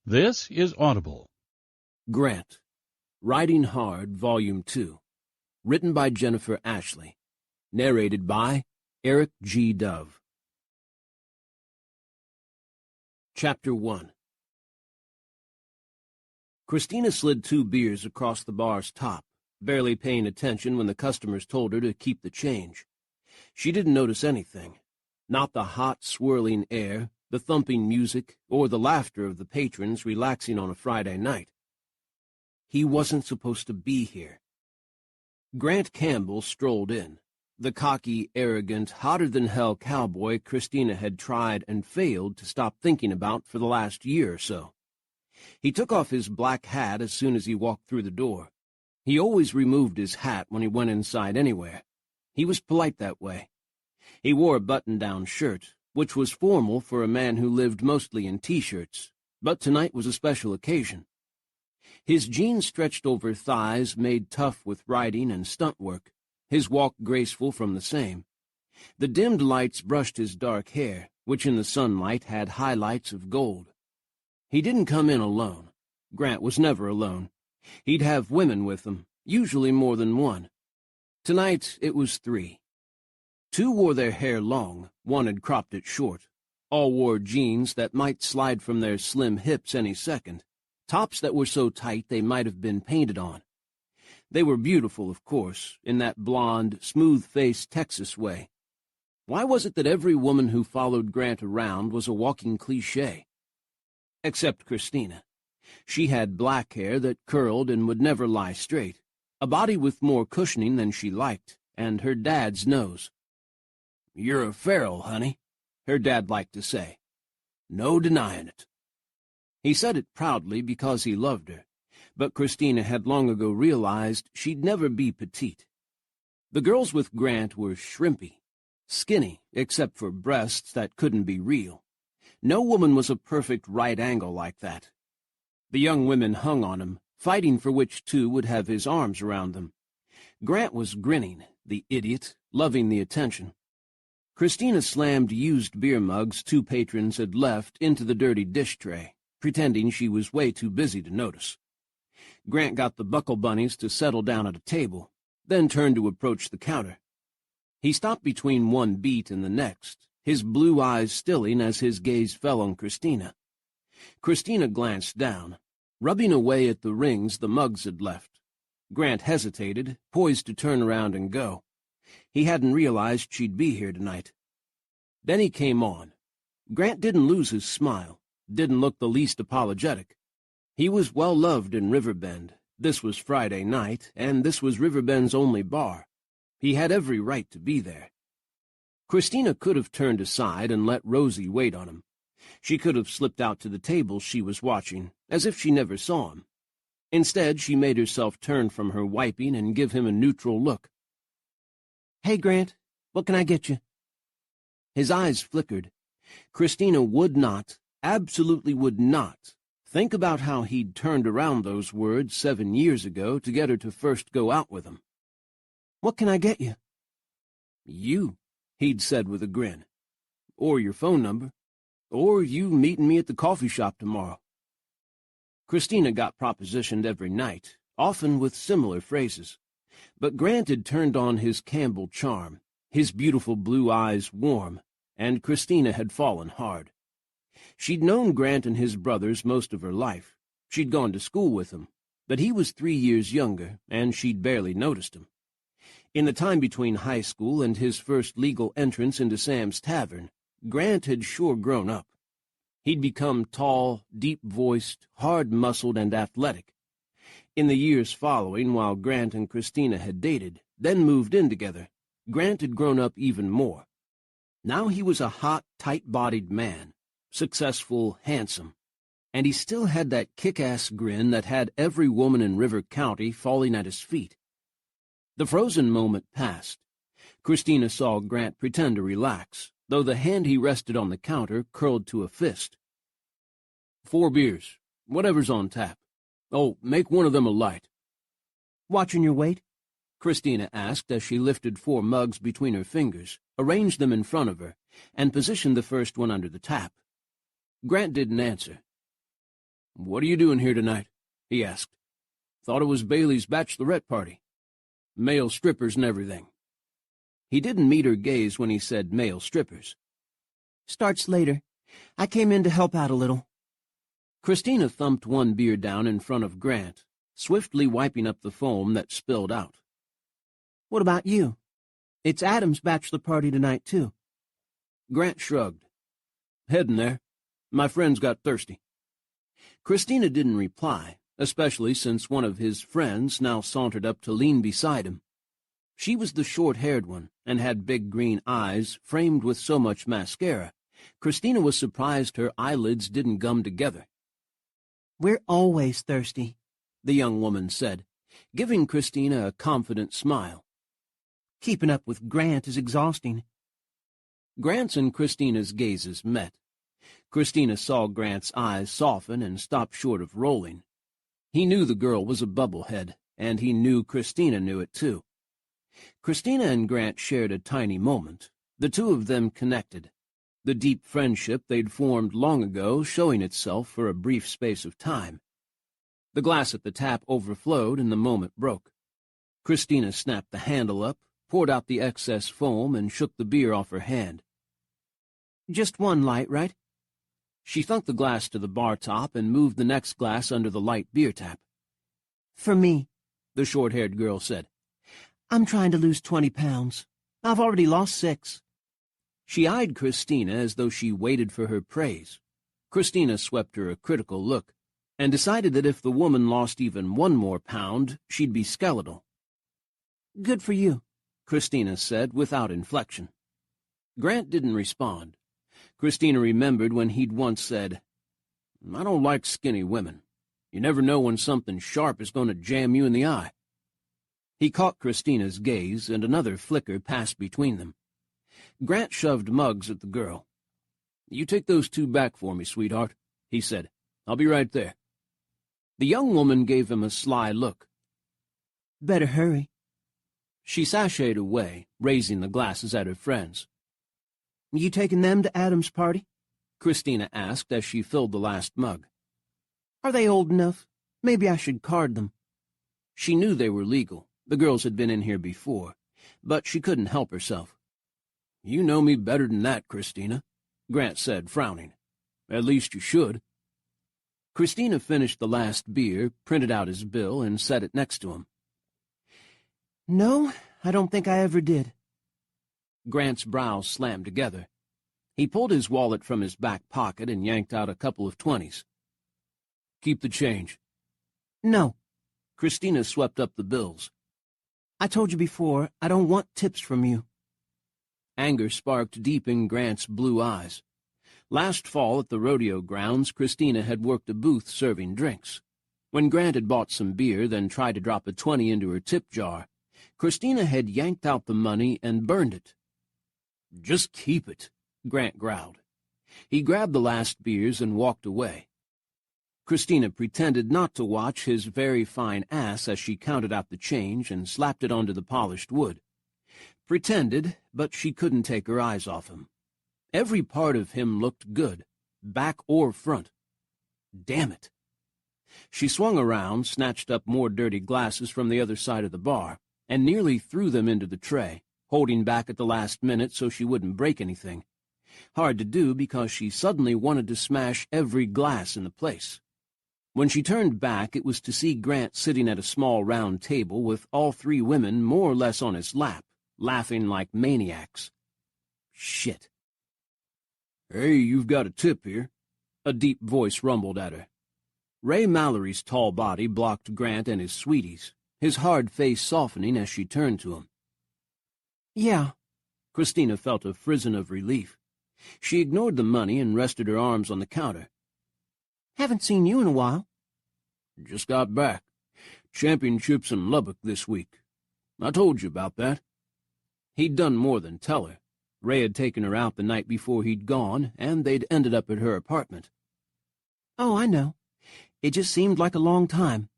This is Audible. Grant, Riding Hard, Volume 2. Written by Jennifer Ashley. Narrated by Eric G. Dove. Chapter 1. Christina slid 2 beers across the bar's top, barely paying attention when the customers told her to keep the change. She didn't notice anything. Not the hot, swirling air, the thumping music, or the laughter of the patrons relaxing on a Friday night. He wasn't supposed to be here. Grant Campbell strolled in, the cocky, arrogant, hotter-than-hell cowboy Christina had tried and failed to stop thinking about for the last year or so. He took off his black hat as soon as he walked through the door. He always removed his hat when he went inside anywhere. He was polite that way. He wore a button-down shirt, which was formal for a man who lived mostly in T-shirts, but tonight was a special occasion. His jeans stretched over thighs made tough with riding and stunt work, his walk graceful from the same. The dimmed lights brushed his dark hair, which in the sunlight had highlights of gold. He didn't come in alone. Grant was never alone. He'd have women with him, usually more than one. Tonight it was 3. 2 wore their hair long, 1 had cropped it short. All wore jeans that might slide from their slim hips any second, tops that were so tight they might have been painted on. They were beautiful, of course, in that blonde, smooth-faced Texas way. Why was it that every woman who followed Grant around was a walking cliché? Except Christina. She had black hair that curled and would never lie straight, a body with more cushioning than she liked, and her dad's nose. "You're a Farrell, honey," her dad liked to say. "No denying it." He said it proudly because he loved her, but Christina had long ago realized she'd never be petite. The girls with Grant were shrimpy, skinny except for breasts that couldn't be real. No woman was a perfect right angle like that. The young women hung on him, fighting for which 2 would have his arms around them. Grant was grinning, the idiot, loving the attention. Christina slammed used beer mugs 2 patrons had left into the dirty dish tray, pretending she was way too busy to notice. Grant got the Buckle Bunnies to settle down at a table, then turned to approach the counter. He stopped between one beat and the next, his blue eyes stilling as his gaze fell on Christina. Christina glanced down, rubbing away at the rings the mugs had left. Grant hesitated, poised to turn around and go. He hadn't realized she'd be here tonight. Then he came on. Grant didn't lose his smile, didn't look the least apologetic. He was well-loved in Riverbend. This was Friday night, and this was Riverbend's only bar. He had every right to be there. Christina could have turned aside and let Rosie wait on him. She could have slipped out to the table she was watching, as if she never saw him. Instead, she made herself turn from her wiping and give him a neutral look. "Hey, Grant, what can I get you?" His eyes flickered. Christina would not, absolutely would not, think about how he'd turned around those words 7 years ago to get her to first go out with him. "What can I get you?" "You," he'd said with a grin. "Or your phone number. Or you meeting me at the coffee shop tomorrow." Christina got propositioned every night, often with similar phrases. But Grant had turned on his Campbell charm, his beautiful blue eyes warm, and Christina had fallen hard. She'd known Grant and his brothers most of her life. She'd gone to school with him, but he was 3 years younger, and she'd barely noticed him. In the time between high school and his first legal entrance into Sam's Tavern, Grant had sure grown up. He'd become tall, deep-voiced, hard-muscled, and athletic. In the years following, while Grant and Christina had dated, then moved in together, Grant had grown up even more. Now he was a hot, tight-bodied man, successful, handsome, and he still had that kick-ass grin that had every woman in River County falling at his feet. The frozen moment passed. Christina saw Grant pretend to relax, though the hand he rested on the counter curled to a fist. "4 beers, whatever's on tap. Oh, make one of them a light." "Watching your weight?" Christina asked as she lifted 4 mugs between her fingers, arranged them in front of her, and positioned the first one under the tap. Grant didn't answer. "What are you doing here tonight?" he asked. "Thought it was Bailey's bachelorette party. Male strippers and everything." He didn't meet her gaze when he said male strippers. "Starts later. I came in to help out a little." Christina thumped one beer down in front of Grant, swiftly wiping up the foam that spilled out. "What about you? It's Adam's bachelor party tonight, too." Grant shrugged. "Heading there. My friends got thirsty." Christina didn't reply, especially since one of his friends now sauntered up to lean beside him. She was the short-haired one and had big green eyes framed with so much mascara. Christina was surprised her eyelids didn't gum together. "We're always thirsty," the young woman said, giving Christina a confident smile. "Keeping up with Grant is exhausting." Grant's and Christina's gazes met. Christina saw Grant's eyes soften and stop short of rolling. He knew the girl was a bubblehead, and he knew Christina knew it too. Christina and Grant shared a tiny moment, the two of them connected, the deep friendship they'd formed long ago showing itself for a brief space of time. The glass at the tap overflowed and the moment broke. Christina snapped the handle up, poured out the excess foam, and shook the beer off her hand. "Just one light, right?" She thunk the glass to the bar top and moved the next glass under the light beer tap. "For me," the short-haired girl said. "I'm trying to lose 20 pounds. I've already lost 6. She eyed Christina as though she waited for her praise. Christina swept her a critical look, and decided that if the woman lost even 1 more pound, she'd be skeletal. "Good for you," Christina said without inflection. Grant didn't respond. Christina remembered when he'd once said, "I don't like skinny women. You never know when something sharp is going to jam you in the eye." He caught Christina's gaze, and another flicker passed between them. Grant shoved mugs at the girl. "You take those 2 back for me, sweetheart," he said. "I'll be right there." The young woman gave him a sly look. "Better hurry." She sashayed away, raising the glasses at her friends. "You taking them to Adam's party?" Christina asked as she filled the last mug. "Are they old enough? Maybe I should card them." She knew they were legal. The girls had been in here before, but she couldn't help herself. "You know me better than that, Christina," Grant said, frowning. "At least you should." Christina finished the last beer, printed out his bill, and set it next to him. "No, I don't think I ever did." Grant's brows slammed together. He pulled his wallet from his back pocket and yanked out a couple of 20s. "Keep the change." "No." Christina swept up the bills. "I told you before, I don't want tips from you." Anger sparked deep in Grant's blue eyes. Last fall at the rodeo grounds, Christina had worked a booth serving drinks. When Grant had bought some beer, then tried to drop a 20 into her tip jar, Christina had yanked out the money and burned it. "Just keep it," Grant growled. He grabbed the last beers and walked away. Christina pretended not to watch his very fine ass as she counted out the change and slapped it onto the polished wood. Pretended, but she couldn't take her eyes off him. Every part of him looked good, back or front. Damn it. She swung around, snatched up more dirty glasses from the other side of the bar, and nearly threw them into the tray, holding back at the last minute so she wouldn't break anything. Hard to do because she suddenly wanted to smash every glass in the place. When she turned back, it was to see Grant sitting at a small round table with all 3 women more or less on his lap, laughing like maniacs. Shit. "Hey, you've got a tip here," a deep voice rumbled at her. Ray Mallory's tall body blocked Grant and his sweeties, his hard face softening as she turned to him. "Yeah." Christina felt a frisson of relief. She ignored the money and rested her arms on the counter. "Haven't seen you in a while." "Just got back. Championships in Lubbock this week. I told you about that." He'd done more than tell her. Ray had taken her out the night before he'd gone, and they'd ended up at her apartment. "Oh, I know. It just seemed like a long time."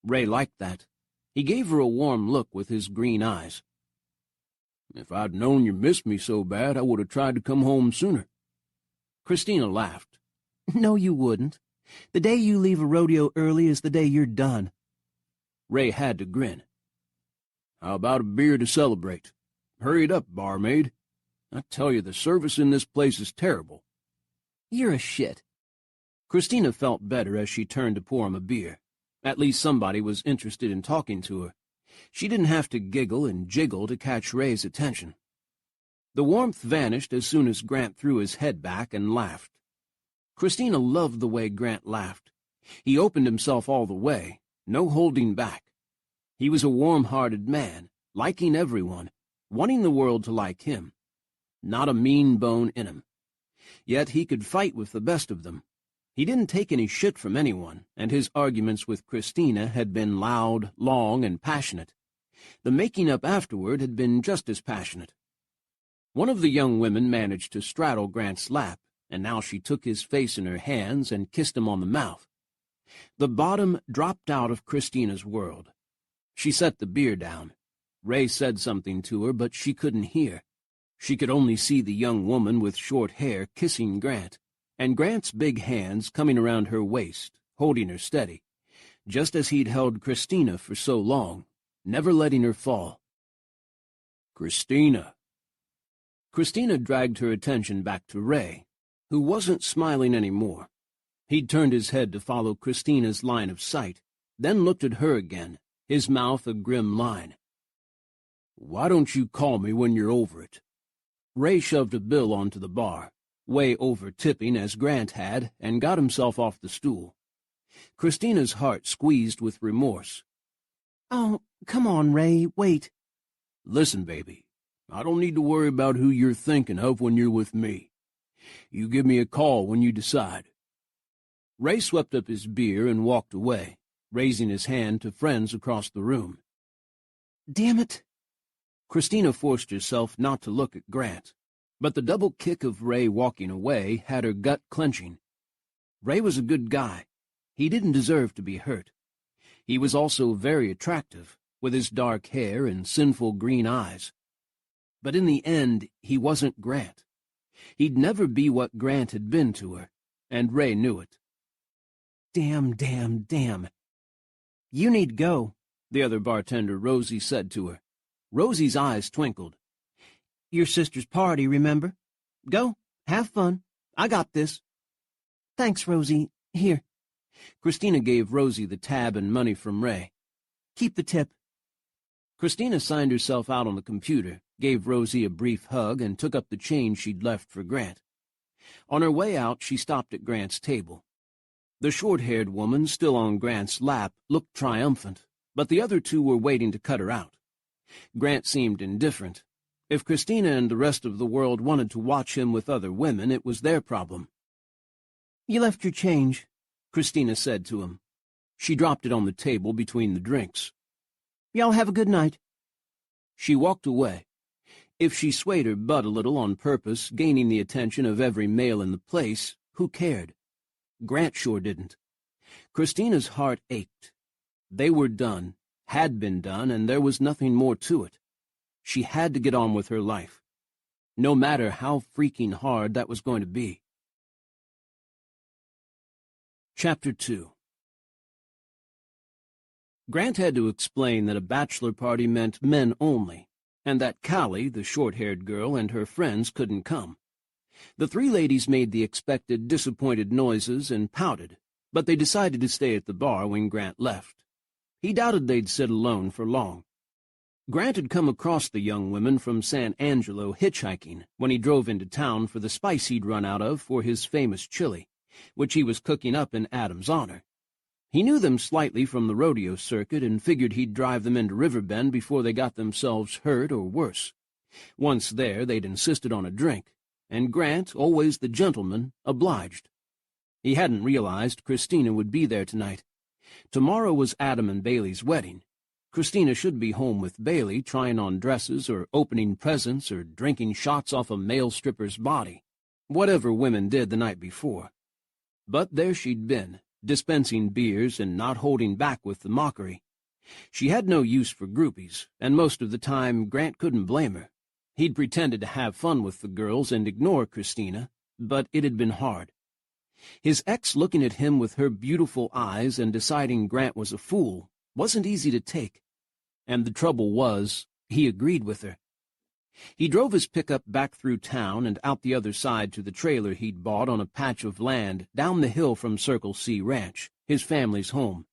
Ray liked that. He gave her a warm look with his green eyes. "If I'd known you missed me so bad, I would have tried to come home sooner." Christina laughed. "No, you wouldn't." The day you leave a rodeo early is the day you're done. Ray had to grin. How about a beer to celebrate? Hurry it up, barmaid. I tell you, the service in this place is terrible. You're a shit. Christina felt better as she turned to pour him a beer. At least somebody was interested in talking to her. She didn't have to giggle and jiggle to catch Ray's attention. The warmth vanished as soon as Grant threw his head back and laughed. Christina loved the way Grant laughed. He opened himself all the way, no holding back. He was a warm-hearted man, liking everyone, wanting the world to like him. Not a mean bone in him. Yet he could fight with the best of them. He didn't take any shit from anyone, and his arguments with Christina had been loud, long, and passionate. The making up afterward had been just as passionate. One of the young women managed to straddle Grant's lap, and now she took his face in her hands and kissed him on the mouth. The bottom dropped out of Christina's world. She set the beer down. Ray said something to her, but she couldn't hear. She could only see the young woman with short hair kissing Grant, and Grant's big hands coming around her waist, holding her steady, just as he'd held Christina for so long, never letting her fall. Christina. Christina dragged her attention back to Ray, who wasn't smiling any more. He'd turned his head to follow Christina's line of sight, then looked at her again, his mouth a grim line. Why don't you call me when you're over it? Ray shoved a bill onto the bar, way over-tipping as Grant had, and got himself off the stool. Christina's heart squeezed with remorse. Oh, come on, Ray, wait. Listen, baby, I don't need to worry about who you're thinking of when you're with me. You give me a call when you decide. Ray swept up his beer and walked away, raising his hand to friends across the room. Damn it. Christina forced herself not to look at Grant, but the double kick of Ray walking away had her gut clenching. Ray was a good guy. He didn't deserve to be hurt. He was also very attractive, with his dark hair and sinful green eyes. But in the end, he wasn't Grant. He'd never be what Grant had been to her, and Ray knew it. Damn, damn, damn. You need to go, the other bartender, Rosie, said to her. Rosie's eyes twinkled. Your sister's party, remember? Go, have fun. I got this. Thanks, Rosie. Here. Christina gave Rosie the tab and money from Ray. Keep the tip. Christina signed herself out on the computer, gave Rosie a brief hug, and took up the change she'd left for Grant. On her way out, she stopped at Grant's table. The short-haired woman, still on Grant's lap, looked triumphant, but the other two were waiting to cut her out. Grant seemed indifferent. If Christina and the rest of the world wanted to watch him with other women, it was their problem. You left your change, Christina said to him. She dropped it on the table between the drinks. Y'all have a good night. She walked away. If she swayed her butt a little on purpose, gaining the attention of every male in the place, who cared? Grant sure didn't. Christina's heart ached. They were done, had been done, and there was nothing more to it. She had to get on with her life, no matter how freaking hard that was going to be. Chapter 2. Grant had to explain that a bachelor party meant men only, and that Callie, the short-haired girl, and her friends couldn't come. The three ladies made the expected disappointed noises and pouted, but they decided to stay at the bar when Grant left. He doubted they'd sit alone for long. Grant had come across the young women from San Angelo hitchhiking when he drove into town for the spice he'd run out of for his famous chili, which he was cooking up in Adam's honor. He knew them slightly from the rodeo circuit and figured he'd drive them into Riverbend before they got themselves hurt or worse. Once there, they'd insisted on a drink, and Grant, always the gentleman, obliged. He hadn't realized Christina would be there tonight. Tomorrow was Adam and Bailey's wedding. Christina should be home with Bailey, trying on dresses or opening presents or drinking shots off a male stripper's body, whatever women did the night before. But there she'd been, dispensing beers and not holding back with the mockery. She had no use for groupies, and most of the time Grant couldn't blame her. He'd pretended to have fun with the girls and ignore Christina, but it had been hard. His ex looking at him with her beautiful eyes and deciding Grant was a fool wasn't easy to take. And the trouble was, he agreed with her. He drove his pickup back through town and out the other side to the trailer he'd bought on a patch of land down the hill from Circle C Ranch, his family's home.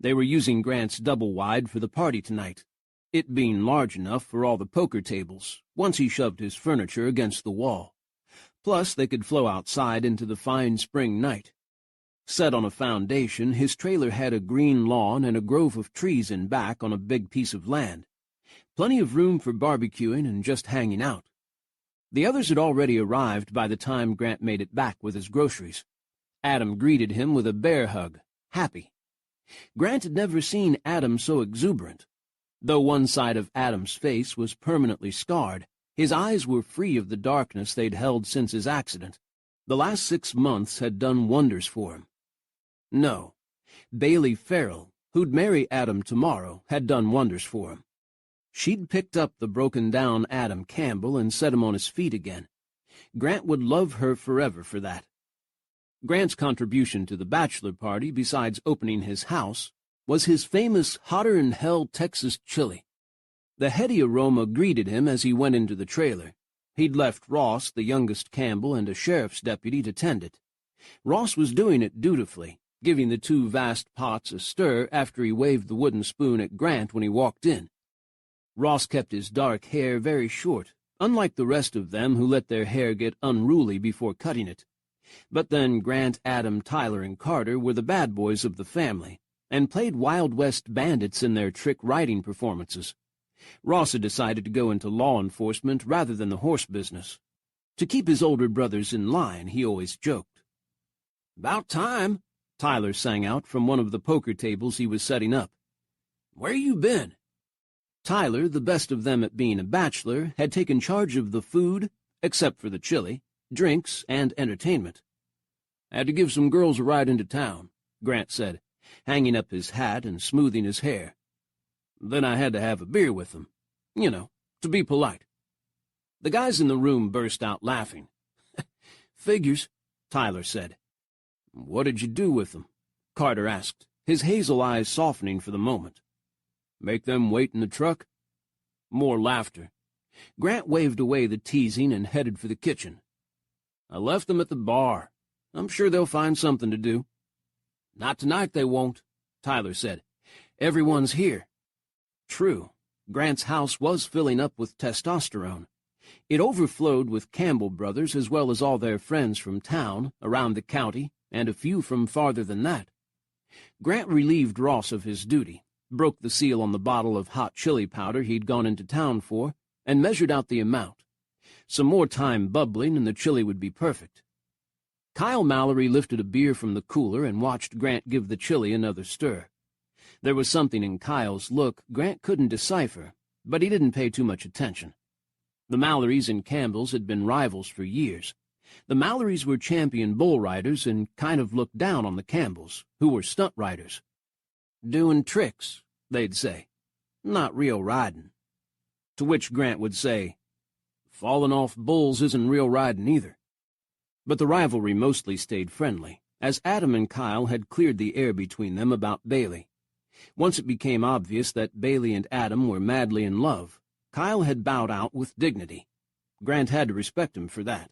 They were using Grant's double-wide for the party tonight, it being large enough for all the poker tables, once he shoved his furniture against the wall. Plus, they could flow outside into the fine spring night. Set on a foundation, his trailer had a green lawn and a grove of trees in back on a big piece of land. Plenty of room for barbecuing and just hanging out. The others had already arrived by the time Grant made it back with his groceries. Adam greeted him with a bear hug, happy. Grant had never seen Adam so exuberant. Though one side of Adam's face was permanently scarred, his eyes were free of the darkness they'd held since his accident. The last 6 months had done wonders for him. No, Bailey Farrell, who'd marry Adam tomorrow, had done wonders for him. She'd picked up the broken-down Adam Campbell and set him on his feet again. Grant would love her forever for that. Grant's contribution to the bachelor party, besides opening his house, was his famous hotter-than-hell Texas chili. The heady aroma greeted him as he went into the trailer. He'd left Ross, the youngest Campbell, and a sheriff's deputy to tend it. Ross was doing it dutifully, giving the 2 vast pots a stir after he waved the wooden spoon at Grant when he walked in. Ross kept his dark hair very short, unlike the rest of them who let their hair get unruly before cutting it. But then Grant, Adam, Tyler, and Carter were the bad boys of the family, and played Wild West bandits in their trick riding performances. Ross had decided to go into law enforcement rather than the horse business. To keep his older brothers in line, he always joked. "About time," Tyler sang out from one of the poker tables he was setting up. "Where you been?" Tyler, the best of them at being a bachelor, had taken charge of the food, except for the chili, drinks, and entertainment. "Had to give some girls a ride into town," Grant said, hanging up his hat and smoothing his hair. "Then I had to have a beer with them. You know, to be polite." The guys in the room burst out laughing. "Figures," Tyler said. "What did you do with them?" Carter asked, his hazel eyes softening for the moment. "Make them wait in the truck?" More laughter. Grant waved away the teasing and headed for the kitchen. "I left them at the bar. I'm sure they'll find something to do." "Not tonight they won't," Tyler said. "Everyone's here." True, Grant's house was filling up with testosterone. It overflowed with Campbell brothers as well as all their friends from town, around the county, and a few from farther than that. Grant relieved Ross of his duty, broke the seal on the bottle of hot chili powder he'd gone into town for, and measured out the amount. Some more time bubbling and the chili would be perfect. Kyle Mallory lifted a beer from the cooler and watched Grant give the chili another stir. There was something in Kyle's look Grant couldn't decipher, but he didn't pay too much attention. The Mallorys and Campbells had been rivals for years. The Mallorys were champion bull riders and kind of looked down on the Campbells, who were stunt riders. "Doing tricks," they'd say. "Not real riding." To which Grant would say, "Falling off bulls isn't real riding either." But the rivalry mostly stayed friendly, as Adam and Kyle had cleared the air between them about Bailey. Once it became obvious that Bailey and Adam were madly in love, Kyle had bowed out with dignity. Grant had to respect him for that.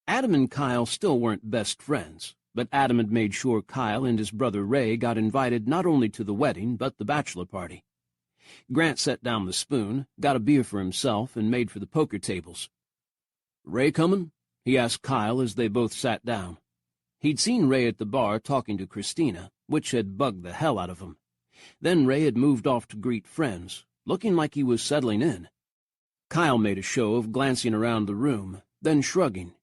Adam and Kyle still weren't best friends, but Adam had made sure Kyle and his brother Ray got invited not only to the wedding but the bachelor party. Grant set down the spoon, got a beer for himself, and made for the poker tables. "Ray coming?" he asked Kyle as they both sat down. He'd seen Ray at the bar talking to Christina, which had bugged the hell out of him. Then Ray had moved off to greet friends, looking like he was settling in. Kyle made a show of glancing around the room, then shrugging.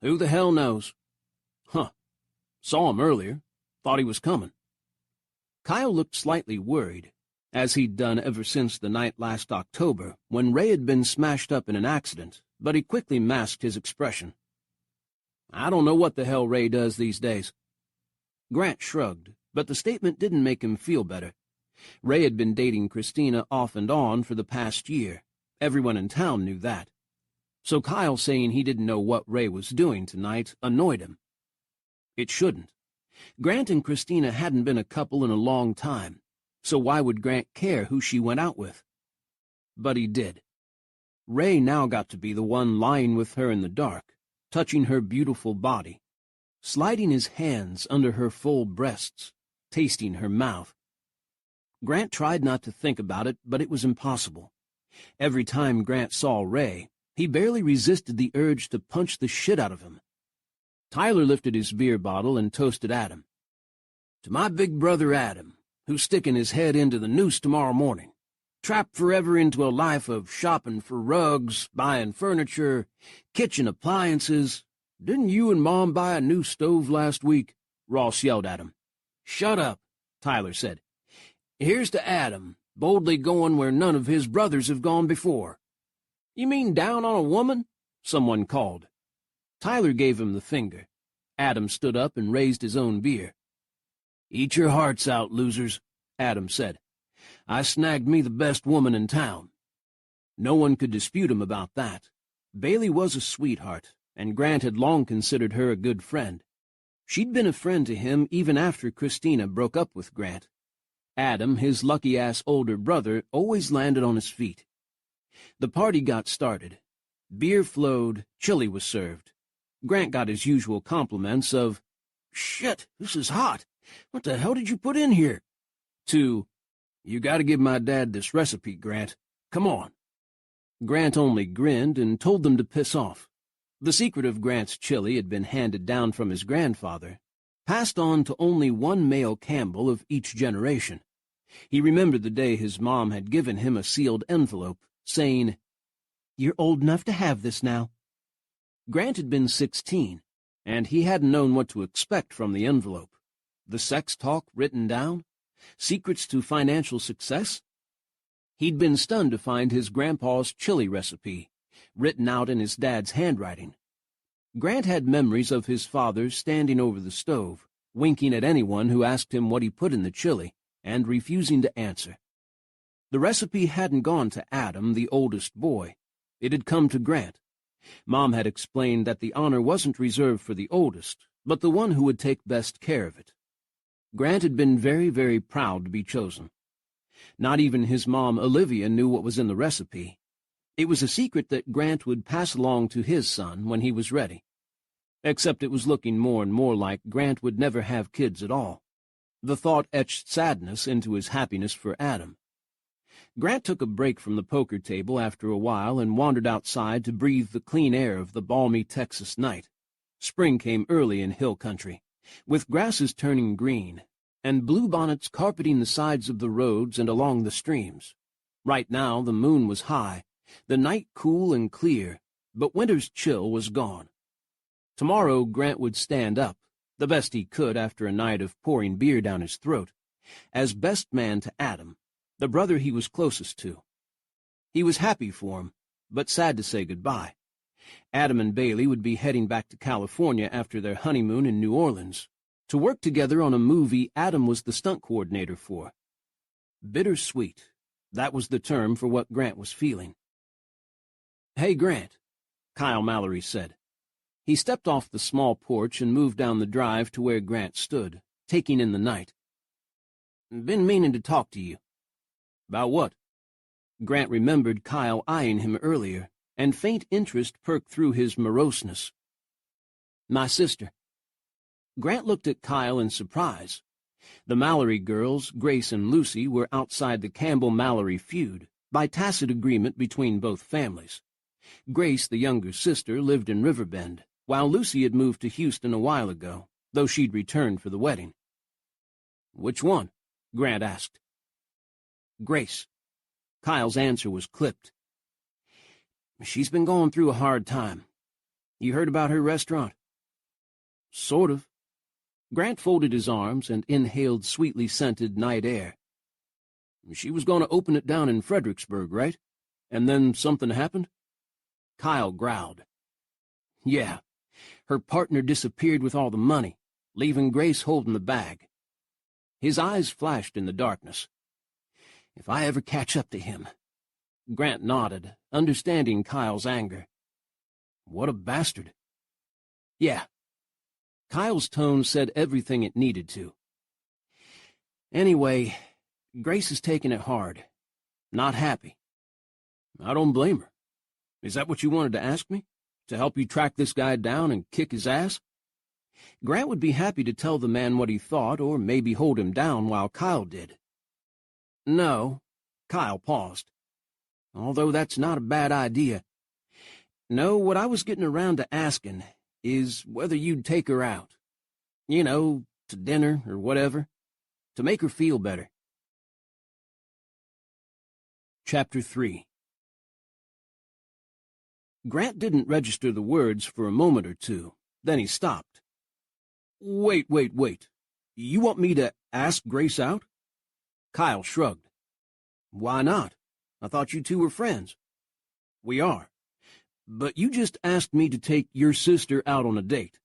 "Who the hell knows?" "Huh. Saw him earlier. Thought he was coming." Kyle looked slightly worried, as he'd done ever since the night last October, when Ray had been smashed up in an accident, but he quickly masked his expression. "I don't know what the hell Ray does these days." Grant shrugged, but the statement didn't make him feel better. Ray had been dating Christina off and on for the past year. Everyone in town knew that. So Kyle saying he didn't know what Ray was doing tonight annoyed him. It shouldn't. Grant and Christina hadn't been a couple in a long time, so why would Grant care who she went out with? But he did. Ray now got to be the one lying with her in the dark, touching her beautiful body, sliding his hands under her full breasts, tasting her mouth. Grant tried not to think about it, but it was impossible. Every time Grant saw Ray, he barely resisted the urge to punch the shit out of him. Tyler lifted his beer bottle and toasted Adam. "To my big brother Adam, who's sticking his head into the noose tomorrow morning, trapped forever into a life of shopping for rugs, buying furniture, kitchen appliances. Didn't you and Mom buy a new stove last week?" Ross yelled at him. "Shut up," Tyler said. "Here's to Adam, boldly going where none of his brothers have gone before." "You mean down on a woman?" someone called. Tyler gave him the finger. Adam stood up and raised his own beer. "Eat your hearts out, losers," Adam said. "I snagged me the best woman in town." No one could dispute him about that. Bailey was a sweetheart, and Grant had long considered her a good friend. She'd been a friend to him even after Christina broke up with Grant. Adam, his lucky-ass older brother, always landed on his feet. The party got started. Beer flowed, chili was served. Grant got his usual compliments of, "Shit, this is hot. What the hell did you put in here?" to, "You gotta give my dad this recipe, Grant. Come on." Grant only grinned and told them to piss off. The secret of Grant's chili had been handed down from his grandfather, passed on to only one male Campbell of each generation. He remembered the day his mom had given him a sealed envelope, saying, "You're old enough to have this now." Grant had been 16, and he hadn't known what to expect from the envelope. The sex talk written down? Secrets to financial success? He'd been stunned to find his grandpa's chili recipe, written out in his dad's handwriting. Grant had memories of his father standing over the stove, winking at anyone who asked him what he put in the chili, and refusing to answer. The recipe hadn't gone to Adam, the oldest boy. It had come to Grant. Mom had explained that the honor wasn't reserved for the oldest, but the one who would take best care of it. Grant had been very, very proud to be chosen. Not even his mom, Olivia, knew what was in the recipe. It was a secret that Grant would pass along to his son when he was ready. Except it was looking more and more like Grant would never have kids at all. The thought etched sadness into his happiness for Adam. Grant took a break from the poker table after a while and wandered outside to breathe the clean air of the balmy Texas night. Spring came early in hill country, with grasses turning green, and bluebonnets carpeting the sides of the roads and along the streams. Right now the moon was high, the night cool and clear, but winter's chill was gone. Tomorrow Grant would stand up, the best he could after a night of pouring beer down his throat, as best man to Adam, the brother he was closest to. He was happy for him, but sad to say goodbye. Adam and Bailey would be heading back to California after their honeymoon in New Orleans, to work together on a movie Adam was the stunt coordinator for. Bittersweet, that was the term for what Grant was feeling. "Hey, Grant," Kyle Mallory said. He stepped off the small porch and moved down the drive to where Grant stood, taking in the night. "Been meaning to talk to you." "About what?" Grant remembered Kyle eyeing him earlier, and faint interest perked through his moroseness. "My sister." Grant looked at Kyle in surprise. The Mallory girls, Grace and Lucy, were outside the Campbell-Mallory feud, by tacit agreement between both families. Grace, the younger sister, lived in Riverbend, while Lucy had moved to Houston a while ago, though she'd returned for the wedding. "Which one?" Grant asked. "Grace." Kyle's answer was clipped. "She's been going through a hard time. You heard about her restaurant?" "Sort of." Grant folded his arms and inhaled sweetly scented night air. "She was going to open it down in Fredericksburg, right? And then something happened?" Kyle growled. "Yeah. Her partner disappeared with all the money, leaving Grace holding the bag." His eyes flashed in the darkness. "If I ever catch up to him." Grant nodded, understanding Kyle's anger. "What a bastard." "Yeah." Kyle's tone said everything it needed to. Anyway, Grace is taking it hard. Not happy. I don't blame her. Is that what you wanted to ask me? To help you track this guy down and kick his ass? Grant would be happy to tell the man what he thought, or maybe hold him down while Kyle did. No. Kyle paused. Although that's not a bad idea. No, what I was getting around to asking is whether you'd take her out. You know, to dinner or whatever. To make her feel better. Chapter 3. Grant didn't register the words for a moment or two. Then he stopped. Wait. You want me to ask Grace out? Kyle shrugged. Why not? I thought you two were friends. We are. But you just asked me to take your sister out on a date.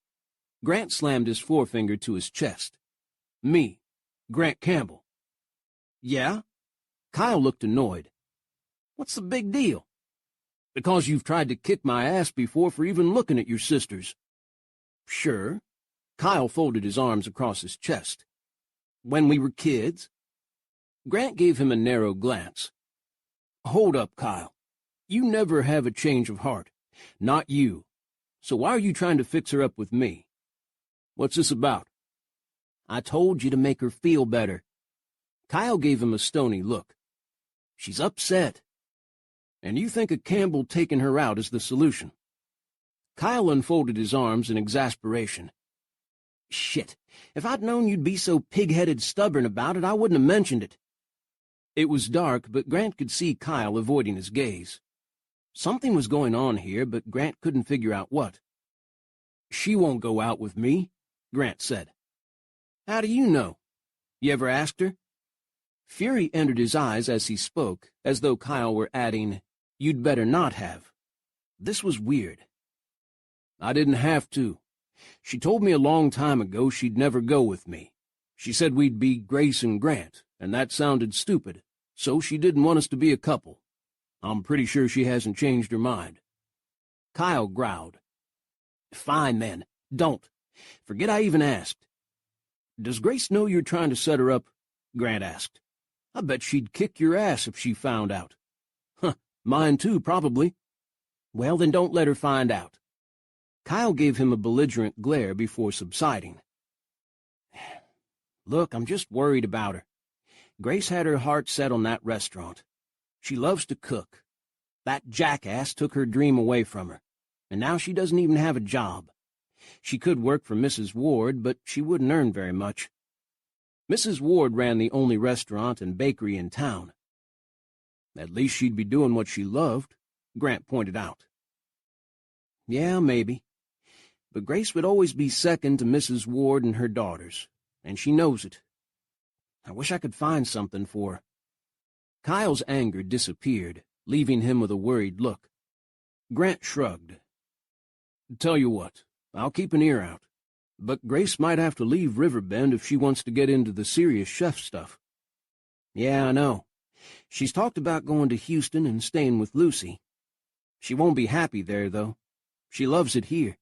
Grant slammed his forefinger to his chest. Me, Grant Campbell. Yeah? Kyle looked annoyed. What's the big deal? Because you've tried to kick my ass before for even looking at your sisters. Sure. Kyle folded his arms across his chest. When we were kids? Grant gave him a narrow glance. Hold up, Kyle. You never have a change of heart. Not you. So why are you trying to fix her up with me? What's this about? I told you to make her feel better. Kyle gave him a stony look. She's upset. And you think a Campbell taking her out is the solution? Kyle unfolded his arms in exasperation. Shit, if I'd known you'd be so pig-headed stubborn about it, I wouldn't have mentioned it. It was dark, but Grant could see Kyle avoiding his gaze. Something was going on here, but Grant couldn't figure out what. She won't go out with me, Grant said. How do you know? You ever asked her? Fury entered his eyes as he spoke, as though Kyle were adding, You'd better not have. This was weird. I didn't have to. She told me a long time ago she'd never go with me. She said we'd be Grace and Grant, and that sounded stupid, so she didn't want us to be a couple. I'm pretty sure she hasn't changed her mind. Kyle growled. Fine, then. Don't. Forget I even asked. Does Grace know you're trying to set her up? Grant asked. I bet she'd kick your ass if she found out. Huh, mine too, probably. Well, then don't let her find out. Kyle gave him a belligerent glare before subsiding. Look, I'm just worried about her. Grace had her heart set on that restaurant. She loves to cook. That jackass took her dream away from her, and now she doesn't even have a job. She could work for Mrs. Ward, but she wouldn't earn very much. Mrs. Ward ran the only restaurant and bakery in town. At least she'd be doing what she loved, Grant pointed out. Yeah, maybe. But Grace would always be second to Mrs. Ward and her daughters, and she knows it. I wish I could find something for her. Kyle's anger disappeared, leaving him with a worried look. Grant shrugged. Tell you what, I'll keep an ear out. But Grace might have to leave Riverbend if she wants to get into the serious chef stuff. Yeah, I know. She's talked about going to Houston and staying with Lucy. She won't be happy there, though. She loves it here.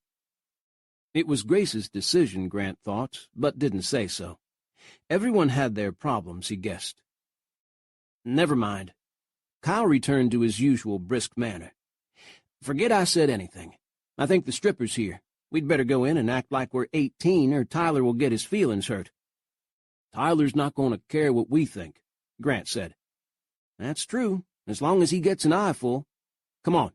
It was Grace's decision, Grant thought, but didn't say so. Everyone had their problems, he guessed. Never mind. Kyle returned to his usual brisk manner. Forget I said anything. I think the stripper's here. We'd better go in and act like we're 18, or Tyler will get his feelings hurt. Tyler's not going to care what we think, Grant said. That's true, as long as he gets an eyeful. Come on.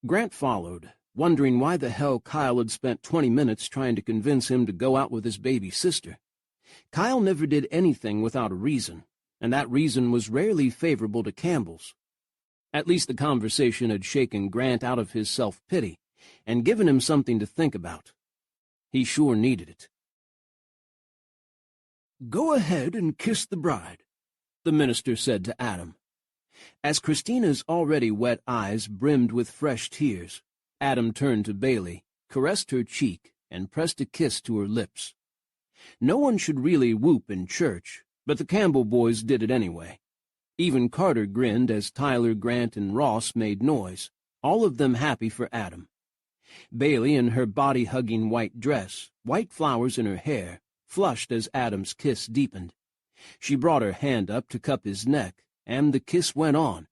Grant followed, wondering why the hell Kyle had spent 20 minutes trying to convince him to go out with his baby sister. Kyle never did anything without a reason, and that reason was rarely favorable to Campbell's. At least the conversation had shaken Grant out of his self-pity and given him something to think about. He sure needed it. Go ahead and kiss the bride, the minister said to Adam. As Christina's already wet eyes brimmed with fresh tears, Adam turned to Bailey, caressed her cheek, and pressed a kiss to her lips. No one should really whoop in church, but the Campbell boys did it anyway. Even Carter grinned as Tyler, Grant, and Ross made noise, all of them happy for Adam. Bailey, in her body-hugging white dress, white flowers in her hair, flushed as Adam's kiss deepened. She brought her hand up to cup his neck, and the kiss went on.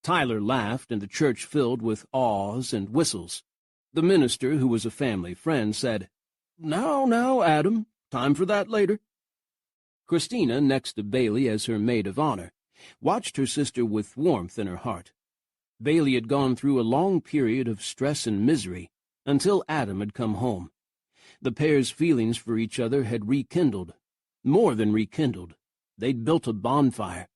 Tyler laughed, and the church filled with awes and whistles. The minister, who was a family friend, said, "Now, Adam, time for that later." Christina, next to Bailey as her maid of honor, watched her sister with warmth in her heart. Bailey had gone through a long period of stress and misery until Adam had come home. The pair's feelings for each other had rekindled. More than rekindled. They'd built a bonfire.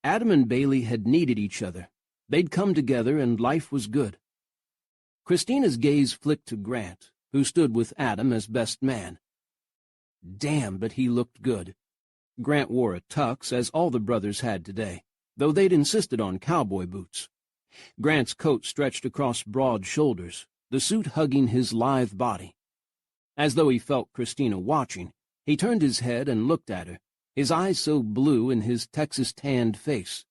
Adam and Bailey had needed each other. They'd come together, and life was good. Christina's gaze flicked to Grant, who stood with Adam as best man. Damn, but he looked good. Grant wore a tux, as all the brothers had today, though they'd insisted on cowboy boots. Grant's coat stretched across broad shoulders, the suit hugging his lithe body. As though he felt Christina watching, he turned his head and looked at her, his eyes so blue in his Texas-tanned face.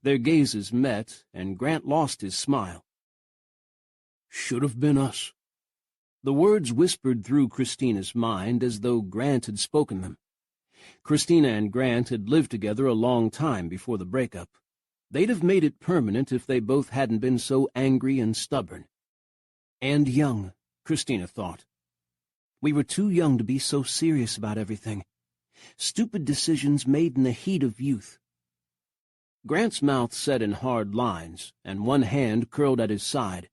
Their gazes met, and Grant lost his smile. "Should have been us." The words whispered through Christina's mind as though Grant had spoken them. Christina and Grant had lived together a long time before the breakup. They'd have made it permanent if they both hadn't been so angry and stubborn. And young, Christina thought. We were too young to be so serious about everything. Stupid decisions made in the heat of youth. Grant's mouth set in hard lines, and one hand curled at his side.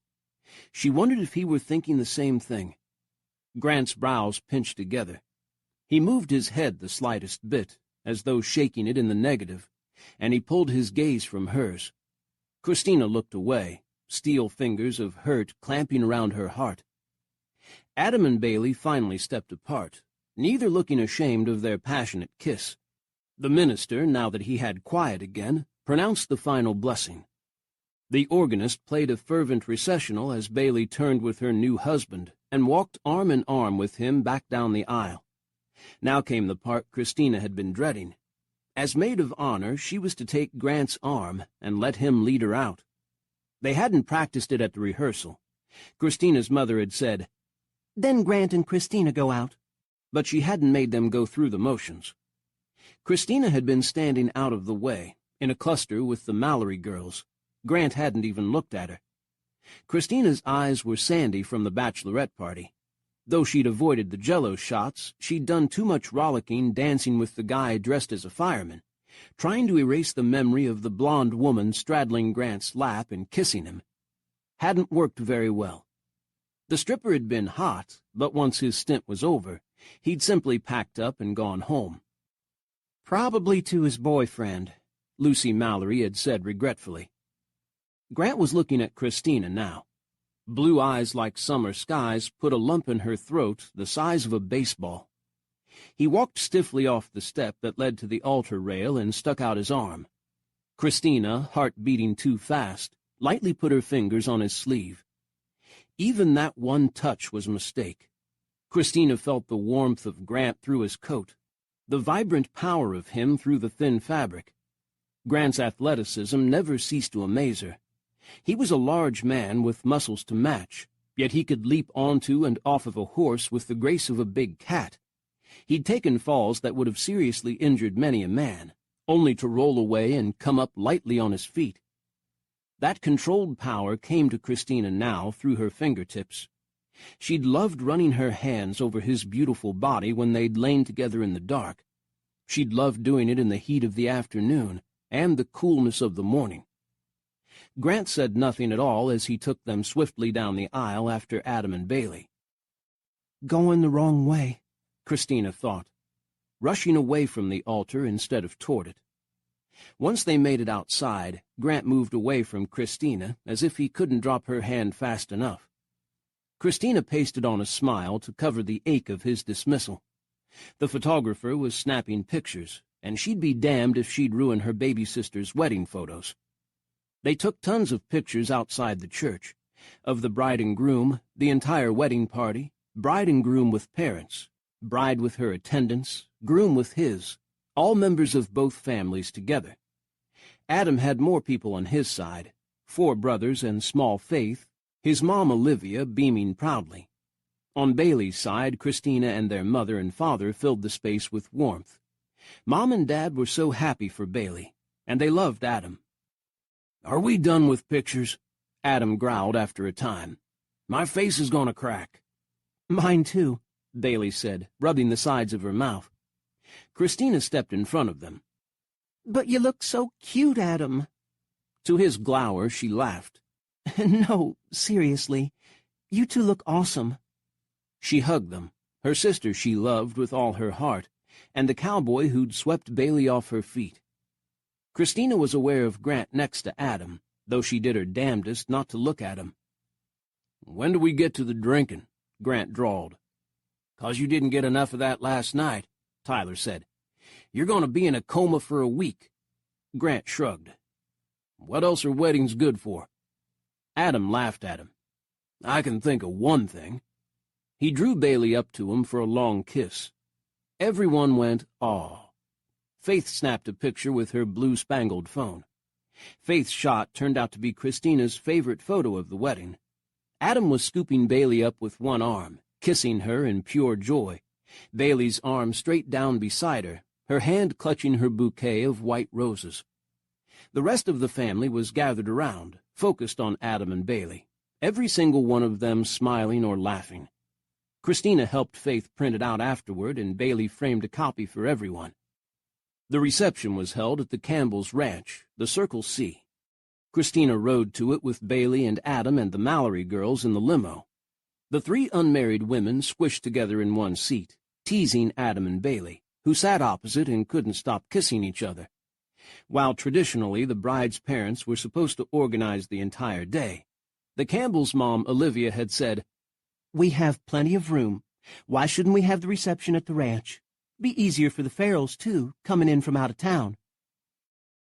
She wondered if he were thinking the same thing. Grant's brows pinched together. He moved his head the slightest bit, as though shaking it in the negative, and he pulled his gaze from hers. Christina looked away, steel fingers of hurt clamping around her heart. Adam and Bailey finally stepped apart, neither looking ashamed of their passionate kiss. The minister, now that he had quiet again, pronounced the final blessing. The organist played a fervent recessional as Bailey turned with her new husband and walked arm in arm with him back down the aisle. Now came the part Christina had been dreading. As maid of honor, she was to take Grant's arm and let him lead her out. They hadn't practiced it at the rehearsal. Christina's mother had said, "Then Grant and Christina go out," but she hadn't made them go through the motions. Christina had been standing out of the way, in a cluster with the Mallory girls. Grant hadn't even looked at her. Christina's eyes were sandy from the bachelorette party. Though she'd avoided the Jell-O shots, she'd done too much rollicking dancing with the guy dressed as a fireman, trying to erase the memory of the blonde woman straddling Grant's lap and kissing him. Hadn't worked very well. The stripper had been hot, but once his stint was over, he'd simply packed up and gone home. "Probably to his boyfriend," Lucy Mallory had said regretfully. Grant was looking at Christina now. Blue eyes like summer skies put a lump in her throat the size of a baseball. He walked stiffly off the step that led to the altar rail and stuck out his arm. Christina, heart beating too fast, lightly put her fingers on his sleeve. Even that one touch was a mistake. Christina felt the warmth of Grant through his coat, the vibrant power of him through the thin fabric. Grant's athleticism never ceased to amaze her. He was a large man with muscles to match, yet he could leap onto and off of a horse with the grace of a big cat. He'd taken falls that would have seriously injured many a man, only to roll away and come up lightly on his feet. That controlled power came to Christina now through her fingertips. She'd loved running her hands over his beautiful body when they'd lain together in the dark. She'd loved doing it in the heat of the afternoon and the coolness of the morning. Grant said nothing at all as he took them swiftly down the aisle after Adam and Bailey. "Going the wrong way," Christina thought, rushing away from the altar instead of toward it. Once they made it outside, Grant moved away from Christina as if he couldn't drop her hand fast enough. Christina pasted on a smile to cover the ache of his dismissal. The photographer was snapping pictures, and she'd be damned if she'd ruin her baby sister's wedding photos. They took tons of pictures outside the church, of the bride and groom, the entire wedding party, bride and groom with parents, bride with her attendants, groom with his, all members of both families together. Adam had more people on his side, 4 brothers and small Faith, his mom Olivia beaming proudly. On Bailey's side, Christina and their mother and father filled the space with warmth. Mom and Dad were so happy for Bailey, and they loved Adam. "Are we done with pictures?" Adam growled after a time. "My face is going to crack." "Mine too," Bailey said, rubbing the sides of her mouth. Christina stepped in front of them. "But you look so cute, Adam." To his glower, she laughed. "No, seriously, you two look awesome." She hugged them, her sister she loved with all her heart, and the cowboy who'd swept Bailey off her feet. Christina was aware of Grant next to Adam, though she did her damnedest not to look at him. "When do we get to the drinking?" Grant drawled. "'Cause you didn't get enough of that last night," Tyler said. "You're going to be in a coma for a week." Grant shrugged. "What else are weddings good for?" Adam laughed at him. "I can think of one thing." He drew Bailey up to him for a long kiss. Everyone went, "Aw." Faith snapped a picture with her blue-spangled phone. Faith's shot turned out to be Christina's favorite photo of the wedding. Adam was scooping Bailey up with one arm, kissing her in pure joy, Bailey's arm straight down beside her, her hand clutching her bouquet of white roses. The rest of the family was gathered around, focused on Adam and Bailey, every single one of them smiling or laughing. Christina helped Faith print it out afterward, and Bailey framed a copy for everyone. The reception was held at the Campbell's ranch, the Circle C. Christina rode to it with Bailey and Adam and the Mallory girls in the limo. The three unmarried women squished together in one seat, teasing Adam and Bailey, who sat opposite and couldn't stop kissing each other. While traditionally the bride's parents were supposed to organize the entire day, the Campbell's mom, Olivia, had said, "We have plenty of room. Why shouldn't we have the reception at the ranch? Be easier for the Farrells, too, coming in from out of town."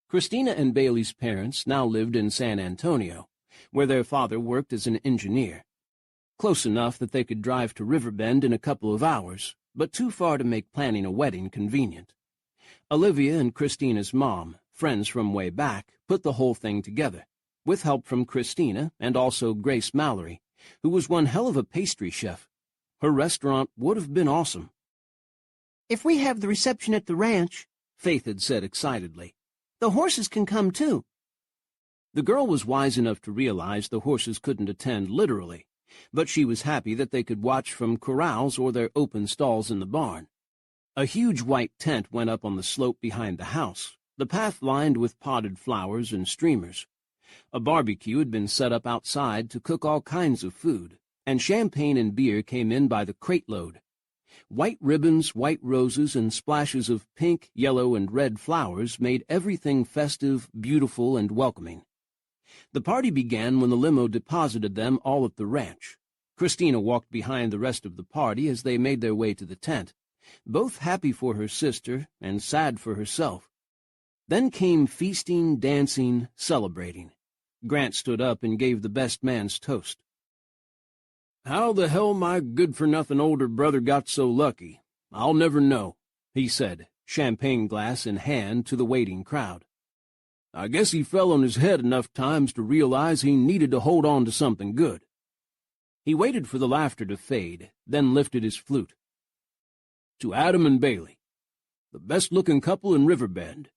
Christina and Bailey's parents now lived in San Antonio, where their father worked as an engineer. Close enough that they could drive to Riverbend in a couple of hours, but too far to make planning a wedding convenient. Olivia and Christina's mom, friends from way back, put the whole thing together, with help from Christina and also Grace Mallory, who was one hell of a pastry chef. Her restaurant would have been awesome. "If we have the reception at the ranch," Faith had said excitedly, "the horses can come too." The girl was wise enough to realize the horses couldn't attend literally, but she was happy that they could watch from corrals or their open stalls in the barn. A huge white tent went up on the slope behind the house, the path lined with potted flowers and streamers. A barbecue had been set up outside to cook all kinds of food, and champagne and beer came in by the crate-load. White ribbons, white roses, and splashes of pink, yellow, and red flowers made everything festive, beautiful, and welcoming. The party began when the limo deposited them all at the ranch. Christina walked behind the rest of the party as they made their way to the tent, both happy for her sister and sad for herself. Then came feasting, dancing, celebrating. Grant stood up and gave the best man's toast. "How the hell my good-for-nothing older brother got so lucky, I'll never know," he said, champagne glass in hand, to the waiting crowd. "I guess he fell on his head enough times to realize he needed to hold on to something good." He waited for the laughter to fade, then lifted his flute. "To Adam and Bailey, the best-looking couple in Riverbend."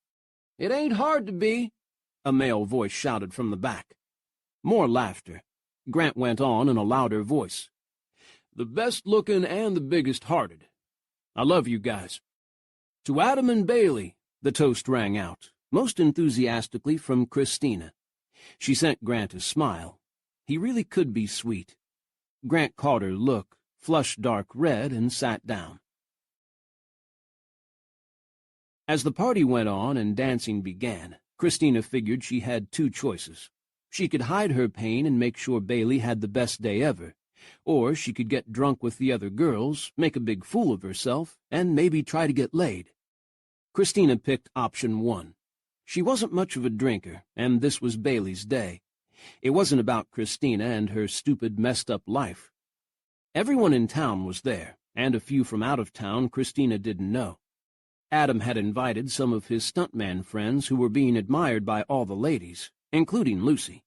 "It ain't hard to be," a male voice shouted from the back. More laughter. Grant went on in a louder voice. "The best-looking and the biggest-hearted. I love you guys." "To Adam and Bailey," the toast rang out, most enthusiastically from Christina. She sent Grant a smile. He really could be sweet. Grant caught her look, flushed dark red, and sat down. As the party went on and dancing began, Christina figured she had two choices. She could hide her pain and make sure Bailey had the best day ever, or she could get drunk with the other girls, make a big fool of herself, and maybe try to get laid. Christina picked option one. She wasn't much of a drinker, and this was Bailey's day. It wasn't about Christina and her stupid, messed-up life. Everyone in town was there, and a few from out of town Christina didn't know. Adam had invited some of his stuntman friends who were being admired by all the ladies, including Lucy.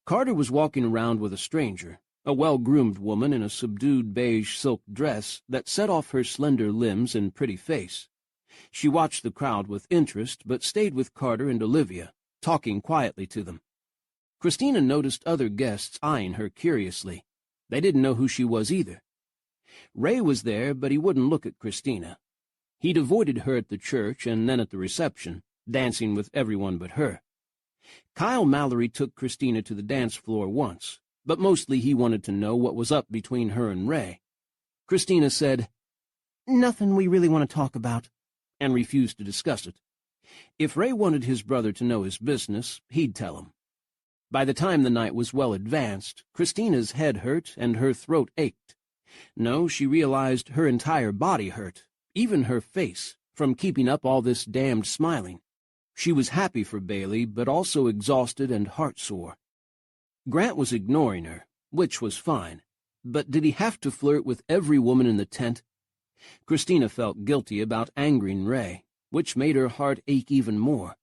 Carter was walking around with a stranger, a well-groomed woman in a subdued beige silk dress that set off her slender limbs and pretty face. She watched the crowd with interest, but stayed with Carter and Olivia, talking quietly to them. Christina noticed other guests eyeing her curiously. They didn't know who she was either. Ray was there, but he wouldn't look at Christina. He'd avoided her at the church and then at the reception, dancing with everyone but her. Kyle Mallory took Christina to the dance floor once, but mostly he wanted to know what was up between her and Ray. Christina said, "Nothing we really want to talk about," and refused to discuss it. If Ray wanted his brother to know his business, he'd tell him. By the time the night was well advanced, Christina's head hurt and her throat ached. No, she realized her entire body hurt, even her face, from keeping up all this damned smiling. She was happy for Bailey, but also exhausted and heartsore. Grant was ignoring her, which was fine. But did he have to flirt with every woman in the tent? Christina felt guilty about angering Ray, which made her heart ache even more.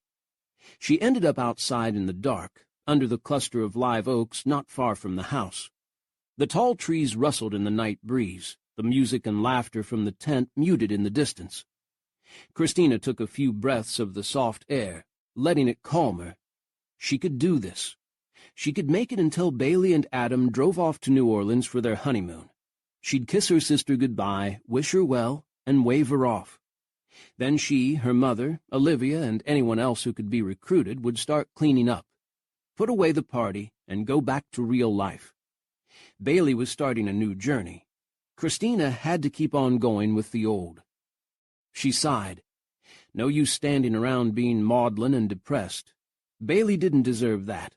She ended up outside in the dark, under the cluster of live oaks not far from the house. The tall trees rustled in the night breeze, the music and laughter from the tent muted in the distance. Christina took a few breaths of the soft air, letting it calm her. She could do this. She could make it until Bailey and Adam drove off to New Orleans for their honeymoon. She'd kiss her sister goodbye, wish her well, and wave her off. Then she, her mother, Olivia, and anyone else who could be recruited would start cleaning up, put away the party, and go back to real life. Bailey was starting a new journey. Christina had to keep on going with the old. She sighed. No use standing around being maudlin and depressed. Bailey didn't deserve that.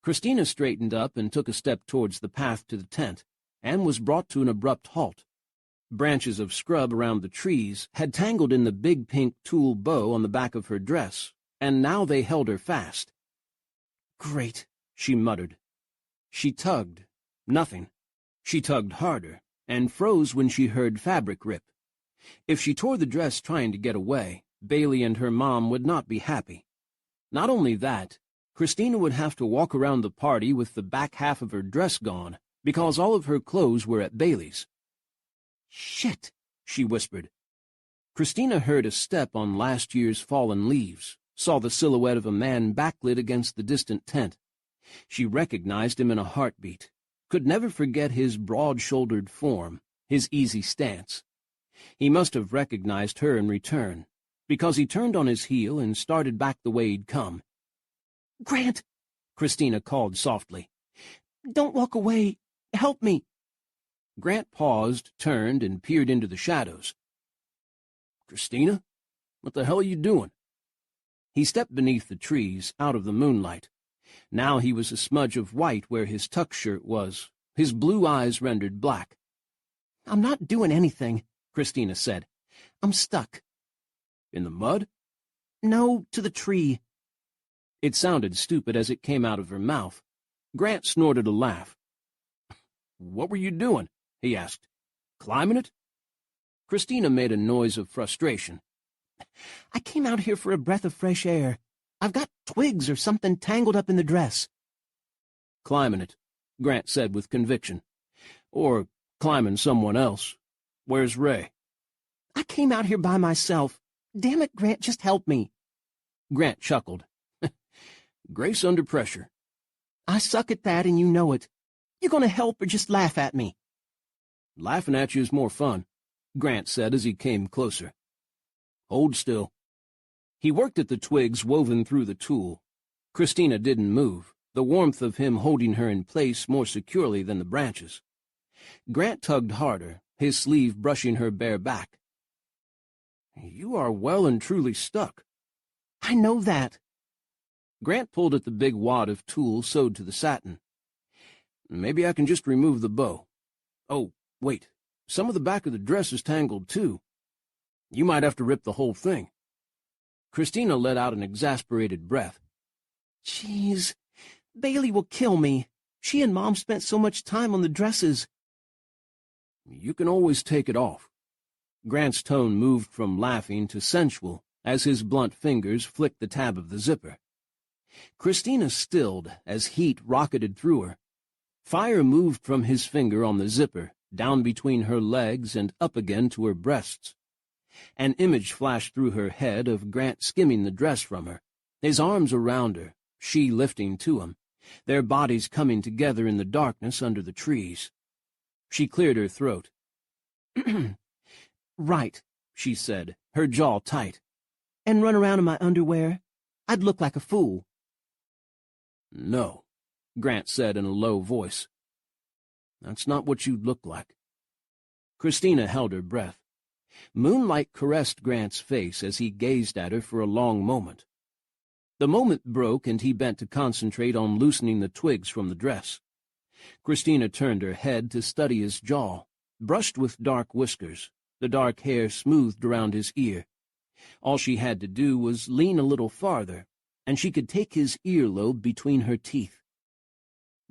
Christina straightened up and took a step towards the path to the tent, and was brought to an abrupt halt. Branches of scrub around the trees had tangled in the big pink tulle bow on the back of her dress, and now they held her fast. "Great," she muttered. She tugged. Nothing. She tugged harder, and froze when she heard fabric rip. If she tore the dress trying to get away, Bailey and her mom would not be happy. Not only that, Christina would have to walk around the party with the back half of her dress gone, because all of her clothes were at Bailey's. "Shit," she whispered. Christina heard a step on last year's fallen leaves, saw the silhouette of a man backlit against the distant tent. She recognized him in a heartbeat, could never forget his broad-shouldered form, his easy stance. He must have recognized her in return, because he turned on his heel and started back the way he'd come. "Grant," Christina called softly. "Don't walk away. Help me." Grant paused, turned, and peered into the shadows. "Christina? What the hell are you doing?" He stepped beneath the trees, out of the moonlight. Now he was a smudge of white where his tuck shirt was, his blue eyes rendered black. "I'm not doing anything," Christina said. "I'm stuck." "In the mud?" "No, to the tree." It sounded stupid as it came out of her mouth. Grant snorted a laugh. "What were you doing?" he asked. "Climbing it?" Christina made a noise of frustration. "I came out here for a breath of fresh air. I've got twigs or something tangled up in the dress." "Climbing it," Grant said with conviction. "Or climbing someone else. Where's Ray?" "I came out here by myself. Damn it, Grant, just help me." Grant chuckled. "Grace under pressure." "I suck at that, and you know it. You gonna help or just laugh at me?" "Laughing at you is more fun," Grant said as he came closer. "Hold still." He worked at the twigs woven through the tulle. Christina didn't move, the warmth of him holding her in place more securely than the branches. Grant tugged harder, his sleeve brushing her bare back. "You are well and truly stuck." "I know that." Grant pulled at the big wad of tulle sewed to the satin. "Maybe I can just remove the bow. Oh, wait, some of the back of the dress is tangled, too. You might have to rip the whole thing." Christina let out an exasperated breath. "Jeez, Bailey will kill me. She and Mom spent so much time on the dresses." "You can always take it off." Grant's tone moved from laughing to sensual as his blunt fingers flicked the tab of the zipper. Christina stilled as heat rocketed through her. Fire moved from his finger on the zipper, down between her legs and up again to her breasts. An image flashed through her head of Grant skimming the dress from her, his arms around her, she lifting to him, their bodies coming together in the darkness under the trees. She cleared her throat. Right, she said, her jaw tight. And run around in my underwear? I'd look like a fool. No, Grant said in a low voice. That's not what you'd look like. Christina held her breath. Moonlight caressed Grant's face as he gazed at her for a long moment. The moment broke, and he bent to concentrate on loosening the twigs from the dress. Christina turned her head to study his jaw, brushed with dark whiskers, the dark hair smoothed around his ear. All she had to do was lean a little farther, and she could take his earlobe between her teeth.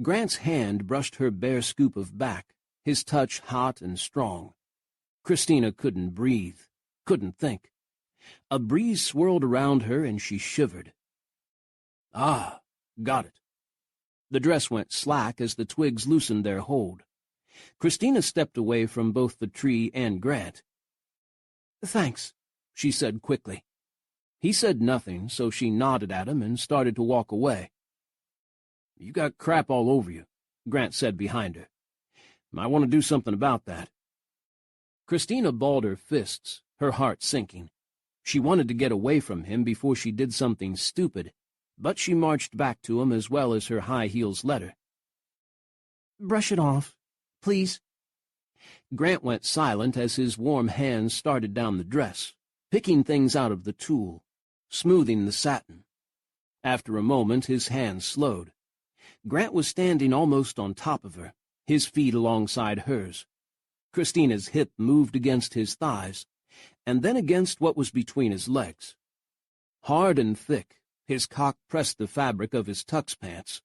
Grant's hand brushed her bare scoop of back, his touch hot and strong. Christina couldn't breathe, couldn't think. A breeze swirled around her, and she shivered. Ah, got it. The dress went slack as the twigs loosened their hold. Christina stepped away from both the tree and Grant. Thanks, she said quickly. He said nothing, so she nodded at him and started to walk away. You got crap all over you, Grant said behind her. I want to do something about that. Christina balled her fists, her heart sinking. She wanted to get away from him before she did something stupid, but she marched back to him as well as her high heels let her. Brush it off, please. Grant went silent as his warm hands started down the dress, picking things out of the tulle, smoothing the satin. After a moment, his hands slowed. Grant was standing almost on top of her, his feet alongside hers. Christina's hip moved against his thighs, and then against what was between his legs. Hard and thick, his cock pressed the fabric of his tux pants,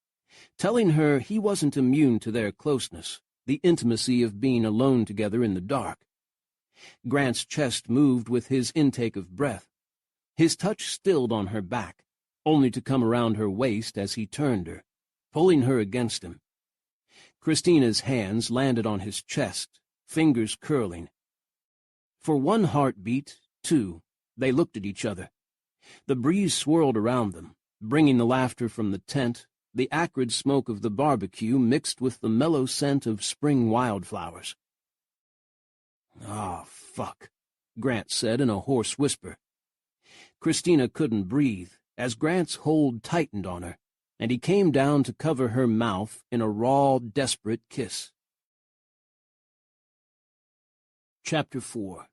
telling her he wasn't immune to their closeness, the intimacy of being alone together in the dark. Grant's chest moved with his intake of breath. His touch stilled on her back, only to come around her waist as he turned her, pulling her against him. Christina's hands landed on his chest, fingers curling. For one heartbeat, two, they looked at each other. The breeze swirled around them, bringing the laughter from the tent, the acrid smoke of the barbecue mixed with the mellow scent of spring wildflowers. "Ah, fuck," Grant said in a hoarse whisper. Christina couldn't breathe as Grant's hold tightened on her, and he came down to cover her mouth in a raw, desperate kiss. Chapter 4.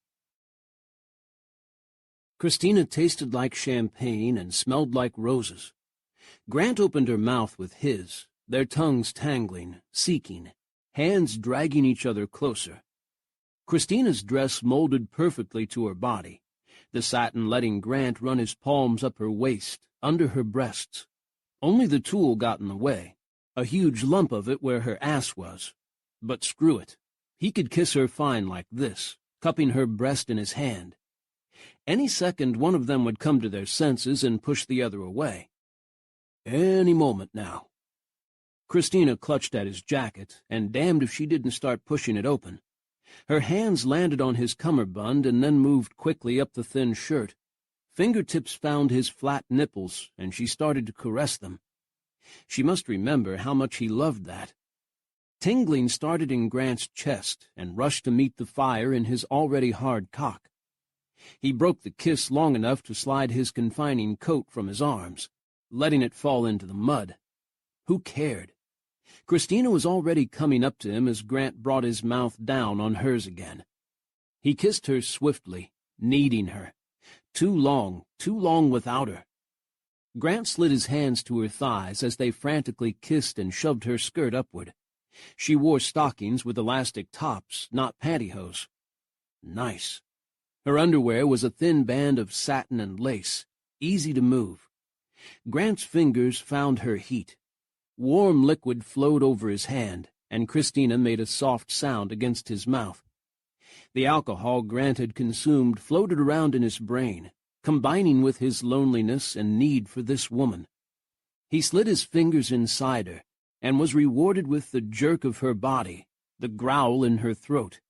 Christina tasted like champagne and smelled like roses. Grant opened her mouth with his, their tongues tangling, seeking, hands dragging each other closer. Christina's dress molded perfectly to her body, the satin letting Grant run his palms up her waist, under her breasts. Only the tulle got in the way, a huge lump of it where her ass was. But screw it. He could kiss her fine like this, cupping her breast in his hand. Any second one of them would come to their senses and push the other away. Any moment now. Christina clutched at his jacket, and damned if she didn't start pushing it open. Her hands landed on his cummerbund and then moved quickly up the thin shirt. Fingertips found his flat nipples, and she started to caress them. She must remember how much he loved that. Tingling started in Grant's chest and rushed to meet the fire in his already hard cock. He broke the kiss long enough to slide his confining coat from his arms, letting it fall into the mud. Who cared? Christina was already coming up to him as Grant brought his mouth down on hers again. He kissed her swiftly, needing her. Too long without her. Grant slid his hands to her thighs as they frantically kissed and shoved her skirt upward. She wore stockings with elastic tops, not pantyhose. Nice. Her underwear was a thin band of satin and lace, easy to move. Grant's fingers found her heat. Warm liquid flowed over his hand, and Christina made a soft sound against his mouth. The alcohol Grant had consumed floated around in his brain, combining with his loneliness and need for this woman. He slid his fingers inside her, and was rewarded with the jerk of her body, the growl in her throat.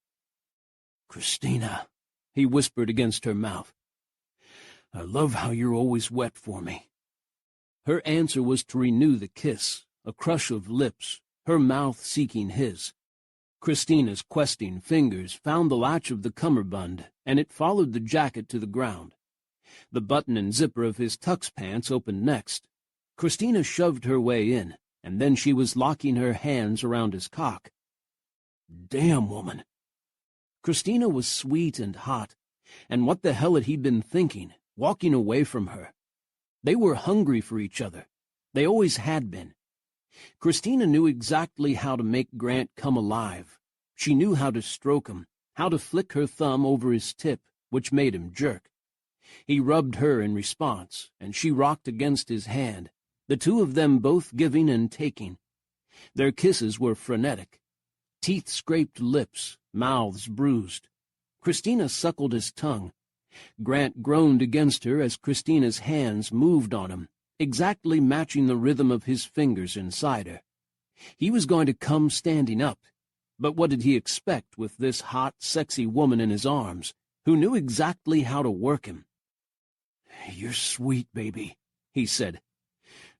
"Christina," he whispered against her mouth. "I love how you're always wet for me." Her answer was to renew the kiss, a crush of lips, her mouth seeking his. Christina's questing fingers found the latch of the cummerbund, and it followed the jacket to the ground. The button and zipper of his tux pants opened next. Christina shoved her way in, and then she was locking her hands around his cock. Damn, woman. Christina was sweet and hot, and what the hell had he been thinking, walking away from her? They were hungry for each other. They always had been. Christina knew exactly how to make Grant come alive. She knew how to stroke him, how to flick her thumb over his tip, which made him jerk. He rubbed her in response, and she rocked against his hand, the two of them both giving and taking. Their kisses were frenetic. Teeth-scraped lips, mouths bruised. Christina suckled his tongue. Grant groaned against her as Christina's hands moved on him, exactly matching the rhythm of his fingers inside her. He was going to come standing up, but what did he expect with this hot, sexy woman in his arms, who knew exactly how to work him? "You're sweet, baby," he said.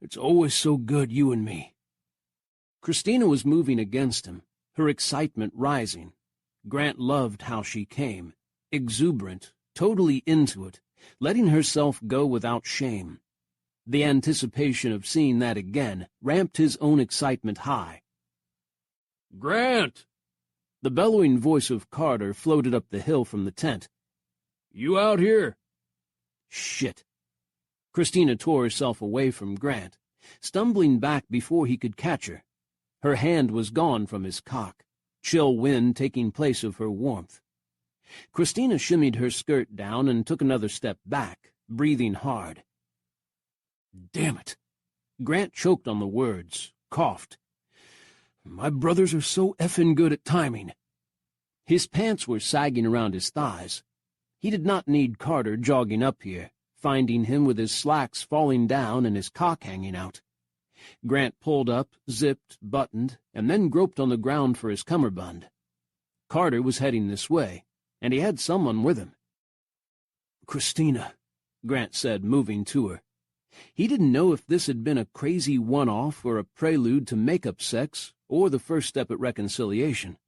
"It's always so good, you and me." Christina was moving against him, her excitement rising. Grant loved how she came, exuberant, totally into it, letting herself go without shame. The anticipation of seeing that again ramped his own excitement high. "Grant!" The bellowing voice of Carter floated up the hill from the tent. "You out here?" Shit. Christina tore herself away from Grant, stumbling back before he could catch her. Her hand was gone from his cock, chill wind taking place of her warmth. Christina shimmied her skirt down and took another step back, breathing hard. Damn it. Grant choked on the words, coughed. My brothers are so effing good at timing. His pants were sagging around his thighs. He did not need Carter jogging up here, finding him with his slacks falling down and his cock hanging out. Grant pulled up, zipped, buttoned, and then groped on the ground for his cummerbund. Carter was heading this way, and he had someone with him. Christina, Grant said, moving to her. He didn't know if this had been a crazy one-off or a prelude to make-up sex or the first step at reconciliation.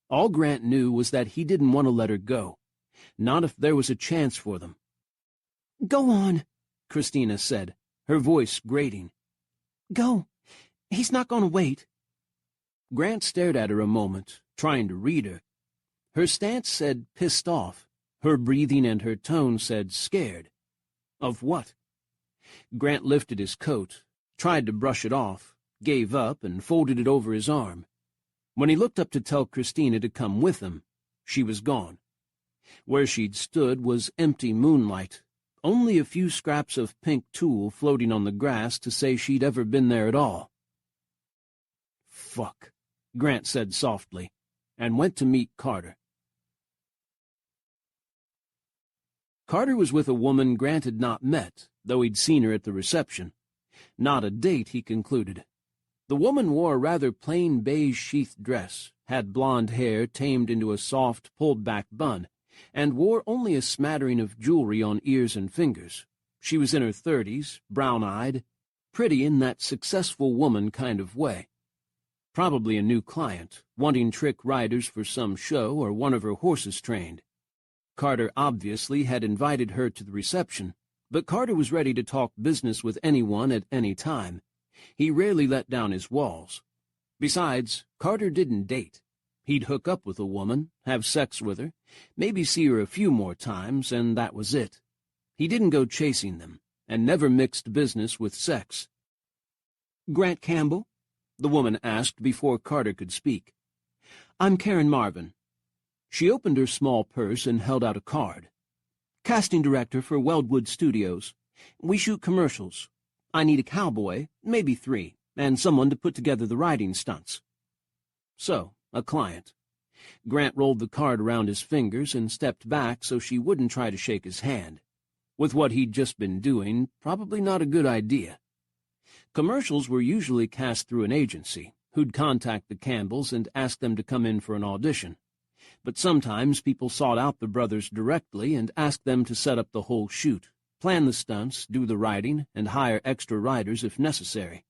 All Grant knew was that he didn't want to let her go, not if there was a chance for them. Go on, Christina said, her voice grating. Go. He's not going to wait. Grant stared at her a moment, trying to read her. Her stance said pissed off. Her breathing and her tone said scared. Of what? Grant lifted his coat, tried to brush it off, gave up, and folded it over his arm. When he looked up to tell Christina to come with him, she was gone. Where she'd stood was empty moonlight, only a few scraps of pink tulle floating on the grass to say she'd ever been there at all. Fuck, Grant said softly, and went to meet Carter. Carter was with a woman Grant had not met, though he'd seen her at the reception. Not a date, he concluded. The woman wore a rather plain beige sheath dress, had blonde hair tamed into a soft, pulled-back bun, and wore only a smattering of jewelry on ears and fingers. She was in her 30s, brown-eyed, pretty in that successful woman kind of way. Probably a new client, wanting trick riders for some show or one of her horses trained. Carter obviously had invited her to the reception, but Carter was ready to talk business with anyone at any time. He rarely let down his walls. Besides, Carter didn't date. He'd hook up with a woman, have sex with her, maybe see her a few more times, and that was it. He didn't go chasing them, and never mixed business with sex. "Grant Campbell?" the woman asked before Carter could speak. "I'm Karen Marvin." She opened her small purse and held out a card. "Casting director for Weldwood Studios. We shoot commercials. I need a cowboy, maybe 3, and someone to put together the riding stunts." So, a client. Grant rolled the card around his fingers and stepped back so she wouldn't try to shake his hand. With what he'd just been doing, probably not a good idea. Commercials were usually cast through an agency, who'd contact the Campbells and ask them to come in for an audition. But sometimes people sought out the brothers directly and asked them to set up the whole shoot, plan the stunts, do the writing, and hire extra writers if necessary.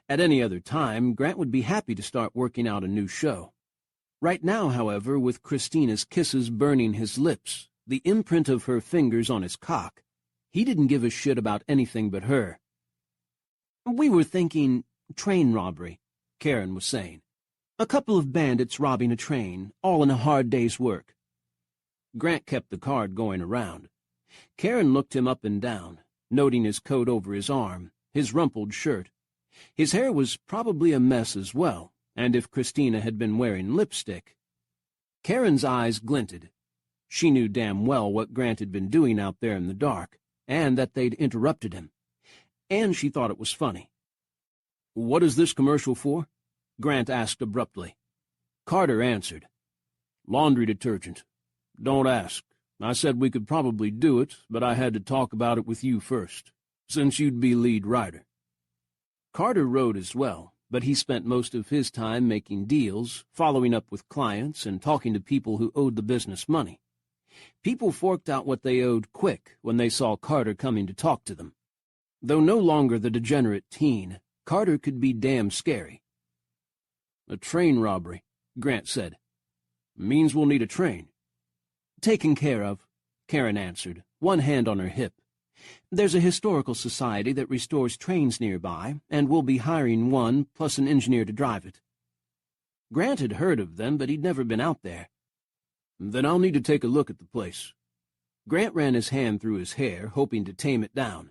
At any other time, Grant would be happy to start working out a new show. Right now, however, with Christina's kisses burning his lips, the imprint of her fingers on his cock, he didn't give a shit about anything but her. "We were thinking train robbery," Karen was saying. "A couple of bandits robbing a train, all in a hard day's work." Grant kept the card going around. Karen looked him up and down, noting his coat over his arm, his rumpled shirt. His hair was probably a mess as well, and if Christina had been wearing lipstick. Karen's eyes glinted. She knew damn well what Grant had been doing out there in the dark, and that they'd interrupted him. And she thought it was funny. "What is this commercial for?" Grant asked abruptly. Carter answered. "Laundry detergent. Don't ask. I said we could probably do it, but I had to talk about it with you first, since you'd be lead writer." Carter wrote as well, but he spent most of his time making deals, following up with clients, and talking to people who owed the business money. People forked out what they owed quick when they saw Carter coming to talk to them. Though no longer the degenerate teen, Carter could be damn scary. "A train robbery," Grant said. "Means we'll need a train." "Taken care of," Karen answered, one hand on her hip. "There's a historical society that restores trains nearby, and we'll be hiring one plus an engineer to drive it." Grant had heard of them, but he'd never been out there. "Then I'll need to take a look at the place." Grant ran his hand through his hair, hoping to tame it down.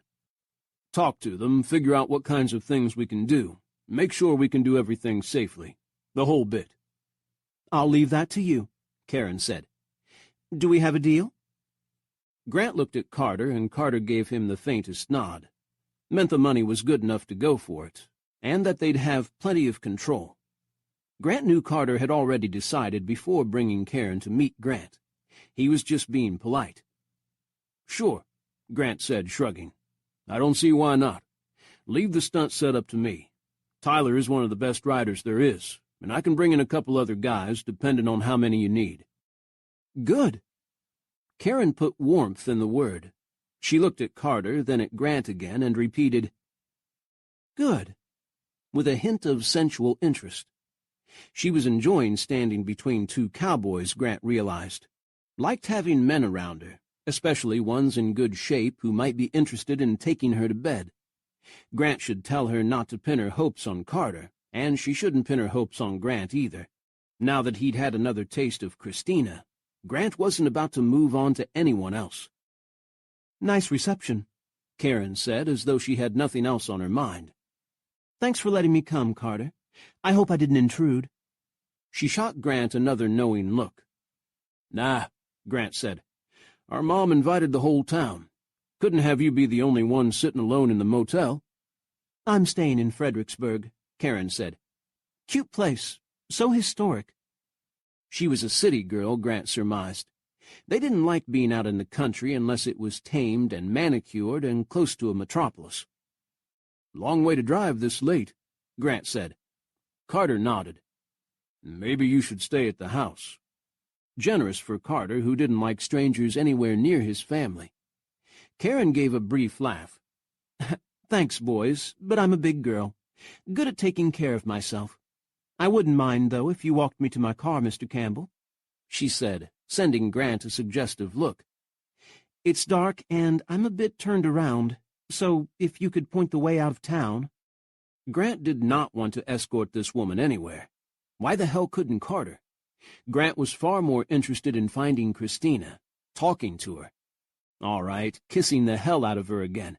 "Talk to them, figure out what kinds of things we can do. Make sure we can do everything safely. The whole bit." "I'll leave that to you," Karen said. "Do we have a deal?" Grant looked at Carter, and Carter gave him the faintest nod. Meant the money was good enough to go for it, and that they'd have plenty of control. Grant knew Carter had already decided before bringing Karen to meet Grant. He was just being polite. "Sure," Grant said, shrugging. "I don't see why not. Leave the stunt set up to me. Tyler is one of the best riders there is, and I can bring in a couple other guys, depending on how many you need." "Good." Karen put warmth in the word. She looked at Carter, then at Grant again, and repeated, "Good," with a hint of sensual interest. She was enjoying standing between two cowboys, Grant realized. Liked having men around her, especially ones in good shape who might be interested in taking her to bed. Grant should tell her not to pin her hopes on Carter, and she shouldn't pin her hopes on Grant either. Now that he'd had another taste of Christina, Grant wasn't about to move on to anyone else. "Nice reception," Karen said, as though she had nothing else on her mind. "Thanks for letting me come, Carter. I hope I didn't intrude." She shot Grant another knowing look. "Nah," Grant said. "Our mom invited the whole town. Couldn't have you be the only one sitting alone in the motel." "I'm staying in Fredericksburg," Karen said. "Cute place. So historic." She was a city girl, Grant surmised. They didn't like being out in the country unless it was tamed and manicured and close to a metropolis. "Long way to drive this late," Grant said. Carter nodded. "Maybe you should stay at the house." Generous for Carter, who didn't like strangers anywhere near his family. Karen gave a brief laugh. "Thanks, boys, but I'm a big girl. Good at taking care of myself. I wouldn't mind, though, if you walked me to my car, Mr. Campbell," she said, sending Grant a suggestive look. "It's dark, and I'm a bit turned around, so if you could point the way out of town." Grant did not want to escort this woman anywhere. Why the hell couldn't Carter? Grant was far more interested in finding Christina, talking to her. All right, kissing the hell out of her again.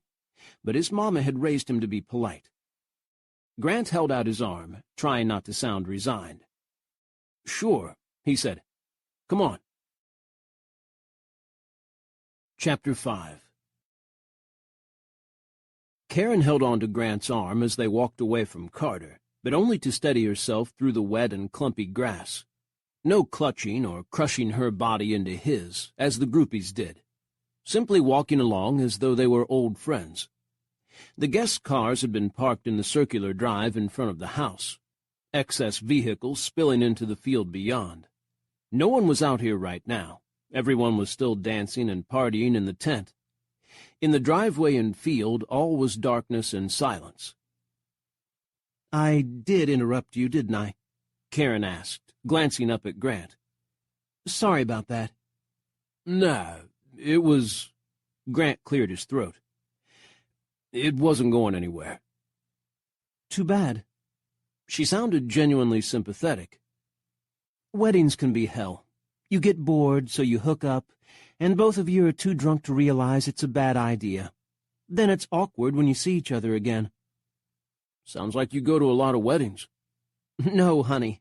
But his mama had raised him to be polite. Grant held out his arm, trying not to sound resigned. "Sure," he said. "Come on." Chapter 5. Karen held on to Grant's arm as they walked away from Carter, but only to steady herself through the wet and clumpy grass. No clutching or crushing her body into his, as the groupies did. Simply walking along as though they were old friends. The guests' cars had been parked in the circular drive in front of the house, excess vehicles spilling into the field beyond. No one was out here right now. Everyone was still dancing and partying in the tent. In the driveway and field, all was darkness and silence. "I did interrupt you, didn't I?" Karen asked, glancing up at Grant. "Sorry about that." "Nah, it was—" Grant cleared his throat. "It wasn't going anywhere." "Too bad." She sounded genuinely sympathetic. "Weddings can be hell. You get bored, so you hook up, and both of you are too drunk to realize it's a bad idea. Then it's awkward when you see each other again." "Sounds like you go to a lot of weddings." "No, honey.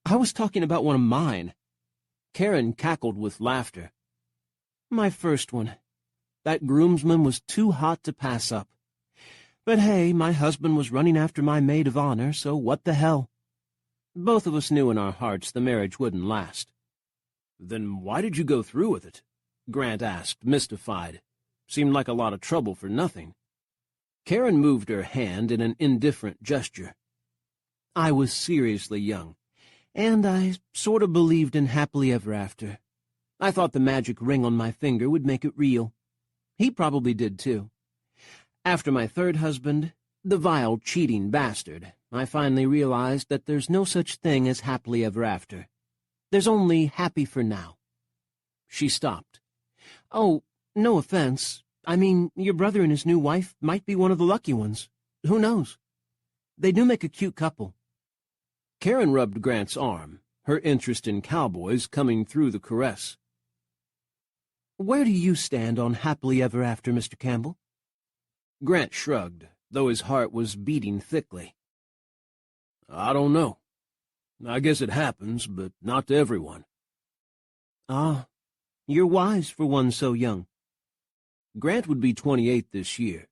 I was talking about one of mine." Karen cackled with laughter. "My first one. That groomsman was too hot to pass up. But hey, my husband was running after my maid of honor, so what the hell?" Both of us knew in our hearts the marriage wouldn't last. "Then why did you go through with it?" Grant asked, mystified. Seemed like a lot of trouble for nothing. Karen moved her hand in an indifferent gesture. "I was seriously young, and I sort of believed in happily ever after. I thought the magic ring on my finger would make it real. He probably did too. After my third husband, the vile, cheating bastard, I finally realized that there's no such thing as happily ever after. There's only happy for now." She stopped. "Oh, no offense. I mean, your brother and his new wife might be one of the lucky ones. Who knows? They do make a cute couple." Karen rubbed Grant's arm, her interest in cowboys coming through the caress. "Where do you stand on happily ever after, Mr. Campbell?" Grant shrugged, though his heart was beating thickly. "I don't know. I guess it happens, but not to everyone." "Ah, you're wise for one so young." Grant would be 28 this year.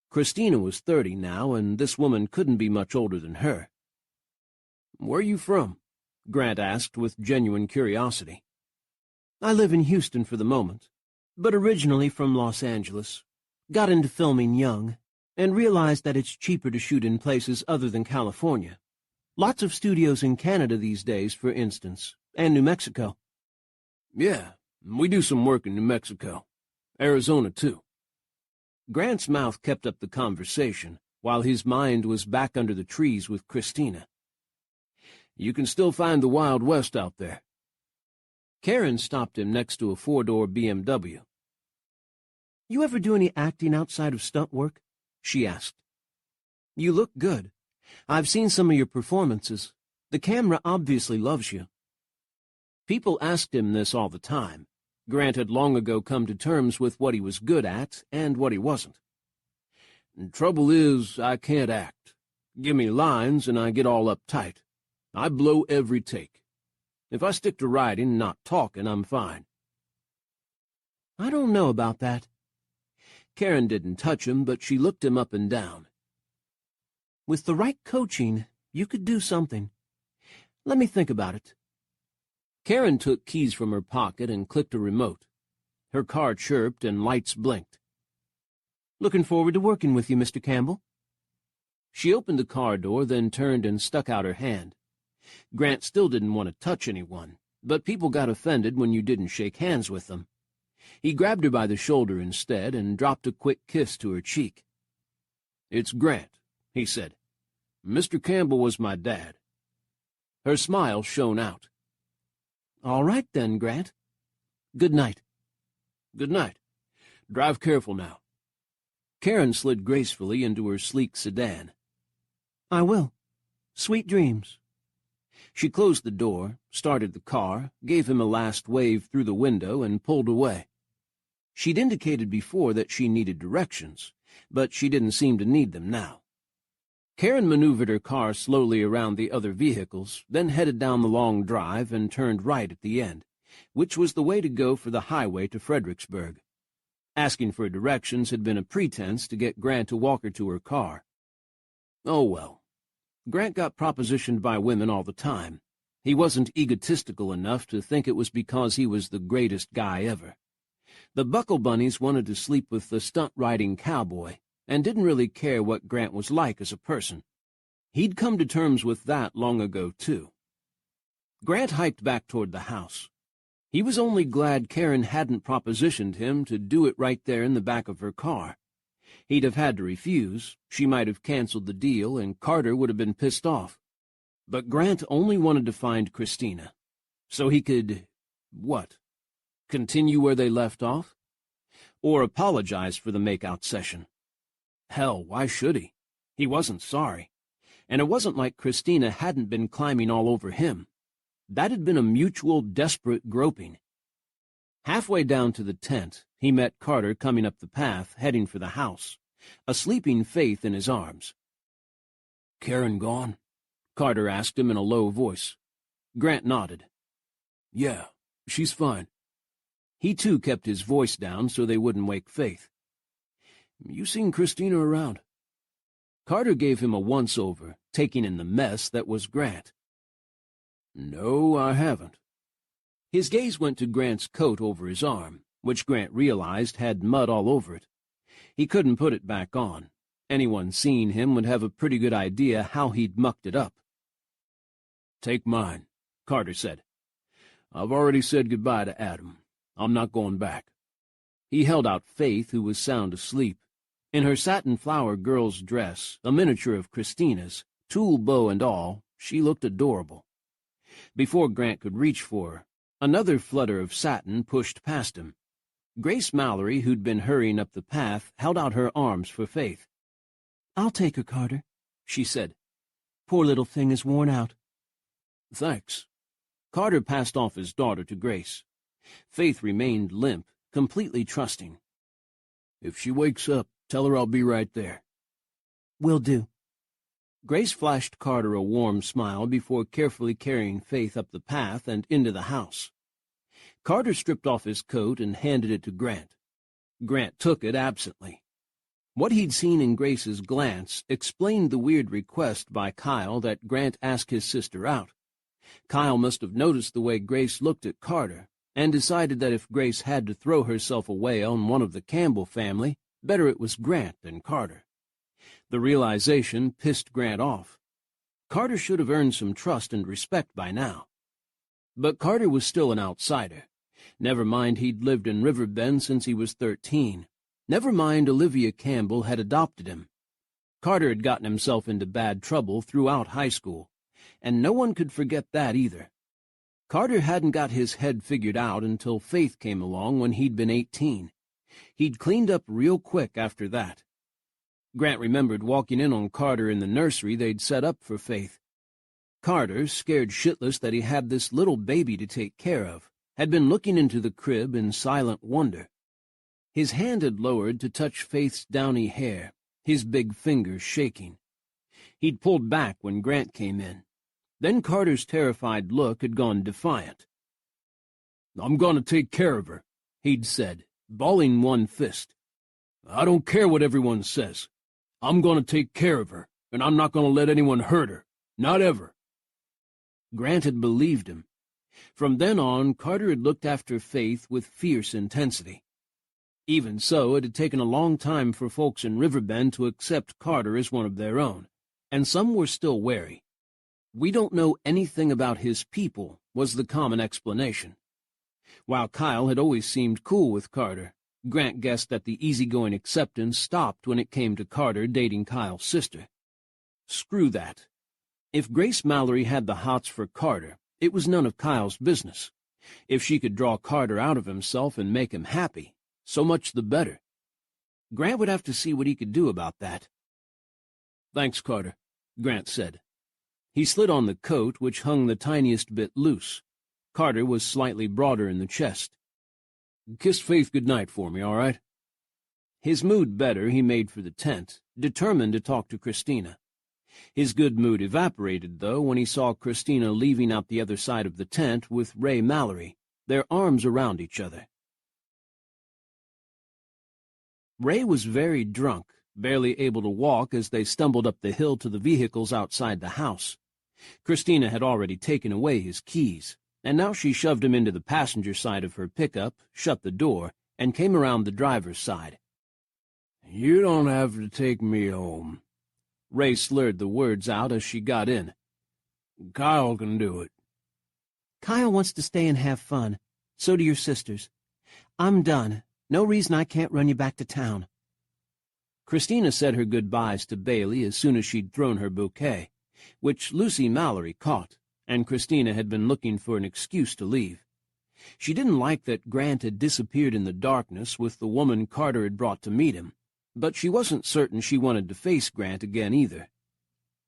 Christina was 30 now, and this woman couldn't be much older than her. "Where are you from?" Grant asked with genuine curiosity. "I live in Houston for the moment, but originally from Los Angeles. Got into filming young, and realized that it's cheaper to shoot in places other than California. Lots of studios in Canada these days, for instance, and New Mexico." "Yeah, we do some work in New Mexico. Arizona, too." Grant's mouth kept up the conversation, while his mind was back under the trees with Christina. "You can still find the Wild West out there." Karen stopped him next to a four-door BMW. "You ever do any acting outside of stunt work?" she asked. "You look good. I've seen some of your performances. The camera obviously loves you." People asked him this all the time. Grant had long ago come to terms with what he was good at and what he wasn't. "Trouble is, I can't act. Give me lines and I get all uptight. I blow every take. If I stick to writing, not talking, I'm fine." "I don't know about that." Karen didn't touch him, but she looked him up and down. "With the right coaching, you could do something. Let me think about it." Karen took keys from her pocket and clicked a remote. Her car chirped and lights blinked. "Looking forward to working with you, Mr. Campbell." She opened the car door, then turned and stuck out her hand. Grant still didn't want to touch anyone, but people got offended when you didn't shake hands with them. He grabbed her by the shoulder instead and dropped a quick kiss to her cheek. "It's Grant," he said. "Mr. Campbell was my dad." Her smile shone out. "All right then, Grant. Good night." "Good night. Drive careful now." Karen slid gracefully into her sleek sedan. "I will. Sweet dreams." She closed the door, started the car, gave him a last wave through the window, and pulled away. She'd indicated before that she needed directions, but she didn't seem to need them now. Karen maneuvered her car slowly around the other vehicles, then headed down the long drive and turned right at the end, which was the way to go for the highway to Fredericksburg. Asking for directions had been a pretense to get Grant to walk her to her car. Oh well. Grant got propositioned by women all the time. He wasn't egotistical enough to think it was because he was the greatest guy ever. The Buckle Bunnies wanted to sleep with the stunt-riding cowboy, and didn't really care what Grant was like as a person. He'd come to terms with that long ago, too. Grant hiked back toward the house. He was only glad Karen hadn't propositioned him to do it right there in the back of her car. He'd have had to refuse, she might have canceled the deal, and Carter would have been pissed off. But Grant only wanted to find Christina, so he could, what, continue where they left off? Or apologize for the make-out session. Hell, why should he? He wasn't sorry. And it wasn't like Christina hadn't been climbing all over him. That had been a mutual, desperate groping. Halfway down to the tent, he met Carter coming up the path, heading for the house, a sleeping Faith in his arms. "Karen gone?" Carter asked him in a low voice. Grant nodded. "Yeah, she's fine." He too kept his voice down so they wouldn't wake Faith. "You seen Christina around?" Carter gave him a once-over, taking in the mess that was Grant. "No, I haven't." His gaze went to Grant's coat over his arm, which Grant realized had mud all over it. He couldn't put it back on. Anyone seeing him would have a pretty good idea how he'd mucked it up. "Take mine," Carter said. "I've already said goodbye to Adam. I'm not going back." He held out Faith, who was sound asleep. In her satin flower girl's dress, a miniature of Christina's, tulle bow and all, she looked adorable. Before Grant could reach for her, another flutter of satin pushed past him. Grace Mallory, who'd been hurrying up the path, held out her arms for Faith. "I'll take her, Carter," she said. "Poor little thing is worn out." "Thanks." Carter passed off his daughter to Grace. Faith remained limp, completely trusting. "If she wakes up, tell her I'll be right there." "Will do." Grace flashed Carter a warm smile before carefully carrying Faith up the path and into the house. Carter stripped off his coat and handed it to Grant. Grant took it absently. What he'd seen in Grace's glance explained the weird request by Kyle that Grant ask his sister out. Kyle must have noticed the way Grace looked at Carter and decided that if Grace had to throw herself away on one of the Campbell family, better it was Grant than Carter. The realization pissed Grant off. Carter should have earned some trust and respect by now. But Carter was still an outsider. Never mind he'd lived in Riverbend since he was 13. Never mind Olivia Campbell had adopted him. Carter had gotten himself into bad trouble throughout high school, and no one could forget that either. Carter hadn't got his head figured out until Faith came along when he'd been 18. He'd cleaned up real quick after that. Grant remembered walking in on Carter in the nursery they'd set up for Faith. Carter, scared shitless that he had this little baby to take care of, had been looking into the crib in silent wonder. His hand had lowered to touch Faith's downy hair, his big fingers shaking. He'd pulled back when Grant came in. Then Carter's terrified look had gone defiant. "I'm going to take care of her," he'd said, balling one fist. "I don't care what everyone says. I'm going to take care of her, and I'm not going to let anyone hurt her. Not ever." Grant had believed him. From then on, Carter had looked after Faith with fierce intensity. Even so, it had taken a long time for folks in Riverbend to accept Carter as one of their own, and some were still wary. "We don't know anything about his people," was the common explanation. While Kyle had always seemed cool with Carter, Grant guessed that the easygoing acceptance stopped when it came to Carter dating Kyle's sister. Screw that. If Grace Mallory had the hots for Carter, it was none of Kyle's business. If she could draw Carter out of himself and make him happy, so much the better. Grant would have to see what he could do about that. "Thanks, Carter," Grant said. He slid on the coat, which hung the tiniest bit loose. Carter was slightly broader in the chest. "Kiss Faith good night for me, all right?" His mood better, he made for the tent, determined to talk to Christina. His good mood evaporated, though, when he saw Christina leaving out the other side of the tent with Ray Mallory, their arms around each other. Ray was very drunk, barely able to walk as they stumbled up the hill to the vehicles outside the house. Christina had already taken away his keys, and now she shoved him into the passenger side of her pickup, shut the door, and came around the driver's side. You don't have to take me home. Ray slurred the words out as she got in. Kyle can do it. Kyle wants to stay and have fun. So do your sisters. I'm done. No reason I can't run you back to town. Christina said her goodbyes to Bailey as soon as she'd thrown her bouquet, which Lucy Mallory caught, and Christina had been looking for an excuse to leave. She didn't like that Grant had disappeared in the darkness with the woman Carter had brought to meet him, but she wasn't certain she wanted to face Grant again either.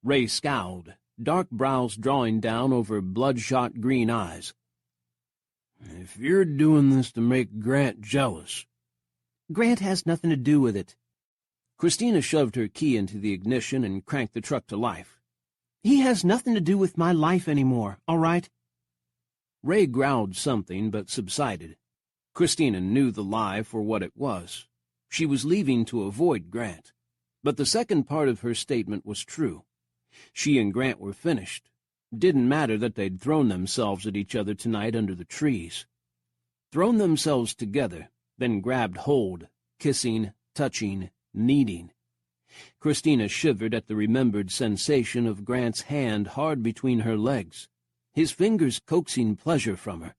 Ray scowled, dark brows drawing down over bloodshot green eyes. If you're doing this to make Grant jealous... Grant has nothing to do with it. Christina shoved her key into the ignition and cranked the truck to life. He has nothing to do with my life anymore, all right? Ray growled something, but subsided. Christina knew the lie for what it was. She was leaving to avoid Grant. But the second part of her statement was true. She and Grant were finished. Didn't matter that they'd thrown themselves at each other tonight under the trees. Thrown themselves together, then grabbed hold, kissing, touching, kneading. Christina shivered at the remembered sensation of Grant's hand hard between her legs, his fingers coaxing pleasure from her.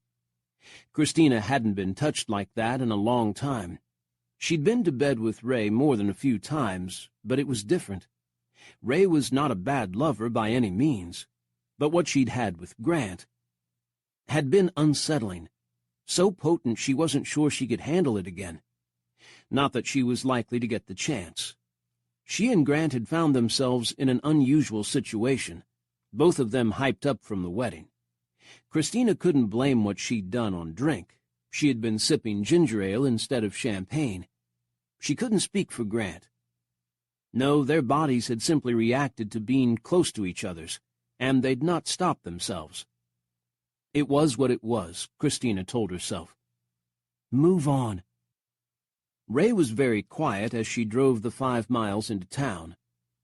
Christina hadn't been touched like that in a long time. She'd been to bed with Ray more than a few times, but it was different. Ray was not a bad lover by any means, but what she'd had with Grant had been unsettling, so potent she wasn't sure she could handle it again. Not that she was likely to get the chance. She and Grant had found themselves in an unusual situation, both of them hyped up from the wedding. Christina couldn't blame what she'd done on drink. She had been sipping ginger ale instead of champagne. She couldn't speak for Grant. No, their bodies had simply reacted to being close to each other's, and they'd not stopped themselves. It was what it was, Christina told herself. Move on. Ray was very quiet as she drove the 5 miles into town.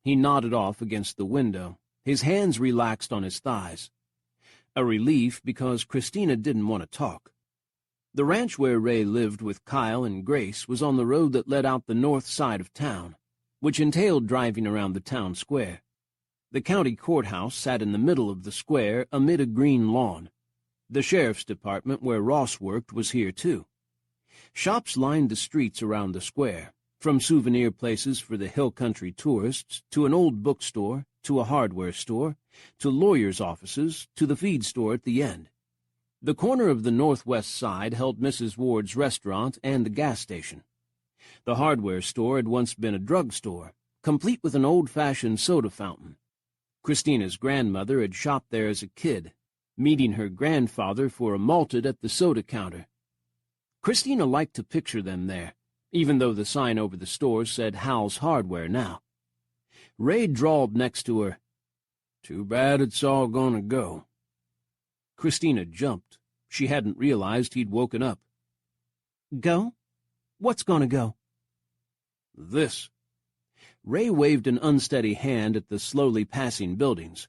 He nodded off against the window, his hands relaxed on his thighs. A relief because Christina didn't want to talk. The ranch where Ray lived with Kyle and Grace was on the road that led out the north side of town, which entailed driving around the town square. The county courthouse sat in the middle of the square amid a green lawn. The sheriff's department where Ross worked was here too. Shops lined the streets around the square, from souvenir places for the hill country tourists, to an old bookstore, to a hardware store, to lawyers' offices, to the feed store at the end. The corner of the northwest side held Mrs. Ward's restaurant and the gas station. The hardware store had once been a drugstore, complete with an old-fashioned soda fountain. Christina's grandmother had shopped there as a kid, meeting her grandfather for a malted at the soda counter. Christina liked to picture them there, even though the sign over the store said Hal's Hardware now. Ray drawled next to her, "Too bad it's all gonna go." Christina jumped. She hadn't realized he'd woken up. Go? What's gonna go? This. Ray waved an unsteady hand at the slowly passing buildings.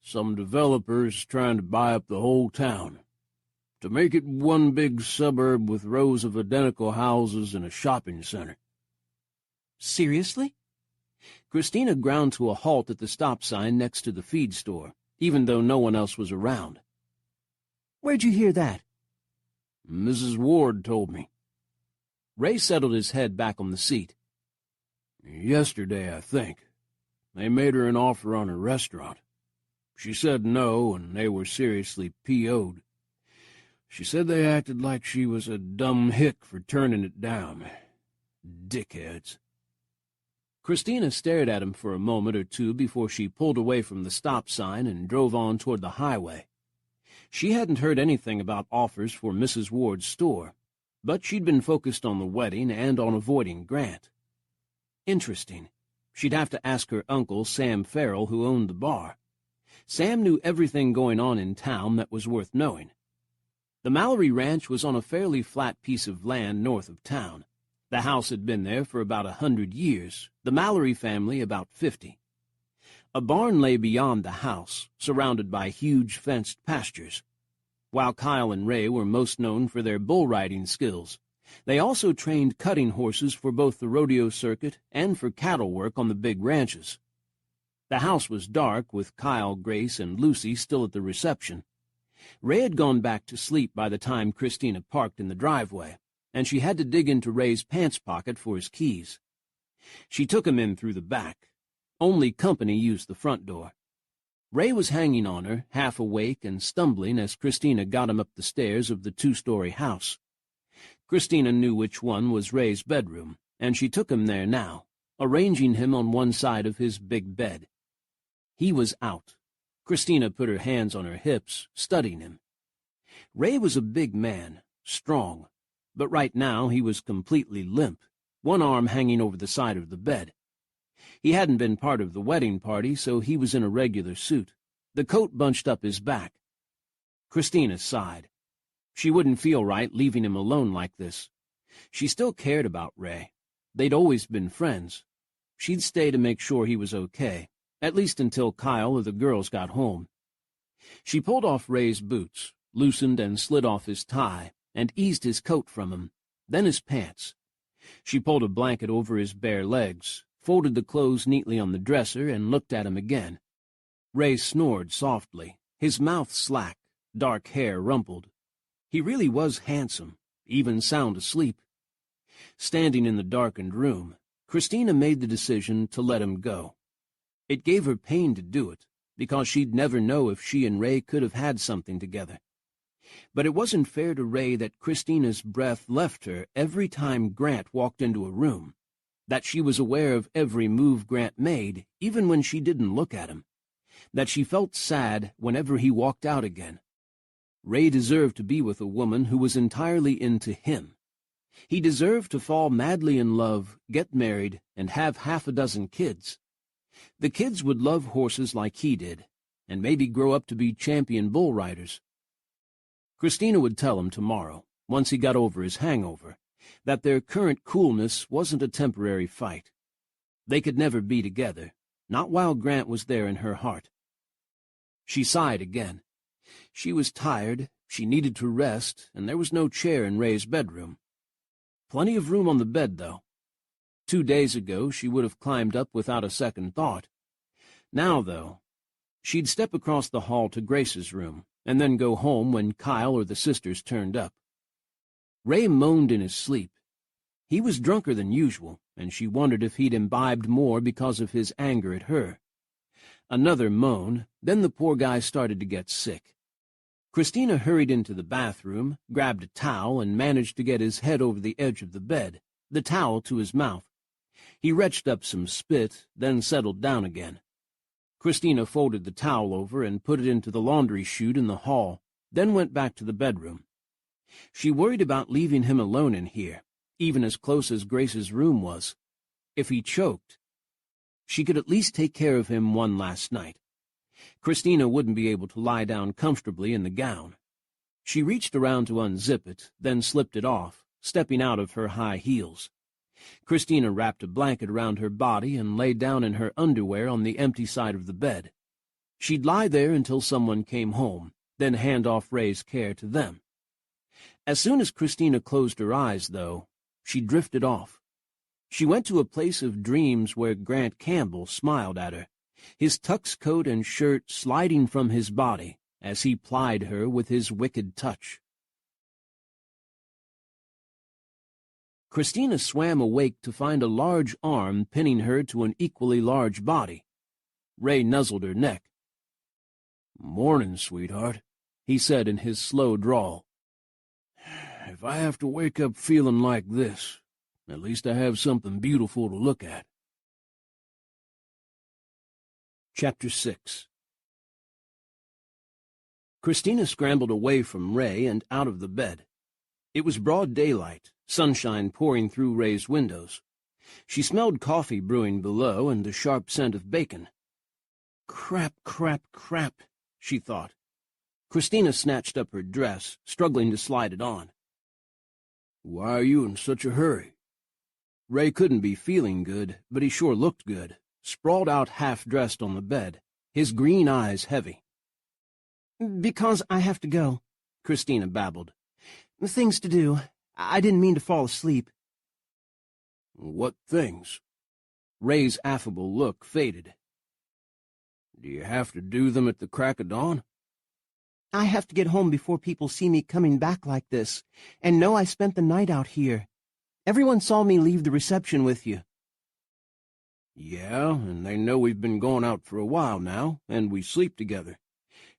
Some developers trying to buy up the whole town, to make it one big suburb with rows of identical houses and a shopping center. Seriously? Christina ground to a halt at the stop sign next to the feed store, even though no one else was around. Where'd you hear that? Mrs. Ward told me. Ray settled his head back on the seat. Yesterday, I think. They made her an offer on her restaurant. She said no, and they were seriously P.O.'d. She said they acted like she was a dumb hick for turning it down. Dickheads. Christina stared at him for a moment or two before she pulled away from the stop sign and drove on toward the highway. She hadn't heard anything about offers for Mrs. Ward's store, but she'd been focused on the wedding and on avoiding Grant. Interesting. She'd have to ask her uncle, Sam Farrell, who owned the bar. Sam knew everything going on in town that was worth knowing. The Mallory Ranch was on a fairly flat piece of land north of town. The house had been there for about 100 years, the Mallory family about 50. A barn lay beyond the house, surrounded by huge fenced pastures. While Kyle and Ray were most known for their bull riding skills, They also trained cutting horses for both the rodeo circuit and for cattle work on the big ranches. The house was dark, with Kyle, Grace, and Lucy still at the reception. Ray had gone back to sleep by the time Christina parked in the driveway, and she had to dig into Ray's pants pocket for his keys. She took him in through the back. Only company used the front door. Ray was hanging on her, half awake and stumbling as Christina got him up the stairs of the two-story house. Christina knew which one was Ray's bedroom, and she took him there now, arranging him on one side of his big bed. He was out. Christina put her hands on her hips, studying him. Ray was a big man, strong, but right now he was completely limp, one arm hanging over the side of the bed. He hadn't been part of the wedding party, so he was in a regular suit, the coat bunched up his back. Christina sighed. She wouldn't feel right leaving him alone like this. She still cared about Ray. They'd always been friends. She'd stay to make sure he was okay, at least until Kyle or the girls got home. She pulled off Ray's boots, loosened and slid off his tie, and eased his coat from him, then his pants. She pulled a blanket over his bare legs, folded the clothes neatly on the dresser, and looked at him again. Ray snored softly, his mouth slack, dark hair rumpled. He really was handsome, even sound asleep. Standing in the darkened room, Christina made the decision to let him go. It gave her pain to do it, because she'd never know if she and Ray could have had something together. But it wasn't fair to Ray that Christina's breath left her every time Grant walked into a room, that she was aware of every move Grant made, even when she didn't look at him, that she felt sad whenever he walked out again. Ray deserved to be with a woman who was entirely into him. He deserved to fall madly in love, get married, and have half a dozen kids. The kids would love horses like he did, and maybe grow up to be champion bull riders. Christina would tell him tomorrow, once he got over his hangover, that their current coolness wasn't a temporary fight. They could never be together, not while Grant was there in her heart. She sighed again. She was tired, she needed to rest, and there was no chair in Ray's bedroom. Plenty of room on the bed, though. 2 days ago she would have climbed up without a second thought. Now, though, she'd step across the hall to Grace's room, and then go home when Kyle or the sisters turned up. Ray moaned in his sleep. He was drunker than usual, and she wondered if he'd imbibed more because of his anger at her. Another moan, then the poor guy started to get sick. Christina hurried into the bathroom, grabbed a towel, and managed to get his head over the edge of the bed, the towel to his mouth. He retched up some spit, then settled down again. Christina folded the towel over and put it into the laundry chute in the hall, then went back to the bedroom. She worried about leaving him alone in here, even as close as Grace's room was. If he choked, she could at least take care of him one last night. Christina wouldn't be able to lie down comfortably in the gown. She reached around to unzip it, then slipped it off, stepping out of her high heels. Christina wrapped a blanket around her body and lay down in her underwear on the empty side of the bed. She'd lie there until someone came home, then hand off Ray's care to them. As soon as Christina closed her eyes, though, she drifted off. She went to a place of dreams where Grant Campbell smiled at her, his tux coat and shirt sliding from his body as he plied her with his wicked touch. Christina swam awake to find a large arm pinning her to an equally large body. Ray nuzzled her neck. "Morning, sweetheart," he said in his slow drawl. "If I have to wake up feeling like this, at least I have something beautiful to look at." Chapter 6. Christina scrambled away from Ray and out of the bed. It was broad daylight, sunshine pouring through Ray's windows. She smelled coffee brewing below and the sharp scent of bacon. Crap, crap, crap, she thought. Christina snatched up her dress, struggling to slide it on. "Why are you in such a hurry?" Ray couldn't be feeling good, but he sure looked good, sprawled out half-dressed on the bed, his green eyes heavy. "Because I have to go," Christina babbled. "Things to do. I didn't mean to fall asleep. What things? Ray's affable look faded. Do you have to do them at the crack of dawn? I have to get home before people see me coming back like this, and know I spent the night out here. Everyone saw me leave the reception with you. Yeah, and they know we've been going out for a while now, and we sleep together.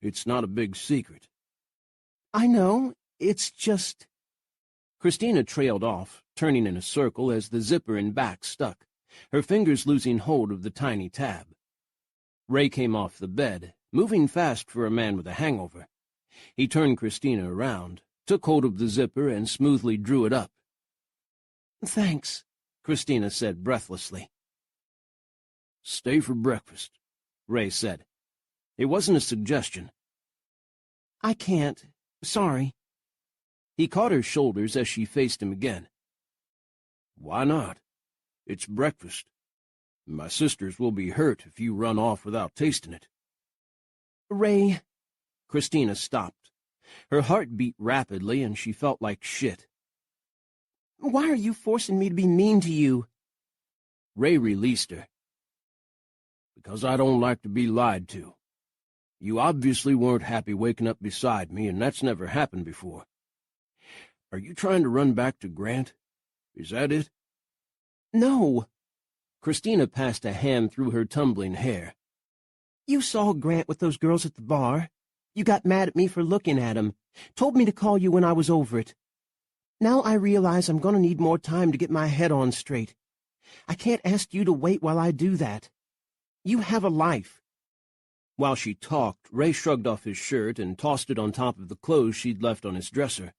It's not a big secret. I know, it's just... Christina trailed off, turning in a circle as the zipper and back stuck, her fingers losing hold of the tiny tab. Ray came off the bed, moving fast for a man with a hangover. He turned Christina around, took hold of the zipper, and smoothly drew it up. Thanks, Christina said breathlessly. Stay for breakfast, Ray said. It wasn't a suggestion. I can't. Sorry. He caught her shoulders as she faced him again. Why not? It's breakfast. My sisters will be hurt if you run off without tasting it. Ray... Christina stopped. Her heart beat rapidly and she felt like shit. Why are you forcing me to be mean to you? Ray released her. Because I don't like to be lied to. You obviously weren't happy waking up beside me, and that's never happened before. Are you trying to run back to Grant? Is that it? No. Christina passed a hand through her tumbling hair. You saw Grant with those girls at the bar. You got mad at me for looking at him, told me to call you when I was over it. Now I realize I'm going to need more time to get my head on straight. I can't ask you to wait while I do that. You have a life. While she talked, Ray shrugged off his shirt and tossed it on top of the clothes she'd left on his dresser.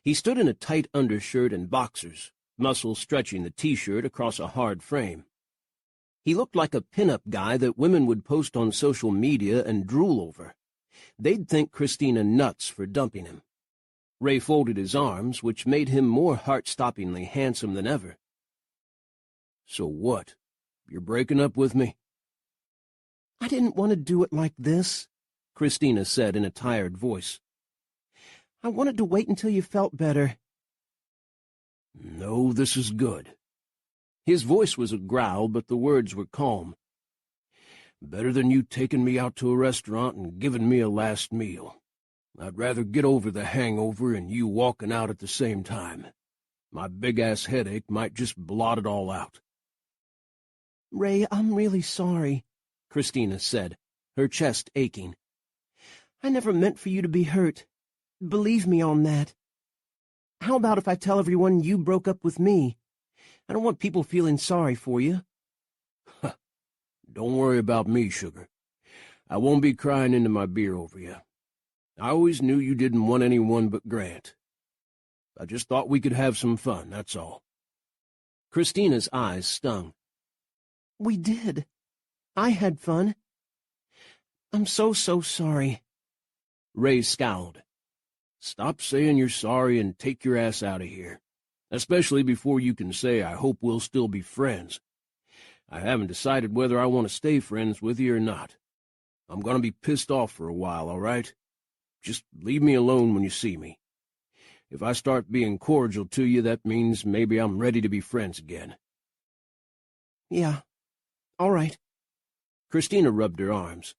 He stood in a tight undershirt and boxers, muscles stretching the T-shirt across a hard frame. He looked like a pin-up guy that women would post on social media and drool over. They'd think Christina nuts for dumping him. Ray folded his arms, which made him more heart-stoppingly handsome than ever. So what? You're breaking up with me? I didn't want to do it like this, Christina said in a tired voice. I wanted to wait until you felt better. No, this is good. His voice was a growl, but the words were calm. Better than you taking me out to a restaurant and giving me a last meal. I'd rather get over the hangover and you walking out at the same time. My big-ass headache might just blot it all out. Ray, I'm really sorry, Christina said, her chest aching. I never meant for you to be hurt. Believe me on that. How about if I tell everyone you broke up with me? I don't want people feeling sorry for you. Don't worry about me, sugar. I won't be crying into my beer over you. I always knew you didn't want anyone but Grant. I just thought we could have some fun, that's all. Christina's eyes stung. We did. I had fun. I'm so sorry. Ray scowled. Stop saying you're sorry and take your ass out of here. Especially before you can say, I hope we'll still be friends. I haven't decided whether I want to stay friends with you or not. I'm going to be pissed off for a while, all right? Just leave me alone when you see me. If I start being cordial to you, that means maybe I'm ready to be friends again. Yeah, all right. Christina rubbed her arms.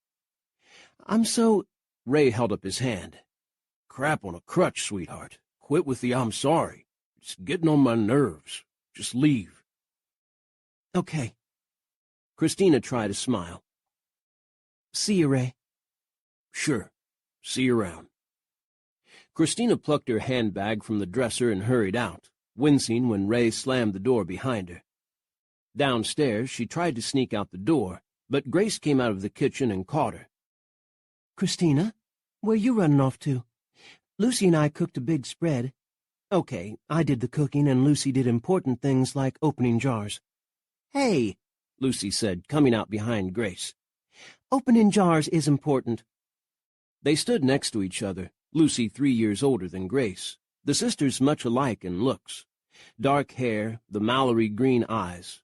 Ray held up his hand. Crap on a crutch, sweetheart. Quit with the I'm sorry. It's getting on my nerves. Just leave. Okay. Christina tried a smile. See you, Ray. Sure. See you around. Christina plucked her handbag from the dresser and hurried out, wincing when Ray slammed the door behind her. Downstairs, she tried to sneak out the door, but Grace came out of the kitchen and caught her. Christina, where you running off to? Lucy and I cooked a big spread. Okay, I did the cooking and Lucy did important things like opening jars. Hey, Lucy said, coming out behind Grace. Opening jars is important. They stood next to each other, Lucy 3 years older than Grace, the sisters much alike in looks. Dark hair, the Mallory green eyes.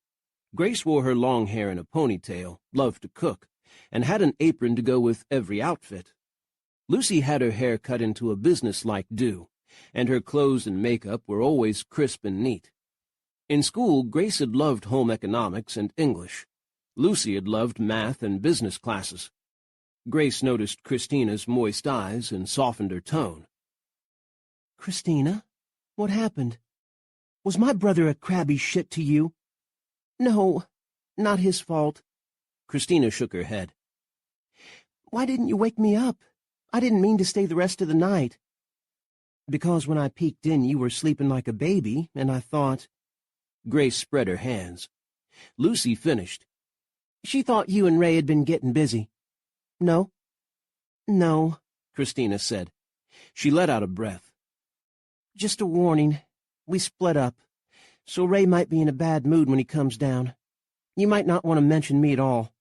Grace wore her long hair in a ponytail, loved to cook, and had an apron to go with every outfit. Lucy had her hair cut into a business-like do, and her clothes and makeup were always crisp and neat. In school, Grace had loved home economics and English. Lucy had loved math and business classes. Grace noticed Christina's moist eyes and softened her tone. "Christina, what happened? Was my brother a crabby shit to you?" "No, not his fault." Christina shook her head. "Why didn't you wake me up? I didn't mean to stay the rest of the night." "Because when I peeked in you were sleeping like a baby, and I thought—" Grace spread her hands. Lucy finished. "She thought you and Ray had been getting busy." "No." "No," Christina said. She let out a breath. "Just a warning. We split up, so Ray might be in a bad mood when he comes down. You might not want to mention me at all."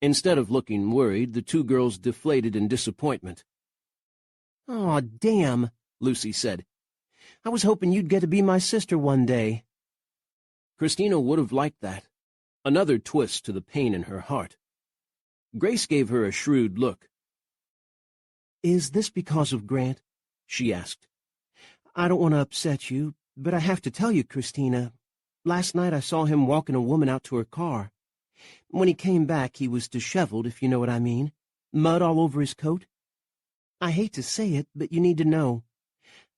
Instead of looking worried, the two girls deflated in disappointment. "Aw, damn," Lucy said. "I was hoping you'd get to be my sister one day." Christina would have liked that. Another twist to the pain in her heart. Grace gave her a shrewd look. "Is this because of Grant?" she asked. "I don't want to upset you, but I have to tell you, Christina, last night I saw him walking a woman out to her car. When he came back, he was disheveled, if you know what I mean, mud all over his coat. I hate to say it, but you need to know.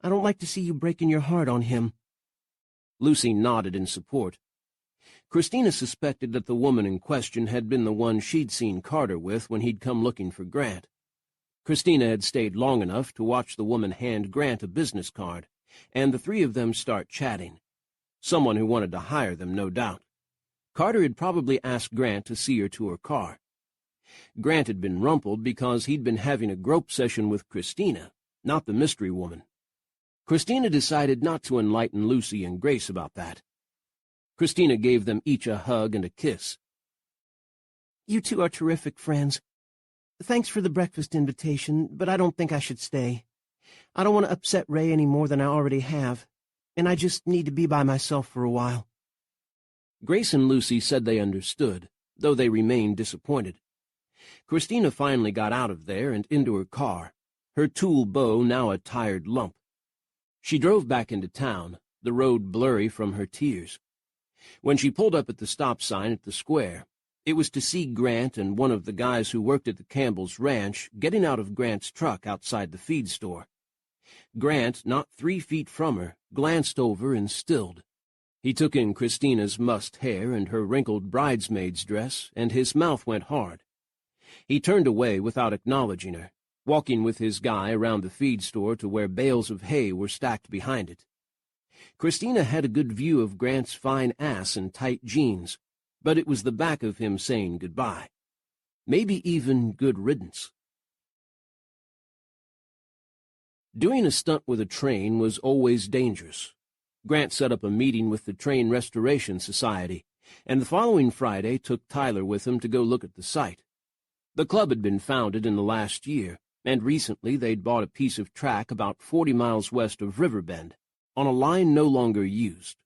I don't like to see you breaking your heart on him." Lucy nodded in support. Christina suspected that the woman in question had been the one she'd seen Carter with when he'd come looking for Grant. Christina had stayed long enough to watch the woman hand Grant a business card, and the three of them start chatting. Someone who wanted to hire them, no doubt. Carter had probably asked Grant to see her to her car. Grant had been rumpled because he'd been having a grope session with Christina, not the mystery woman. Christina decided not to enlighten Lucy and Grace about that. Christina gave them each a hug and a kiss. "You two are terrific friends. Thanks for the breakfast invitation, but I don't think I should stay. I don't want to upset Ray any more than I already have, and I just need to be by myself for a while." Grace and Lucy said they understood, though they remained disappointed. Christina finally got out of there and into her car, her tool bow now a tired lump. She drove back into town, the road blurry from her tears. When she pulled up at the stop sign at the square, it was to see Grant and one of the guys who worked at the Campbell's ranch getting out of Grant's truck outside the feed store. Grant, not 3 feet from her, glanced over and stilled. He took in Christina's mussed hair and her wrinkled bridesmaid's dress, and his mouth went hard. He turned away without acknowledging her, walking with his guy around the feed store to where bales of hay were stacked behind it. Christina had a good view of Grant's fine ass and tight jeans, but it was the back of him saying goodbye. Maybe even good riddance. Doing a stunt with a train was always dangerous. Grant set up a meeting with the Train Restoration Society, and the following Friday took Tyler with him to go look at the site. The club had been founded in the last year, and recently they'd bought a piece of track about 40 miles west of Riverbend, on a line no longer used.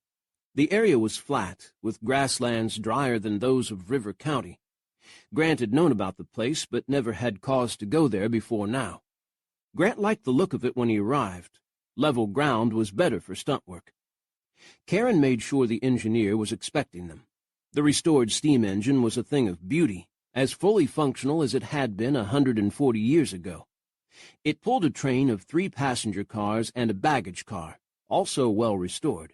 The area was flat, with grasslands drier than those of River County. Grant had known about the place, but never had cause to go there before now. Grant liked the look of it when he arrived. Level ground was better for stunt work. Karen made sure the engineer was expecting them. The restored steam engine was a thing of beauty, as fully functional as it had been 140 years ago. It pulled a train of 3 passenger cars and a baggage car, also well restored.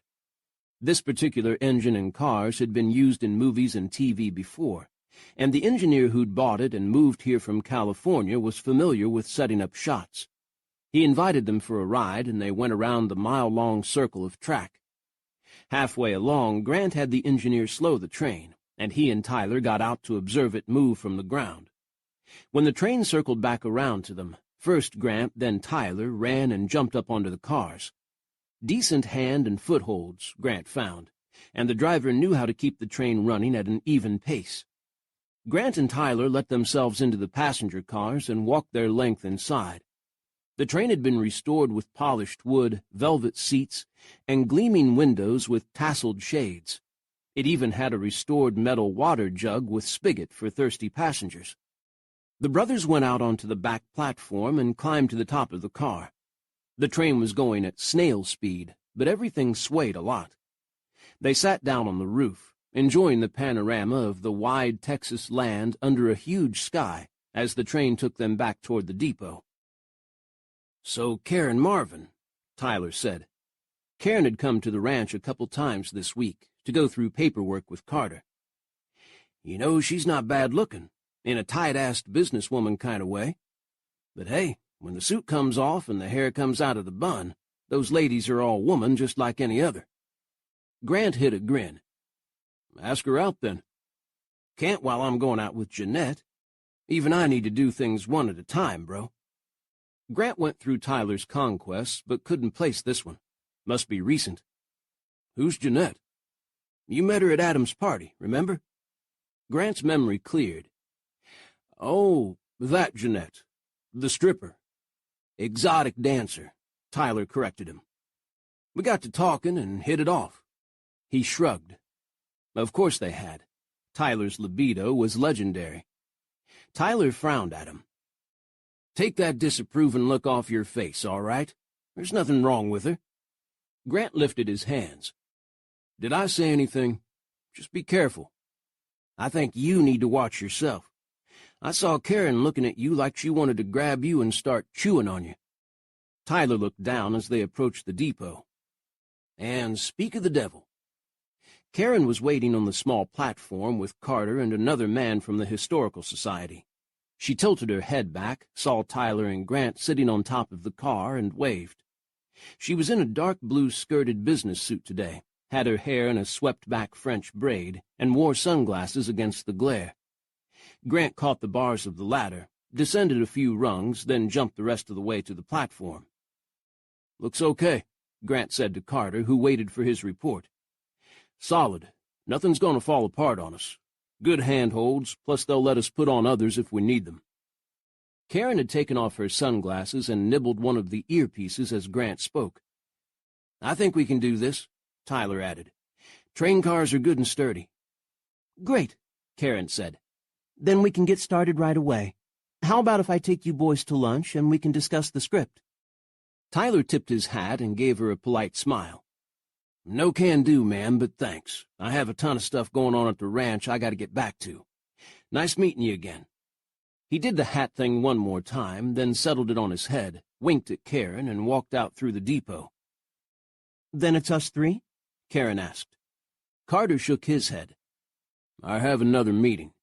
This particular engine and cars had been used in movies and TV before, and the engineer who'd bought it and moved here from California was familiar with setting up shots. He invited them for a ride, and they went around the mile-long circle of track. Halfway along, Grant had the engineer slow the train, and he and Tyler got out to observe it move from the ground. When the train circled back around to them, first Grant, then Tyler ran and jumped up onto the cars. Decent hand and footholds, Grant found, and the driver knew how to keep the train running at an even pace. Grant and Tyler let themselves into the passenger cars and walked their length inside. The train had been restored with polished wood, velvet seats, and gleaming windows with tasseled shades. It even had a restored metal water jug with spigot for thirsty passengers. The brothers went out onto the back platform and climbed to the top of the car. The train was going at snail speed, but everything swayed a lot. They sat down on the roof, enjoying the panorama of the wide Texas land under a huge sky as the train took them back toward the depot. "So, Karen Marvin," Tyler said. Karen had come to the ranch a couple times this week to go through paperwork with Carter. "You know, she's not bad looking, in a tight-assed businesswoman kind of way. But hey, when the suit comes off and the hair comes out of the bun, those ladies are all woman just like any other." Grant hid a grin. "Ask her out, then." "Can't while I'm going out with Jeanette. Even I need to do things one at a time, bro." Grant went through Tyler's conquests, but couldn't place this one. Must be recent. "Who's Jeanette?" "You met her at Adam's party, remember?" Grant's memory cleared. "Oh, that Jeanette. The stripper." "Exotic dancer," Tyler corrected him. "We got to talking and hit it off." He shrugged. Of course they had. Tyler's libido was legendary. Tyler frowned at him. "Take that disapproving look off your face, all right? There's nothing wrong with her." Grant lifted his hands. "Did I say anything? Just be careful. I think you need to watch yourself. I saw Karen looking at you like she wanted to grab you and start chewing on you." Tyler looked down as they approached the depot. "And speak of the devil." Karen was waiting on the small platform with Carter and another man from the Historical Society. She tilted her head back, saw Tyler and Grant sitting on top of the car, and waved. She was in a dark blue skirted business suit today, had her hair in a swept-back French braid, and wore sunglasses against the glare. Grant caught the bars of the ladder, descended a few rungs, then jumped the rest of the way to the platform. "Looks okay," Grant said to Carter, who waited for his report. "Solid. Nothing's going to fall apart on us. Good handholds, plus they'll let us put on others if we need them." Karen had taken off her sunglasses and nibbled one of the earpieces as Grant spoke. "I think we can do this," Tyler added. "Train cars are good and sturdy." "Great," Karen said. "Then we can get started right away. How about if I take you boys to lunch and we can discuss the script?" Tyler tipped his hat and gave her a polite smile. "No can do, ma'am, but thanks. I have a ton of stuff going on at the ranch I got to get back to. Nice meeting you again." He did the hat thing one more time, then settled it on his head, winked at Karen, and walked out through the depot. "Then it's us three?" Karen asked. Carter shook his head. "I have another meeting.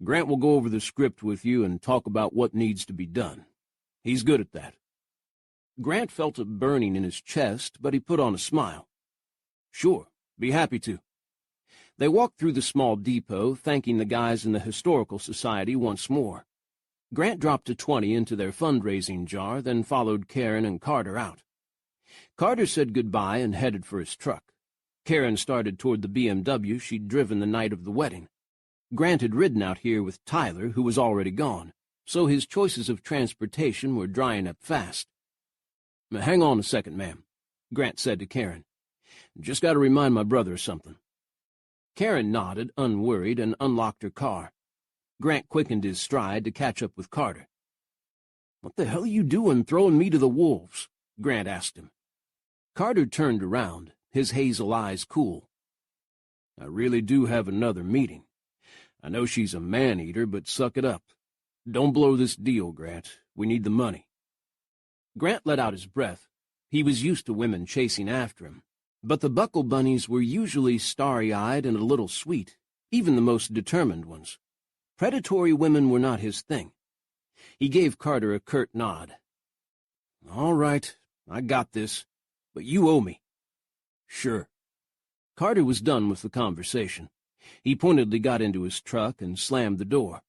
Grant will go over the script with you and talk about what needs to be done. He's good at that." Grant felt a burning in his chest, but he put on a smile. "Sure, be happy to." They walked through the small depot, thanking the guys in the Historical Society once more. Grant dropped a 20 into their fundraising jar, then followed Karen and Carter out. Carter said goodbye and headed for his truck. Karen started toward the BMW she'd driven the night of the wedding. Grant had ridden out here with Tyler, who was already gone, so his choices of transportation were drying up fast. "Hang on a second, ma'am," Grant said to Karen. "Just got to remind my brother of something." Karen nodded, unworried, and unlocked her car. Grant quickened his stride to catch up with Carter. "What the hell are you doing throwing me to the wolves?" Grant asked him. Carter turned around, his hazel eyes cool. "I really do have another meeting. I know she's a man-eater, but suck it up. Don't blow this deal, Grant. We need the money." Grant let out his breath. He was used to women chasing after him, but the Buckle Bunnies were usually starry-eyed and a little sweet, even the most determined ones. Predatory women were not his thing. He gave Carter a curt nod. "All right, I got this, but you owe me." "Sure." Carter was done with the conversation. He pointedly got into his truck and slammed the door.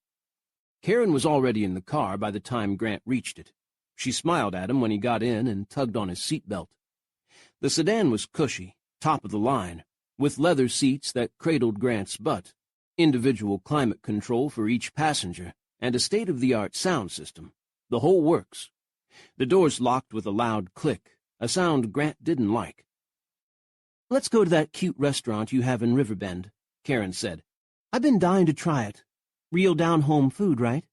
Karen was already in the car by the time Grant reached it. She smiled at him when he got in and tugged on his seatbelt. The sedan was cushy, top of the line, with leather seats that cradled Grant's butt, individual climate control for each passenger, and a state-of-the-art sound system. The whole works. The doors locked with a loud click, a sound Grant didn't like. "Let's go to that cute restaurant you have in Riverbend," Karen said. "I've been dying to try it. Real down-home food, right?"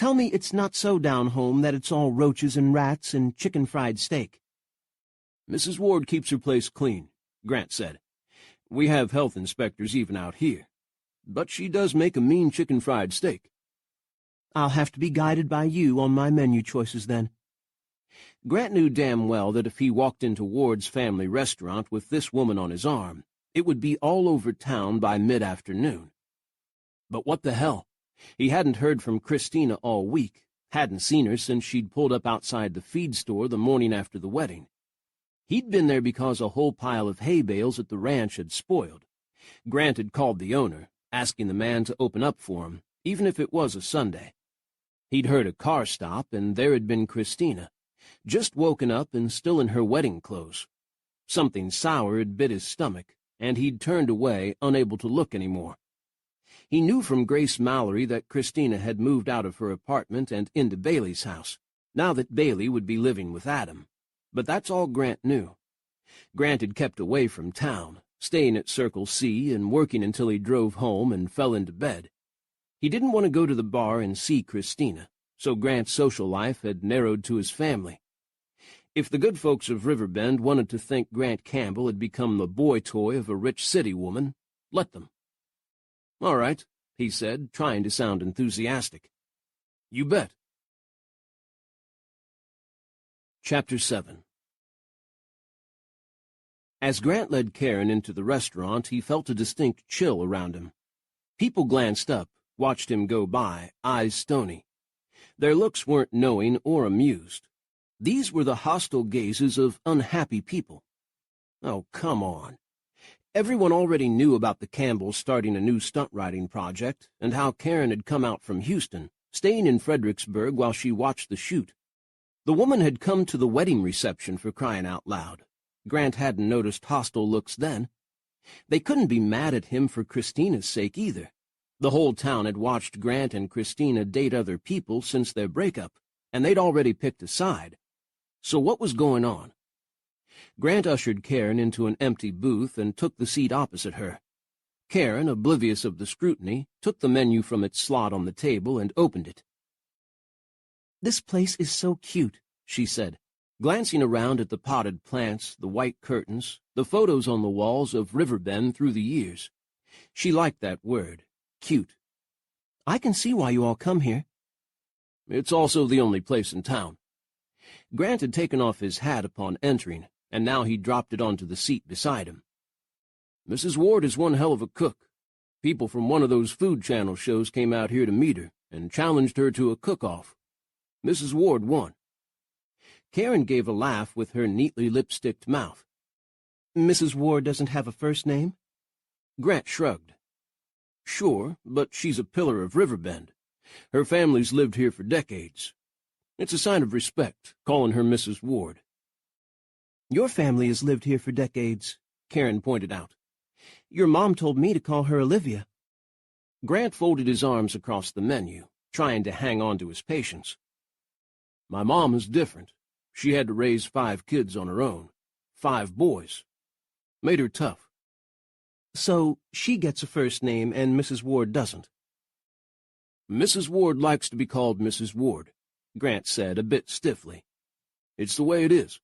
Tell me it's not so down home that it's all roaches and rats and chicken fried steak. Mrs. Ward keeps her place clean, Grant said. We have health inspectors even out here. But she does make a mean chicken fried steak. I'll have to be guided by you on my menu choices then. Grant knew damn well that if he walked into Ward's family restaurant with this woman on his arm, it would be all over town by mid-afternoon. But what the hell? He hadn't heard from Christina all week, hadn't seen her since she'd pulled up outside the feed store the morning after the wedding. He'd been there because a whole pile of hay bales at the ranch had spoiled. Grant had called the owner, asking the man to open up for him, even if it was a Sunday. He'd heard a car stop, and there had been Christina, just woken up and still in her wedding clothes. Something sour had bit his stomach, and he'd turned away, unable to look anymore. He knew from Grace Mallory that Christina had moved out of her apartment and into Bailey's house, now that Bailey would be living with Adam. But that's all Grant knew. Grant had kept away from town, staying at Circle C and working until he drove home and fell into bed. He didn't want to go to the bar and see Christina, so Grant's social life had narrowed to his family. If the good folks of Riverbend wanted to think Grant Campbell had become the boy toy of a rich city woman, let them. All right, he said, trying to sound enthusiastic. You bet. Chapter 7. As Grant led Karen into the restaurant, he felt a distinct chill around him. People glanced up, watched him go by, eyes stony. Their looks weren't knowing or amused. These were the hostile gazes of unhappy people. Oh, come on. Everyone already knew about the Campbells starting a new stunt-riding project and how Karen had come out from Houston, staying in Fredericksburg while she watched the shoot. The woman had come to the wedding reception, for crying out loud. Grant hadn't noticed hostile looks then. They couldn't be mad at him for Christina's sake either. The whole town had watched Grant and Christina date other people since their breakup, and they'd already picked a side. So what was going on? Grant ushered Karen into an empty booth and took the seat opposite her. Karen, oblivious of the scrutiny, took the menu from its slot on the table and opened it. This place is so cute, she said, glancing around at the potted plants, the white curtains, the photos on the walls of Riverbend through the years. She liked that word, cute. I can see why you all come here. It's also the only place in town. Grant had taken off his hat upon entering, and now he dropped it onto the seat beside him. Mrs. Ward is one hell of a cook. People from one of those Food Channel shows came out here to meet her and challenged her to a cook-off. Mrs. Ward won. Karen gave a laugh with her neatly lipsticked mouth. Mrs. Ward doesn't have a first name? Grant shrugged. Sure, but she's a pillar of Riverbend. Her family's lived here for decades. It's a sign of respect, calling her Mrs. Ward. Your family has lived here for decades, Karen pointed out. Your mom told me to call her Olivia. Grant folded his arms across the menu, trying to hang on to his patience. My mom is different. She had to raise 5 kids on her own. 5 boys. Made her tough. So she gets a first name and Mrs. Ward doesn't? Mrs. Ward likes to be called Mrs. Ward, Grant said a bit stiffly. It's the way it is.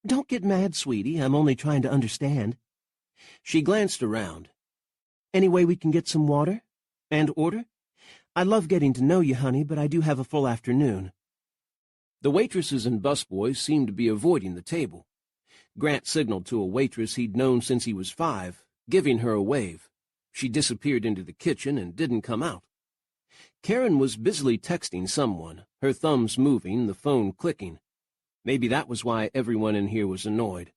Don't get mad, sweetie. I'm only trying to understand. She glanced around. Any way we can get some water? And order? I love getting to know you, honey, but I do have a full afternoon. The waitresses and busboys seemed to be avoiding the table. Grant signaled to a waitress he'd known since he was 5, giving her a wave. She disappeared into the kitchen and didn't come out. Karen was busily texting someone, her thumbs moving, the phone clicking. Maybe that was why everyone in here was annoyed.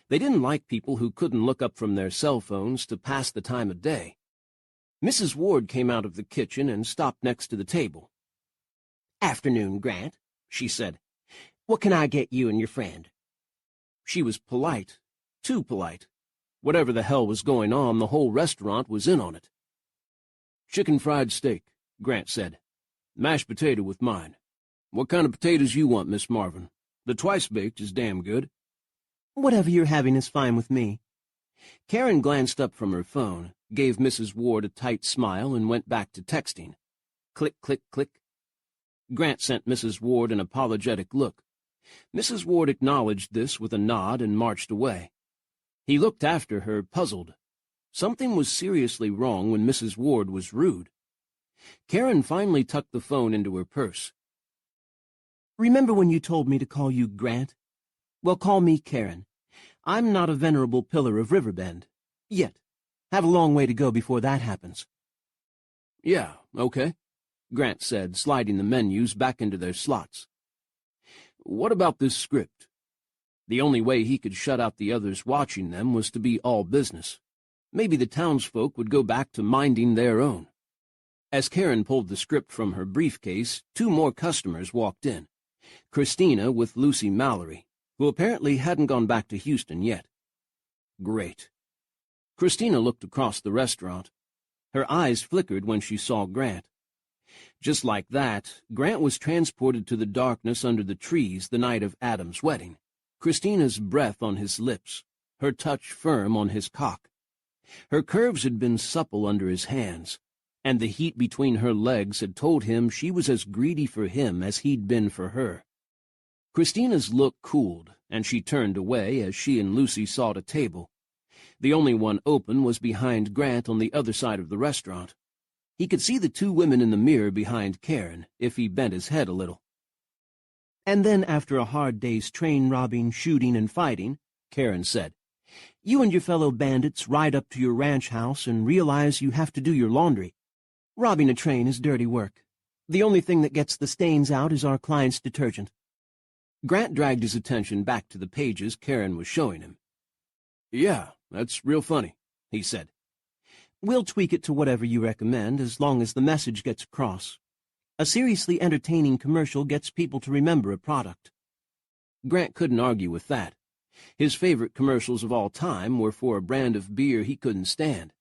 They didn't like people who couldn't look up from their cell phones to pass the time of day. Mrs. Ward came out of the kitchen and stopped next to the table. Afternoon, Grant, she said. What can I get you and your friend? She was polite, too polite. Whatever the hell was going on, the whole restaurant was in on it. Chicken fried steak, Grant said. Mashed potato with mine. What kind of potatoes you want, Miss Marvin? The twice-baked is damn good. Whatever you're having is fine with me. Karen glanced up from her phone, gave Mrs. Ward a tight smile, and went back to texting. Click, click, click. Grant sent Mrs. Ward an apologetic look. Mrs. Ward acknowledged this with a nod and marched away. He looked after her, puzzled. Something was seriously wrong when Mrs. Ward was rude. Karen finally tucked the phone into her purse. "Remember when you told me to call you Grant? Well, call me Karen. I'm not a venerable pillar of Riverbend. Yet. Have a long way to go before that happens." "Yeah, okay," Grant said, sliding the menus back into their slots. "What about this script?" The only way he could shut out the others watching them was to be all business. Maybe the townsfolk would go back to minding their own. As Karen pulled the script from her briefcase, 2 more customers walked in. Christina with Lucy Mallory, who apparently hadn't gone back to Houston yet. Great. Christina looked across the restaurant. Her eyes flickered when she saw Grant. Just like that, Grant was transported to the darkness under the trees the night of Adam's wedding, Christina's breath on his lips, her touch firm on his cock. Her curves had been supple under his hands, and the heat between her legs had told him she was as greedy for him as he'd been for her. Christina's look cooled, and she turned away as she and Lucy sought a table. The only one open was behind Grant on the other side of the restaurant. He could see the 2 women in the mirror behind Karen if he bent his head a little. "And then after a hard day's train robbing, shooting, and fighting," Karen said, "you and your fellow bandits ride up to your ranch house and realize you have to do your laundry. Robbing a train is dirty work. The only thing that gets the stains out is our client's detergent." Grant dragged his attention back to the pages Karen was showing him. "Yeah, that's real funny," he said. "We'll tweak it to whatever you recommend, as long as the message gets across. A seriously entertaining commercial gets people to remember a product." Grant couldn't argue with that. His favorite commercials of all time were for a brand of beer he couldn't stand.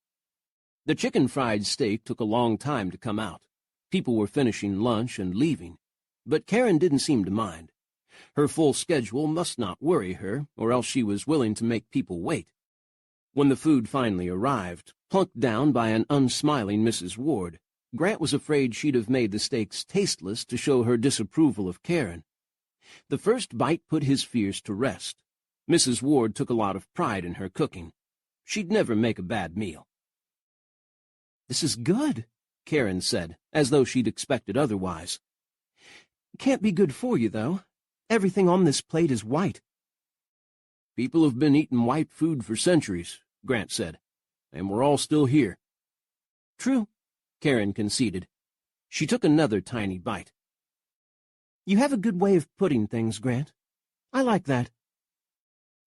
The chicken fried steak took a long time to come out. People were finishing lunch and leaving. But Karen didn't seem to mind. Her full schedule must not worry her, or else she was willing to make people wait. When the food finally arrived, plunked down by an unsmiling Mrs. Ward, Grant was afraid she'd have made the steaks tasteless to show her disapproval of Karen. The first bite put his fears to rest. Mrs. Ward took a lot of pride in her cooking. She'd never make a bad meal. "This is good," Karen said, as though she'd expected otherwise. "Can't be good for you, though. Everything on this plate is white." "People have been eating white food for centuries," Grant said, "and we're all still here." "True," Karen conceded. She took another tiny bite. "You have a good way of putting things, Grant. I like that."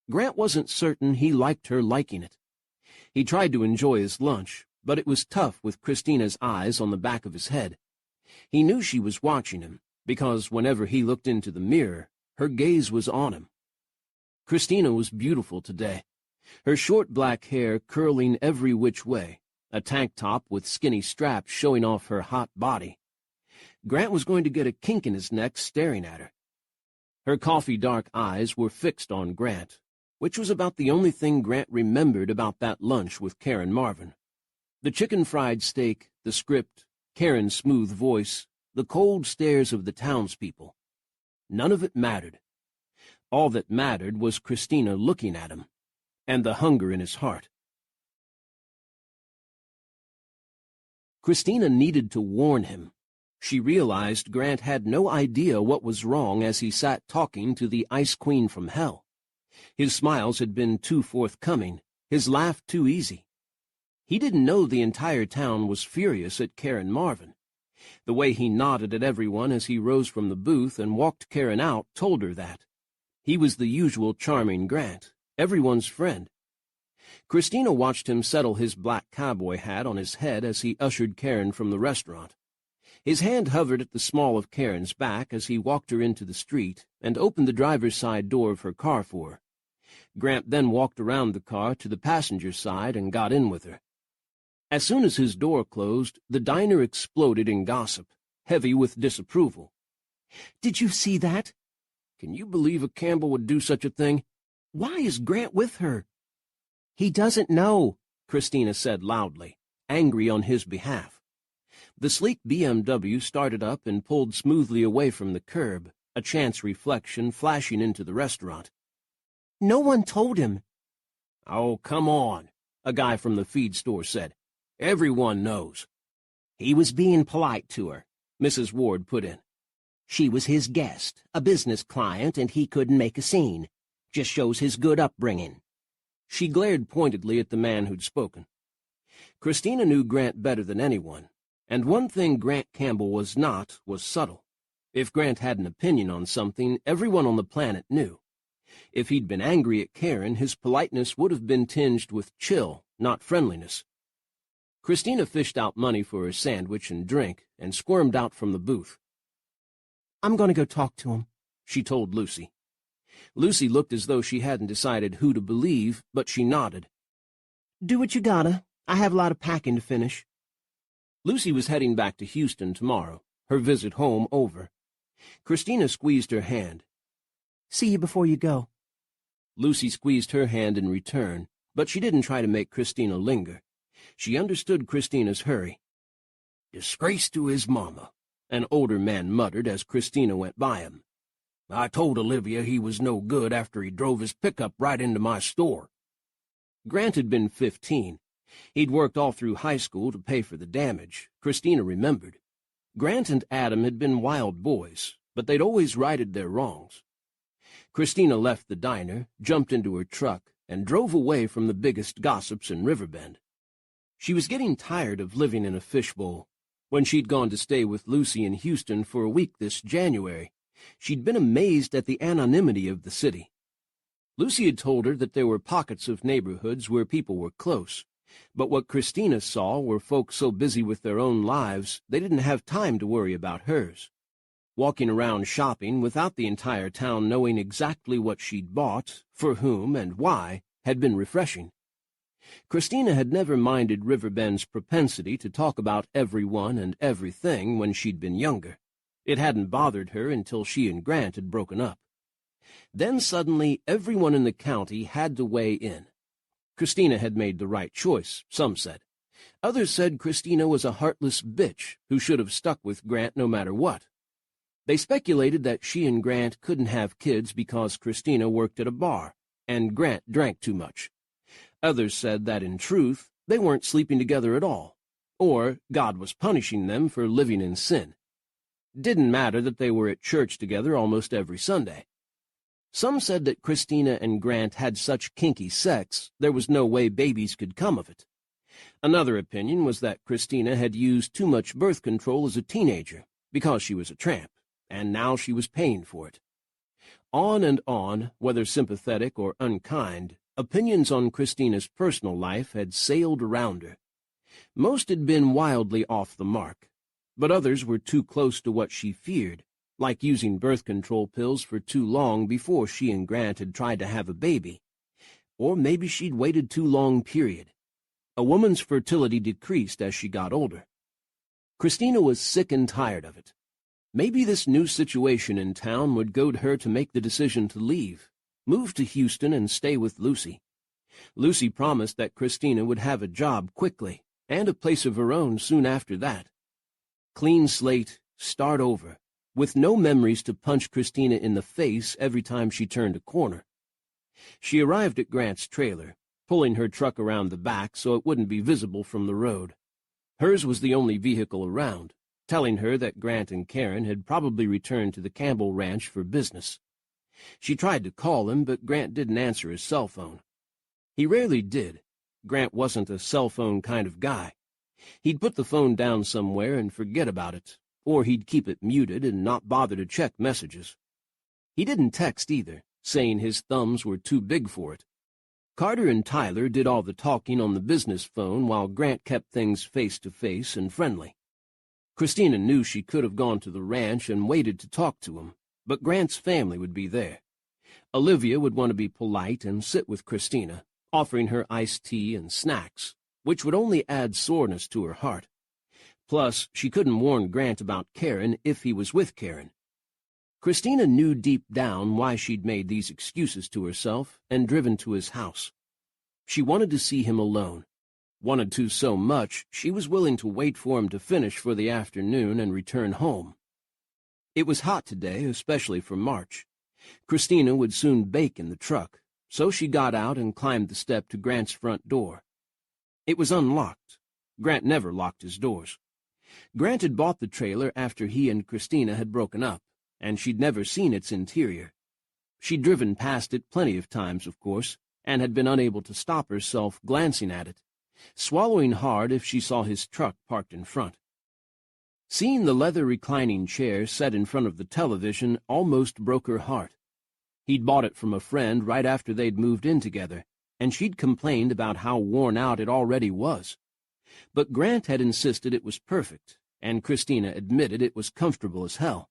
Grant wasn't certain he liked her liking it. He tried to enjoy his lunch, but it was tough with Christina's eyes on the back of his head. He knew she was watching him, because whenever he looked into the mirror, her gaze was on him. Christina was beautiful today, her short black hair curling every which way, a tank top with skinny straps showing off her hot body. Grant was going to get a kink in his neck staring at her. Her coffee-dark eyes were fixed on Grant, which was about the only thing Grant remembered about that lunch with Karen Marvin. The chicken fried steak, the script, Karen's smooth voice, the cold stares of the townspeople. None of it mattered. All that mattered was Christina looking at him, and the hunger in his heart. Christina needed to warn him. She realized Grant had no idea what was wrong as he sat talking to the Ice Queen from Hell. His smiles had been too forthcoming, his laugh too easy. He didn't know the entire town was furious at Karen Marvin. The way he nodded at everyone as he rose from the booth and walked Karen out told her that. He was the usual charming Grant, everyone's friend. Christina watched him settle his black cowboy hat on his head as he ushered Karen from the restaurant. His hand hovered at the small of Karen's back as he walked her into the street and opened the driver's side door of her car for her. Grant then walked around the car to the passenger side and got in with her. As soon as his door closed, the diner exploded in gossip, heavy with disapproval. "Did you see that? Can you believe a Campbell would do such a thing? Why is Grant with her?" "He doesn't know," Christina said loudly, angry on his behalf. The sleek BMW started up and pulled smoothly away from the curb, a chance reflection flashing into the restaurant. "No one told him." "Oh, come on," a guy from the feed store said. "Everyone knows." "He was being polite to her," Mrs. Ward put in. "She was his guest, a business client, and he couldn't make a scene. Just shows his good upbringing." She glared pointedly at the man who'd spoken. Christina knew Grant better than anyone, and one thing Grant Campbell was not was subtle. If Grant had an opinion on something, everyone on the planet knew. If he'd been angry at Karen, his politeness would have been tinged with chill, not friendliness. Christina fished out money for her sandwich and drink and squirmed out from the booth. "I'm going to go talk to him," she told Lucy. Lucy looked as though she hadn't decided who to believe, but she nodded. "Do what you gotta. I have a lot of packing to finish." Lucy was heading back to Houston tomorrow, her visit home over. Christina squeezed her hand. "See you before you go." Lucy squeezed her hand in return, but she didn't try to make Christina linger. She understood Christina's hurry. "Disgrace to his mama," an older man muttered as Christina went by him. "I told Olivia he was no good after he drove his pickup right into my store." Grant had been 15. He'd worked all through high school to pay for the damage, Christina remembered. Grant and Adam had been wild boys, but they'd always righted their wrongs. Christina left the diner, jumped into her truck, and drove away from the biggest gossips in Riverbend. She was getting tired of living in a fishbowl. When she'd gone to stay with Lucy in Houston for a week this January, she'd been amazed at the anonymity of the city. Lucy had told her that there were pockets of neighborhoods where people were close, but what Christina saw were folks so busy with their own lives they didn't have time to worry about hers. Walking around shopping without the entire town knowing exactly what she'd bought, for whom, and why, had been refreshing. Christina had never minded Riverbend's propensity to talk about everyone and everything when she'd been younger. It hadn't bothered her until she and Grant had broken up. Then suddenly everyone in the county had to weigh in. Christina had made the right choice, some said. Others said Christina was a heartless bitch who should have stuck with Grant no matter what. They speculated that she and Grant couldn't have kids because Christina worked at a bar, and Grant drank too much. Others said that, in truth, they weren't sleeping together at all, or God was punishing them for living in sin. Didn't matter that they were at church together almost every Sunday. Some said that Christina and Grant had such kinky sex there was no way babies could come of it. Another opinion was that Christina had used too much birth control as a teenager because she was a tramp, and now she was paying for it. On and on, whether sympathetic or unkind, opinions on Christina's personal life had sailed around her. Most had been wildly off the mark, but others were too close to what she feared, like using birth control pills for too long before she and Grant had tried to have a baby. Or maybe she'd waited too long, period. A woman's fertility decreased as she got older. Christina was sick and tired of it. Maybe this new situation in town would goad her to make the decision to leave, move to Houston and stay with Lucy. Lucy promised that Christina would have a job quickly, and a place of her own soon after that. Clean slate, start over, with no memories to punch Christina in the face every time she turned a corner. She arrived at Grant's trailer, pulling her truck around the back so it wouldn't be visible from the road. Hers was the only vehicle around, telling her that Grant and Karen had probably returned to the Campbell Ranch for business. She tried to call him, but Grant didn't answer his cell phone. He rarely did. Grant wasn't a cell phone kind of guy. He'd put the phone down somewhere and forget about it, or he'd keep it muted and not bother to check messages. He didn't text either, saying his thumbs were too big for it. Carter and Tyler did all the talking on the business phone while Grant kept things face-to-face and friendly. Christina knew she could have gone to the ranch and waited to talk to him, but Grant's family would be there. Olivia would want to be polite and sit with Christina, offering her iced tea and snacks, which would only add soreness to her heart. Plus, she couldn't warn Grant about Karen if he was with Karen. Christina knew deep down why she'd made these excuses to herself and driven to his house. She wanted to see him alone. Wanted to so much, she was willing to wait for him to finish for the afternoon and return home. It was hot today, especially for March. Christina would soon bake in the truck, so she got out and climbed the step to Grant's front door. It was unlocked. Grant never locked his doors. Grant had bought the trailer after he and Christina had broken up, and she'd never seen its interior. She'd driven past it plenty of times, of course, and had been unable to stop herself glancing at it, swallowing hard if she saw his truck parked in front. Seeing the leather reclining chair set in front of the television almost broke her heart. He'd bought it from a friend right after they'd moved in together, and she'd complained about how worn out it already was. But Grant had insisted it was perfect, and Christina admitted it was comfortable as hell.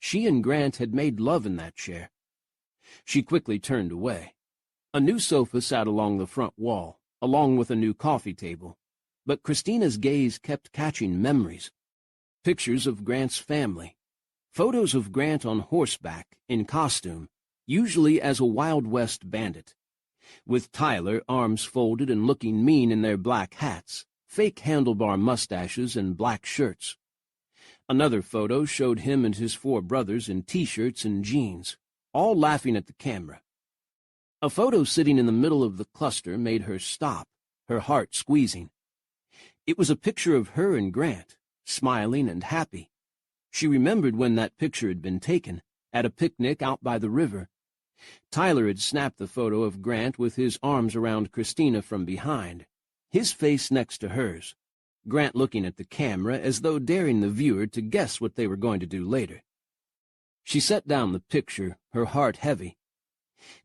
She and Grant had made love in that chair. She quickly turned away. A new sofa sat along the front wall, along with a new coffee table, but Christina's gaze kept catching memories. Pictures of Grant's family. Photos of Grant on horseback, in costume, usually as a Wild West bandit, with Tyler, arms folded and looking mean in their black hats, fake handlebar mustaches, and black shirts. Another photo showed him and his 4 brothers in T-shirts and jeans, all laughing at the camera. A photo sitting in the middle of the cluster made her stop, her heart squeezing. It was a picture of her and Grant, smiling and happy. She remembered when that picture had been taken, at a picnic out by the river. Tyler had snapped the photo of Grant with his arms around Christina from behind, his face next to hers, Grant looking at the camera as though daring the viewer to guess what they were going to do later. She set down the picture, her heart heavy.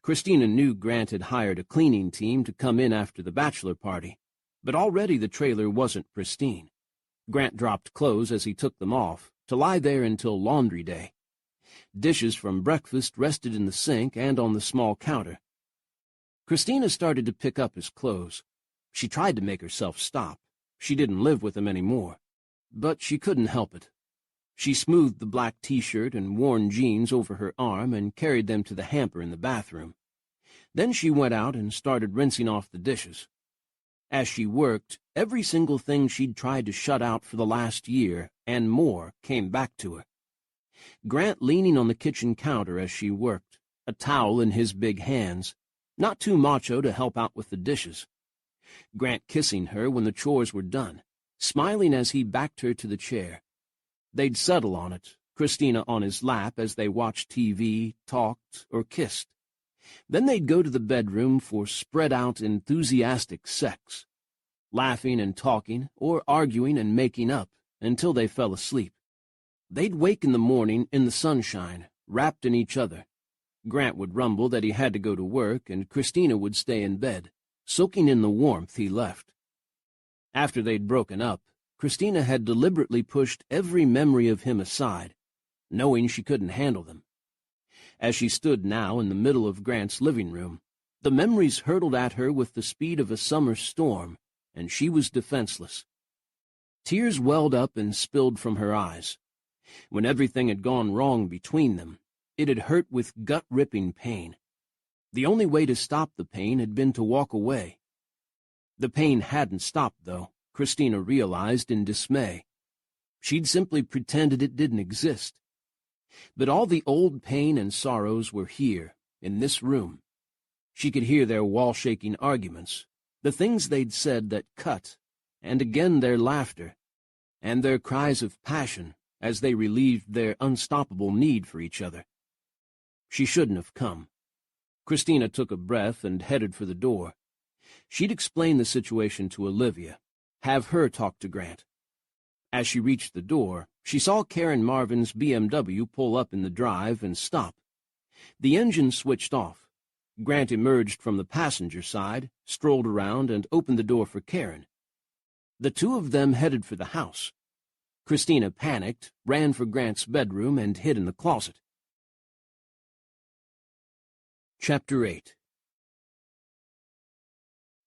Christina knew Grant had hired a cleaning team to come in after the bachelor party, but already the trailer wasn't pristine. Grant dropped clothes as he took them off, to lie there until laundry day. Dishes from breakfast rested in the sink and on the small counter. Christina started to pick up his clothes. She tried to make herself stop. She didn't live with him anymore. But she couldn't help it. She smoothed the black T-shirt and worn jeans over her arm and carried them to the hamper in the bathroom. Then she went out and started rinsing off the dishes. As she worked, every single thing she'd tried to shut out for the last year and more came back to her. Grant leaning on the kitchen counter as she worked, a towel in his big hands, not too macho to help out with the dishes. Grant kissing her when the chores were done, smiling as he backed her to the chair. They'd settle on it, Christina on his lap as they watched TV, talked, or kissed. Then they'd go to the bedroom for spread-out, enthusiastic sex, laughing and talking, or arguing and making up, until they fell asleep. They'd wake in the morning in the sunshine, wrapped in each other. Grant would rumble that he had to go to work, and Christina would stay in bed, soaking in the warmth he left. After they'd broken up, Christina had deliberately pushed every memory of him aside, knowing she couldn't handle them. As she stood now in the middle of Grant's living room, the memories hurtled at her with the speed of a summer storm, and she was defenseless. Tears welled up and spilled from her eyes. When everything had gone wrong between them, it had hurt with gut-ripping pain. The only way to stop the pain had been to walk away. The pain hadn't stopped, though, Christina realized in dismay. She'd simply pretended it didn't exist. But all the old pain and sorrows were here, in this room. She could hear their wall-shaking arguments, the things they'd said that cut, and again their laughter, and their cries of passion as they relieved their unstoppable need for each other. She shouldn't have come. Christina took a breath and headed for the door. She'd explain the situation to Olivia, have her talk to Grant. As she reached the door, she saw Karen Marvin's BMW pull up in the drive and stop. The engine switched off. Grant emerged from the passenger side, strolled around, and opened the door for Karen. The two of them headed for the house. Christina panicked, ran for Grant's bedroom, and hid in the closet. Chapter 8.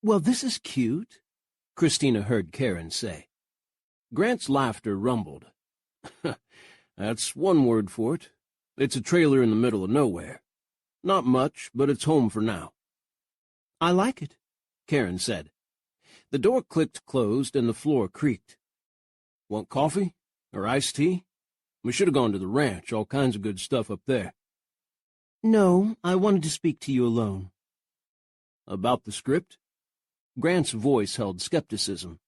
"Well, this is cute," Christina heard Karen say. Grant's laughter rumbled. "That's one word for it. It's a trailer in the middle of nowhere. Not much, but it's home for now." "I like it," Karen said. The door clicked closed and the floor creaked. Want coffee? Or iced tea? We should have gone to the ranch, all kinds of good stuff up there. No, I wanted to speak to you alone. About the script? Grant's voice held skepticism.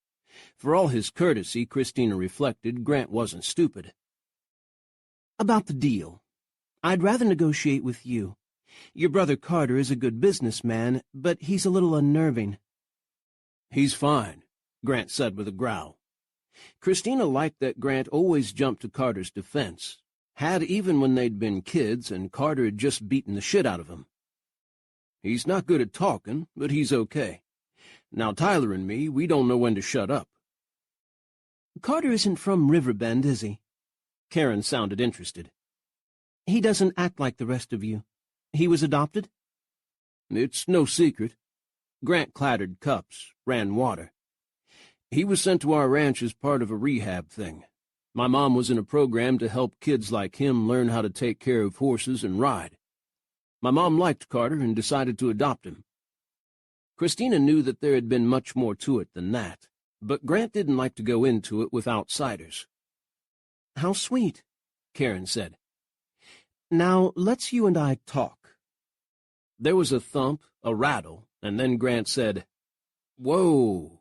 For all his courtesy, Christina reflected, Grant wasn't stupid. About the deal. I'd rather negotiate with you. Your brother Carter is a good businessman, but he's a little unnerving. He's fine, Grant said with a growl. Christina liked that Grant always jumped to Carter's defense, had even when they'd been kids and Carter had just beaten the shit out of him. He's not good at talking, but he's okay. Now Tyler and me, we don't know when to shut up. Carter isn't from Riverbend, is he? Karen sounded interested. He doesn't act like the rest of you. He was adopted? It's no secret. Grant clattered cups, ran water. He was sent to our ranch as part of a rehab thing. My mom was in a program to help kids like him learn how to take care of horses and ride. My mom liked Carter and decided to adopt him. Christina knew that there had been much more to it than that, but Grant didn't like to go into it with outsiders. How sweet, Karen said. Now let's you and I talk. There was a thump, a rattle, and then Grant said, "Whoa."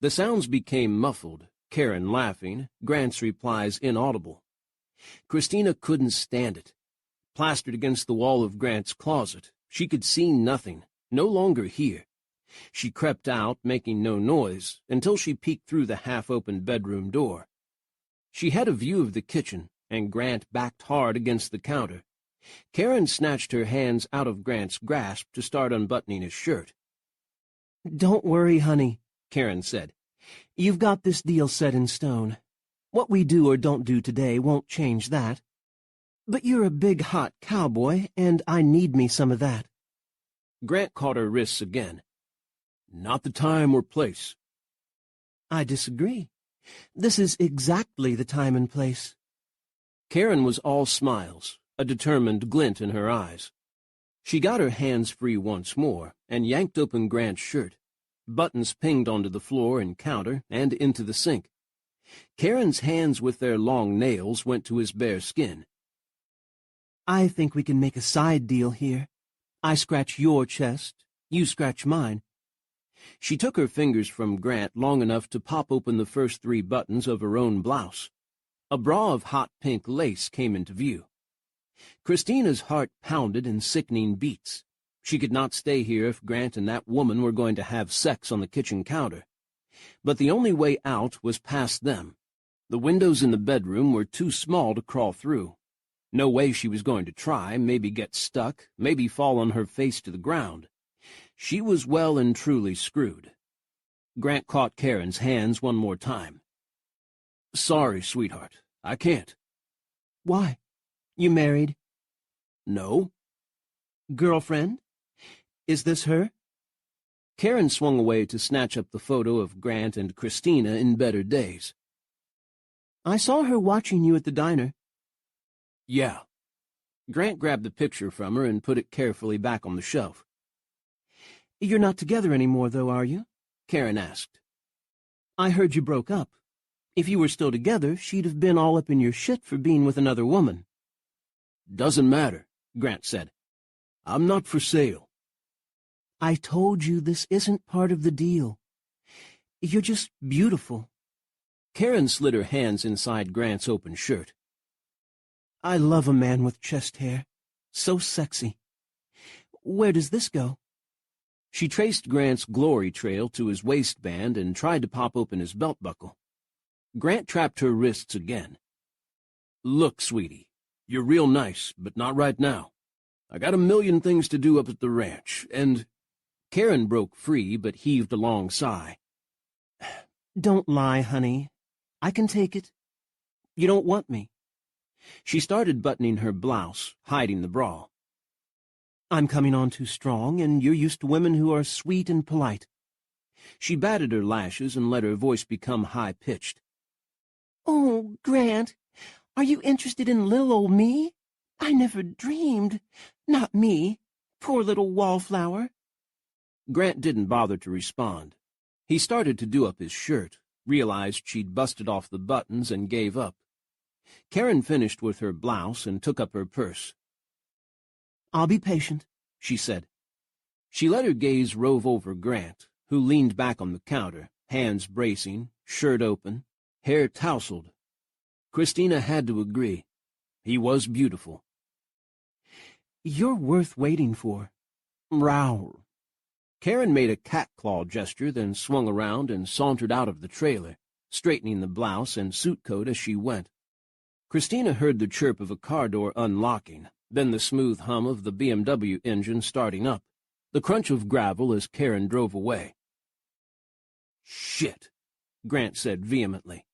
The sounds became muffled, Karen laughing, Grant's replies inaudible. Christina couldn't stand it. Plastered against the wall of Grant's closet, she could see nothing, no longer hear. She crept out, making no noise, until she peeked through the half-open bedroom door. She had a view of the kitchen, and Grant backed hard against the counter. Karen snatched her hands out of Grant's grasp to start unbuttoning his shirt. "Don't worry, honey," Karen said. "You've got this deal set in stone. What we do or don't do today won't change that. But you're a big, hot cowboy, and I need me some of that." Grant caught her wrists again. "Not the time or place." "I disagree. This is exactly the time and place." Karen was all smiles, a determined glint in her eyes. She got her hands free once more and yanked open Grant's shirt. Buttons pinged onto the floor and counter and into the sink. Karen's hands with their long nails went to his bare skin. "I think we can make a side deal here. I scratch your chest, you scratch mine." She took her fingers from Grant long enough to pop open the first 3 buttons of her own blouse. A bra of hot pink lace came into view. Christina's heart pounded in sickening beats. She could not stay here if Grant and that woman were going to have sex on the kitchen counter. But the only way out was past them. The windows in the bedroom were too small to crawl through. No way she was going to try, maybe get stuck, maybe fall on her face to the ground. She was well and truly screwed. Grant caught Karen's hands one more time. "Sorry, sweetheart. I can't." "Why? You married?" "No." "Girlfriend? Is this her?" Karen swung away to snatch up the photo of Grant and Christina in better days. "I saw her watching you at the diner." "Yeah." Grant grabbed the picture from her and put it carefully back on the shelf. "You're not together anymore, though, are you?" Karen asked. "I heard you broke up. If you were still together, she'd have been all up in your shit for being with another woman." "Doesn't matter," Grant said. "I'm not for sale." "I told you this isn't part of the deal. You're just beautiful." Karen slid her hands inside Grant's open shirt. "I love a man with chest hair. So sexy. Where does this go?" She traced Grant's glory trail to his waistband and tried to pop open his belt buckle. Grant trapped her wrists again. "Look, sweetie, you're real nice, but not right now. I got a million things to do up at the ranch, and—" Karen broke free but heaved a long sigh. "Don't lie, honey. I can take it. You don't want me." She started buttoning her blouse, hiding the bra. "I'm coming on too strong, and you're used to women who are sweet and polite." She batted her lashes and let her voice become high-pitched. "Oh, Grant, are you interested in little old me? I never dreamed. Not me. Poor little wallflower." Grant didn't bother to respond. He started to do up his shirt, realized she'd busted off the buttons, and gave up. Karen finished with her blouse and took up her purse. "I'll be patient," she said. She let her gaze rove over Grant, who leaned back on the counter, hands bracing, shirt open, hair tousled. Christina had to agree. He was beautiful. "You're worth waiting for." Rawr. Karen made a cat-claw gesture, then swung around and sauntered out of the trailer, straightening the blouse and suit coat as she went. Christina heard the chirp of a car door unlocking, then the smooth hum of the BMW engine starting up, the crunch of gravel as Karen drove away. "Shit," Grant said vehemently.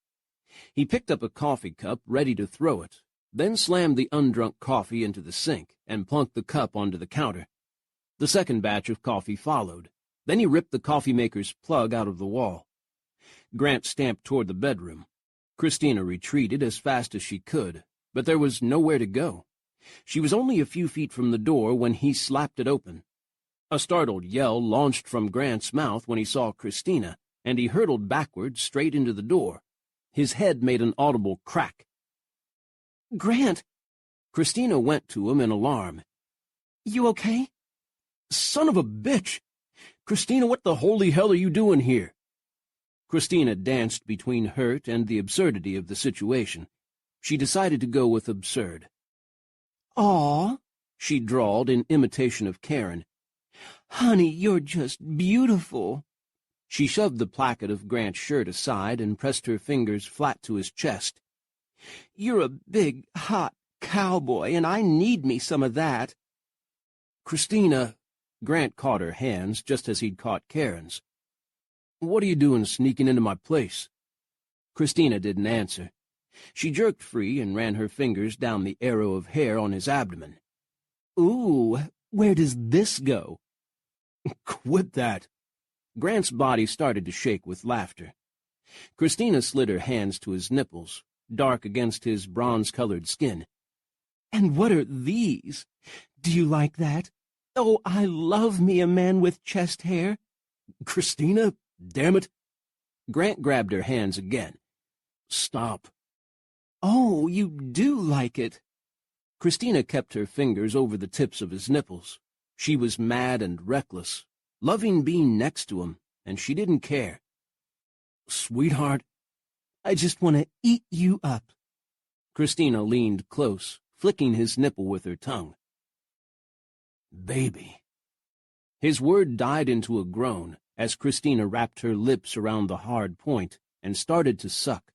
He picked up a coffee cup, ready to throw it, then slammed the undrunk coffee into the sink and plunked the cup onto the counter. The second batch of coffee followed. Then he ripped the coffee-maker's plug out of the wall. Grant stamped toward the bedroom. Christina retreated as fast as she could, but there was nowhere to go. She was only a few feet from the door when he slapped it open. A startled yell launched from Grant's mouth when he saw Christina, and he hurtled backward straight into the door. His head made an audible crack. "Grant!" Christina went to him in alarm. "You okay?" "Son of a bitch! Christina, what the holy hell are you doing here?" Christina danced between hurt and the absurdity of the situation. She decided to go with absurd. "Aw," she drawled in imitation of Karen. "Honey, you're just beautiful." She shoved the placket of Grant's shirt aside and pressed her fingers flat to his chest. "You're a big, hot cowboy, and I need me some of that." "Christina," Grant caught her hands just as he'd caught Karen's. "What are you doing sneaking into my place?" Christina didn't answer. She jerked free and ran her fingers down the arrow of hair on his abdomen. "Ooh, where does this go?" "Quit that." Grant's body started to shake with laughter. Christina slid her hands to his nipples, dark against his bronze-colored skin. "And what are these? Do you like that? Oh, I love me a man with chest hair." "Christina, damn it." Grant grabbed her hands again. "Stop." "Oh, you do like it." Christina kept her fingers over the tips of his nipples. She was mad and reckless, loving being next to him, and she didn't care. "Sweetheart, I just want to eat you up." Christina leaned close, flicking his nipple with her tongue. "Baby." His word died into a groan as Christina wrapped her lips around the hard point and started to suck.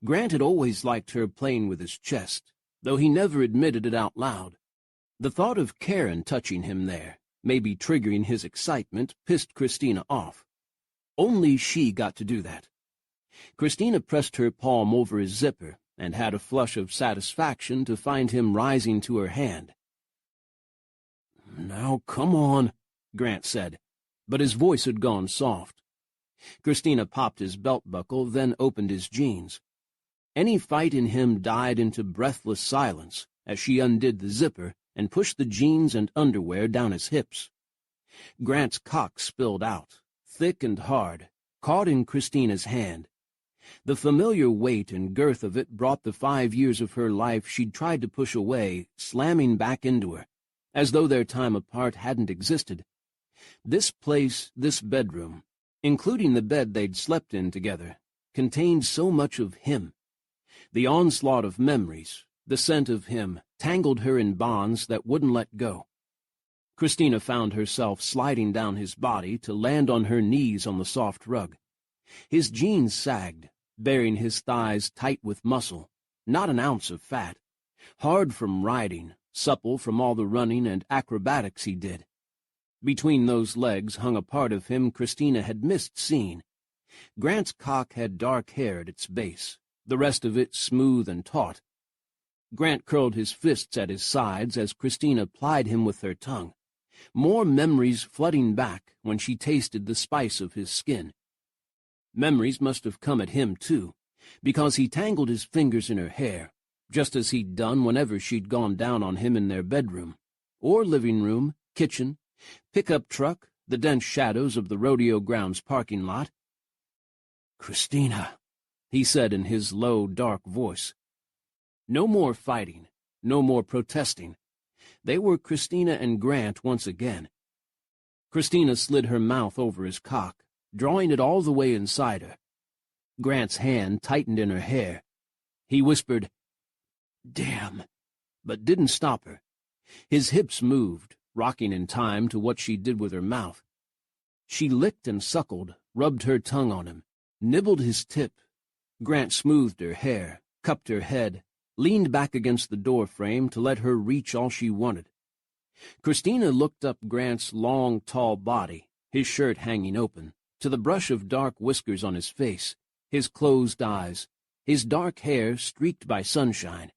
Grant had always liked her playing with his chest, though he never admitted it out loud. The thought of Karen touching him there, maybe triggering his excitement, pissed Christina off. Only she got to do that. Christina pressed her palm over his zipper and had a flush of satisfaction to find him rising to her hand. "Now, come on," Grant said, but his voice had gone soft. Christina popped his belt buckle, then opened his jeans. Any fight in him died into breathless silence as she undid the zipper and pushed the jeans and underwear down his hips. Grant's cock spilled out, thick and hard, caught in Christina's hand. The familiar weight and girth of it brought the 5 years of her life she'd tried to push away, slamming back into her, as though their time apart hadn't existed. This place, this bedroom, including the bed they'd slept in together, contained so much of him. The onslaught of memories, the scent of him, tangled her in bonds that wouldn't let go. Christina found herself sliding down his body to land on her knees on the soft rug. His jeans sagged, bearing his thighs tight with muscle, not an ounce of fat, hard from riding, supple from all the running and acrobatics he did. Between those legs hung a part of him Christina had missed seeing. Grant's cock had dark hair at its base, the rest of it smooth and taut. Grant curled his fists at his sides as Christina plied him with her tongue, more memories flooding back when she tasted the spice of his skin. Memories must have come at him, too, because he tangled his fingers in her hair, just as he'd done whenever she'd gone down on him in their bedroom, or living room, kitchen, pickup truck, the dense shadows of the rodeo grounds parking lot. "Christina," he said in his low, dark voice. No more fighting, no more protesting. They were Christina and Grant once again. Christina slid her mouth over his cock, drawing it all the way inside her. Grant's hand tightened in her hair. He whispered, "Damn," but didn't stop her. His hips moved, rocking in time to what she did with her mouth. She licked and suckled, rubbed her tongue on him, nibbled his tip. Grant smoothed her hair, cupped her head, leaned back against the door frame to let her reach all she wanted. Christina looked up Grant's long, tall body, his shirt hanging open, to the brush of dark whiskers on his face, his closed eyes, his dark hair streaked by sunshine.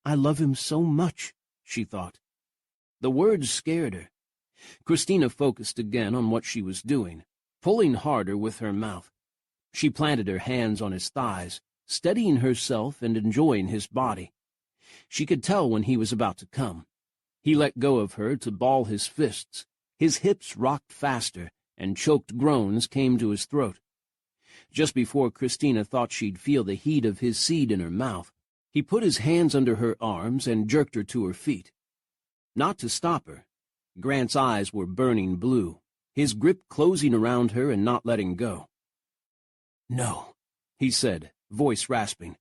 "I love him so much," she thought. The words scared her. Christina focused again on what she was doing, pulling harder with her mouth. She planted her hands on his thighs, steadying herself and enjoying his body. She could tell when he was about to come. He let go of her to ball his fists. His hips rocked faster, and choked groans came to his throat. Just before Christina thought she'd feel the heat of his seed in her mouth, he put his hands under her arms and jerked her to her feet. Not to stop her. Grant's eyes were burning blue, his grip closing around her and not letting go. "No," he said, voice rasping.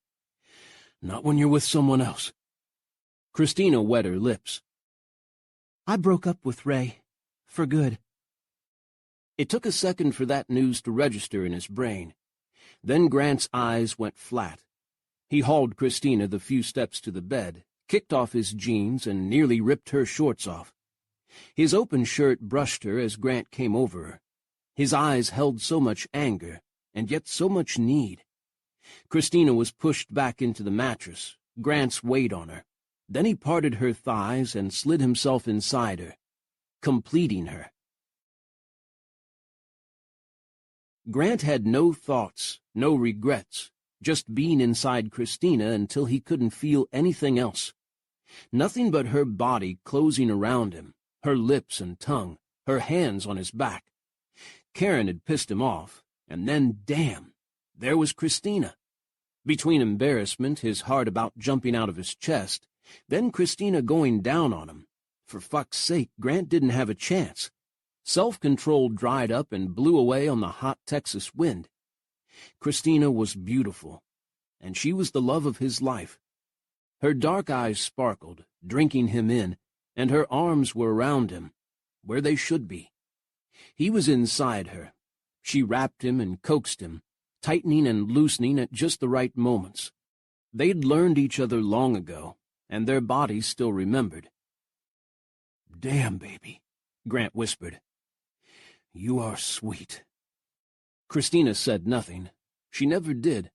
"Not when you're with someone else." Christina wet her lips. "I broke up with Ray. For good." It took a second for that news to register in his brain. Then Grant's eyes went flat. He hauled Christina the few steps to the bed, kicked off his jeans, and nearly ripped her shorts off. His open shirt brushed her as Grant came over her. His eyes held so much anger, and yet so much need. Christina was pushed back into the mattress, Grant's weight on her. Then he parted her thighs and slid himself inside her, completing her. Grant had no thoughts, no regrets, just being inside Christina until he couldn't feel anything else. Nothing but her body closing around him, her lips and tongue, her hands on his back. Karen had pissed him off, and then, damn, there was Christina. Between embarrassment, his heart about jumping out of his chest, then Christina going down on him. For fuck's sake, Grant didn't have a chance. Self-control dried up and blew away on the hot Texas wind. Christina was beautiful, and she was the love of his life. Her dark eyes sparkled, drinking him in, and her arms were around him, where they should be. He was inside her. She wrapped him and coaxed him, tightening and loosening at just the right moments. They'd learned each other long ago, and their bodies still remembered. "Damn, baby," Grant whispered. "You are sweet." Christina said nothing. She never did.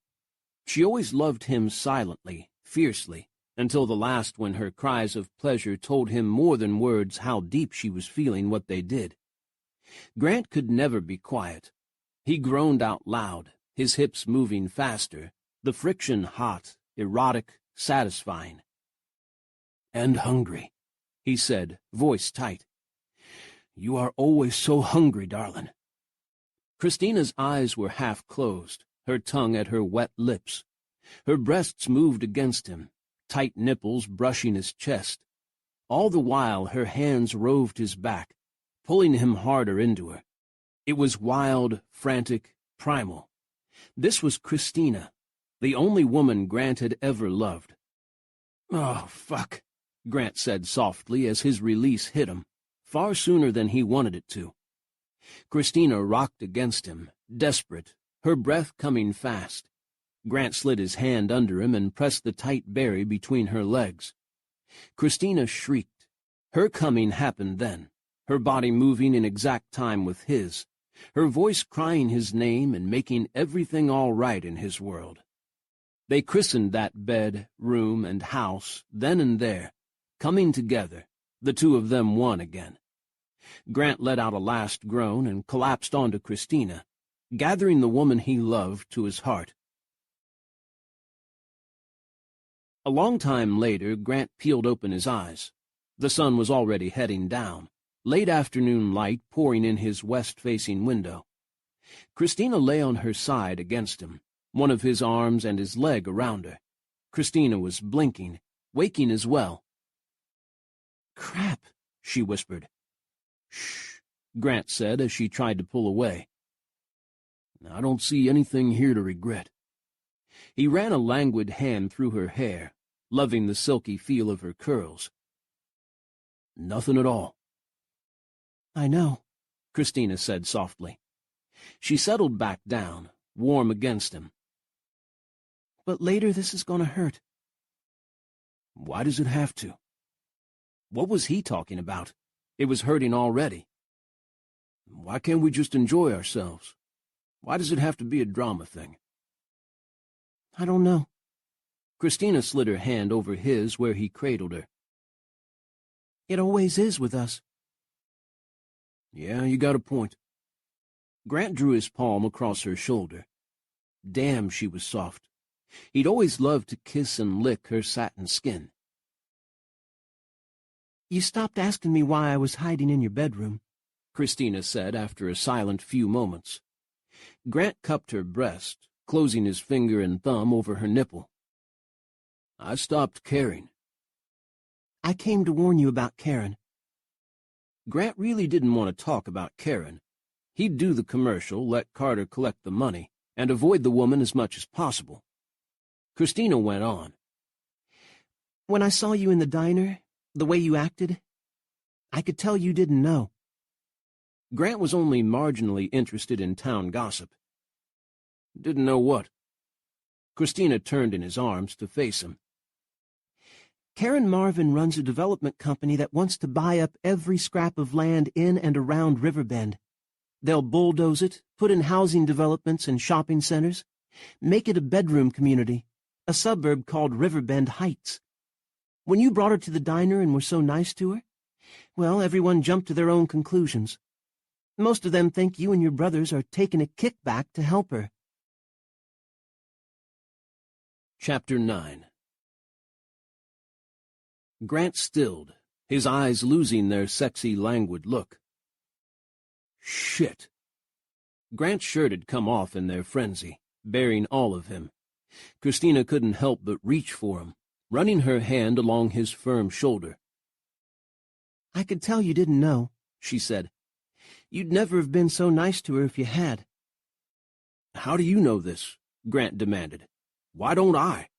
She always loved him silently, fiercely, until the last when her cries of pleasure told him more than words how deep she was feeling what they did. Grant could never be quiet. He groaned out loud, his hips moving faster, the friction hot, erotic, satisfying. "And hungry," he said, voice tight. "You are always so hungry, darling." Christina's eyes were half closed, her tongue at her wet lips. Her breasts moved against him, tight nipples brushing his chest. All the while her hands roved his back, pulling him harder into her. It was wild, frantic, primal. This was Christina, the only woman Grant had ever loved. "Oh, fuck," Grant said softly as his release hit him, far sooner than he wanted it to. Christina rocked against him, desperate, her breath coming fast. Grant slid his hand under him and pressed the tight berry between her legs. Christina shrieked. Her coming happened then, her body moving in exact time with his, her voice crying his name and making everything all right in his world. They christened that bed, room, and house then and there, coming together, the two of them one again. Grant let out a last groan and collapsed onto Christina, gathering the woman he loved to his heart. A long time later, Grant peeled open his eyes. The sun was already heading down. late afternoon light pouring in his west-facing window. Christina lay on her side against him, one of his arms and his leg around her. Christina was blinking, waking as well. "Crap," she whispered. "Shh," Grant said as she tried to pull away. "I don't see anything here to regret." He ran a languid hand through her hair, loving the silky feel of her curls. "Nothing at all." "I know," Christina said softly. She settled back down, warm against him. "But later this is going to hurt." "Why does it have to?" What was he talking about? It was hurting already. "Why can't we just enjoy ourselves? Why does it have to be a drama thing?" "I don't know." Christina slid her hand over his where he cradled her. "It always is with us." "Yeah, you got a point." Grant drew his palm across her shoulder. Damn, she was soft. He'd always loved to kiss and lick her satin skin. "You stopped asking me why I was hiding in your bedroom," Christina said after a silent few moments. Grant cupped her breast, closing his finger and thumb over her nipple. "I stopped caring." "I came to warn you about Karen." Grant really didn't want to talk about Karen. He'd do the commercial, let Carter collect the money, and avoid the woman as much as possible. Christina went on. "When I saw you in the diner, the way you acted, I could tell you didn't know." Grant was only marginally interested in town gossip. "Didn't know what?" Christina turned in his arms to face him. "Karen Marvin runs a development company that wants to buy up every scrap of land in and around Riverbend. They'll bulldoze it, put in housing developments and shopping centers, make it a bedroom community, a suburb called Riverbend Heights. When you brought her to the diner and were so nice to her, well, everyone jumped to their own conclusions. Most of them think you and your brothers are taking a kickback to help her." Chapter 9. Grant stilled, his eyes losing their sexy, languid look. Shit. Grant's shirt had come off in their frenzy, bearing all of him. Christina couldn't help but reach for him, running her hand along his firm shoulder. "I could tell you didn't know," she said. "You'd never have been so nice to her if you had." "How do you know this?" Grant demanded. "Why don't I?"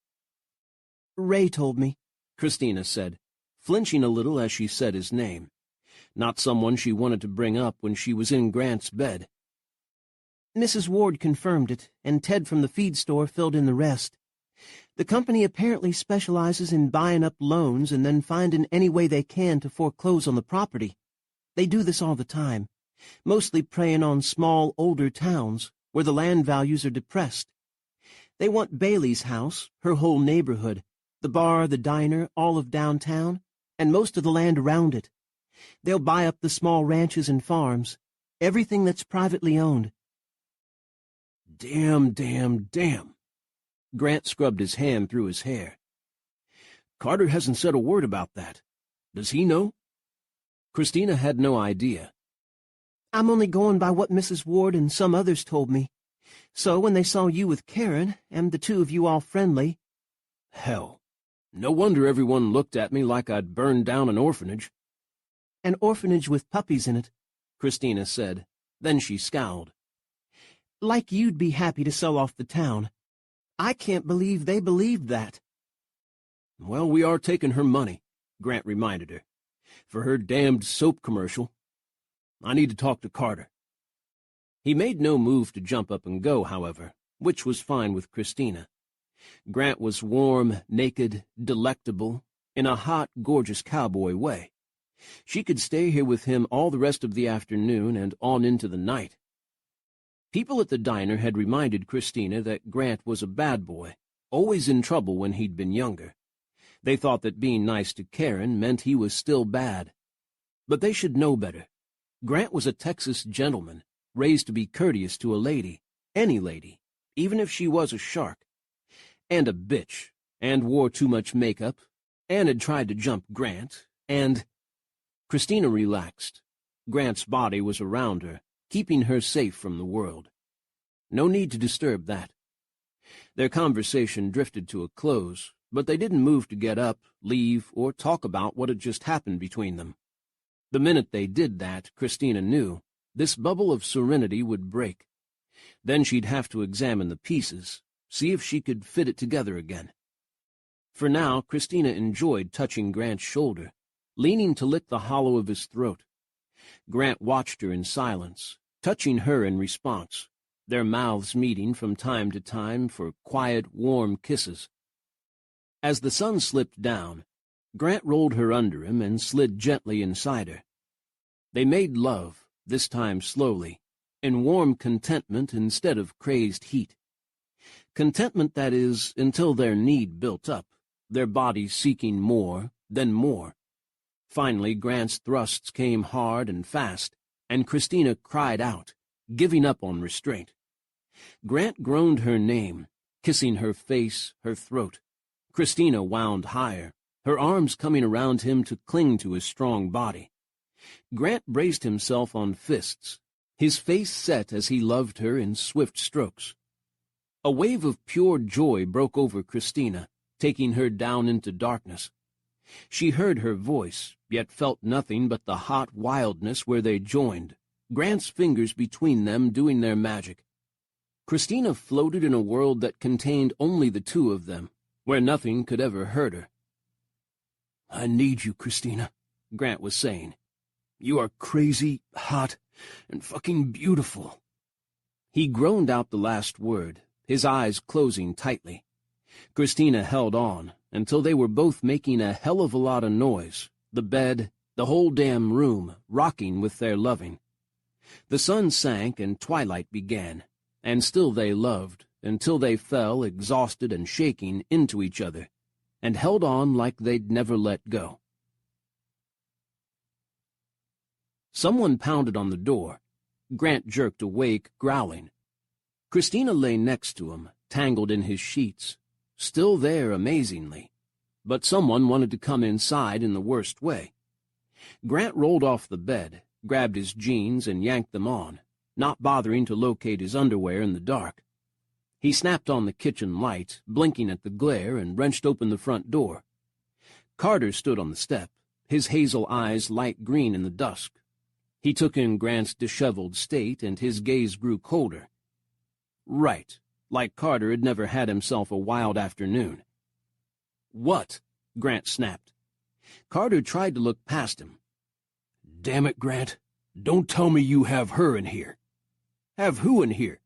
"Ray told me," Christina said, flinching a little as she said his name. Not someone she wanted to bring up when she was in Grant's bed. "Mrs. Ward confirmed it, and Ted from the feed store filled in the rest. The company apparently specializes in buying up loans and then finding any way they can to foreclose on the property. They do this all the time, mostly preying on small, older towns where the land values are depressed. They want Bailey's house, her whole neighborhood, the bar, the diner, all of downtown, and most of the land around it. They'll buy up the small ranches and farms, everything that's privately owned." Damn, damn, damn. Grant scrubbed his hand through his hair. Carter hasn't said a word about that. Does he know? Christina had no idea. "I'm only going by what Mrs. Ward and some others told me. So when they saw you with Karen, and the two of you all friendly—" Hell, no wonder everyone looked at me like I'd burned down an orphanage. "An orphanage with puppies in it," Christina said. Then she scowled. "Like you'd be happy to sell off the town. I can't believe they believed that." "Well, we are taking her money," Grant reminded her, "for her damned soap commercial. I need to talk to Carter." He made no move to jump up and go, however, which was fine with Christina. Grant was warm, naked, delectable, in a hot, gorgeous cowboy way. She could stay here with him all the rest of the afternoon and on into the night. People at the diner had reminded Christina that Grant was a bad boy, always in trouble when he'd been younger. They thought that being nice to Karen meant he was still bad. But they should know better. Grant was a Texas gentleman, raised to be courteous to a lady, any lady, even if she was a shark. And a bitch, and wore too much makeup, and had tried to jump Grant, and— Christina relaxed, Grant's body was around her, keeping her safe from the world. No need to disturb that. Their conversation drifted to a close, but they didn't move to get up, leave, or talk about what had just happened between them. The minute they did that, Christina knew, this bubble of serenity would break. Then she'd have to examine the pieces, see if she could fit it together again. For now, Christina enjoyed touching Grant's shoulder, leaning to lick the hollow of his throat. Grant watched her in silence, touching her in response, their mouths meeting from time to time for quiet, warm kisses. As the sun slipped down, Grant rolled her under him and slid gently inside her. They made love, this time slowly, in warm contentment instead of crazed heat. Contentment, that is, until their need built up, their bodies seeking more, then more. Finally, Grant's thrusts came hard and fast, and Christina cried out, giving up on restraint. Grant groaned her name, kissing her face, her throat. Christina wound higher, her arms coming around him to cling to his strong body. Grant braced himself on fists, his face set as he loved her in swift strokes. A wave of pure joy broke over Christina, taking her down into darkness. She heard her voice, yet felt nothing but the hot wildness where they joined, Grant's fingers between them doing their magic. Christina floated in a world that contained only the two of them, where nothing could ever hurt her. "I need you, Christina," Grant was saying. "You are crazy, hot, and fucking beautiful." He groaned out the last word, his eyes closing tightly. Christina held on until they were both making a hell of a lot of noise, the bed, the whole damn room, rocking with their loving. The sun sank and twilight began, and still they loved, until they fell, exhausted and shaking, into each other, and held on like they'd never let go. Someone pounded on the door. Grant jerked awake, growling. Christina lay next to him, tangled in his sheets, still there amazingly, but someone wanted to come inside in the worst way. Grant rolled off the bed, grabbed his jeans, and yanked them on, not bothering to locate his underwear in the dark. He snapped on the kitchen light, blinking at the glare, and wrenched open the front door. Carter stood on the step, his hazel eyes light green in the dusk. He took in Grant's disheveled state, and his gaze grew colder. Right, like Carter had never had himself a wild afternoon. "What?" Grant snapped. Carter tried to look past him. "Damn it, Grant, don't tell me you have her in here." "Have who in here?"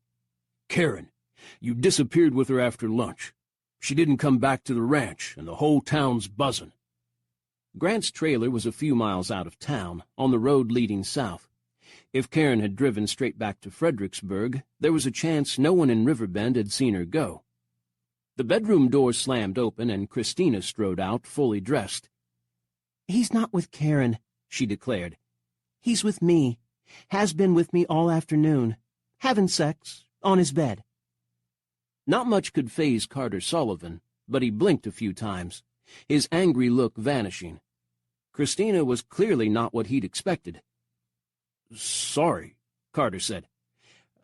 "Karen. You disappeared with her after lunch. She didn't come back to the ranch, and the whole town's buzzing." Grant's trailer was a few miles out of town, on the road leading south. If Karen had driven straight back to Fredericksburg, there was a chance no one in Riverbend had seen her go. The bedroom door slammed open, and Christina strode out, fully dressed. "He's not with Karen," she declared. "He's with me. Has been with me all afternoon. Having sex, on his bed." Not much could faze Carter Sullivan, but he blinked a few times, his angry look vanishing. Christina was clearly not what he'd expected. "Sorry," Carter said.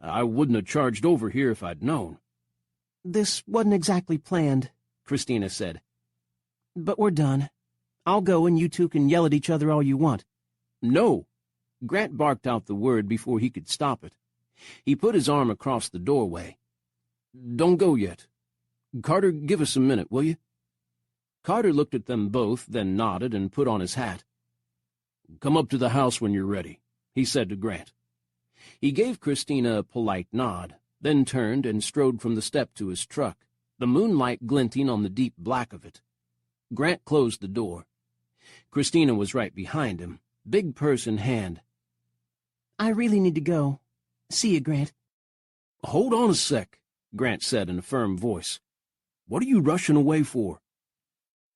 "I wouldn't have charged over here if I'd known." "This wasn't exactly planned," Christina said. "But we're done. I'll go and you two can yell at each other all you want." "No!" Grant barked out the word before he could stop it. He put his arm across the doorway. "Don't go yet. Carter, give us a minute, will you?" Carter looked at them both, then nodded and put on his hat. "Come up to the house when you're ready," he said to Grant. He gave Christina a polite nod, then turned and strode from the step to his truck, the moonlight glinting on the deep black of it. Grant closed the door. Christina was right behind him, big purse in hand. "I really need to go. See you, Grant." "Hold on a sec," Grant said in a firm voice. "What are you rushing away for?"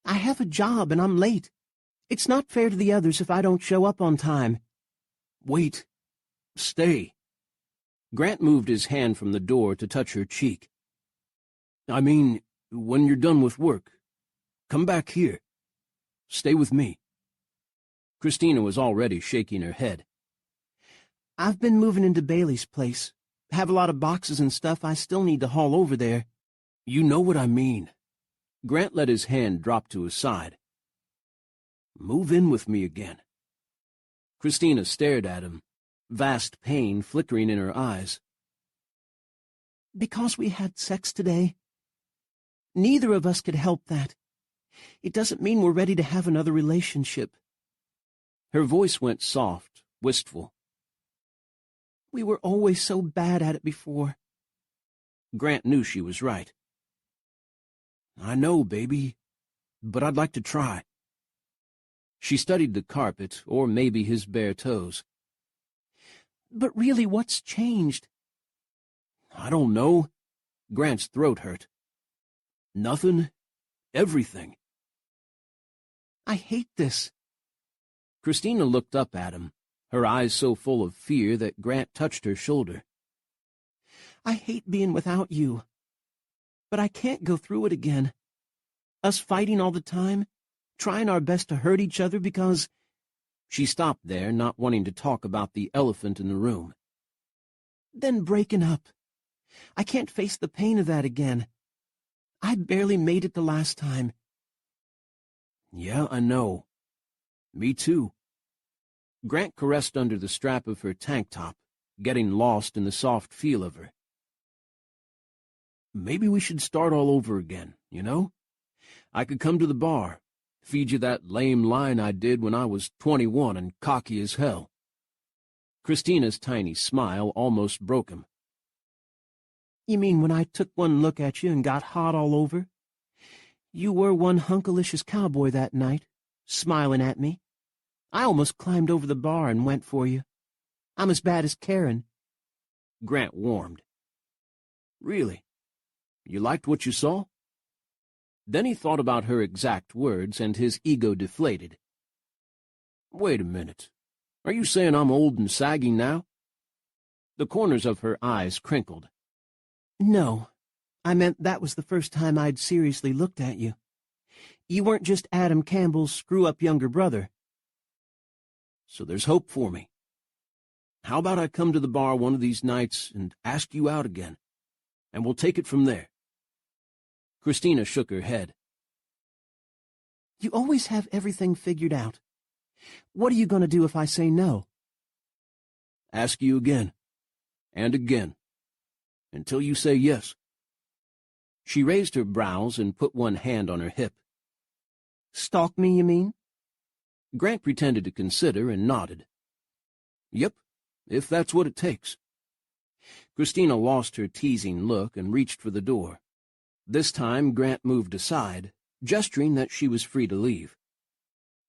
"I have a job and I'm late. It's not fair to the others if I don't show up on time." "Wait. Stay." Grant moved his hand from the door to touch her cheek. "I mean, when you're done with work, come back here. Stay with me." Christina was already shaking her head. I've been moving into Bailey's place. Have a lot of boxes and stuff I still need to haul over there. You know what I mean. Grant let his hand drop to his side. Move in with me again. Christina stared at him, vast pain flickering in her eyes. Because we had sex today? Neither of us could help that. It doesn't mean we're ready to have another relationship. Her voice went soft, wistful. We were always so bad at it before. Grant knew she was right. I know, baby, but I'd like to try. She studied the carpet, or maybe his bare toes. But really, what's changed? I don't know. Grant's throat hurt. Nothing. Everything. I hate this. Christina looked up at him, her eyes so full of fear that Grant touched her shoulder. I hate being without you. But I can't go through it again. Us fighting all the time, trying our best to hurt each other because... She stopped there, not wanting to talk about the elephant in the room. Then breaking up. I can't face the pain of that again. I barely made it the last time. Yeah, I know. Me too. Grant caressed under the strap of her tank top, getting lost in the soft feel of her. Maybe we should start all over again, you know? I could come to the bar, feed you that lame line I did when I was 21 and cocky as hell. Christina's tiny smile almost broke him. You mean when I took one look at you and got hot all over? You were one hunkalicious cowboy that night, smiling at me. I almost climbed over the bar and went for you. I'm as bad as Karen. Grant warmed. Really? You liked what you saw? Then he thought about her exact words, and his ego deflated. Wait a minute. Are you saying I'm old and sagging now? The corners of her eyes crinkled. No, I meant that was the first time I'd seriously looked at you. You weren't just Adam Campbell's screw-up younger brother. So there's hope for me. How about I come to the bar one of these nights and ask you out again, and we'll take it from there? Christina shook her head. You always have everything figured out. What are you going to do if I say no? Ask you again, and again, until you say yes. She raised her brows and put one hand on her hip. Stalk me, you mean? Grant pretended to consider and nodded. Yep, if that's what it takes. Christina lost her teasing look and reached for the door. This time Grant moved aside, gesturing that she was free to leave.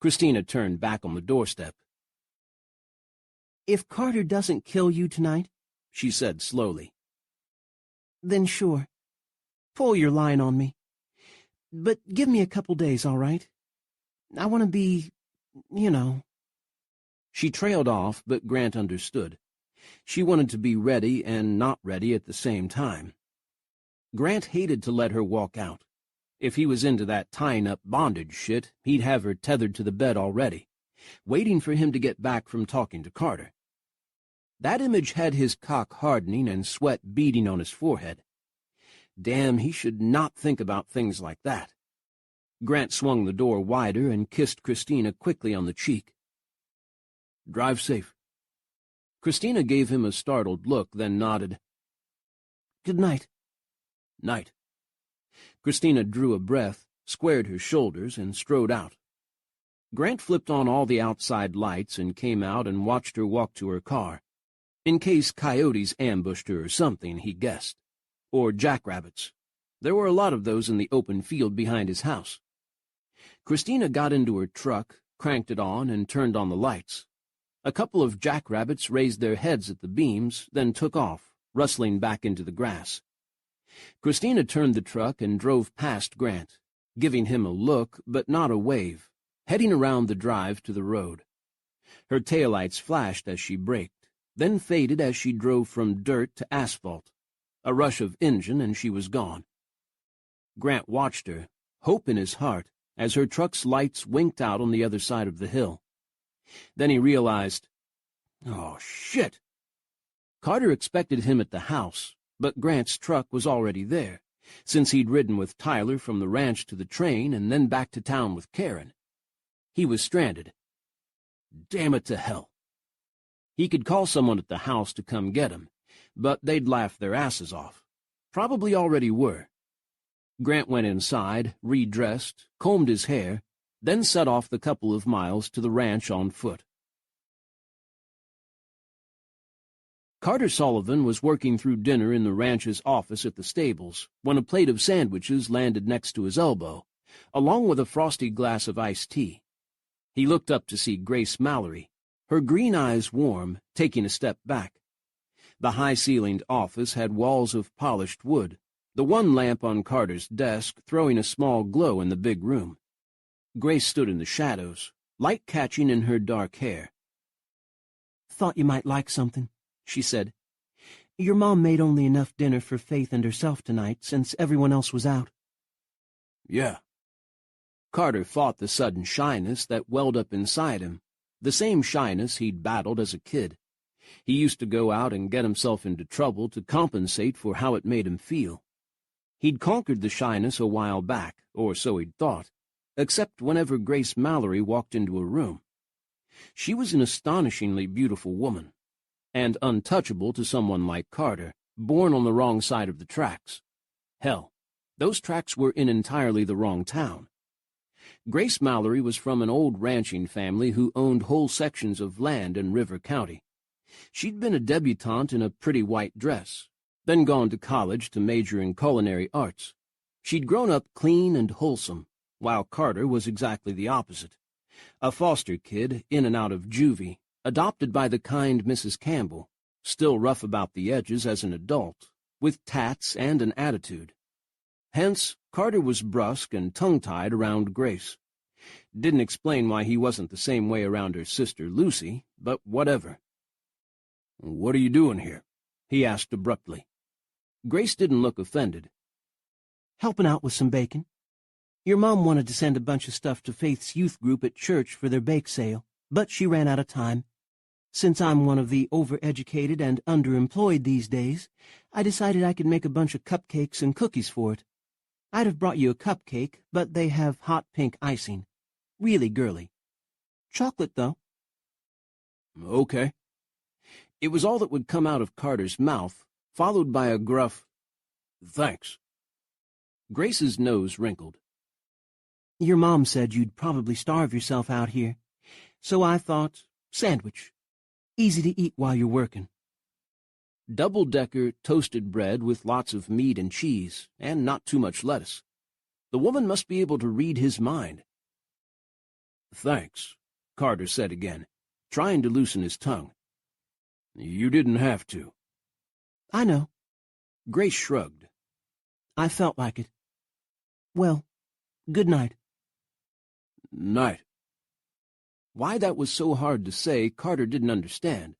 Christina turned back on the doorstep. If Carter doesn't kill you tonight, she said slowly, then sure. Pull your line on me. But give me a couple days, all right? I want to be, you know. She trailed off, but Grant understood. She wanted to be ready and not ready at the same time. Grant hated to let her walk out. If he was into that tying-up bondage shit, he'd have her tethered to the bed already, waiting for him to get back from talking to Carter. That image had his cock hardening and sweat beading on his forehead. Damn, he should not think about things like that. Grant swung the door wider and kissed Christina quickly on the cheek. Drive safe. Christina gave him a startled look, then nodded. Good night. Night. Christina drew a breath, squared her shoulders, and strode out. Grant flipped on all the outside lights and came out and watched her walk to her car. In case coyotes ambushed her or something, he guessed. Or jackrabbits. There were a lot of those in the open field behind his house. Christina got into her truck, cranked it on, and turned on the lights. A couple of jackrabbits raised their heads at the beams, then took off, rustling back into the grass. Christina turned the truck and drove past Grant, giving him a look but not a wave, heading around the drive to the road. Her taillights flashed as she braked, then faded as she drove from dirt to asphalt. A rush of engine and she was gone. Grant watched her, hope in his heart, as her truck's lights winked out on the other side of the hill. Then he realized, oh, shit, Carter expected him at the house, but Grant's truck was already there, since he'd ridden with Tyler from the ranch to the train and then back to town with Karen. He was stranded. Damn it to hell. He could call someone at the house to come get him, but they'd laugh their asses off. Probably already were. Grant went inside, redressed, combed his hair, then set off the couple of miles to the ranch on foot. Carter Sullivan was working through dinner in the ranch's office at the stables when a plate of sandwiches landed next to his elbow, along with a frosty glass of iced tea. He looked up to see Grace Mallory, her green eyes warm, taking a step back. The high-ceilinged office had walls of polished wood, the one lamp on Carter's desk throwing a small glow in the big room. Grace stood in the shadows, light catching in her dark hair. "Thought you might like something," she said. "Your mom made only enough dinner for Faith and herself tonight, since everyone else was out." "Yeah." Carter fought the sudden shyness that welled up inside him, the same shyness he'd battled as a kid. He used to go out and get himself into trouble to compensate for how it made him feel. He'd conquered the shyness a while back, or so he'd thought, except whenever Grace Mallory walked into a room. She was an astonishingly beautiful woman, and untouchable to someone like Carter, born on the wrong side of the tracks. Hell, those tracks were in entirely the wrong town. Grace Mallory was from an old ranching family who owned whole sections of land in River County. She'd been a debutante in a pretty white dress, then gone to college to major in culinary arts. She'd grown up clean and wholesome, while Carter was exactly the opposite. A foster kid, in and out of juvie, adopted by the kind Mrs. Campbell, still rough about the edges as an adult, with tats and an attitude. Hence, Carter was brusque and tongue-tied around Grace. Didn't explain why he wasn't the same way around her sister Lucy, but whatever. "What are you doing here?" he asked abruptly. Grace didn't look offended. "Helping out with some baking. Your mom wanted to send a bunch of stuff to Faith's youth group at church for their bake sale, but she ran out of time. Since I'm one of the overeducated and underemployed these days, I decided I could make a bunch of cupcakes and cookies for it. I'd have brought you a cupcake, but they have hot pink icing. Really girly. Chocolate, though." "Okay." It was all that would come out of Carter's mouth, followed by a gruff, "Thanks." Grace's nose wrinkled. "Your mom said you'd probably starve yourself out here, so I thought, sandwich. Easy to eat while you're working." Double-decker toasted bread with lots of meat and cheese, and not too much lettuce. The woman must be able to read his mind. "Thanks," Carter said again, trying to loosen his tongue. "You didn't have to." "I know." Grace shrugged. "I felt like it. Well, good night." "Night." Why that was so hard to say, Carter didn't understand.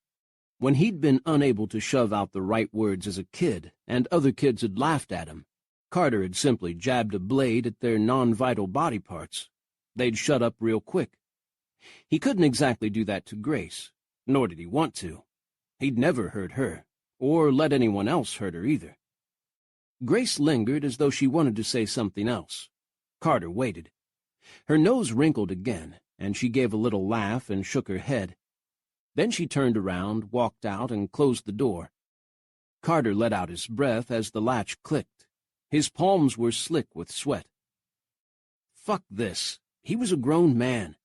When he'd been unable to shove out the right words as a kid, and other kids had laughed at him, Carter had simply jabbed a blade at their non-vital body parts. They'd shut up real quick. He couldn't exactly do that to Grace, nor did he want to. He'd never hurt her, or let anyone else hurt her either. Grace lingered as though she wanted to say something else. Carter waited. Her nose wrinkled again, and she gave a little laugh and shook her head. Then she turned around, walked out, and closed the door. Carter let out his breath as the latch clicked. His palms were slick with sweat. Fuck this. He was a grown man.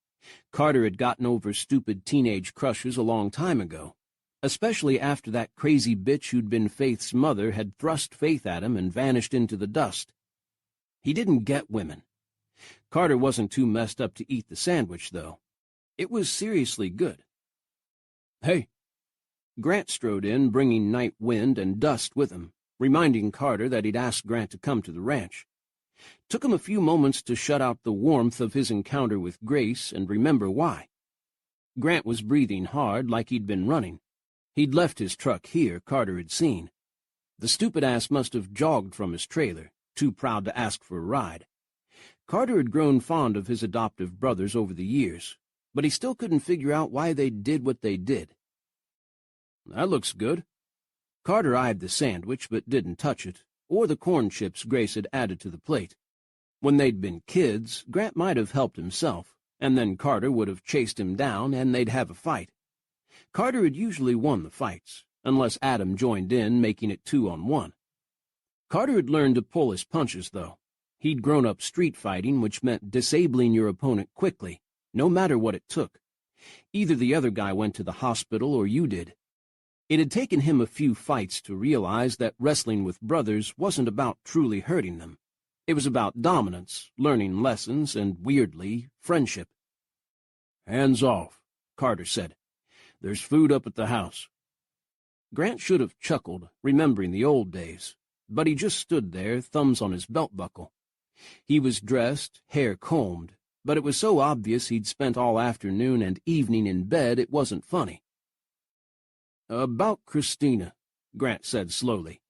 Carter had gotten over stupid teenage crushes a long time ago, especially after that crazy bitch who'd been Faith's mother had thrust Faith at him and vanished into the dust. He didn't get women. Carter wasn't too messed up to eat the sandwich, though. It was seriously good. "Hey." Grant strode in, bringing night wind and dust with him, reminding Carter that he'd asked Grant to come to the ranch. Took him a few moments to shut out the warmth of his encounter with Grace and remember why. Grant was breathing hard like he'd been running. He'd left his truck here, Carter had seen. The stupid ass must have jogged from his trailer, too proud to ask for a ride. Carter had grown fond of his adoptive brothers over the years, but he still couldn't figure out why they did what they did. "That looks good." Carter eyed the sandwich but didn't touch it, or the corn chips Grace had added to the plate. When they'd been kids, Grant might have helped himself, and then Carter would have chased him down and they'd have a fight. Carter had usually won the fights, unless Adam joined in, making it 2-on-1. Carter had learned to pull his punches, though. He'd grown up street fighting, which meant disabling your opponent quickly, no matter what it took. Either the other guy went to the hospital or you did. It had taken him a few fights to realize that wrestling with brothers wasn't about truly hurting them. It was about dominance, learning lessons, and, weirdly, friendship. "Hands off," Carter said. "There's food up at the house." Grant should have chuckled, remembering the old days, but he just stood there, thumbs on his belt buckle. He was dressed, hair combed, but it was so obvious he'd spent all afternoon and evening in bed it wasn't funny. "About Christina," Grant said slowly.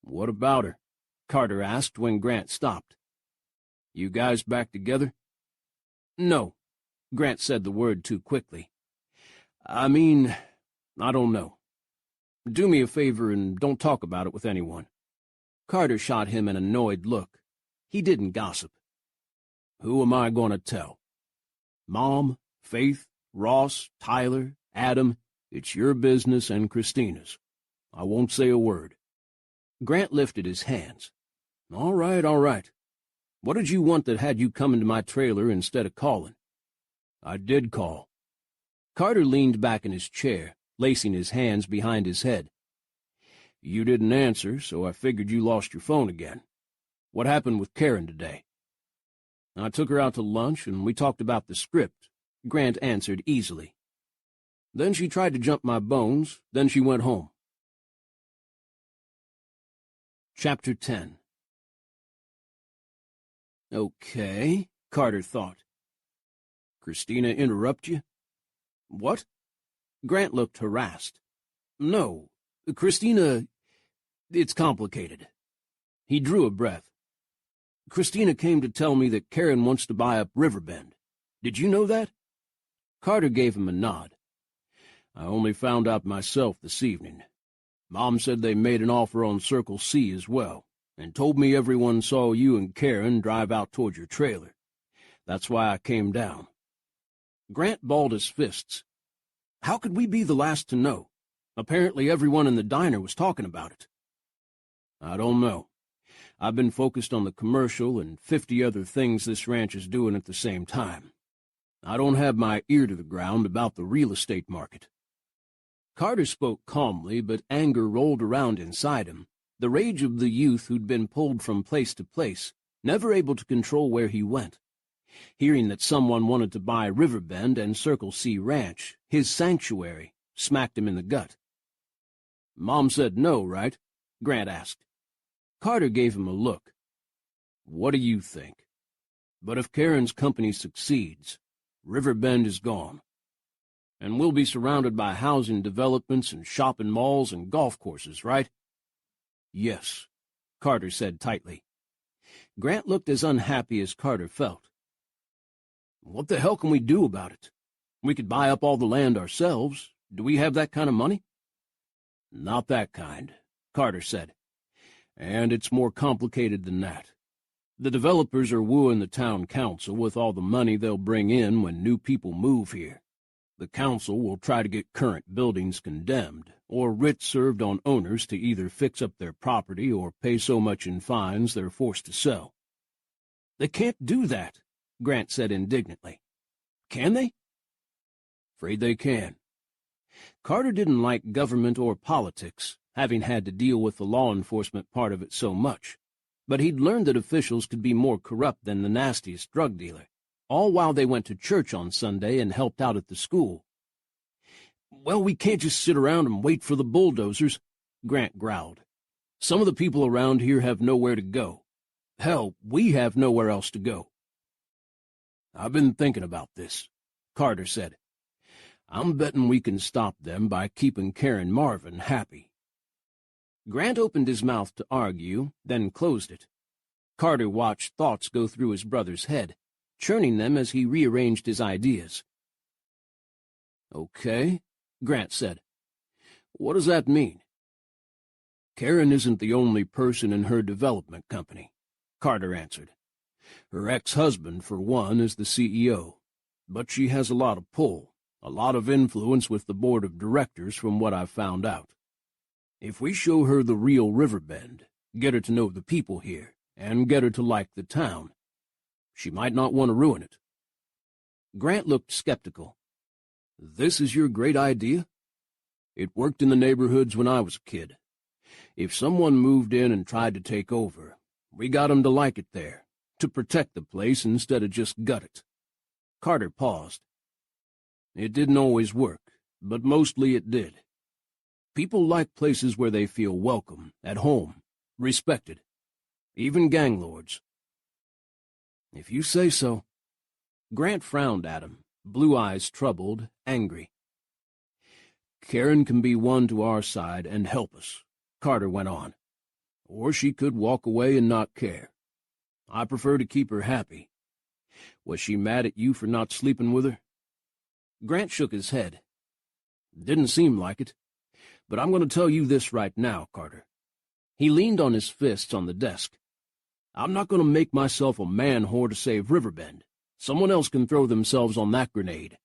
"What about her?" Carter asked when Grant stopped. "You guys back together?" "No," Grant said the word too quickly. "I mean, I don't know. Do me a favor and don't talk about it with anyone." Carter shot him an annoyed look. He didn't gossip. "Who am I going to tell? Mom, Faith, Ross, Tyler, Adam? It's your business and Christina's. I won't say a word." Grant lifted his hands. All right, all right. What did you want that had you come into my trailer instead of calling?" "I did call." Carter leaned back in his chair, lacing his hands behind his head. "You didn't answer, so I figured you lost your phone again. What happened with Karen today?" "I took her out to lunch, and we talked about the script," Grant answered easily. "Then she tried to jump my bones, then she went home." Chapter 10. "Okay," Carter thought. "Christina interrupt you?" "What?" Grant looked harassed. "No, Christina... It's complicated." He drew a breath. "Christina came to tell me that Karen wants to buy up Riverbend. Did you know that?" Carter gave him a nod. "I only found out myself this evening. Mom said they made an offer on Circle C as well, and told me everyone saw you and Karen drive out toward your trailer. That's why I came down." Grant balled his fists. "How could we be the last to know? Apparently everyone in the diner was talking about it." "I don't know. I've been focused on the commercial and 50 other things this ranch is doing at the same time. I don't have my ear to the ground about the real estate market." Carter spoke calmly, but anger rolled around inside him, the rage of the youth who'd been pulled from place to place, never able to control where he went. Hearing that someone wanted to buy Riverbend and Circle C Ranch, his sanctuary, smacked him in the gut. "Mom said no, right?" Grant asked. Carter gave him a look. "What do you think? But if Karen's company succeeds, Riverbend is gone. And we'll be surrounded by housing developments and shopping malls and golf courses, right?" "Yes," Carter said tightly. Grant looked as unhappy as Carter felt. "What the hell can we do about it? We could buy up all the land ourselves. Do we have that kind of money?" "Not that kind," Carter said. "And it's more complicated than that. The developers are wooing the town council with all the money they'll bring in when new people move here. The council will try to get current buildings condemned, or writs served on owners to either fix up their property or pay so much in fines they're forced to sell." "They can't do that," Grant said indignantly. "Can they?" "Afraid they can." Carter didn't like government or politics, having had to deal with the law enforcement part of it so much, but he'd learned that officials could be more corrupt than the nastiest drug dealer, all while they went to church on Sunday and helped out at the school. "Well, we can't just sit around and wait for the bulldozers," Grant growled. "Some of the people around here have nowhere to go. Hell, we have nowhere else to go." "I've been thinking about this," Carter said. "I'm betting we can stop them by keeping Karen Marvin happy." Grant opened his mouth to argue, then closed it. Carter watched thoughts go through his brother's head, churning them as he rearranged his ideas. "Okay," Grant said. "What does that mean?" Karen isn't the only person in her development company, Carter answered. Her ex-husband, for one, is the CEO, but she has a lot of pull, a lot of influence with the board of directors from what I've found out. If we show her the real Riverbend, get her to know the people here, and get her to like the town, she might not want to ruin it. Grant looked skeptical. This is your great idea? It worked in the neighborhoods when I was a kid. If someone moved in and tried to take over, we got 'em to like it there, to protect the place instead of just gut it. Carter paused. It didn't always work, but mostly it did. People like places where they feel welcome, at home, respected. Even gang lords. If you say so. Grant frowned at him, blue eyes troubled, angry. Karen can be won to our side and help us, Carter went on. Or she could walk away and not care. I prefer to keep her happy. Was she mad at you for not sleeping with her? Grant shook his head. Didn't seem like it. But I'm going to tell you this right now, Carter. He leaned on his fists on the desk. I'm not going to make myself a man-whore to save Riverbend. Someone else can throw themselves on that grenade.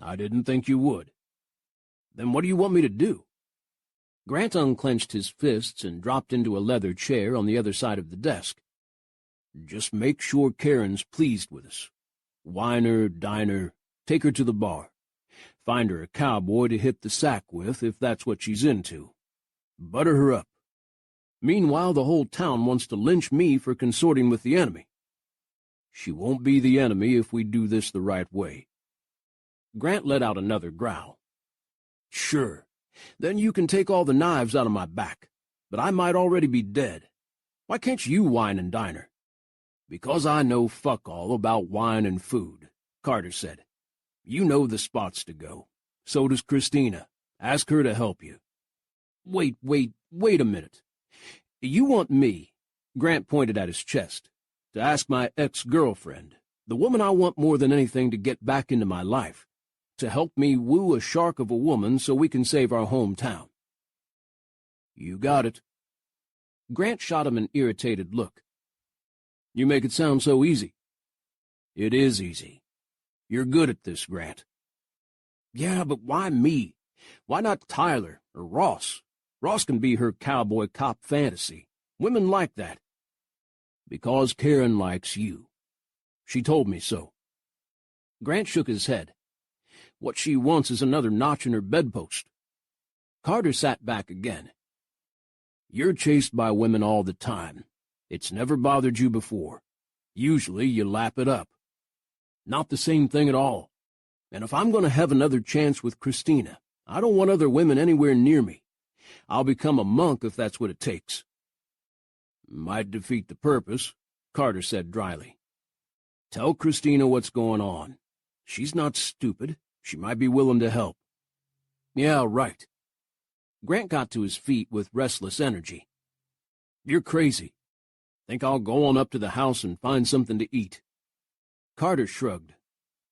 I didn't think you would. Then what do you want me to do? Grant unclenched his fists and dropped into a leather chair on the other side of the desk. Just make sure Karen's pleased with us. Wine her, dine her, take her to the bar. Find her a cowboy to hit the sack with if that's what she's into. Butter her up. Meanwhile, the whole town wants to lynch me for consorting with the enemy. She won't be the enemy if we do this the right way. Grant let out another growl. Sure, then you can take all the knives out of my back, but I might already be dead. Why can't you wine and dine her? Because I know fuck all about wine and food, Carter said. You know the spots to go. So does Christina. Ask her to help you. Wait a minute. You want me, Grant pointed at his chest, to ask my ex-girlfriend, the woman I want more than anything to get back into my life, to help me woo a shark of a woman so we can save our hometown. You got it. Grant shot him an irritated look. You make it sound so easy. It is easy. You're good at this, Grant. Yeah, but why me? Why not Tyler or Ross? Ross can be her cowboy cop fantasy. Women like that. Because Karen likes you. She told me so. Grant shook his head. What she wants is another notch in her bedpost. Carter sat back again. You're chased by women all the time. It's never bothered you before. Usually you lap it up. Not the same thing at all. And if I'm going to have another chance with Christina, I don't want other women anywhere near me. I'll become a monk if that's what it takes. Might defeat the purpose, Carter said dryly. Tell Christina what's going on. She's not stupid. She might be willing to help. Yeah, right. Grant got to his feet with restless energy. You're crazy. Think I'll go on up to the house and find something to eat. Carter shrugged.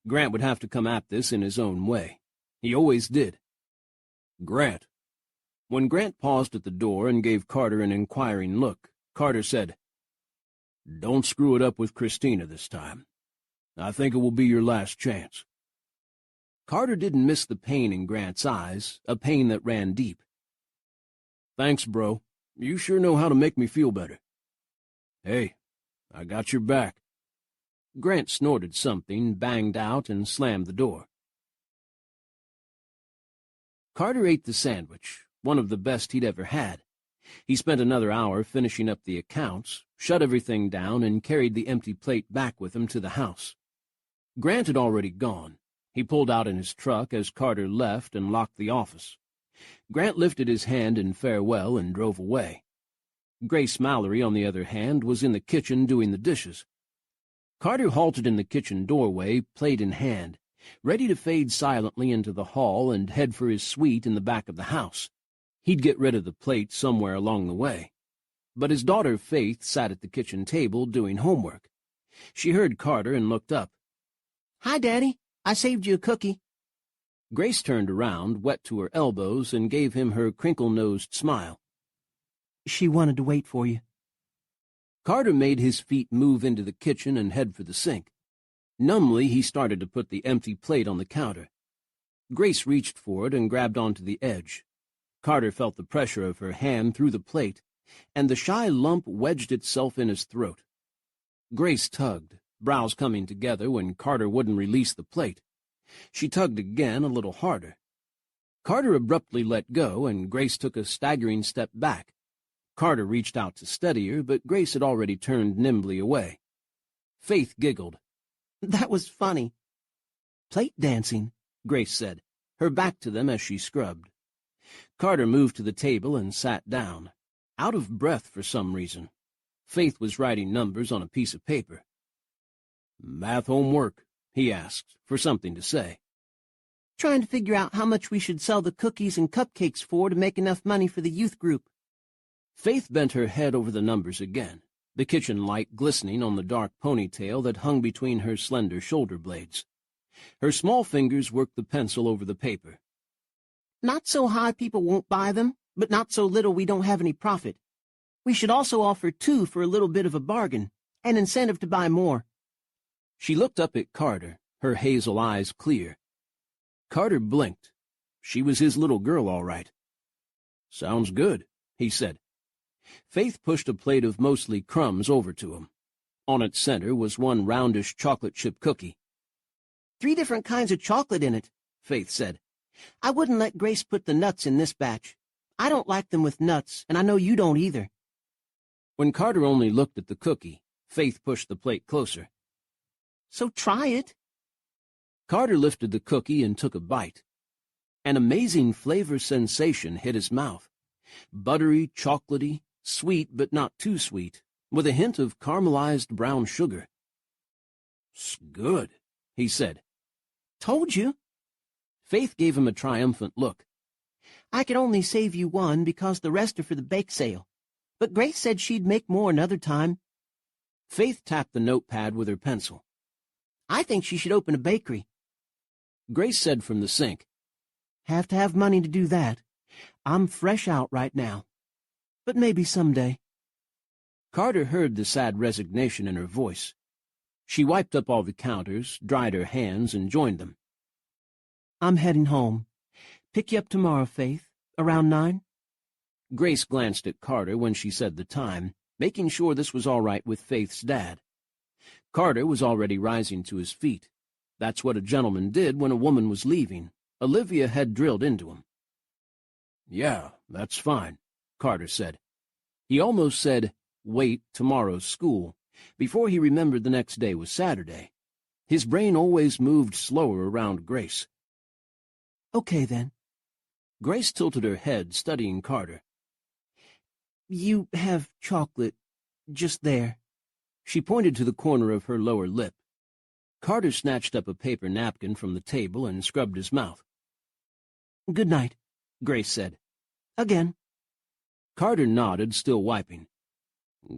Grant would have to come at this in his own way. He always did. Grant. When Grant paused at the door and gave Carter an inquiring look, Carter said, Don't screw it up with Christina this time. I think it will be your last chance. Carter didn't miss the pain in Grant's eyes, a pain that ran deep. Thanks, bro. You sure know how to make me feel better. Hey, I got your back. Grant snorted something, banged out, and slammed the door. Carter ate the sandwich, one of the best he'd ever had. He spent another hour finishing up the accounts, shut everything down, and carried the empty plate back with him to the house. Grant had already gone. He pulled out in his truck as Carter left and locked the office. Grant lifted his hand in farewell and drove away. Grace Mallory, on the other hand, was in the kitchen doing the dishes. Carter halted in the kitchen doorway, plate in hand, ready to fade silently into the hall and head for his suite in the back of the house. He'd get rid of the plate somewhere along the way. But his daughter Faith sat at the kitchen table doing homework. She heard Carter and looked up. "Hi, Daddy. I saved you a cookie." Grace turned around, wet to her elbows, and gave him her crinkle-nosed smile. She wanted to wait for you. Carter made his feet move into the kitchen and head for the sink. Numbly, he started to put the empty plate on the counter. Grace reached for it and grabbed onto the edge. Carter felt the pressure of her hand through the plate, and the shy lump wedged itself in his throat. Grace tugged, brows coming together when Carter wouldn't release the plate. She tugged again, a little harder. Carter abruptly let go, and Grace took a staggering step back. Carter reached out to steady her, but Grace had already turned nimbly away. Faith giggled. That was funny. Plate dancing, Grace said, her back to them as she scrubbed. Carter moved to the table and sat down, out of breath for some reason. Faith was writing numbers on a piece of paper. "Math homework?" he asked, for something to say. Trying to figure out how much we should sell the cookies and cupcakes for to make enough money for the youth group. Faith bent her head over the numbers again, the kitchen light glistening on the dark ponytail that hung between her slender shoulder blades. Her small fingers worked the pencil over the paper. Not so high people won't buy them, but not so little we don't have any profit. We should also offer 2 for a little bit of a bargain, an incentive to buy more. She looked up at Carter, her hazel eyes clear. Carter blinked. She was his little girl, all right. "Sounds good," he said. Faith pushed a plate of mostly crumbs over to him. On its center was one roundish chocolate chip cookie. 3 different kinds of chocolate in it, Faith said. I wouldn't let Grace put the nuts in this batch. I don't like them with nuts, and I know you don't either. When Carter only looked at the cookie, Faith pushed the plate closer. So try it. Carter lifted the cookie and took a bite. An amazing flavor sensation hit his mouth. Buttery, chocolatey, sweet but not too sweet, with a hint of caramelized brown sugar. "'S good," he said. Told you. Faith gave him a triumphant look. I could only save you 1 because the rest are for the bake sale. But Grace said she'd make more another time. Faith tapped the notepad with her pencil. I think she should open a bakery. Grace said from the sink. Have to have money to do that. I'm fresh out right now. But maybe someday. Carter heard the sad resignation in her voice. She wiped up all the counters, dried her hands, and joined them. I'm heading home. Pick you up tomorrow, Faith, around 9? Grace glanced at Carter when she said the time, making sure this was all right with Faith's dad. Carter was already rising to his feet. That's what a gentleman did when a woman was leaving. Olivia had drilled into him. "Yeah, that's fine," Carter said. He almost said, "Wait, tomorrow's school," before he remembered the next day was Saturday. His brain always moved slower around Grace. Okay, then. Grace tilted her head, studying Carter. You have chocolate just there. She pointed to the corner of her lower lip. Carter snatched up a paper napkin from the table and scrubbed his mouth. Good night, Grace said. Again. Carter nodded, still wiping.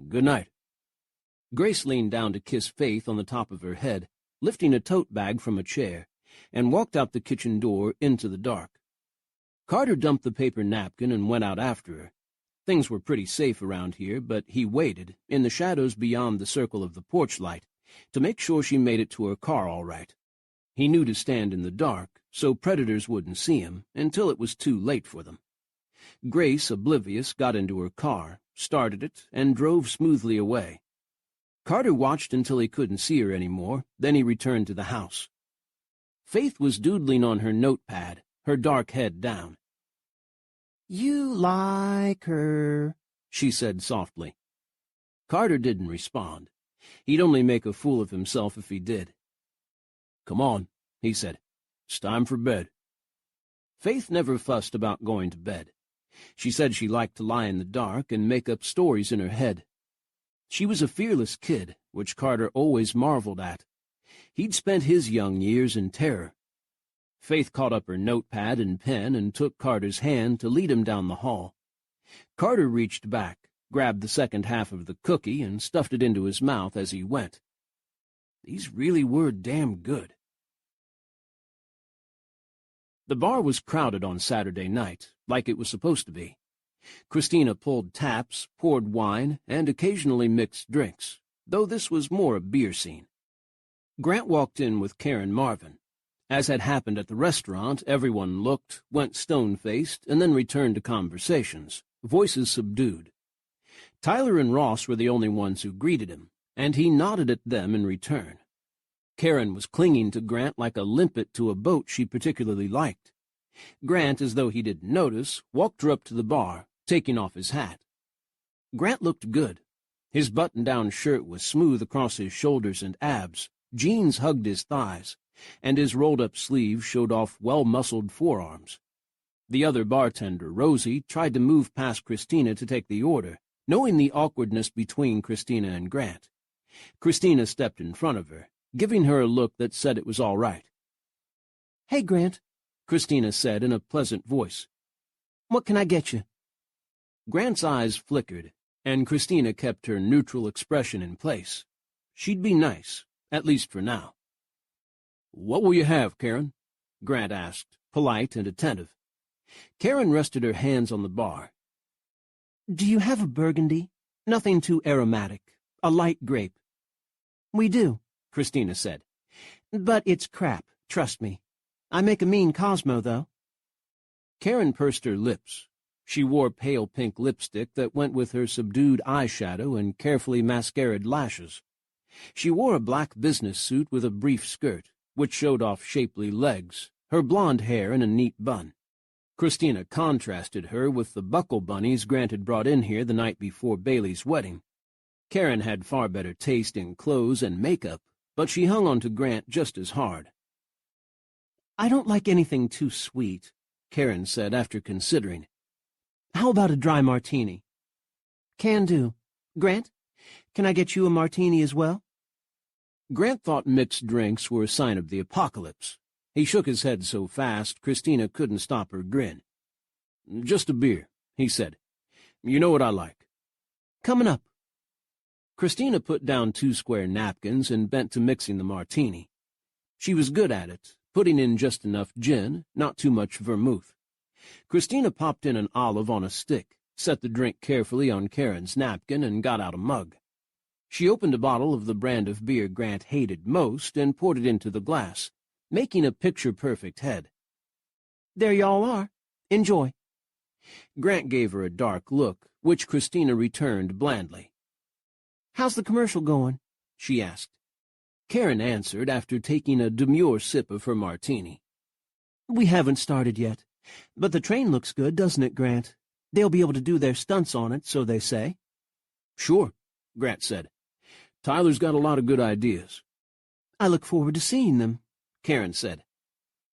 Good night. Grace leaned down to kiss Faith on the top of her head, lifting a tote bag from a chair, and walked out the kitchen door into the dark. Carter dumped the paper napkin and went out after her. Things were pretty safe around here, but he waited, in the shadows beyond the circle of the porch light, to make sure she made it to her car all right. He knew to stand in the dark, so predators wouldn't see him until it was too late for them. Grace, oblivious, got into her car, started it, and drove smoothly away. Carter watched until he couldn't see her anymore, then he returned to the house. Faith was doodling on her notepad, her dark head down. You like her, she said softly. Carter didn't respond. He'd only make a fool of himself if he did. Come on, he said. It's time for bed. Faith never fussed about going to bed. She said she liked to lie in the dark and make up stories in her head. She was a fearless kid, which Carter always marveled at. He'd spent his young years in terror. Faith caught up her notepad and pen and took Carter's hand to lead him down the hall. Carter reached back, grabbed the second half of the cookie, and stuffed it into his mouth as he went. These really were damn good. The bar was crowded on Saturday night, like it was supposed to be. Christina pulled taps, poured wine, and occasionally mixed drinks, though this was more a beer scene. Grant walked in with Karen Marvin. As had happened at the restaurant, everyone looked, went stone-faced, and then returned to conversations, voices subdued. Tyler and Ross were the only ones who greeted him, and he nodded at them in return. Karen was clinging to Grant like a limpet to a boat she particularly liked. Grant, as though he didn't notice, walked her up to the bar, taking off his hat. Grant looked good. His button-down shirt was smooth across his shoulders and abs, jeans hugged his thighs, and his rolled-up sleeves showed off well-muscled forearms. The other bartender, Rosie, tried to move past Christina to take the order, knowing the awkwardness between Christina and Grant. Christina stepped in front of her, giving her a look that said it was all right. "Hey, Grant," Christina said in a pleasant voice. "What can I get you?" Grant's eyes flickered, and Christina kept her neutral expression in place. She'd be nice, at least for now. "What will you have, Karen?" Grant asked, polite and attentive. Karen rested her hands on the bar. "Do you have a burgundy? Nothing too aromatic. A light grape." "We do," Christina said. "But it's crap, trust me. I make a mean Cosmo, though." Karen pursed her lips. She wore pale pink lipstick that went with her subdued eyeshadow and carefully mascaraed lashes. She wore a black business suit with a brief skirt, which showed off shapely legs, her blonde hair in a neat bun. Christina contrasted her with the buckle bunnies Grant had brought in here the night before Bailey's wedding. Karen had far better taste in clothes and makeup, but she hung on to Grant just as hard. "I don't like anything too sweet," Karen said after considering. "How about a dry martini?" "Can do. Grant, can I get you a martini as well?" Grant thought mixed drinks were a sign of the apocalypse. He shook his head so fast Christina couldn't stop her grin. "Just a beer," he said. "You know what I like." "Coming up." Christina put down 2 square napkins and bent to mixing the martini. She was good at it, putting in just enough gin, not too much vermouth. Christina popped in an olive on a stick, set the drink carefully on Karen's napkin, and got out a mug. She opened a bottle of the brand of beer Grant hated most and poured it into the glass, making a picture-perfect head. "There y'all are. Enjoy." Grant gave her a dark look, which Christina returned blandly. "How's the commercial going?" she asked. Karen answered after taking a demure sip of her martini. "We haven't started yet, but the train looks good, doesn't it, Grant? They'll be able to do their stunts on it, so they say." "Sure," Grant said. "Tyler's got a lot of good ideas." "I look forward to seeing them," Karen said.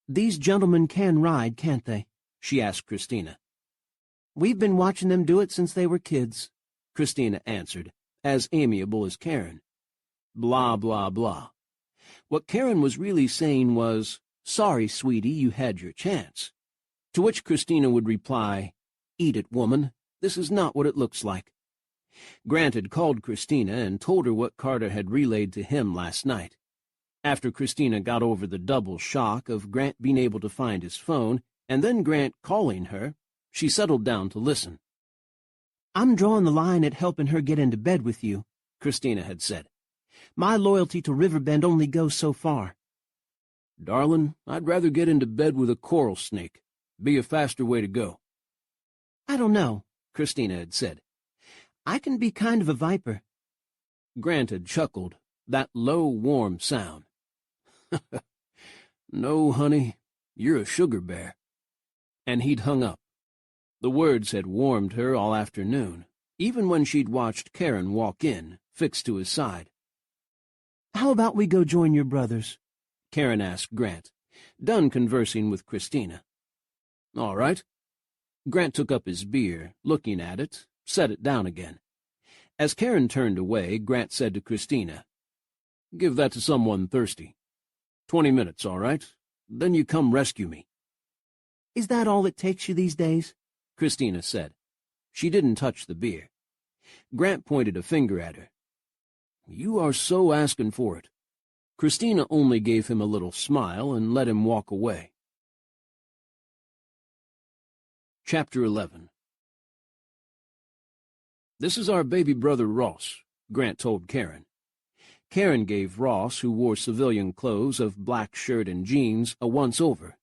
"These gentlemen can ride, can't they?" she asked Christina. "We've been watching them do it since they were kids," Christina answered, as amiable as Karen. Blah, blah, blah. What Karen was really saying was, "Sorry, sweetie, you had your chance." To which Christina would reply, "Eat it, woman. This is not what it looks like." Grant had called Christina and told her what Carter had relayed to him last night. After Christina got over the double shock of Grant being able to find his phone, and then Grant calling her, she settled down to listen. "I'm drawing the line at helping her get into bed with you," Christina had said. "My loyalty to Riverbend only goes so far." "Darling, I'd rather get into bed with a coral snake. Be a faster way to go." "I don't know," Christina had said. "I can be kind of a viper." Grant had chuckled, that low, warm sound. "No, honey, you're a sugar bear." And he'd hung up. The words had warmed her all afternoon, even when she'd watched Karen walk in, fixed to his side. "How about we go join your brothers?" Karen asked Grant, done conversing with Christina. "All right." Grant took up his beer, looking at it, set it down again. As Karen turned away, Grant said to Christina, "Give that to someone thirsty. 20 minutes, all right? Then you come rescue me." "Is that all it takes you these days?" Christina said. She didn't touch the beer. Grant pointed a finger at her. "You are so asking for it." Christina only gave him a little smile and let him walk away. Chapter 11. "This is our baby brother Ross," Grant told Karen. Karen gave Ross, who wore civilian clothes of black shirt and jeans, a once-over.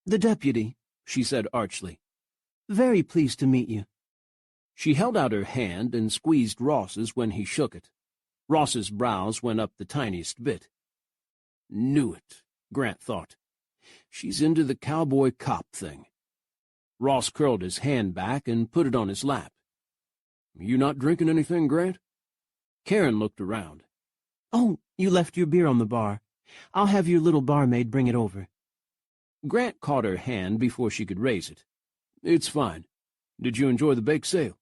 "The deputy," she said archly. "Very pleased to meet you." She held out her hand and squeezed Ross's when he shook it. Ross's brows went up the tiniest bit. Knew it, Grant thought. She's into the cowboy cop thing. Ross curled his hand back and put it on his lap. "You not drinking anything, Grant?" Karen looked around. "Oh, you left your beer on the bar. I'll have your little barmaid bring it over." Grant caught her hand before she could raise it. "It's fine. Did you enjoy the bake sale?"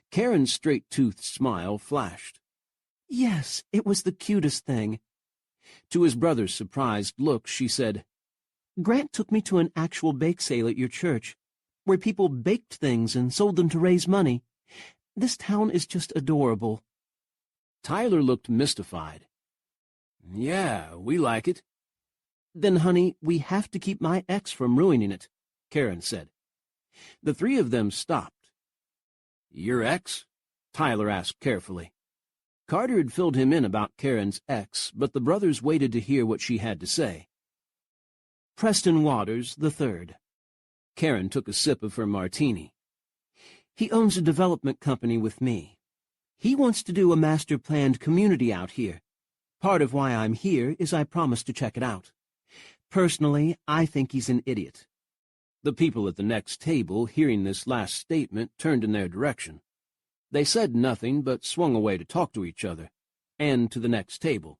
Karen's straight-toothed smile flashed. "Yes, it was the cutest thing." To his brother's surprised look, she said, "Grant took me to an actual bake sale at your church, where people baked things and sold them to raise money. This town is just adorable." Tyler looked mystified. "Yeah, we like it." "Then, honey, we have to keep my ex from ruining it," Karen said. The three of them stopped. "Your ex?" Tyler asked carefully. Carter had filled him in about Karen's ex, but the brothers waited to hear what she had to say. "Preston Waters, III. Karen took a sip of her martini. "He owns a development company with me. He wants to do a master-planned community out here. Part of why I'm here is I promised to check it out. Personally, I think he's an idiot." The people at the next table, hearing this last statement, turned in their direction. They said nothing but swung away to talk to each other, and to the next table.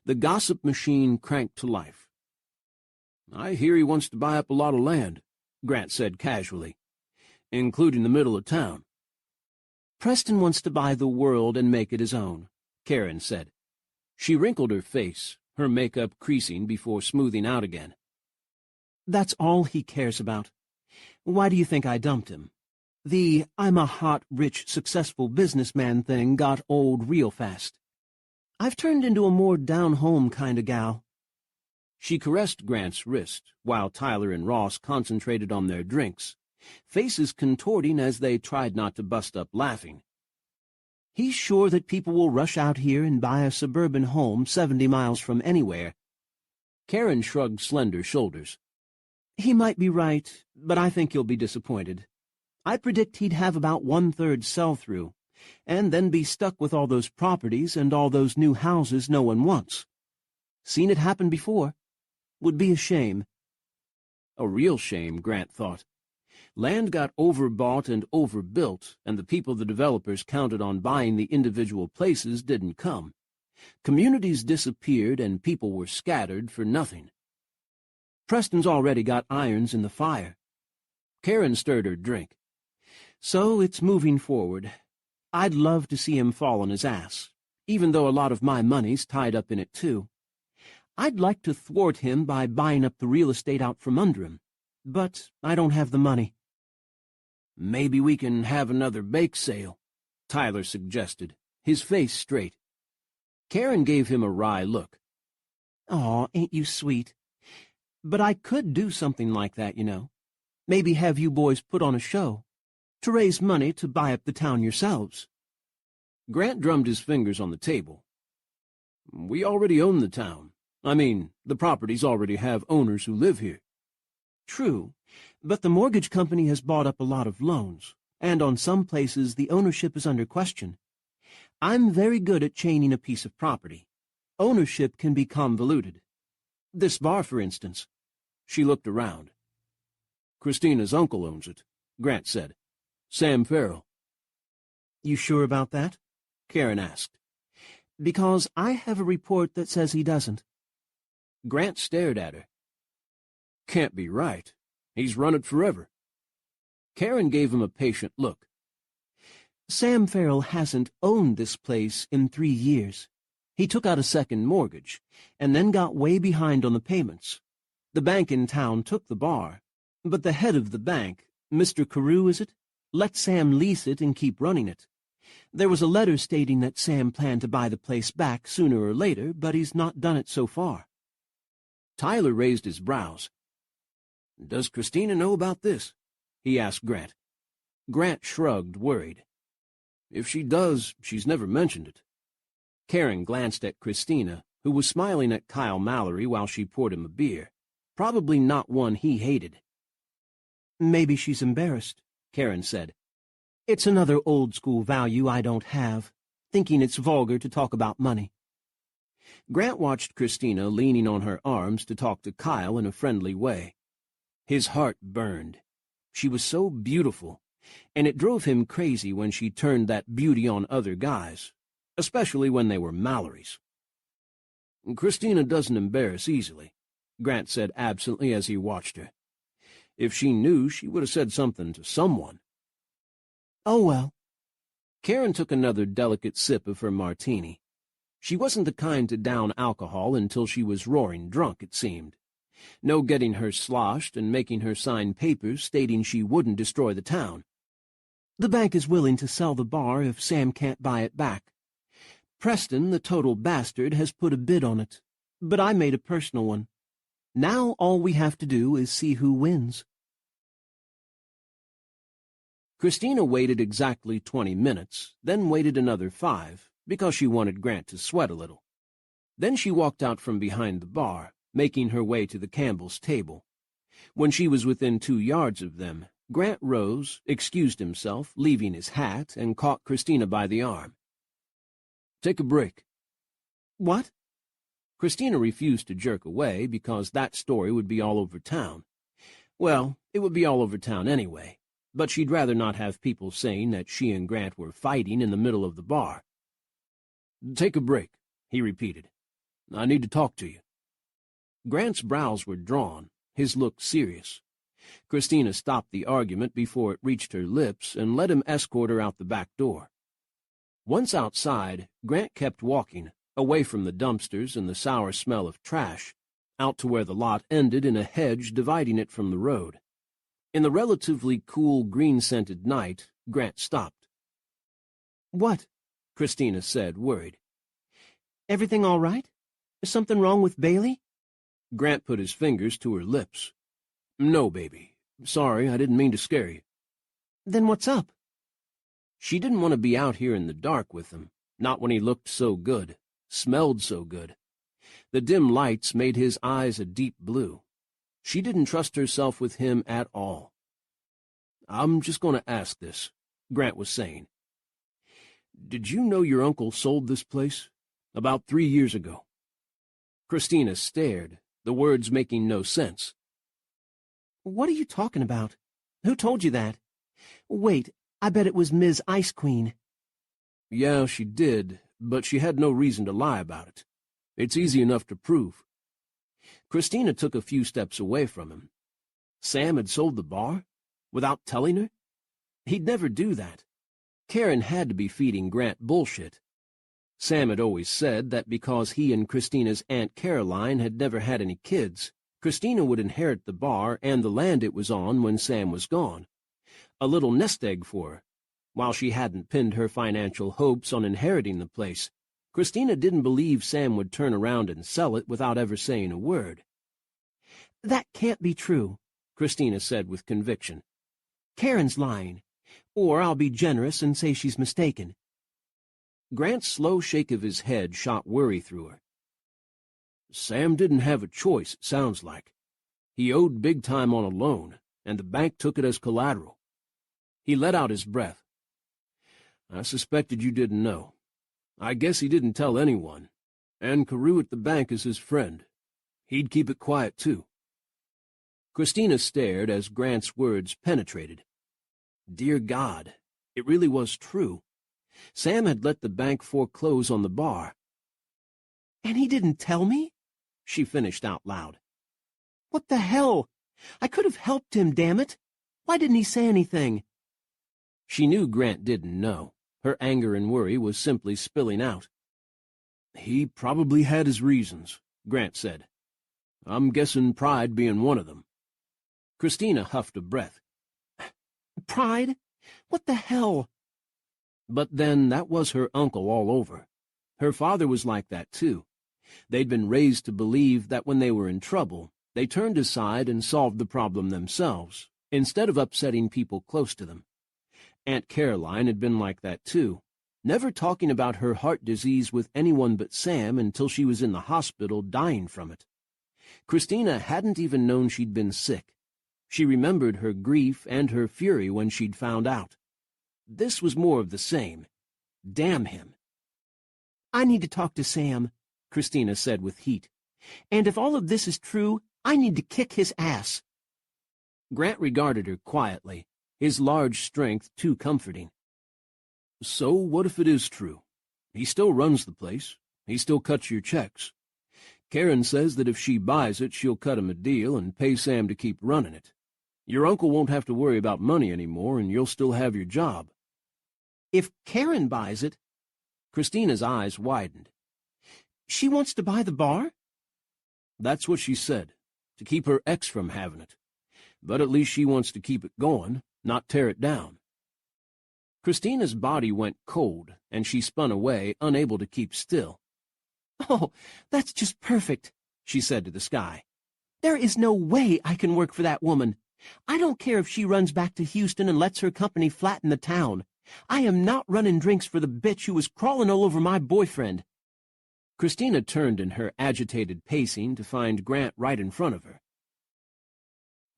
The gossip machine cranked to life. "I hear he wants to buy up a lot of land," Grant said casually, "including the middle of town." "Preston wants to buy the world and make it his own," Karen said. She wrinkled her face, her makeup creasing before smoothing out again. "That's all he cares about. Why do you think I dumped him? The I'm a hot, rich, successful businessman thing got old real fast. I've turned into a more down-home kind of gal." She caressed Grant's wrist, while Tyler and Ross concentrated on their drinks, faces contorting as they tried not to bust up laughing. "He's sure that people will rush out here and buy a suburban home 70 miles from anywhere." Karen shrugged slender shoulders. "He might be right, but I think you'll be disappointed. I predict he'd have about 1/3 sell-through, and then be stuck with all those properties and all those new houses no one wants. Seen it happen before. Would be a shame." A real shame, Grant thought. Land got overbought and overbuilt, and the people the developers counted on buying the individual places didn't come. Communities disappeared and people were scattered for nothing. "Preston's already got irons in the fire." Karen stirred her drink. "So it's moving forward. I'd love to see him fall on his ass, even though a lot of my money's tied up in it, too. I'd like to thwart him by buying up the real estate out from under him, but I don't have the money." "Maybe we can have another bake sale," Tyler suggested, his face straight. Karen gave him a wry look. "Aw, ain't you sweet? But I could do something like that, you know. Maybe have you boys put on a show, to raise money to buy up the town yourselves." Grant drummed his fingers on the table. "We already own the town. I mean, the properties already have owners who live here." "True, but the mortgage company has bought up a lot of loans, and on some places the ownership is under question. I'm very good at chaining a piece of property. Ownership can be convoluted. This bar, for instance." She looked around. "Christina's uncle owns it," Grant said. "Sam Farrell." "You sure about that?" Karen asked. "Because I have a report that says he doesn't." Grant stared at her. "Can't be right. He's run it forever." Karen gave him a patient look. "Sam Farrell hasn't owned this place in 3 years. He took out a second mortgage, and then got way behind on the payments. The bank in town took the bar, but the head of the bank, Mr. Carew, is it, let Sam lease it and keep running it. There was a letter stating that Sam planned to buy the place back sooner or later, but he's not done it so far." Tyler raised his brows. "Does Christina know about this?" he asked Grant. Grant shrugged, worried. If she does, she's never mentioned it." Karen glanced at Christina, who was smiling at Kyle Mallory while she poured him a beer, probably not one he hated. "Maybe she's embarrassed," Karen said. "It's another old-school value I don't have, thinking it's vulgar to talk about money." Grant watched Christina leaning on her arms to talk to Kyle in a friendly way. His heart burned. She was so beautiful, and it drove him crazy when she turned that beauty on other guys, especially when they were Mallory's. "Christina doesn't embarrass easily," Grant said absently as he watched her. "If she knew, she would have said something to someone." "Oh, well." Karen took another delicate sip of her martini. She wasn't the kind to down alcohol until she was roaring drunk, it seemed. No getting her sloshed and making her sign papers stating she wouldn't destroy the town. "The bank is willing to sell the bar if Sam can't buy it back. Preston, the total bastard, has put a bid on it, but I made a personal one. Now all we have to do is see who wins." Christina waited exactly 20 minutes, then waited another 5, because she wanted Grant to sweat a little. Then she walked out from behind the bar, making her way to the Campbells' table. When she was within 2 yards of them, Grant rose, excused himself, leaving his hat, and caught Christina by the arm. "Take a break." "What?" Christina refused to jerk away because that story would be all over town. Well, it would be all over town anyway, but she'd rather not have people saying that she and Grant were fighting in the middle of the bar. "Take a break," he repeated. "I need to talk to you." Grant's brows were drawn, his look serious. Christina stopped the argument before it reached her lips and let him escort her out the back door. Once outside, Grant kept walking, away from the dumpsters and the sour smell of trash, out to where the lot ended in a hedge dividing it from the road. In the relatively cool, green-scented night, Grant stopped. "What?" Christina said, worried. "Everything all right? Is something wrong with Bailey?" Grant put his fingers to her lips. "No, baby. Sorry, I didn't mean to scare you." "Then what's up?" She didn't want to be out here in the dark with him, not when he looked so good, smelled so good. The dim lights made his eyes a deep blue. She didn't trust herself with him at all. "I'm just going to ask this," Grant was saying. "Did you know your uncle sold this place? About 3 years ago?" Christina stared, the words making no sense. "What are you talking about? Who told you that? Wait, I bet it was Ms. Ice Queen." "Yeah, she did, but she had no reason to lie about it. It's easy enough to prove." Christina took a few steps away from him. Sam had sold the bar? Without telling her? He'd never do that. Karen had to be feeding Grant bullshit. Sam had always said that because he and Christina's Aunt Caroline had never had any kids, Christina would inherit the bar and the land it was on when Sam was gone. A little nest egg for her. While she hadn't pinned her financial hopes on inheriting the place, Christina didn't believe Sam would turn around and sell it without ever saying a word. "That can't be true," Christina said with conviction. "Karen's lying, or I'll be generous and say she's mistaken." Grant's slow shake of his head shot worry through her. "Sam didn't have a choice, it sounds like. He owed big time on a loan, and the bank took it as collateral." He let out his breath. "I suspected you didn't know. I guess he didn't tell anyone, and Carew at the bank is his friend. He'd keep it quiet, too." Christina stared as Grant's words penetrated. Dear God, it really was true. Sam had let the bank foreclose on the bar. "And he didn't tell me?" she finished out loud. "What the hell? I could have helped him, damn it! Why didn't he say anything?" She knew Grant didn't know. Her anger and worry was simply spilling out. "He probably had his reasons," Grant said. "I'm guessing pride being one of them." Christina huffed a breath. "Pride? What the hell?" But then that was her uncle all over. Her father was like that, too. They'd been raised to believe that when they were in trouble, they turned aside and solved the problem themselves, instead of upsetting people close to them. Aunt Caroline had been like that too, never talking about her heart disease with anyone but Sam until she was in the hospital dying from it. Christina hadn't even known she'd been sick. She remembered her grief and her fury when she'd found out. This was more of the same. Damn him. I need to talk to Sam, Christina said with heat. And if all of this is true, I need to kick his ass. Grant regarded her quietly, his large strength too comforting. So what if it is true? He still runs the place. He still cuts your checks. Karen says that if she buys it, she'll cut him a deal and pay Sam to keep running it. Your uncle won't have to worry about money anymore, and you'll still have your job. If Karen buys it... Christina's eyes widened. She wants to buy the bar? That's what she said, to keep her ex from having it. But at least she wants to keep it going, not tear it down. Christina's body went cold, and she spun away, unable to keep still. Oh, that's just perfect, she said to the sky. There is no way I can work for that woman. I don't care if she runs back to Houston and lets her company flatten the town. I am not running drinks for the bitch who was crawling all over my boyfriend. Christina turned in her agitated pacing to find Grant right in front of her.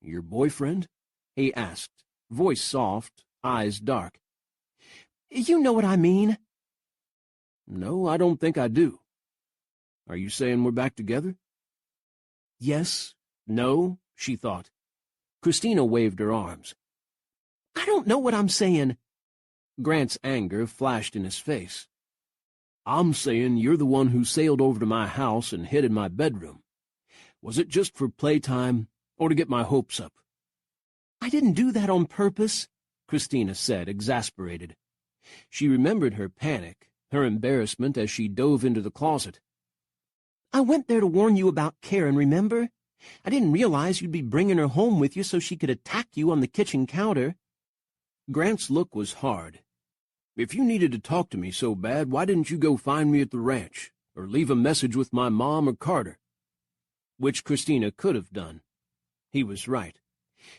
Your boyfriend? He asked, voice soft, eyes dark. You know what I mean. No, I don't think I do. Are you saying we're back together? Yes. No, she thought. Christina waved her arms. I don't know what I'm saying. Grant's anger flashed in his face. I'm saying you're the one who sailed over to my house and hid in my bedroom. Was it just for playtime, or to get my hopes up? I didn't do that on purpose, Christina said, exasperated. She remembered her panic, her embarrassment as she dove into the closet. I went there to warn you about Karen, remember? I didn't realize you'd be bringing her home with you so she could attack you on the kitchen counter. Grant's look was hard. If you needed to talk to me so bad, why didn't you go find me at the ranch, or leave a message with my mom or Carter? Which Christina could have done. He was right.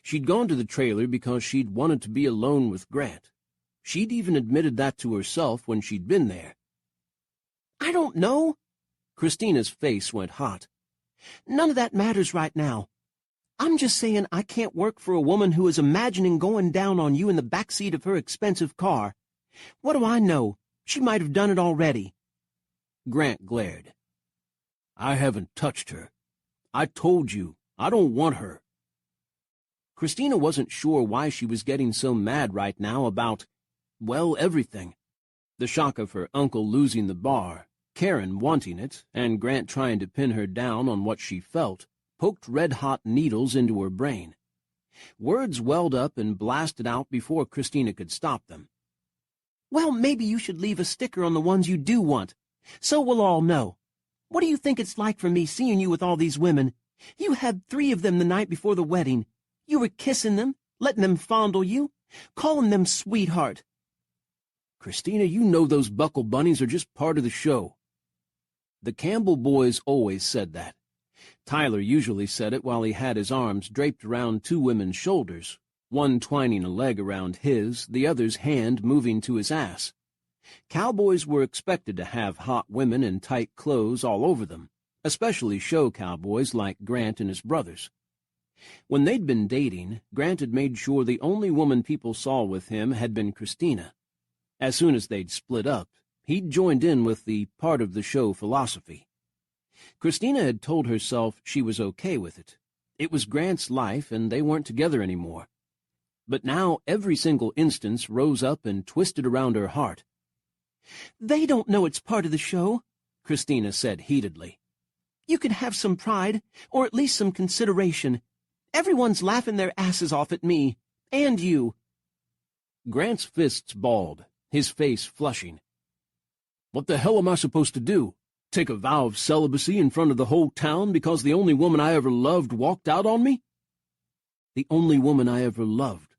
She'd gone to the trailer because she'd wanted to be alone with Grant. She'd even admitted that to herself when she'd been there. I don't know. Christina's face went hot. None of that matters right now. I'm just saying I can't work for a woman who is imagining going down on you in the backseat of her expensive car. What do I know? She might have done it already. Grant glared. I haven't touched her. I told you, I don't want her. Christina wasn't sure why she was getting so mad right now about, well, everything. The shock of her uncle losing the bar, Karen wanting it, and Grant trying to pin her down on what she felt, poked red-hot needles into her brain. Words welled up and blasted out before Christina could stop them. Well, maybe you should leave a sticker on the ones you do want, so we'll all know. What do you think it's like for me seeing you with all these women? You had 3 of them the night before the wedding. You were kissing them, letting them fondle you, calling them sweetheart. Christina, you know those buckle bunnies are just part of the show. The Campbell boys always said that. Tyler usually said it while he had his arms draped around 2 women's shoulders, one twining a leg around his, the other's hand moving to his ass. Cowboys were expected to have hot women in tight clothes all over them, especially show cowboys like Grant and his brothers. When they'd been dating, Grant had made sure the only woman people saw with him had been Christina. As soon as they'd split up, he'd joined in with the part of the show philosophy. Christina had told herself she was okay with it. It was Grant's life, and they weren't together anymore. But now every single instance rose up and twisted around her heart. They don't know it's part of the show, Christina said heatedly. You could have some pride, or at least some consideration. Everyone's laughing their asses off at me, and you. Grant's fists balled, his face flushing. What the hell am I supposed to do? Take a vow of celibacy in front of the whole town because the only woman I ever loved walked out on me? The only woman I ever loved.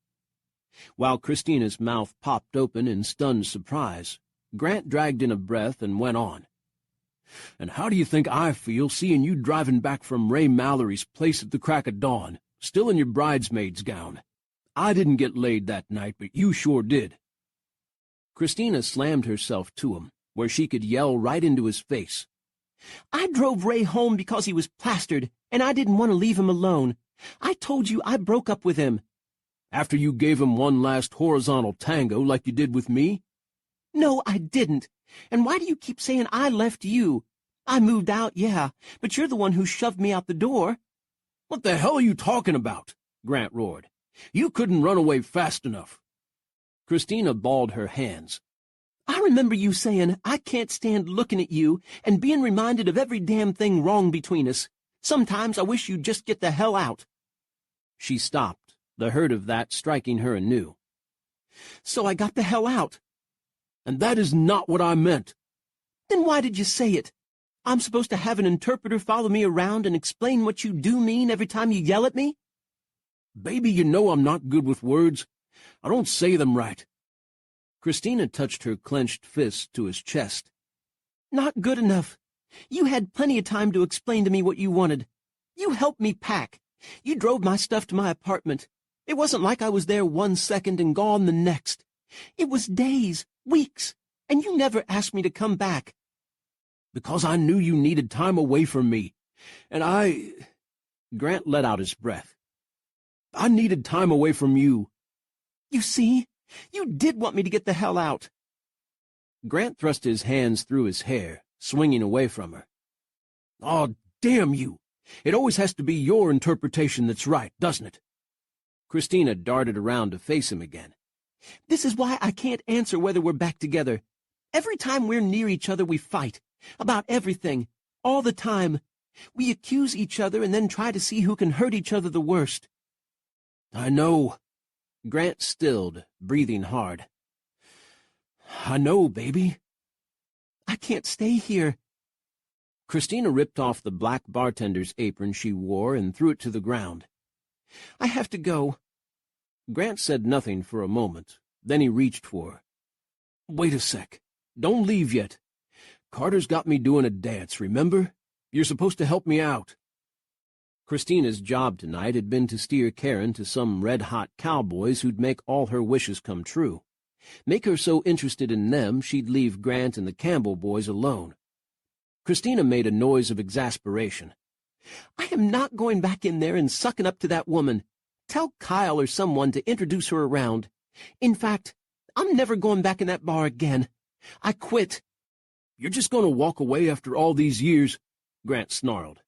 While Christina's mouth popped open in stunned surprise, Grant dragged in a breath and went on. And how do you think I feel seeing you driving back from Ray Mallory's place at the crack of dawn, still in your bridesmaid's gown? I didn't get laid that night, but you sure did." Christina slammed herself to him, where she could yell right into his face. "I drove Ray home because he was plastered, and I didn't want to leave him alone. I told you I broke up with him." "After you gave him one last horizontal tango like you did with me?" "No, I didn't. And why do you keep saying I left you? I moved out, yeah, but you're the one who shoved me out the door." "What the hell are you talking about?" Grant roared. "You couldn't run away fast enough." Christina balled her hands. "I remember you saying, I can't stand looking at you and being reminded of every damn thing wrong between us. Sometimes I wish you'd just get the hell out." She stopped, the hurt of that striking her anew. "So I got the hell out." "And that is not what I meant." "Then why did you say it? I'm supposed to have an interpreter follow me around and explain what you do mean every time you yell at me?" "Baby, you know I'm not good with words. I don't say them right." Christina touched her clenched fist to his chest. "Not good enough. You had plenty of time to explain to me what you wanted. You helped me pack. You drove my stuff to my apartment. It wasn't like I was there 1 second and gone the next. It was days, weeks, and you never asked me to come back." "Because I knew you needed time away from me. And I—" Grant let out his breath. "I needed time away from you." "You see? You did want me to get the hell out." Grant thrust his hands through his hair, swinging away from her. "Oh, damn you! It always has to be your interpretation that's right, doesn't it?" Christina darted around to face him again. "This is why I can't answer whether we're back together. Every time we're near each other we fight. About everything. All the time. We accuse each other and then try to see who can hurt each other the worst." "I know." Grant stilled, breathing hard. "I know, baby." "I can't stay here." Christina ripped off the black bartender's apron she wore and threw it to the ground. "I have to go." Grant said nothing for a moment. Then he reached for her. "Wait a sec. Don't leave yet. Carter's got me doing a dance, remember? You're supposed to help me out." Christina's job tonight had been to steer Karen to some red-hot cowboys who'd make all her wishes come true. Make her so interested in them she'd leave Grant and the Campbell boys alone. Christina made a noise of exasperation. "I am not going back in there and sucking up to that woman. Tell Kyle or someone to introduce her around. In fact, I'm never going back in that bar again. I quit." "You're just going to walk away after all these years?" Grant snarled.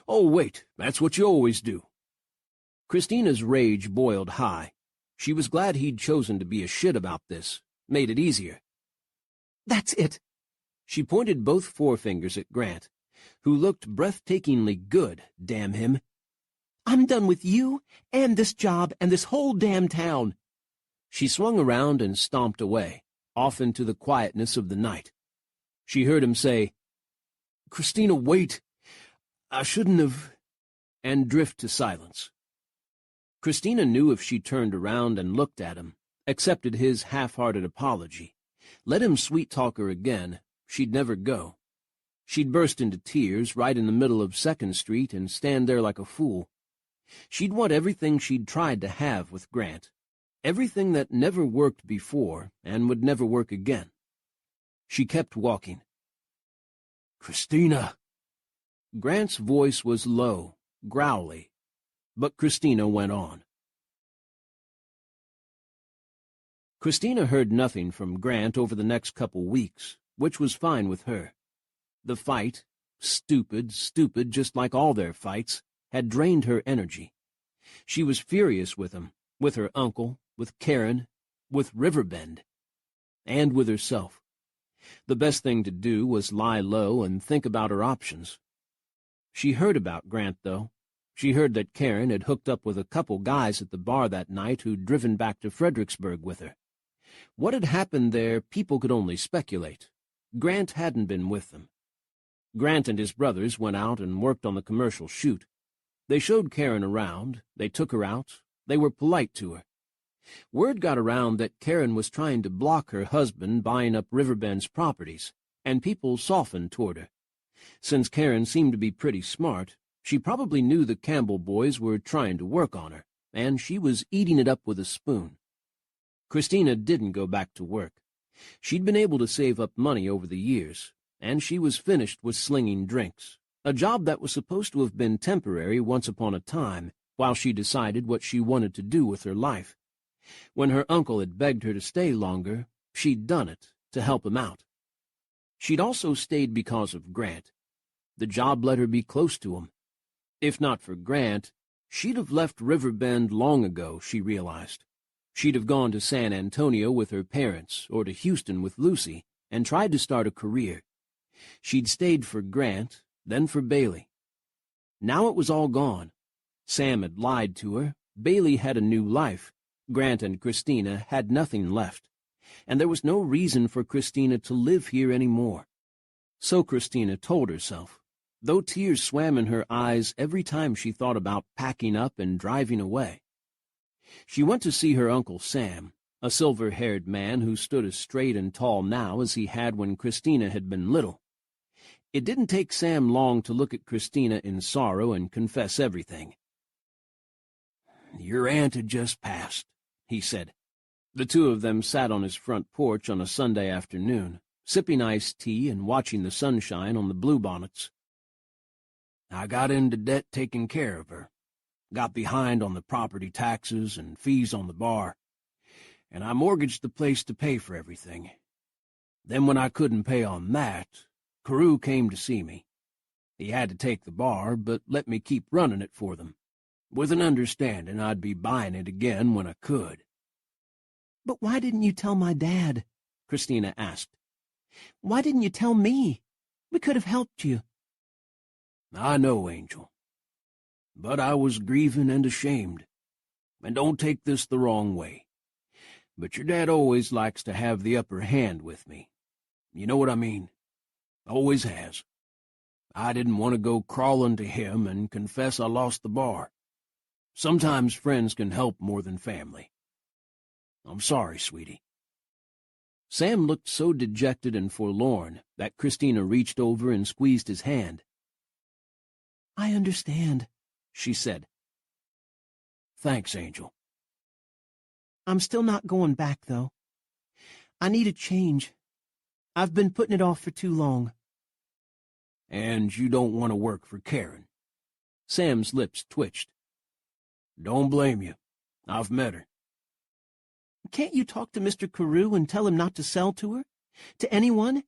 "Oh, wait, that's what you always do." Christina's rage boiled high. She was glad he'd chosen to be a shit about this. Made it easier. "That's it." She pointed both forefingers at Grant, who looked breathtakingly good, damn him. "I'm done with you and this job and this whole damn town." She swung around and stomped away, off into the quietness of the night. She heard him say, "Christina, wait. I shouldn't have," and drift to silence. Christina knew if she turned around and looked at him, accepted his half-hearted apology, let him sweet-talk her again, she'd never go. She'd burst into tears right in the middle of 2nd Street and stand there like a fool. She'd want everything she'd tried to have with Grant, everything that never worked before and would never work again. She kept walking. "Christina." Grant's voice was low, growly, but Christina went on. Christina heard nothing from Grant over the next couple weeks, which was fine with her. The fight, stupid just like all their fights, had drained her energy. She was furious with him, with her uncle, with Karen, with Riverbend, and with herself. The best thing to do was lie low and think about her options. She heard about Grant, though. She heard that Karen had hooked up with a couple guys at the bar that night who'd driven back to Fredericksburg with her. What had happened there, people could only speculate. Grant hadn't been with them. Grant and his brothers went out and worked on the commercial shoot. They showed Karen around, they took her out, they were polite to her. Word got around that Karen was trying to block her husband buying up Riverbend's properties, and people softened toward her. Since Karen seemed to be pretty smart, she probably knew the Campbell boys were trying to work on her, and she was eating it up with a spoon. Christina didn't go back to work. She'd been able to save up money over the years, and she was finished with slinging drinks, a job that was supposed to have been temporary once upon a time, while she decided what she wanted to do with her life. When her uncle had begged her to stay longer, she'd done it to help him out. She'd also stayed because of Grant. The job let her be close to him. If not for Grant, she'd have left Riverbend long ago, she realized. She'd have gone to San Antonio with her parents or to Houston with Lucy and tried to start a career. She'd stayed for Grant, then for Bailey. Now it was all gone. Sam had lied to her, Bailey had a new life, Grant and Christina had nothing left, and there was no reason for Christina to live here any more. So Christina told herself, though tears swam in her eyes every time she thought about packing up and driving away. She went to see her Uncle Sam, a silver-haired man who stood as straight and tall now as he had when Christina had been little. It didn't take Sam long to look at Christina in sorrow and confess everything. "Your aunt had just passed," he said. The two of them sat on his front porch on a Sunday afternoon, sipping iced tea and watching the sunshine on the bluebonnets. "I got into debt taking care of her, got behind on the property taxes and fees on the bar, and I mortgaged the place to pay for everything. Then when I couldn't pay on that, Carew came to see me. He had to take the bar, but let me keep running it for them, with an understanding I'd be buying it again when I could." "But why didn't you tell my dad?" Christina asked. "Why didn't you tell me? We could have helped you." "I know, Angel. But I was grieving and ashamed. And don't take this the wrong way, but your dad always likes to have the upper hand with me. You know what I mean? Always has. I didn't want to go crawling to him and confess I lost the bar. Sometimes friends can help more than family. I'm sorry, sweetie." Sam looked so dejected and forlorn that Christina reached over and squeezed his hand. "I understand," she said. "Thanks, Angel." "I'm still not going back, though. I need a change. I've been putting it off for too long." "And you don't want to work for Karen?" Sam's lips twitched. "Don't blame you. I've met her." "Can't you talk to Mr. Carew and tell him not to sell to her? To anyone?"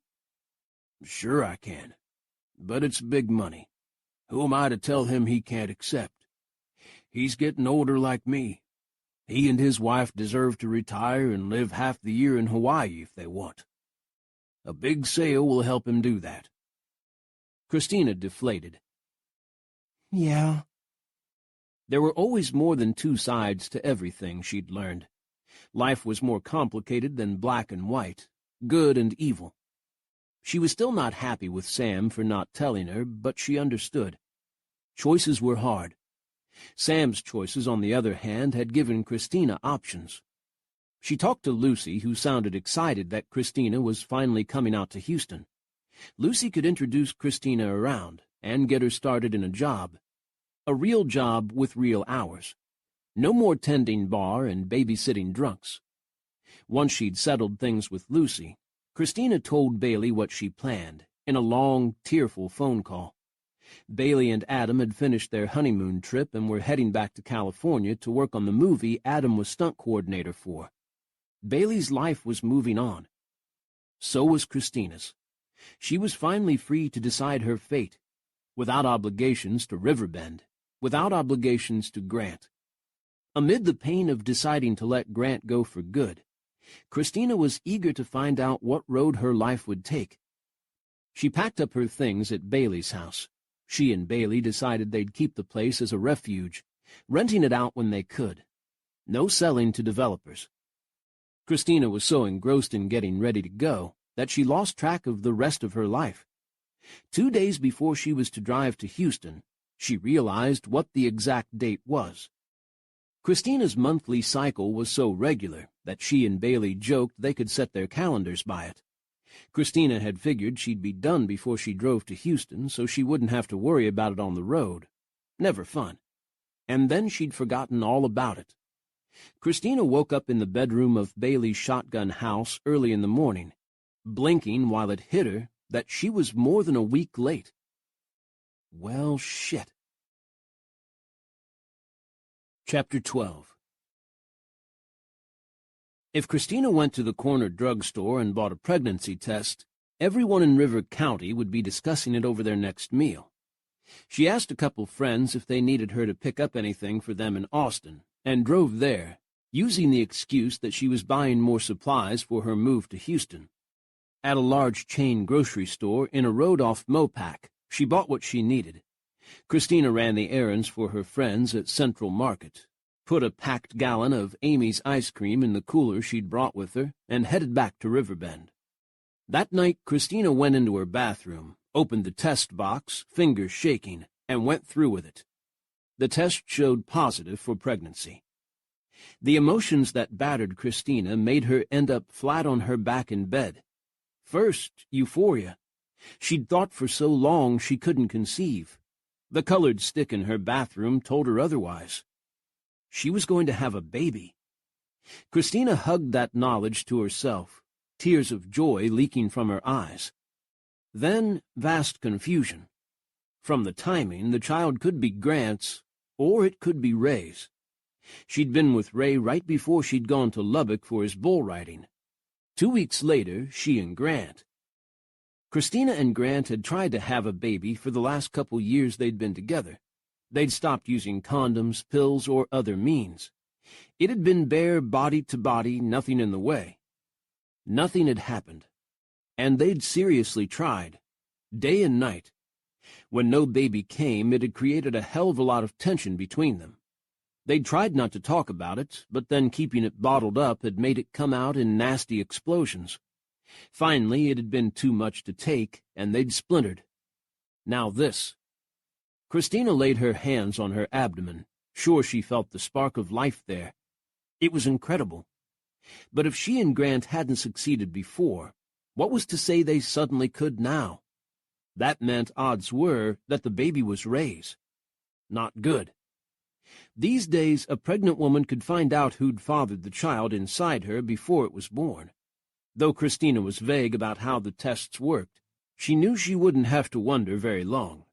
"Sure I can. But it's big money. Who am I to tell him he can't accept? He's getting older like me. He and his wife deserve to retire and live half the year in Hawaii if they want. A big sale will help him do that." Christina deflated. "Yeah." There were always more than two sides to everything, she'd learned. Life was more complicated than black and white, good and evil. She was still not happy with Sam for not telling her, but she understood. Choices were hard. Sam's choices, on the other hand, had given Christina options. She talked to Lucy, who sounded excited that Christina was finally coming out to Houston. Lucy could introduce Christina around and get her started in a job. A real job with real hours. No more tending bar and babysitting drunks. Once she'd settled things with Lucy, Christina told Bailey what she planned, in a long, tearful phone call. Bailey and Adam had finished their honeymoon trip and were heading back to California to work on the movie Adam was stunt coordinator for. Bailey's life was moving on. So was Christina's. She was finally free to decide her fate, without obligations to Riverbend, without obligations to Grant. Amid the pain of deciding to let Grant go for good, Christina was eager to find out what road her life would take. She packed up her things at Bailey's house. She and Bailey decided they'd keep the place as a refuge, renting it out when they could. No selling to developers. Christina was so engrossed in getting ready to go that she lost track of the rest of her life. 2 days before she was to drive to Houston, she realized what the exact date was. Christina's monthly cycle was so regular that she and Bailey joked they could set their calendars by it. Christina had figured she'd be done before she drove to Houston, so she wouldn't have to worry about it on the road. Never fun. and then she'd forgotten all about it. Christina woke up in the bedroom of Bailey's shotgun house early in the morning, blinking while it hit her that she was more than a week late. Well, shit. Chapter 12. If Christina went to the corner drugstore and bought a pregnancy test, everyone in River County would be discussing it over their next meal. She asked a couple friends if they needed her to pick up anything for them in Austin, and drove there, using the excuse that she was buying more supplies for her move to Houston. At a large chain grocery store in a road off Mopac, she bought what she needed. Christina ran the errands for her friends at Central Market, put a packed gallon of Amy's ice cream in the cooler she'd brought with her, and headed back to Riverbend. That night, Christina went into her bathroom, opened the test box, fingers shaking, and went through with it. The test showed positive for pregnancy. The emotions that battered Christina made her end up flat on her back in bed. First, euphoria. She'd thought for so long she couldn't conceive. The colored stick in her bathroom told her otherwise. She was going to have a baby. Christina hugged that knowledge to herself, tears of joy leaking from her eyes. Then vast confusion. From the timing, the child could be Grant's, or it could be Ray's. She'd been with Ray right before she'd gone to Lubbock for his bull riding. 2 weeks later, she and Grant. Christina and Grant had tried to have a baby for the last couple years they'd been together. They'd stopped using condoms, pills, or other means. It had been bare body to body, nothing in the way. Nothing had happened. And they'd seriously tried, day and night. When no baby came, it had created a hell of a lot of tension between them. They'd tried not to talk about it, but then keeping it bottled up had made it come out in nasty explosions. Finally, it had been too much to take, and they'd splintered. Now this. Christina laid her hands on her abdomen, sure she felt the spark of life there. It was incredible. But if she and Grant hadn't succeeded before, what was to say they suddenly could now? That meant odds were that the baby was Ray's. Not good. These days, a pregnant woman could find out who'd fathered the child inside her before it was born. Though Christina was vague about how the tests worked, she knew she wouldn't have to wonder very long.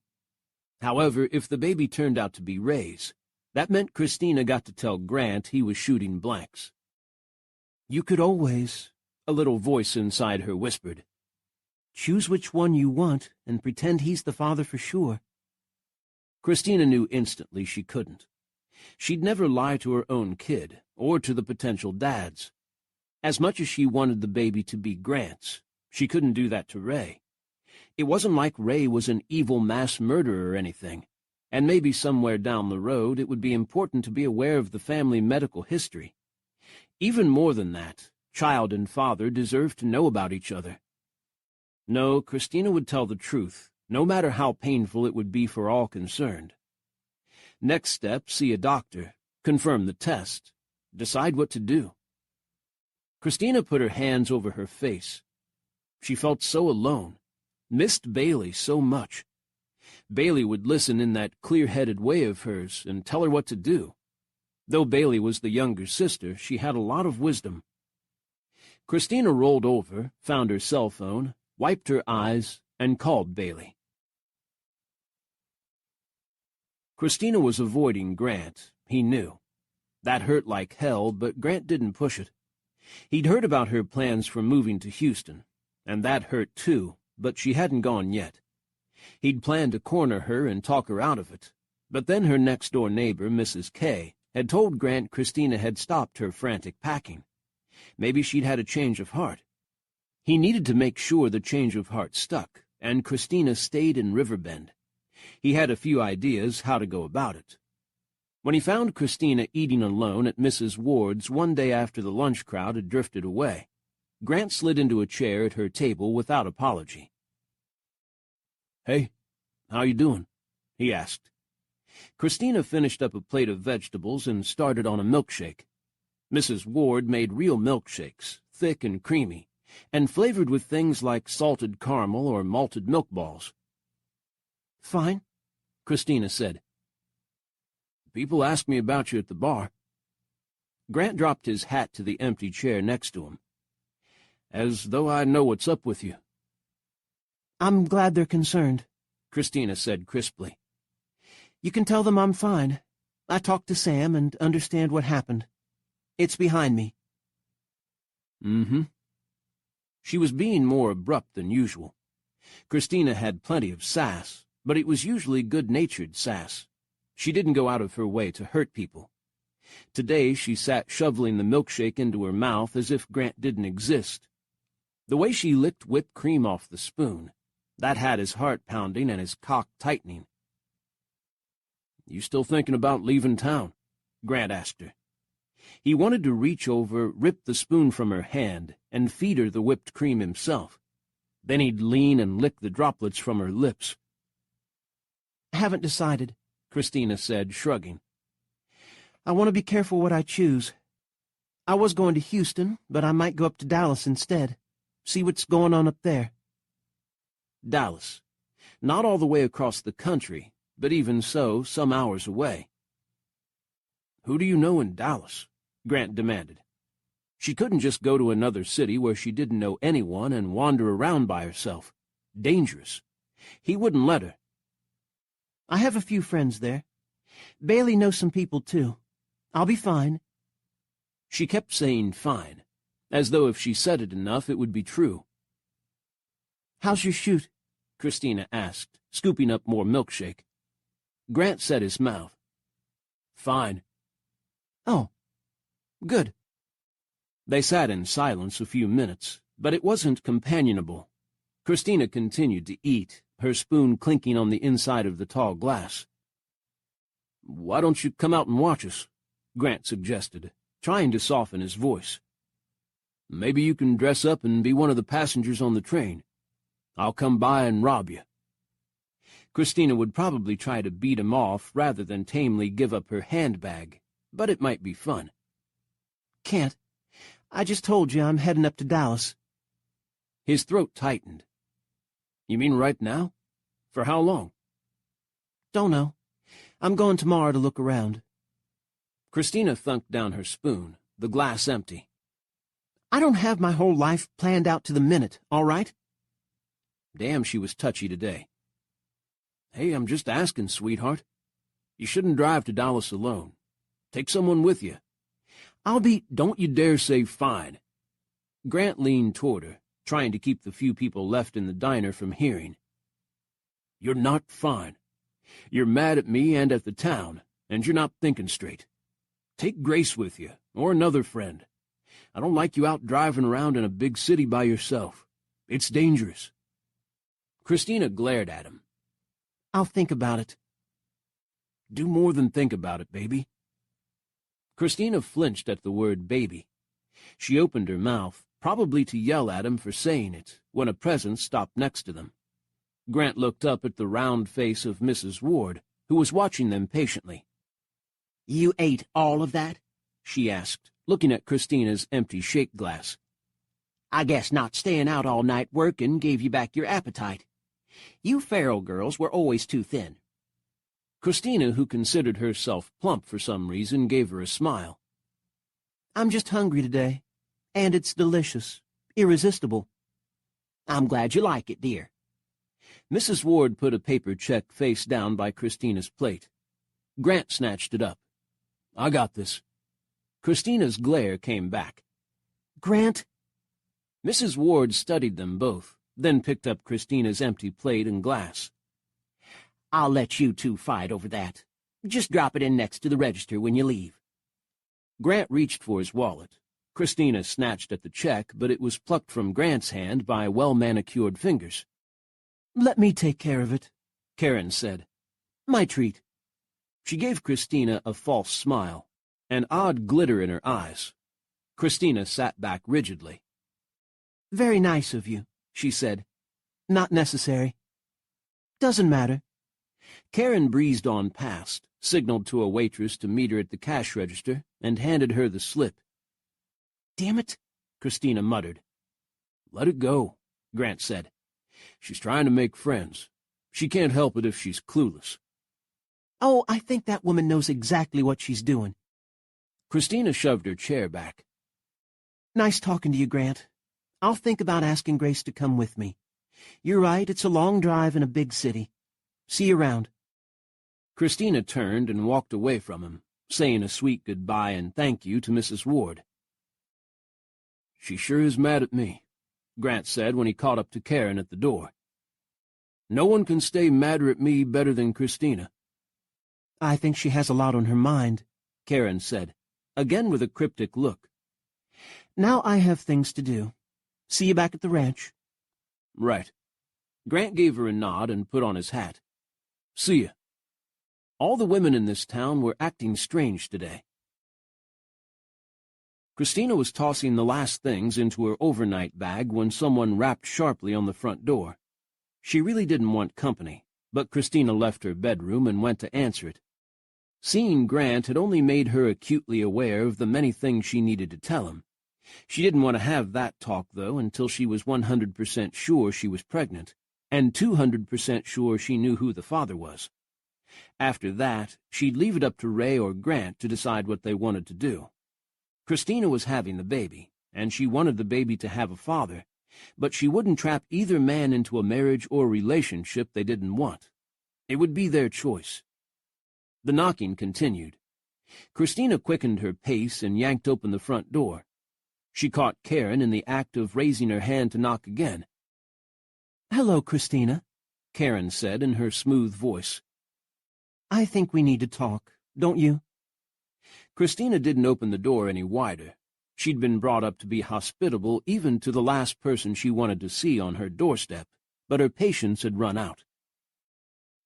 However, if the baby turned out to be Ray's, that meant Christina got to tell Grant he was shooting blanks. "You could always," a little voice inside her whispered, "choose which one you want and pretend he's the father for sure." Christina knew instantly she couldn't. She'd never lie to her own kid, or to the potential dads. As much as she wanted the baby to be Grant's, she couldn't do that to Ray. It wasn't like Ray was an evil mass murderer or anything, and maybe somewhere down the road it would be important to be aware of the family medical history. Even more than that, child and father deserved to know about each other. No, Christina would tell the truth, no matter how painful it would be for all concerned. Next step, see a doctor, confirm the test, decide what to do. Christina put her hands over her face. She felt so alone, missed Bailey so much. Bailey would listen in that clear-headed way of hers and tell her what to do. Though Bailey was the younger sister, she had a lot of wisdom. Christina rolled over, found her cell phone, wiped her eyes, and called Bailey. Christina was avoiding Grant, he knew. That hurt like hell, but Grant didn't push it. He'd heard about her plans for moving to Houston, and that hurt too, but she hadn't gone yet. He'd planned to corner her and talk her out of it, but then her next-door neighbor, Mrs. K, had told Grant Christina had stopped her frantic packing. Maybe she'd had a change of heart. He needed to make sure the change of heart stuck, and Christina stayed in Riverbend. He had a few ideas how to go about it. When he found Christina eating alone at Mrs. Ward's one day after the lunch crowd had drifted away, Grant slid into a chair at her table without apology. "Hey, how you doing?" he asked. Christina finished up a plate of vegetables and started on a milkshake. Mrs. Ward made real milkshakes, thick and creamy, and flavored with things like salted caramel or malted milk balls. "Fine," Christina said. People ask me about you at the bar. Grant dropped his hat to the empty chair next to him. As though I know what's up with you. I'm glad they're concerned, Christina said crisply. You can tell them I'm fine. I talked to Sam and understand what happened. It's behind me. Mm-hmm. She was being more abrupt than usual. Christina had plenty of sass, but it was usually good-natured sass. She didn't go out of her way to hurt people. Today she sat shoveling the milkshake into her mouth as if Grant didn't exist. The way she licked whipped cream off the spoon, that had his heart pounding and his cock tightening. You still thinking about leaving town? Grant asked her. He wanted to reach over, rip the spoon from her hand, and feed her the whipped cream himself. Then he'd lean and lick the droplets from her lips. Haven't decided, Christina said, shrugging. I want to be careful what I choose. I was going to Houston, but I might go up to Dallas instead. See what's going on up there. Dallas. Not all the way across the country, but even so, some hours away. Who do you know in Dallas? Grant demanded. She couldn't just go to another city where she didn't know anyone and wander around by herself. Dangerous. He wouldn't let her. I have a few friends there. Bailey knows some people, too. I'll be fine. She kept saying fine, as though if she said it enough it would be true. How's your shoot? Christina asked, scooping up more milkshake. Grant set his mouth. Fine. Oh, good. They sat in silence a few minutes, but it wasn't companionable. Christina continued to eat, her spoon clinking on the inside of the tall glass. Why don't you come out and watch us? Grant suggested, trying to soften his voice. Maybe you can dress up and be one of the passengers on the train. I'll come by and rob you. Christina would probably try to beat him off rather than tamely give up her handbag, but it might be fun. Can't. I just told you I'm heading up to Dallas. His throat tightened. You mean right now? For how long? Don't know. I'm going tomorrow to look around. Christina thunked down her spoon, the glass empty. I don't have my whole life planned out to the minute, all right? Damn, she was touchy today. Hey, I'm just asking, sweetheart. You shouldn't drive to Dallas alone. Take someone with you. Don't you dare say fine. Grant leaned toward her, trying to keep the few people left in the diner from hearing. You're not fine. You're mad at me and at the town, and you're not thinking straight. Take Grace with you, or another friend. I don't like you out driving around in a big city by yourself. It's dangerous. Christina glared at him. I'll think about it. Do more than think about it, baby. Christina flinched at the word baby. She opened her mouth, probably to yell at him for saying it, when a presence stopped next to them. Grant looked up at the round face of Mrs. Ward, who was watching them patiently. You ate all of that? She asked, looking at Christina's empty shake glass. I guess not staying out all night working gave you back your appetite. You Farrell girls were always too thin. Christina, who considered herself plump for some reason, gave her a smile. I'm just hungry today, and it's delicious, irresistible. I'm glad you like it, dear. Mrs. Ward put a paper check face down by Christina's plate. Grant snatched it up. I got this. Christina's glare came back. Grant? Mrs. Ward studied them both, then picked up Christina's empty plate and glass. I'll let you two fight over that. Just drop it in next to the register when you leave. Grant reached for his wallet. Christina snatched at the check, but it was plucked from Grant's hand by well-manicured fingers. Let me take care of it, Karen said. My treat. She gave Christina a false smile, an odd glitter in her eyes. Christina sat back rigidly. Very nice of you, she said. Not necessary. Doesn't matter. Karen breezed on past, signaled to a waitress to meet her at the cash register, and handed her the slip. Damn it, Christina muttered. Let it go, Grant said. She's trying to make friends. She can't help it if she's clueless. Oh, I think that woman knows exactly what she's doing. Christina shoved her chair back. Nice talking to you, Grant. I'll think about asking Grace to come with me. You're right, it's a long drive in a big city. See you around. Christina turned and walked away from him, saying a sweet goodbye and thank you to Mrs. Ward. "She sure is mad at me," Grant said when he caught up to Karen at the door. "No one can stay madder at me better than Christina." I think she has a lot on her mind, Karen said, again with a cryptic look. Now I have things to do. See you back at the ranch. Right. Grant gave her a nod and put on his hat. See ya. All the women in this town were acting strange today. Christina was tossing the last things into her overnight bag when someone rapped sharply on the front door. She really didn't want company, but Christina left her bedroom and went to answer it. Seeing Grant had only made her acutely aware of the many things she needed to tell him. She didn't want to have that talk, though, until she was 100% sure she was pregnant, and 200% sure she knew who the father was. After that, she'd leave it up to Ray or Grant to decide what they wanted to do. Christina was having the baby, and she wanted the baby to have a father, but she wouldn't trap either man into a marriage or relationship they didn't want. It would be their choice. The knocking continued. Christina quickened her pace and yanked open the front door. She caught Karen in the act of raising her hand to knock again. "Hello, Christina," Karen said in her smooth voice. "I think we need to talk, don't you?" Christina didn't open the door any wider. She'd been brought up to be hospitable even to the last person she wanted to see on her doorstep, but her patience had run out.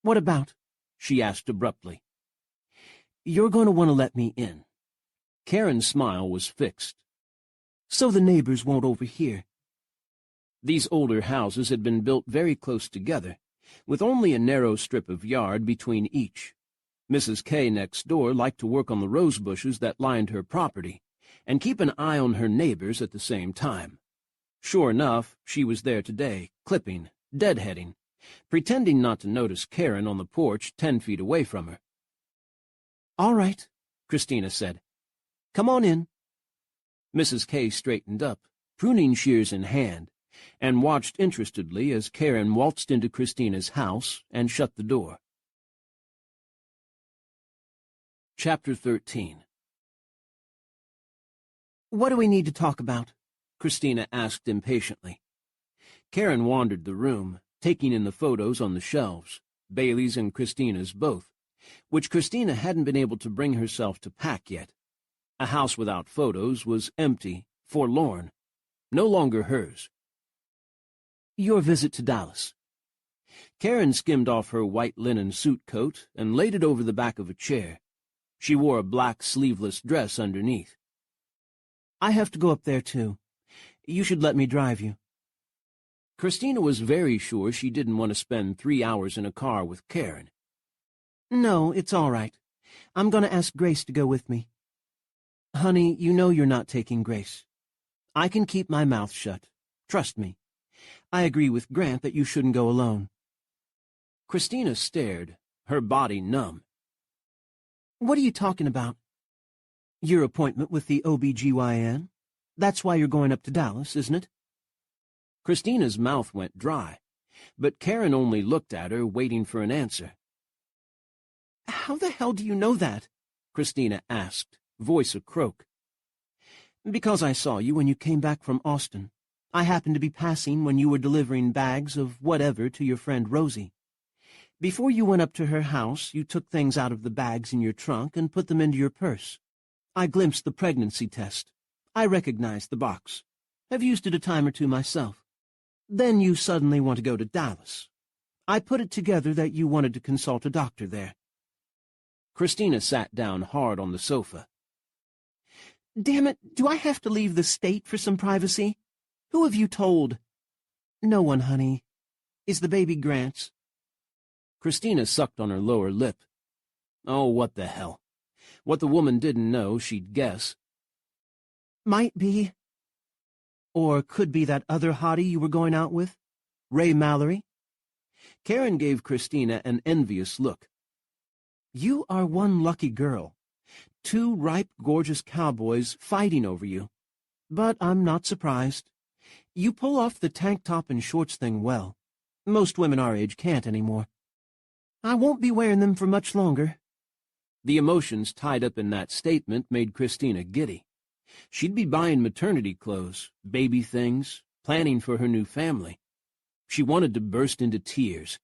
"What about?" she asked abruptly. "You're going to want to let me in." Karen's smile was fixed. "So the neighbors won't overhear." These older houses had been built very close together, with only a narrow strip of yard between each. Mrs. K next door liked to work on the rose bushes that lined her property, and keep an eye on her neighbors at the same time. Sure enough, she was there today, clipping, deadheading, pretending not to notice Karen on the porch 10 feet away from her. "All right," Christina said. "Come on in." Mrs. K straightened up, pruning shears in hand, and watched interestedly as Karen waltzed into Christina's house and shut the door. Chapter 13. "What do we need to talk about?" Christina asked impatiently. Karen wandered the room, taking in the photos on the shelves, Bailey's and Christina's both, which Christina hadn't been able to bring herself to pack yet. A house without photos was empty, forlorn, no longer hers. "Your visit to Dallas." Karen skimmed off her white linen suit coat and laid it over the back of a chair. She wore a black sleeveless dress underneath. "I have to go up there, too. You should let me drive you." Christina was very sure she didn't want to spend 3 hours in a car with Karen. "No, it's all right. I'm going to ask Grace to go with me." "Honey, you know you're not taking Grace. I can keep my mouth shut. Trust me. I agree with Grant that you shouldn't go alone." Christina stared, her body numb. "What are you talking about?" "Your appointment with the OB-GYN? That's why you're going up to Dallas, isn't it?" Christina's mouth went dry, but Karen only looked at her, waiting for an answer. "How the hell do you know that?" Christina asked, voice a croak. "Because I saw you when you came back from Austin. I happened to be passing when you were delivering bags of whatever to your friend Rosie. Before you went up to her house, you took things out of the bags in your trunk and put them into your purse. I glimpsed the pregnancy test. I recognized the box. I've used it a time or two myself. Then you suddenly want to go to Dallas. I put it together that you wanted to consult a doctor there." Christina sat down hard on the sofa. "Damn it, do I have to leave the state for some privacy? Who have you told?" "No one, honey. Is the baby Grant's?" Christina sucked on her lower lip. Oh, what the hell. What the woman didn't know, she'd guess. "Might be. Or could be that other hottie you were going out with, Ray Mallory." Karen gave Christina an envious look. You are one lucky girl. 2 ripe, gorgeous cowboys fighting over you. But I'm not surprised. You pull off the tank top and shorts thing well. Most women our age can't anymore. I won't be wearing them for much longer. The emotions tied up in that statement made Christina giddy. She'd be buying maternity clothes, baby things, planning for her new family. She wanted to burst into tears.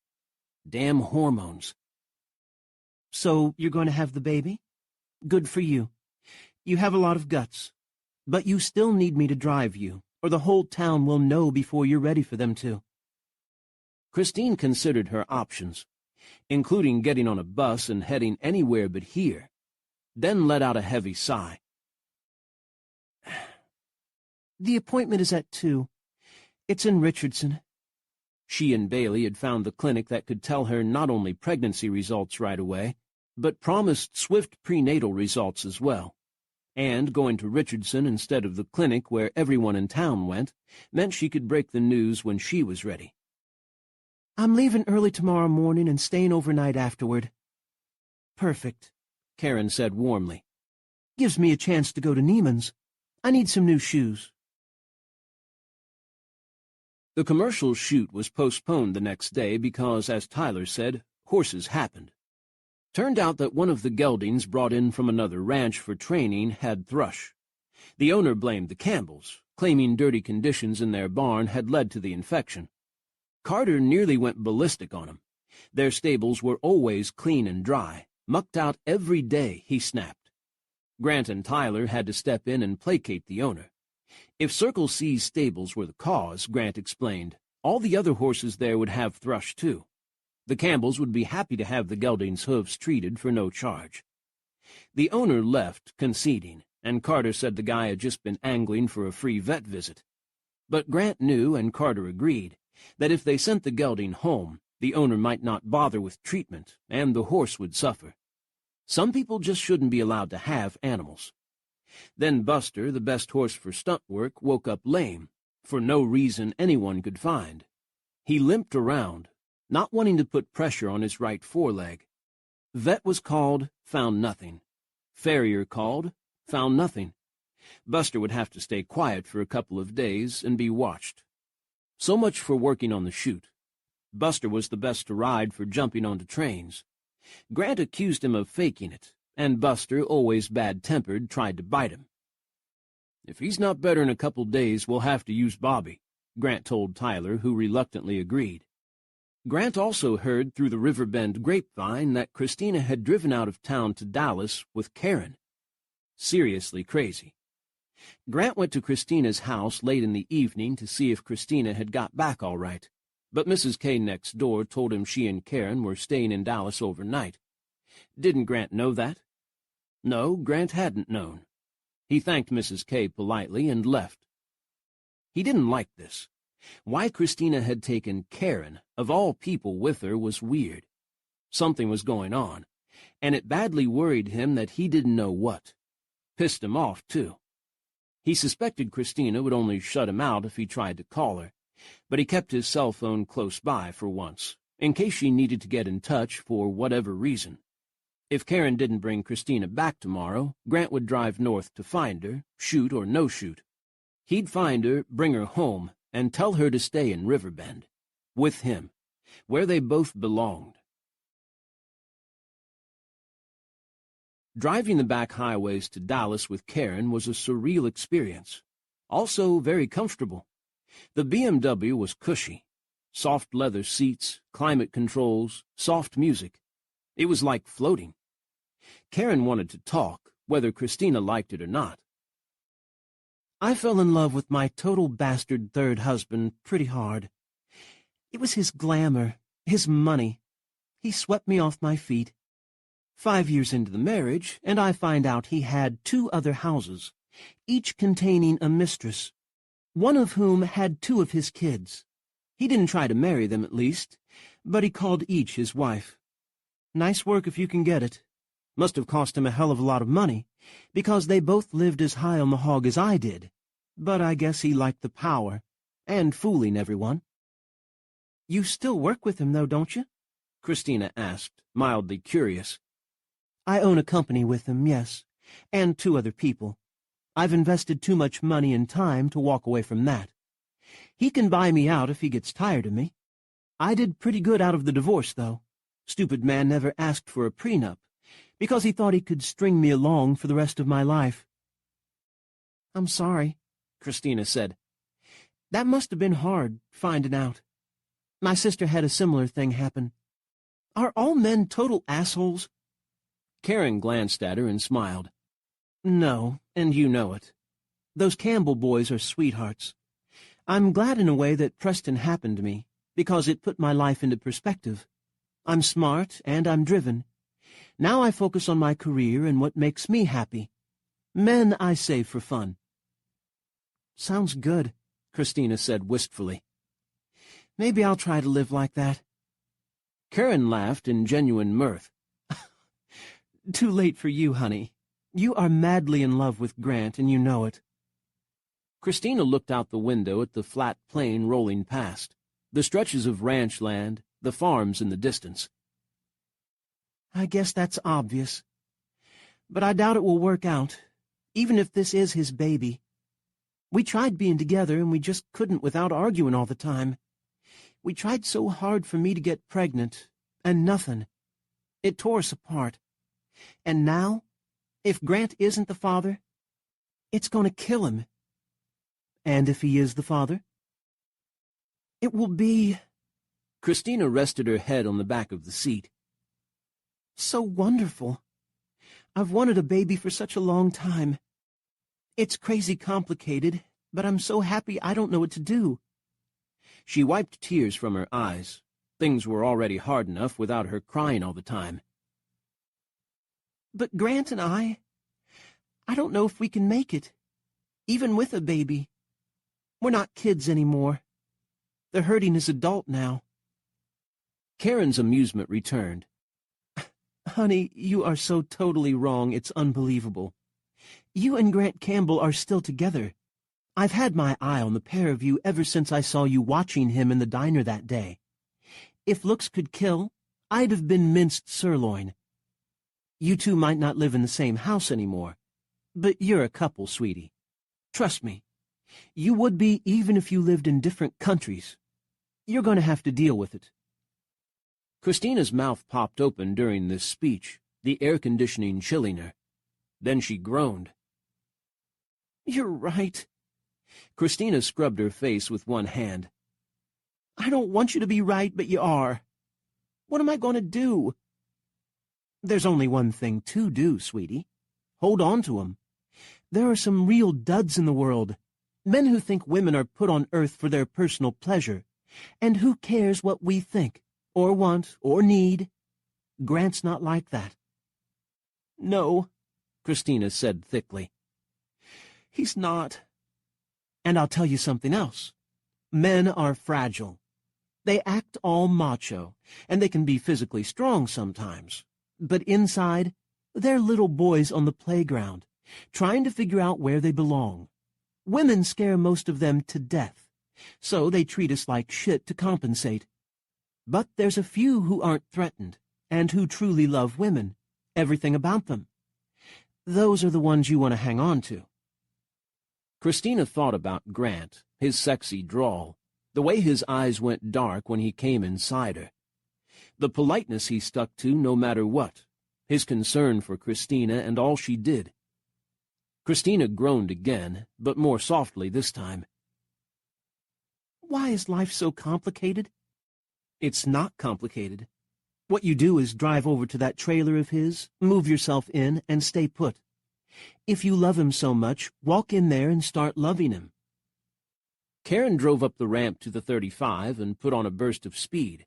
Damn hormones. So you're going to have the baby? Good for you. You have a lot of guts. But you still need me to drive you, or the whole town will know before you're ready for them to. Christine considered her options, including getting on a bus and heading anywhere but here, then let out a heavy sigh. The appointment is at 2. It's in Richardson. She and Bailey had found the clinic that could tell her not only pregnancy results right away, but promised swift prenatal results as well. And going to Richardson instead of the clinic where everyone in town went meant she could break the news when she was ready. I'm leaving early tomorrow morning and staying overnight afterward. Perfect, Karen said warmly. Gives me a chance to go to Neiman's. I need some new shoes. The commercial shoot was postponed the next day because, as Tyler said, horses happened. Turned out that one of the geldings brought in from another ranch for training had thrush. The owner blamed the Campbells, claiming dirty conditions in their barn had led to the infection. Carter nearly went ballistic on him. Their stables were always clean and dry, mucked out every day, he snapped. Grant and Tyler had to step in and placate the owner. If Circle C's stables were the cause, Grant explained, all the other horses there would have thrush too. The Campbells would be happy to have the geldings' hooves treated for no charge. The owner left, conceding, and Carter said the guy had just been angling for a free vet visit. But Grant knew, and Carter agreed, that if they sent the gelding home, the owner might not bother with treatment, and the horse would suffer. Some people just shouldn't be allowed to have animals. Then Buster, the best horse for stunt work, woke up lame, for no reason anyone could find. He limped around, not wanting to put pressure on his right foreleg. Vet was called, found nothing. Farrier called, found nothing. Buster would have to stay quiet for a couple of days and be watched. So much for working on the shoot. Buster was the best to ride for jumping onto trains. Grant accused him of faking it, and Buster, always bad-tempered, tried to bite him. If he's not better in a couple days, we'll have to use Bobby, Grant told Tyler, who reluctantly agreed. Grant also heard through the Riverbend grapevine that Christina had driven out of town to Dallas with Karen. Seriously crazy. Grant went to Christina's house late in the evening to see if Christina had got back all right, but Mrs. K next door told him she and Karen were staying in Dallas overnight. Didn't Grant know that? No, Grant hadn't known. He thanked Mrs. K politely and left. He didn't like this. Why Christina had taken Karen, of all people, with her was weird. Something was going on, and it badly worried him that he didn't know what. Pissed him off, too. He suspected Christina would only shut him out if he tried to call her, but he kept his cell phone close by for once, in case she needed to get in touch for whatever reason. If Karen didn't bring Christina back tomorrow, Grant would drive north to find her, shoot or no shoot. He'd find her, bring her home, and tell her to stay in Riverbend, with him, where they both belonged. Driving the back highways to Dallas with Karen was a surreal experience, also very comfortable. The BMW was cushy. Soft leather seats, climate controls, soft music. It was like floating. Karen wanted to talk, whether Christina liked it or not. I fell in love with my total bastard third husband pretty hard. It was his glamour, his money. He swept me off my feet. 5 years into the marriage, and I find out he had 2 other houses, each containing a mistress, one of whom had 2 of his kids. He didn't try to marry them, at least, but he called each his wife. Nice work if you can get it. Must have cost him a hell of a lot of money, because they both lived as high on the hog as I did. But I guess he liked the power, and fooling everyone. You still work with him, though, don't you? Christina asked, mildly curious. I own a company with him, yes, and 2 other people. I've invested too much money and time to walk away from that. He can buy me out if he gets tired of me. I did pretty good out of the divorce, though. Stupid man never asked for a prenup, because he thought he could string me along for the rest of my life. I'm sorry, Christina said. That must have been hard, finding out. My sister had a similar thing happen. Are all men total assholes? Karen glanced at her and smiled. No, and you know it. Those Campbell boys are sweethearts. I'm glad in a way that Preston happened to me, because it put my life into perspective. I'm smart and I'm driven. Now I focus on my career and what makes me happy. Men I save for fun. Sounds good, Christina said wistfully. Maybe I'll try to live like that. Karen laughed in genuine mirth. Too late for you, honey. You are madly in love with Grant, and you know it. Christina looked out the window at the flat plain rolling past, the stretches of ranch land, the farms in the distance. I guess that's obvious. But I doubt it will work out, even if this is his baby. We tried being together, and we just couldn't without arguing all the time. We tried so hard for me to get pregnant, and nothing. It tore us apart. And now, if Grant isn't the father, it's going to kill him. And if he is the father, it will be... Christina rested her head on the back of the seat. So wonderful. I've wanted a baby for such a long time. It's crazy complicated, but I'm so happy I don't know what to do. She wiped tears from her eyes. Things were already hard enough without her crying all the time. But Grant and I don't know if we can make it, even with a baby. We're not kids anymore. The hurting is adult now. Karen's amusement returned. Honey, you are so totally wrong, it's unbelievable. You and Grant Campbell are still together. I've had my eye on the pair of you ever since I saw you watching him in the diner that day. If looks could kill, I'd have been minced sirloin. You two might not live in the same house anymore, but you're a couple, sweetie. Trust me, you would be even if you lived in different countries. You're going to have to deal with it. Christina's mouth popped open during this speech, the air conditioning chilling her. Then she groaned. You're right. Christina scrubbed her face with one hand. I don't want you to be right, but you are. What am I going to do? There's only one thing to do, sweetie. Hold on to 'em. There are some real duds in the world, men who think women are put on earth for their personal pleasure, and who cares what we think, or want, or need. Grant's not like that. No, Christina said thickly. He's not. And I'll tell you something else. Men are fragile. They act all macho, and they can be physically strong sometimes. But inside, they're little boys on the playground, trying to figure out where they belong. Women scare most of them to death, so they treat us like shit to compensate. But there's a few who aren't threatened, and who truly love women, everything about them. Those are the ones you want to hang on to. Christina thought about Grant, his sexy drawl, the way his eyes went dark when he came inside her. The politeness he stuck to no matter what, his concern for Christina and all she did. Christina groaned again, but more softly this time. Why is life so complicated? It's not complicated. What you do is drive over to that trailer of his, move yourself in, and stay put. If you love him so much, walk in there and start loving him. Karen drove up the ramp to the 35 and put on a burst of speed.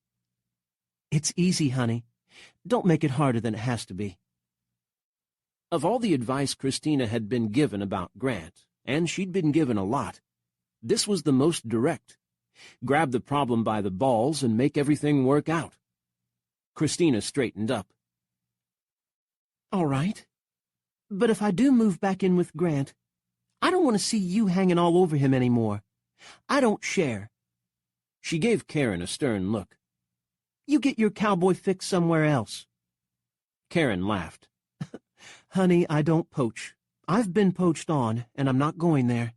It's easy, honey. Don't make it harder than it has to be. Of all the advice Christina had been given about Grant, and she'd been given a lot, this was the most direct. Grab the problem by the balls and make everything work out. Christina straightened up. All right. But if I do move back in with Grant, I don't want to see you hanging all over him anymore. I don't share. She gave Karen a stern look. You get your cowboy fix somewhere else. Karen laughed. Honey, I don't poach. I've been poached on, and I'm not going there.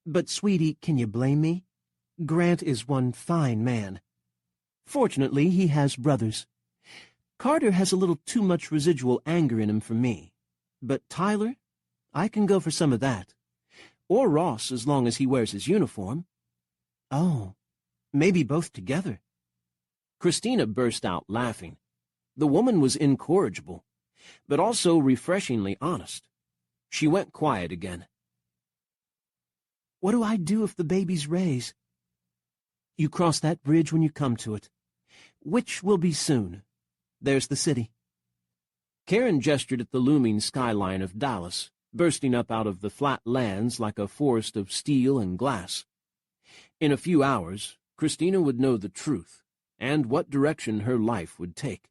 But, sweetie, can you blame me? Grant is one fine man. Fortunately, he has brothers. Carter has a little too much residual anger in him for me. But Tyler, I can go for some of that. Or Ross, as long as he wears his uniform. Oh, maybe both together. Christina burst out laughing. The woman was incorrigible, but also refreshingly honest. She went quiet again. What do I do if the baby's Ray's? You cross that bridge when you come to it, which will be soon. There's the city. Karen gestured at the looming skyline of Dallas, bursting up out of the flat lands like a forest of steel and glass. In a few hours, Christina would know the truth and what direction her life would take.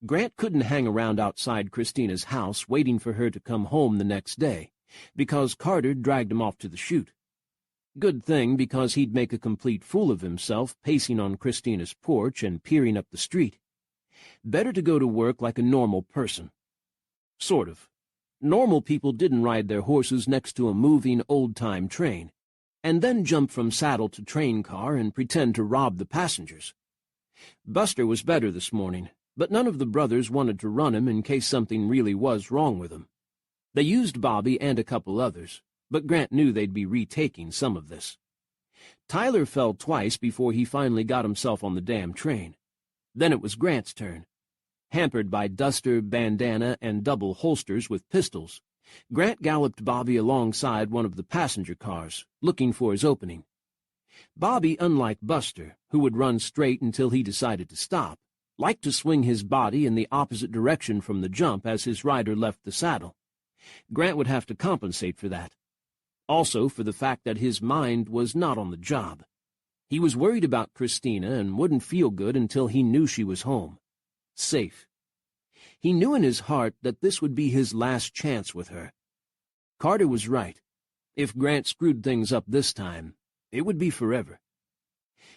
Grant couldn't hang around outside Christina's house waiting for her to come home the next day, because Carter dragged him off to the chute. Good thing, because he'd make a complete fool of himself pacing on Christina's porch and peering up the street. Better to go to work like a normal person. Sort of. Normal people didn't ride their horses next to a moving old-time train, and then jump from saddle to train car and pretend to rob the passengers. Buster was better this morning, but none of the brothers wanted to run him in case something really was wrong with him. They used Bobby and a couple others, but Grant knew they'd be retaking some of this. Tyler fell twice before he finally got himself on the damn train. Then it was Grant's turn. Hampered by duster, bandana, and double holsters with pistols, Grant galloped Bobby alongside one of the passenger cars, looking for his opening. Bobby, unlike Buster, who would run straight until he decided to stop, liked to swing his body in the opposite direction from the jump as his rider left the saddle. Grant would have to compensate for that. Also for the fact that his mind was not on the job. He was worried about Christina and wouldn't feel good until he knew she was home. Safe. He knew in his heart that this would be his last chance with her. Carter was right. If Grant screwed things up this time, it would be forever.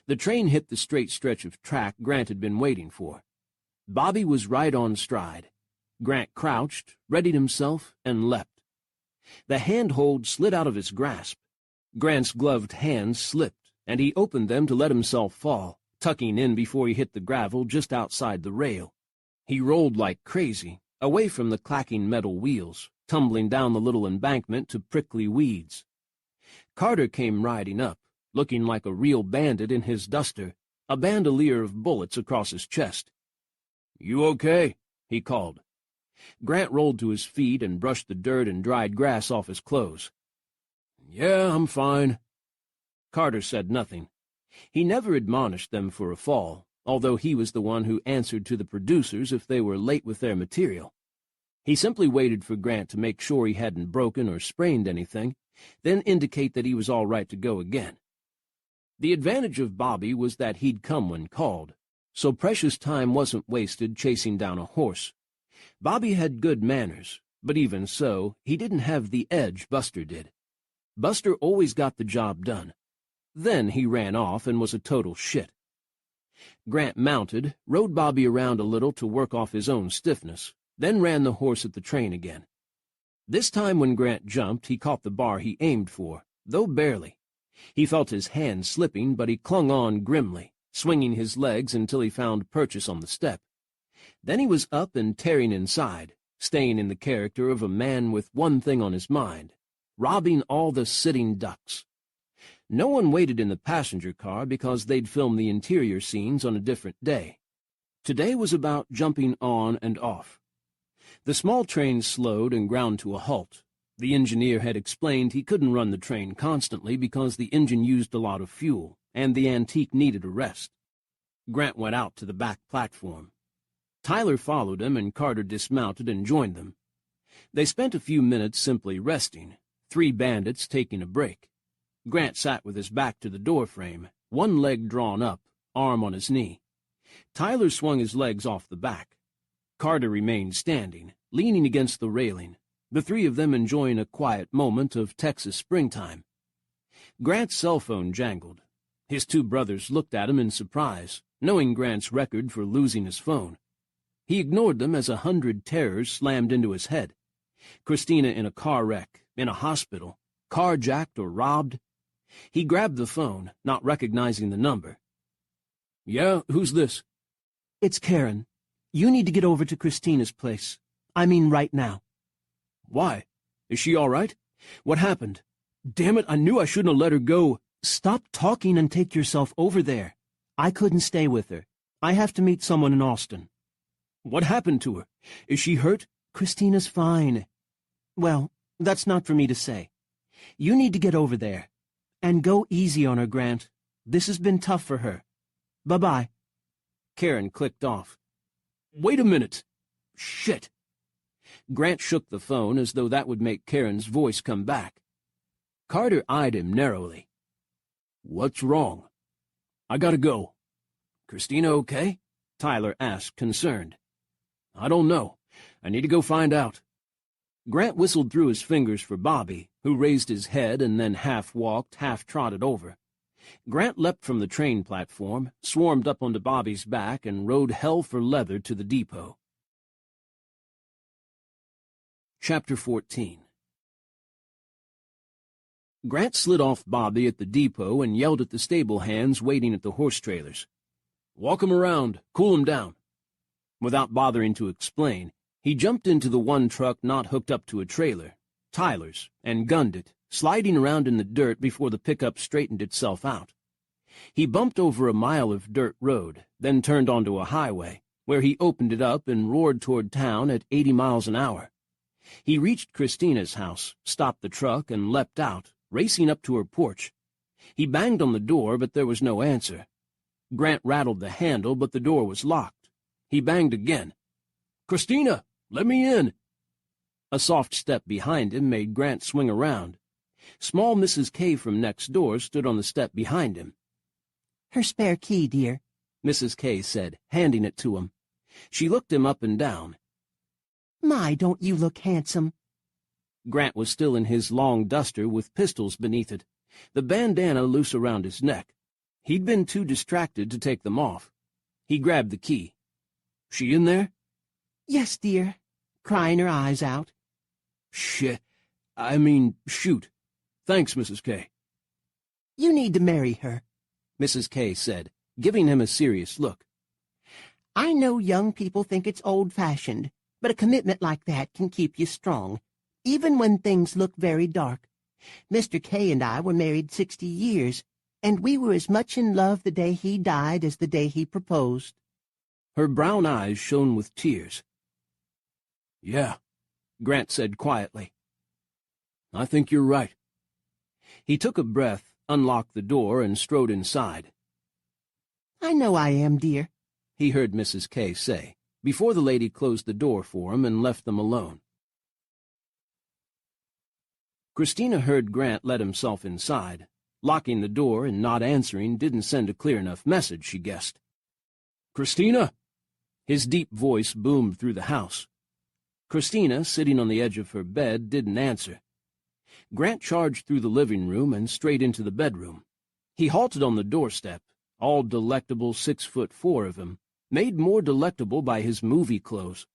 The train hit the straight stretch of track Grant had been waiting for. Bobby was right on stride. Grant crouched, readied himself, and leapt. The handhold slid out of his grasp. Grant's gloved hands slipped, and he opened them to let himself fall, tucking in before he hit the gravel just outside the rail. He rolled like crazy, away from the clacking metal wheels, tumbling down the little embankment to prickly weeds. Carter came riding up, looking like a real bandit in his duster, a bandolier of bullets across his chest. "You okay?" he called. Grant rolled to his feet and brushed the dirt and dried grass off his clothes. "Yeah, I'm fine." Carter said nothing. He never admonished them for a fall, although he was the one who answered to the producers if they were late with their material. He simply waited for Grant to make sure he hadn't broken or sprained anything, then indicate that he was all right to go again. The advantage of Bobby was that he'd come when called, so precious time wasn't wasted chasing down a horse. Bobby had good manners, but even so, he didn't have the edge Buster did. Buster always got the job done. Then he ran off and was a total shit. Grant mounted, rode Bobby around a little to work off his own stiffness, then ran the horse at the train again. This time when Grant jumped, he caught the bar he aimed for, though barely. He felt his hand slipping, but he clung on grimly, swinging his legs until he found purchase on the step. Then he was up and tearing inside, staying in the character of a man with one thing on his mind, robbing all the sitting ducks. No one waited in the passenger car because they'd filmed the interior scenes on a different day. Today was about jumping on and off. The small train slowed and ground to a halt. The engineer had explained he couldn't run the train constantly because the engine used a lot of fuel, and the Antique needed a rest. Grant went out to the back platform. Tyler followed him, and Carter dismounted and joined them. They spent a few minutes simply resting, 3 bandits taking a break. Grant sat with his back to the doorframe, one leg drawn up, arm on his knee. Tyler swung his legs off the back. Carter remained standing, leaning against the railing, the 3 of them enjoying a quiet moment of Texas springtime. Grant's cell phone jangled. His 2 brothers looked at him in surprise, knowing Grant's record for losing his phone. He ignored them as 100 terrors slammed into his head. Christina in a car wreck, in a hospital, carjacked or robbed. He grabbed the phone, not recognizing the number. "Yeah, who's this?" It's Karen. You need to get over to Christina's place. I mean right now. "Why? Is she all right? What happened? Damn it, I knew I shouldn't have let her go." Stop talking and take yourself over there. I couldn't stay with her. I have to meet someone in Austin. "What happened to her? Is she hurt?" Christina's fine. Well, that's not for me to say. You need to get over there. And go easy on her, Grant. This has been tough for her. Bye-bye. Karen clicked off. "Wait a minute. Shit." Grant shook the phone as though that would make Karen's voice come back. Carter eyed him narrowly. "What's wrong?" "I gotta go." "Christina okay?" Tyler asked, concerned. "I don't know. I need to go find out." Grant whistled through his fingers for Bobby, who raised his head and then half-walked, half-trotted over. Grant leapt from the train platform, swarmed up onto Bobby's back, and rode hell for leather to the depot. Chapter 14. Grant slid off Bobby at the depot and yelled at the stable hands waiting at the horse trailers. "Walk 'em around. Cool 'em down." Without bothering to explain, he jumped into the one truck not hooked up to a trailer, Tyler's, and gunned it, sliding around in the dirt before the pickup straightened itself out. He bumped over a mile of dirt road, then turned onto a highway, where he opened it up and roared toward town at 80 miles an hour. He reached Christina's house, stopped the truck, and leapt out, racing up to her porch. He banged on the door, but there was no answer. Grant rattled the handle, but the door was locked. He banged again. "Christina, let me in." A soft step behind him made Grant swing around. Small Mrs. K from next door stood on the step behind him. Her spare key, dear, Mrs. K said, handing it to him. She looked him up and down. My, don't you look handsome? Grant was still in his long duster with pistols beneath it, the bandana loose around his neck. He'd been too distracted to take them off. He grabbed the key. "She in there?" Yes, dear, crying her eyes out. Shoot. Thanks, Mrs. K. You need to marry her, Mrs. K said, giving him a serious look. I know young people think it's old-fashioned, but a commitment like that can keep you strong, even when things look very dark. Mr. K and I were married 60 years, and we were as much in love the day he died as the day he proposed. Her brown eyes shone with tears. Yeah, Grant said quietly. I think you're right. He took a breath, unlocked the door, and strode inside. I know I am, dear, he heard Mrs. K say, before the lady closed the door for him and left them alone. Christina heard Grant let himself inside. Locking the door and not answering didn't send a clear enough message, she guessed. Christina! His deep voice boomed through the house. Christina, sitting on the edge of her bed, didn't answer. Grant charged through the living room and straight into the bedroom. He halted on the doorstep, all delectable 6'4" of him, made more delectable by his movie clothes.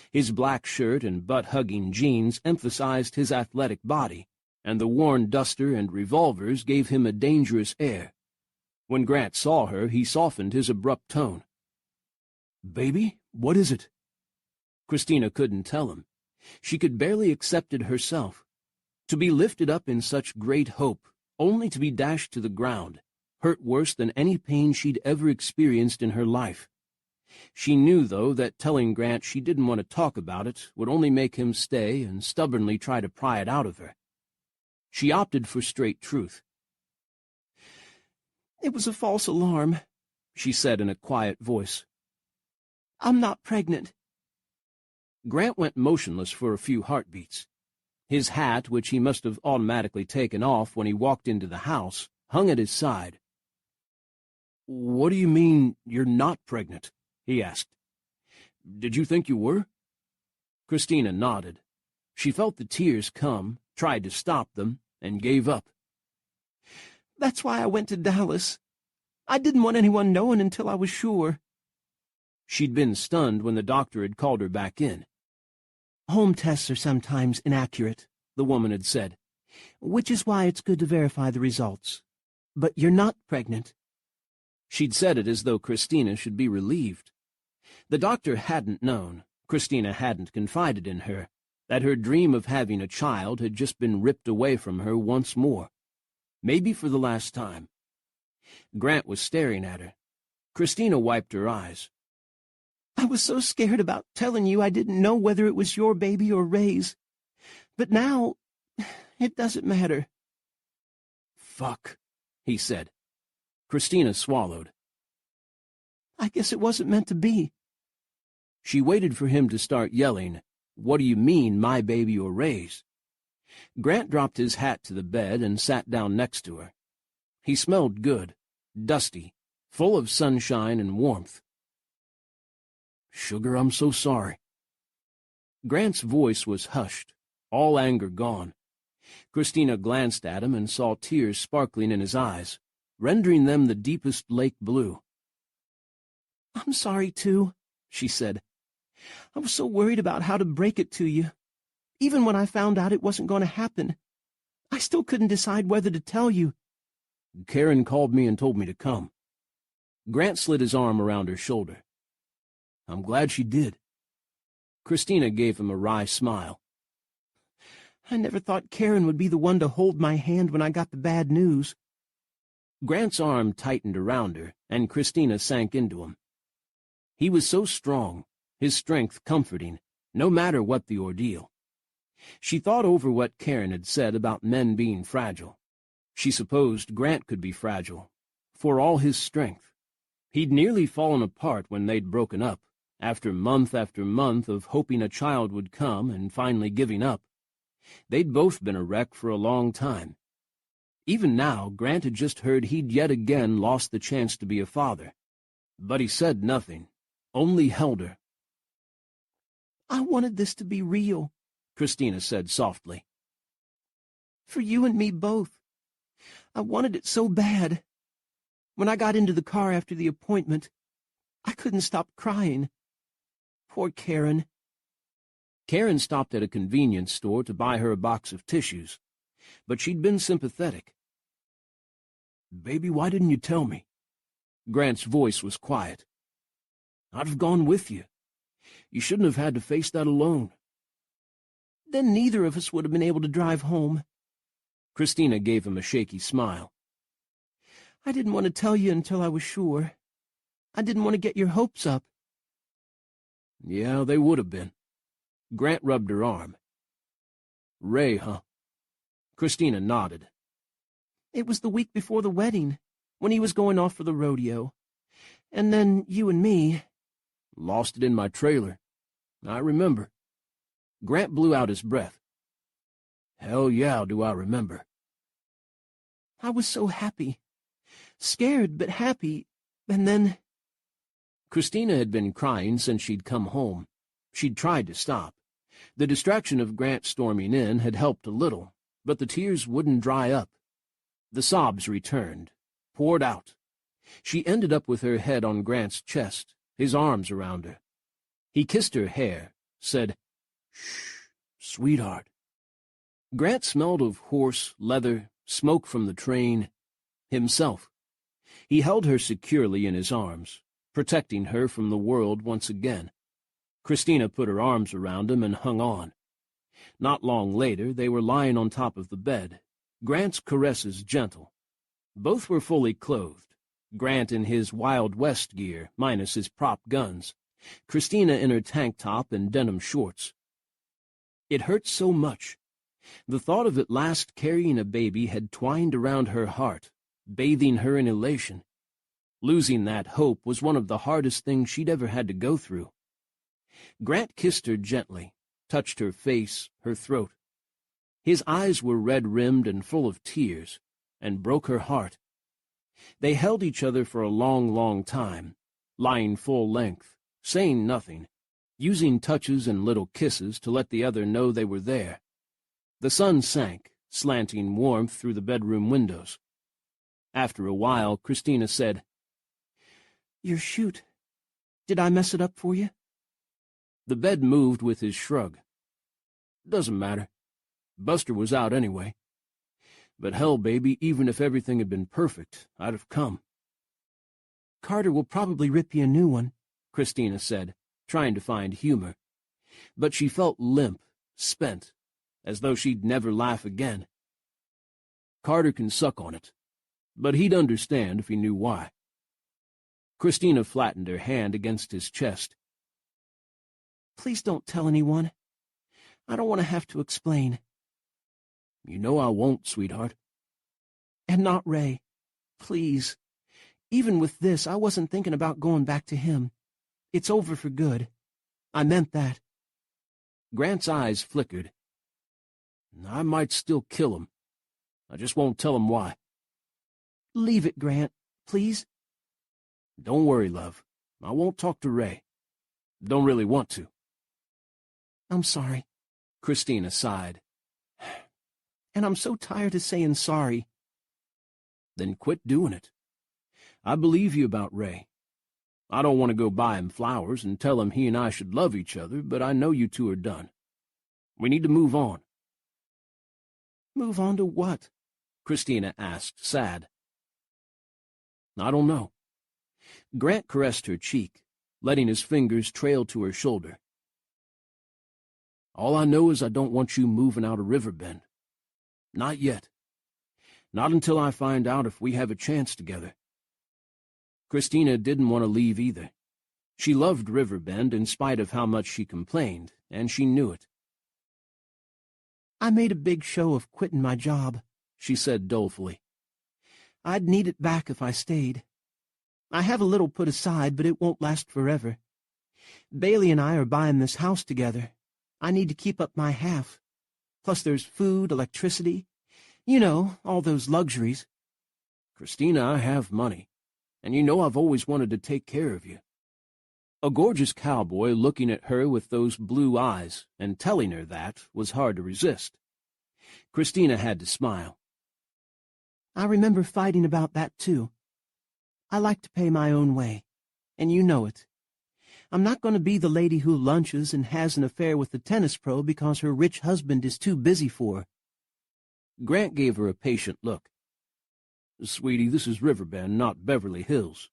His black shirt and butt-hugging jeans emphasized his athletic body, and the worn duster and revolvers gave him a dangerous air. When Grant saw her, he softened his abrupt tone. Baby, what is it? Christina couldn't tell him. She could barely accept it herself. To be lifted up in such great hope, only to be dashed to the ground, hurt worse than any pain she'd ever experienced in her life. She knew, though, that telling Grant she didn't want to talk about it would only make him stay and stubbornly try to pry it out of her. She opted for straight truth. It was a false alarm, she said in a quiet voice. I'm not pregnant. Grant went motionless for a few heartbeats. His hat, which he must have automatically taken off when he walked into the house, hung at his side. What do you mean you're not pregnant? He asked. Did you think you were? Christina nodded. She felt the tears come, tried to stop them, and gave up. That's why I went to Dallas. I didn't want anyone knowing until I was sure. She'd been stunned when the doctor had called her back in. "Home tests are sometimes inaccurate," the woman had said, "which is why it's good to verify the results. But you're not pregnant." She'd said it as though Christina should be relieved. The doctor hadn't known, Christina hadn't confided in her, that her dream of having a child had just been ripped away from her once more. Maybe for the last time. Grant was staring at her. Christina wiped her eyes. "I was so scared about telling you I didn't know whether it was your baby or Ray's. But now, it doesn't matter." "Fuck," he said. Christina swallowed. "I guess it wasn't meant to be." She waited for him to start yelling, "What do you mean, my baby or Ray's?" Grant dropped his hat to the bed and sat down next to her. He smelled good, dusty, full of sunshine and warmth. "Sugar, I'm so sorry." Grant's voice was hushed, all anger gone. Christina glanced at him and saw tears sparkling in his eyes, rendering them the deepest lake blue. "I'm sorry, too," she said. "I was so worried about how to break it to you. Even when I found out it wasn't going to happen, I still couldn't decide whether to tell you." "Karen called me and told me to come." Grant slid his arm around her shoulder. "I'm glad she did." Christina gave him a wry smile. "I never thought Karen would be the one to hold my hand when I got the bad news." Grant's arm tightened around her, and Christina sank into him. He was so strong, his strength comforting, no matter what the ordeal. She thought over what Karen had said about men being fragile. She supposed Grant could be fragile, for all his strength. He'd nearly fallen apart when they'd broken up, after month of hoping a child would come and finally giving up. They'd both been a wreck for a long time. Even now, Grant had just heard he'd yet again lost the chance to be a father. But he said nothing, only held her. "I wanted this to be real," Christina said softly. "For you and me both. I wanted it so bad. When I got into the car after the appointment, I couldn't stop crying. Poor Karen." Karen stopped at a convenience store to buy her a box of tissues, but she'd been sympathetic. "Baby, why didn't you tell me?" Grant's voice was quiet. "I'd have gone with you. You shouldn't have had to face that alone." "Then neither of us would have been able to drive home." Christina gave him a shaky smile. "I didn't want to tell you until I was sure. I didn't want to get your hopes up." "Yeah, they would have been." Grant rubbed her arm. "Ray, huh?" Christina nodded. "It was the week before the wedding, when he was going off for the rodeo. And then you and me—" "Lost it in my trailer. I remember." Grant blew out his breath. "Hell yeah, do I remember." "I was so happy. Scared, but happy. And then—" Christina had been crying since she'd come home. She'd tried to stop. The distraction of Grant storming in had helped a little, but the tears wouldn't dry up. The sobs returned, poured out. She ended up with her head on Grant's chest, his arms around her. He kissed her hair, said, "Shh, sweetheart." Grant smelled of horse, leather, smoke from the train, himself. He held her securely in his arms, protecting her from the world once again. Christina put her arms around him and hung on. Not long later, they were lying on top of the bed, Grant's caresses gentle. Both were fully clothed, Grant in his Wild West gear, minus his prop guns, Christina in her tank top and denim shorts. It hurt so much. The thought of at last carrying a baby had twined around her heart, bathing her in elation. Losing that hope was one of the hardest things she'd ever had to go through. Grant kissed her gently, touched her face, her throat. His eyes were red-rimmed and full of tears, and broke her heart. They held each other for a long, long time, lying full length, saying nothing, using touches and little kisses to let the other know they were there. The sun sank, slanting warmth through the bedroom windows. After a while, Christina said, "Your chute. Did I mess it up for you? The bed moved with his shrug. Doesn't matter. Buster was out anyway. But hell, baby, even if everything had been perfect, I'd have come. Carter will probably rip you a new one, Christina said, trying to find humor. But she felt limp, spent, as though she'd never laugh again. Carter can suck on it, but he'd understand if he knew why. Christina flattened her hand against his chest. Please don't tell anyone. I don't want to have to explain. You know I won't, sweetheart. And not Ray. Please. Even with this, I wasn't thinking about going back to him. It's over for good. I meant that. Grant's eyes flickered. I might still kill him. I just won't tell him why. Leave it, Grant, please. Don't worry, love. I won't talk to Ray. Don't really want to. I'm sorry. Christina sighed. And I'm so tired of saying sorry. Then quit doing it. I believe you about Ray. I don't want to go buy him flowers and tell him he and I should love each other, but I know you two are done. We need to move on. Move on to what? Christina asked, sad. I don't know. Grant caressed her cheek, letting his fingers trail to her shoulder. All I know is I don't want you moving out of Riverbend. Not yet. Not until I find out if we have a chance together. Christina didn't want to leave either. She loved Riverbend in spite of how much she complained, and she knew it. I made a big show of quitting my job, she said dolefully. I'd need it back if I stayed. I have a little put aside, but it won't last forever. Bailey and I are buying this house together. I need to keep up my half. Plus there's food, electricity. You know, all those luxuries. Christina, I have money, and you know I've always wanted to take care of you. A gorgeous cowboy looking at her with those blue eyes and telling her that was hard to resist. Christina had to smile. I remember fighting about that, too. I like to pay my own way, and you know it. I'm not going to be the lady who lunches and has an affair with the tennis pro because her rich husband is too busy for her. Grant gave her a patient look. Sweetie, this is Riverbend, not Beverly Hills.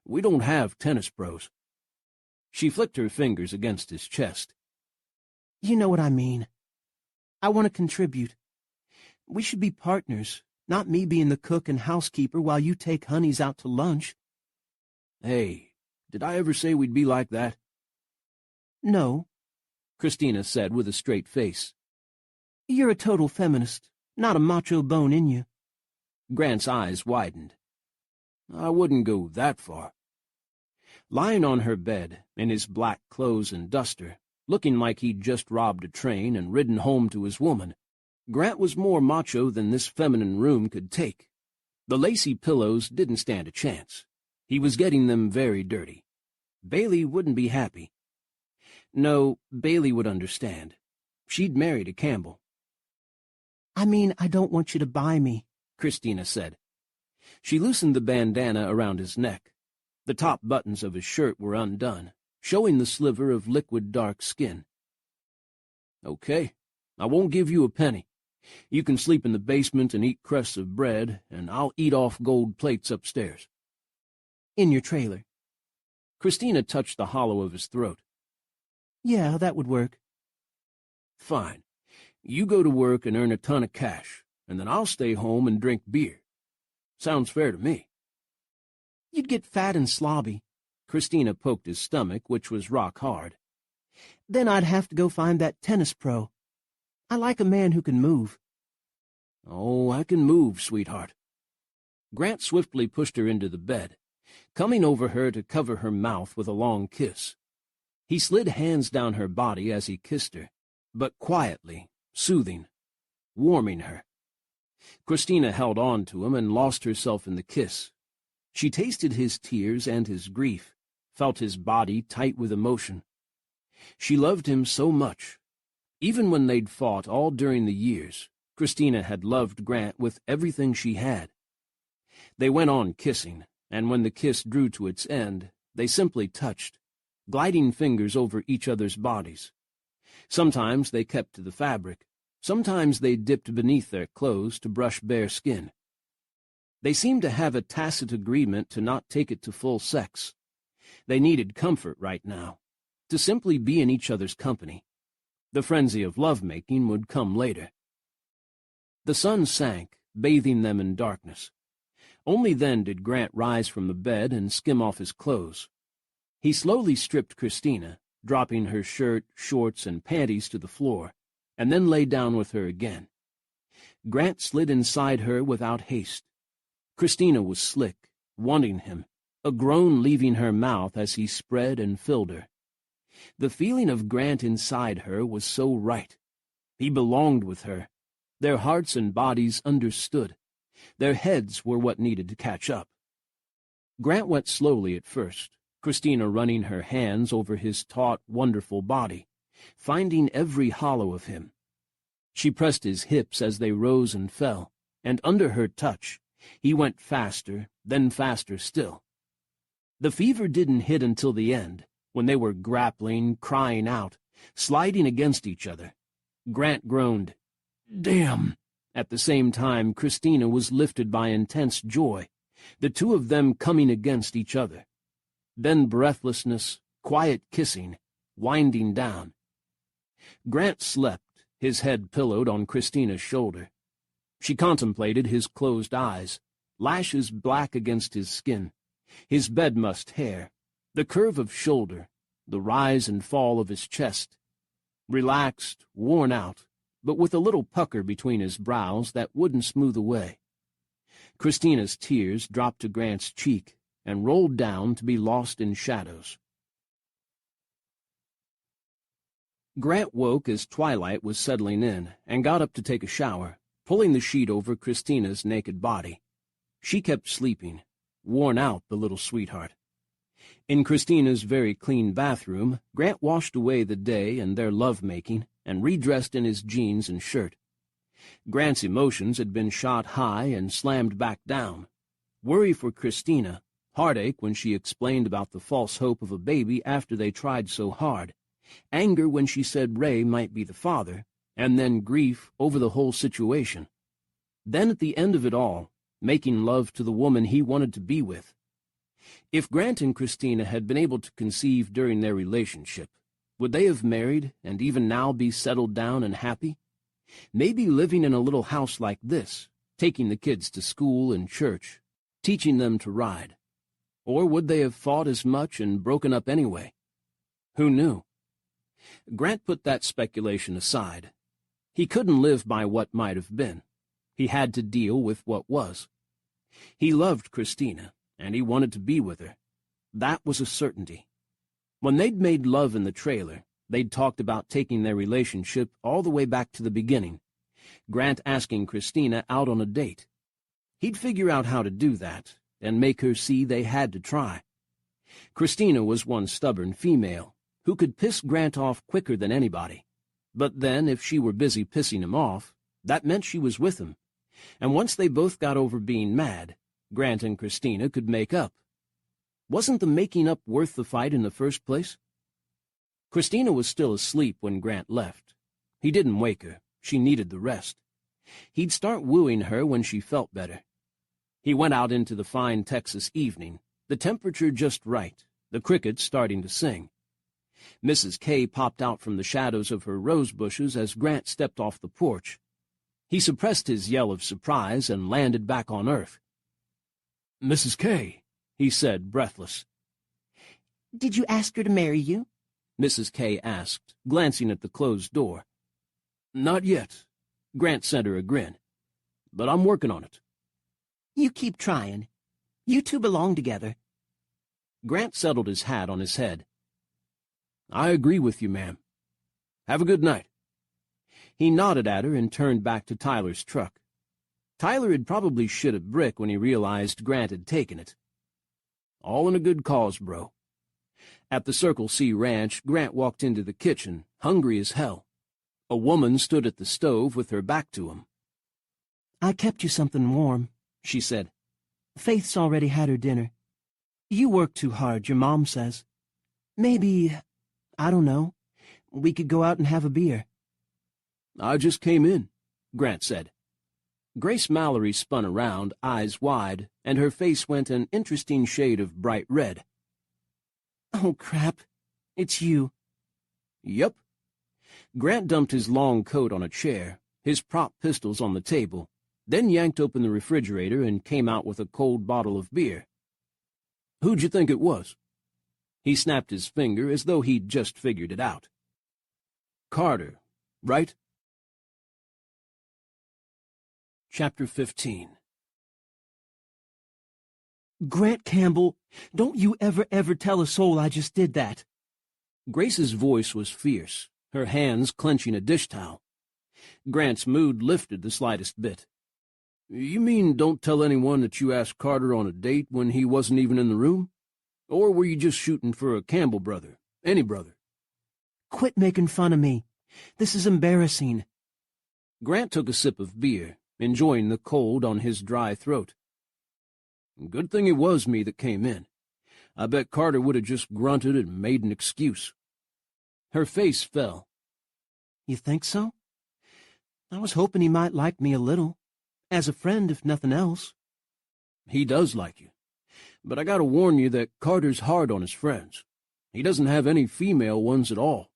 We don't have tennis pros. She flicked her fingers against his chest. You know what I mean. I want to contribute. We should be partners, not me being the cook and housekeeper while you take honeys out to lunch. Hey, did I ever say we'd be like that? No, Christina said with a straight face. You're a total feminist, not a macho bone in you. Grant's eyes widened. I wouldn't go that far. Lying on her bed, in his black clothes and duster, looking like he'd just robbed a train and ridden home to his woman, Grant was more macho than this feminine room could take. The lacy pillows didn't stand a chance. He was getting them very dirty. Bailey wouldn't be happy. No, Bailey would understand. She'd married a Campbell. I mean, I don't want you to buy me, Christina said. She loosened the bandana around his neck. The top buttons of his shirt were undone, showing the sliver of liquid dark skin. Okay, I won't give you a penny. You can sleep in the basement and eat crusts of bread, and I'll eat off gold plates upstairs. In your trailer. Christina touched the hollow of his throat. Yeah, that would work. Fine. You go to work and earn a ton of cash, and then I'll stay home and drink beer. Sounds fair to me. You'd get fat and slobby. Christina poked his stomach, which was rock hard. Then I'd have to go find that tennis pro. I like a man who can move. Oh, I can move, sweetheart. Grant swiftly pushed her into the bed, coming over her to cover her mouth with a long kiss. He slid hands down her body as he kissed her, but quietly, soothing, warming her. Christina held on to him and lost herself in the kiss. She tasted his tears and his grief, felt his body tight with emotion. She loved him so much. Even when they'd fought all during the years, Christina had loved Grant with everything she had. They went on kissing, and when the kiss drew to its end, they simply touched, gliding fingers over each other's bodies. Sometimes they kept to the fabric. Sometimes they dipped beneath their clothes to brush bare skin. They seemed to have a tacit agreement to not take it to full sex. They needed comfort right now, to simply be in each other's company. The frenzy of lovemaking would come later. The sun sank, bathing them in darkness. Only then did Grant rise from the bed and skim off his clothes. He slowly stripped Christina, dropping her shirt, shorts, and panties to the floor, and then lay down with her again. Grant slid inside her without haste. Christina was slick, wanting him, a groan leaving her mouth as he spread and filled her. The feeling of Grant inside her was so right. He belonged with her. Their hearts and bodies understood. Their heads were what needed to catch up. Grant went slowly at first, Christina running her hands over his taut, wonderful body, finding every hollow of him. She pressed his hips as they rose and fell, and under her touch, he went faster, then faster still. The fever didn't hit until the end, when they were grappling, crying out, sliding against each other. Grant groaned, "Damn!" At the same time, Christina was lifted by intense joy, the two of them coming against each other. Then breathlessness, quiet kissing, winding down. Grant slept, his head pillowed on Christina's shoulder. She contemplated his closed eyes, lashes black against his skin, his bedmussed hair, the curve of shoulder, the rise and fall of his chest. Relaxed, worn out, but with a little pucker between his brows that wouldn't smooth away. Christina's tears dropped to Grant's cheek and rolled down to be lost in shadows. Grant woke as twilight was settling in and got up to take a shower, pulling the sheet over Christina's naked body. She kept sleeping, worn out, the little sweetheart. In Christina's very clean bathroom, Grant washed away the day and their love-making and redressed in his jeans and shirt. Grant's emotions had been shot high and slammed back down. Worry for Christina, heartache when she explained about the false hope of a baby after they tried so hard, anger when she said Ray might be the father, and then grief over the whole situation. Then at the end of it all, making love to the woman he wanted to be with. If Grant and Christina had been able to conceive during their relationship, would they have married and even now be settled down and happy? Maybe living in a little house like this, taking the kids to school and church, teaching them to ride. Or would they have fought as much and broken up anyway? Who knew? Grant put that speculation aside. He couldn't live by what might have been. He had to deal with what was. He loved Christina, and he wanted to be with her. That was a certainty. When they'd made love in the trailer, they'd talked about taking their relationship all the way back to the beginning, Grant asking Christina out on a date. He'd figure out how to do that, and make her see they had to try. Christina was one stubborn female, who could piss Grant off quicker than anybody. But then, if she were busy pissing him off, that meant she was with him. And once they both got over being mad, Grant and Christina could make up. Wasn't the making up worth the fight in the first place? Christina was still asleep when Grant left. He didn't wake her. She needed the rest. He'd start wooing her when she felt better. He went out into the fine Texas evening, the temperature just right, the crickets starting to sing. Mrs. K popped out from the shadows of her rose bushes as Grant stepped off the porch. He suppressed his yell of surprise and landed back on earth. "Mrs. K," he said, breathless. "Did you ask her to marry you?" Mrs. K asked, glancing at the closed door. "Not yet." Grant sent her a grin. "But I'm working on it." "You keep trying. You two belong together." Grant settled his hat on his head. "I agree with you, ma'am. Have a good night." He nodded at her and turned back to Tyler's truck. Tyler had probably shit a brick when he realized Grant had taken it. All in a good cause, bro. At the Circle C Ranch, Grant walked into the kitchen, hungry as hell. A woman stood at the stove with her back to him. "I kept you something warm," she said. "Faith's already had her dinner. You work too hard, your mom says." Maybe, I don't know, we could go out and have a beer. I just came in, Grant said. Grace Mallory spun around, eyes wide, and her face went an interesting shade of bright red. Oh, crap. It's you. Yep. Grant dumped his long coat on a chair, his prop pistols on the table, then yanked open the refrigerator and came out with a cold bottle of beer. Who'd you think it was? He snapped his finger as though he'd just figured it out. Carter, right? Chapter 15. Grant Campbell, don't you ever tell a soul I just did that. Grace's voice was fierce, her hands clenching a dish towel. Grant's mood lifted the slightest bit. You mean don't tell anyone that you asked Carter on a date when he wasn't even in the room? Or were you just shooting for a Campbell brother, any brother? Quit making fun of me. This is embarrassing. Grant took a sip of beer, enjoying the cold on his dry throat. Good thing it was me that came in. I bet Carter would have just grunted and made an excuse. Her face fell. You think so? I was hoping he might like me a little. As a friend, if nothing else. He does like you. But I gotta warn you that Carter's hard on his friends. He doesn't have any female ones at all.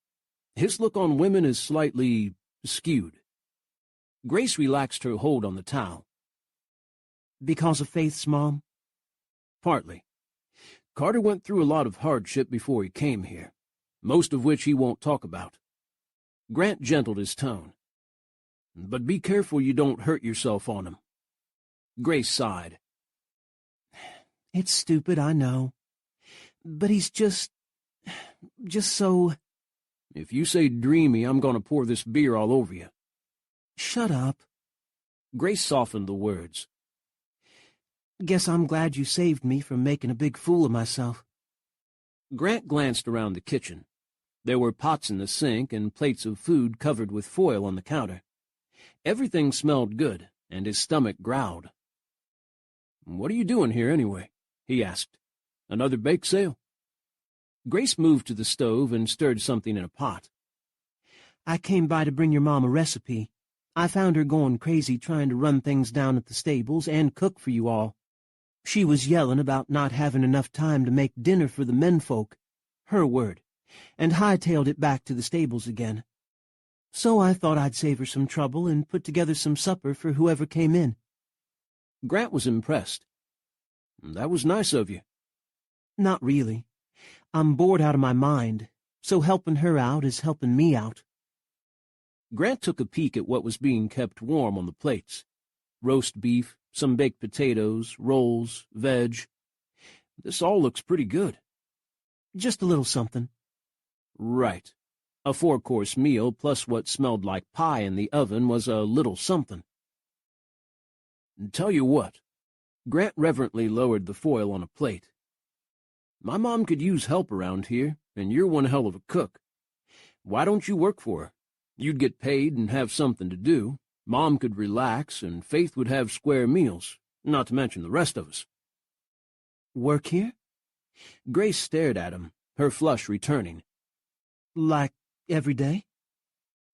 His look on women is slightly skewed. Grace relaxed her hold on the towel. Because of Faith's mom? Partly. Carter went through a lot of hardship before he came here, most of which he won't talk about. Grant gentled his tone. But be careful you don't hurt yourself on him. Grace sighed. It's stupid, I know. But he's just so... If you say dreamy, I'm going to pour this beer all over you. Shut up. Grace softened the words. Guess I'm glad you saved me from making a big fool of myself. Grant glanced around the kitchen. There were pots in the sink and plates of food covered with foil on the counter. Everything smelled good, and his stomach growled. What are you doing here, anyway? He asked. Another bake sale? Grace moved to the stove and stirred something in a pot. I came by to bring your mom a recipe. I found her going crazy trying to run things down at the stables and cook for you all. She was yelling about not having enough time to make dinner for the menfolk, her word, and hightailed it back to the stables again. So I thought I'd save her some trouble and put together some supper for whoever came in. Grant was impressed. That was nice of you. Not really. I'm bored out of my mind, so helping her out is helping me out. Grant took a peek at what was being kept warm on the plates. Roast beef, some baked potatoes, rolls, veg. This all looks pretty good. Just a little something. Right. A 4-course meal plus what smelled like pie in the oven was a little something. Tell you what. Grant reverently lowered the foil on a plate. My mom could use help around here, and you're one hell of a cook. Why don't you work for her? You'd get paid and have something to do. Mom could relax, and Faith would have square meals, not to mention the rest of us. Work here? Grace stared at him, her flush returning. Like every day?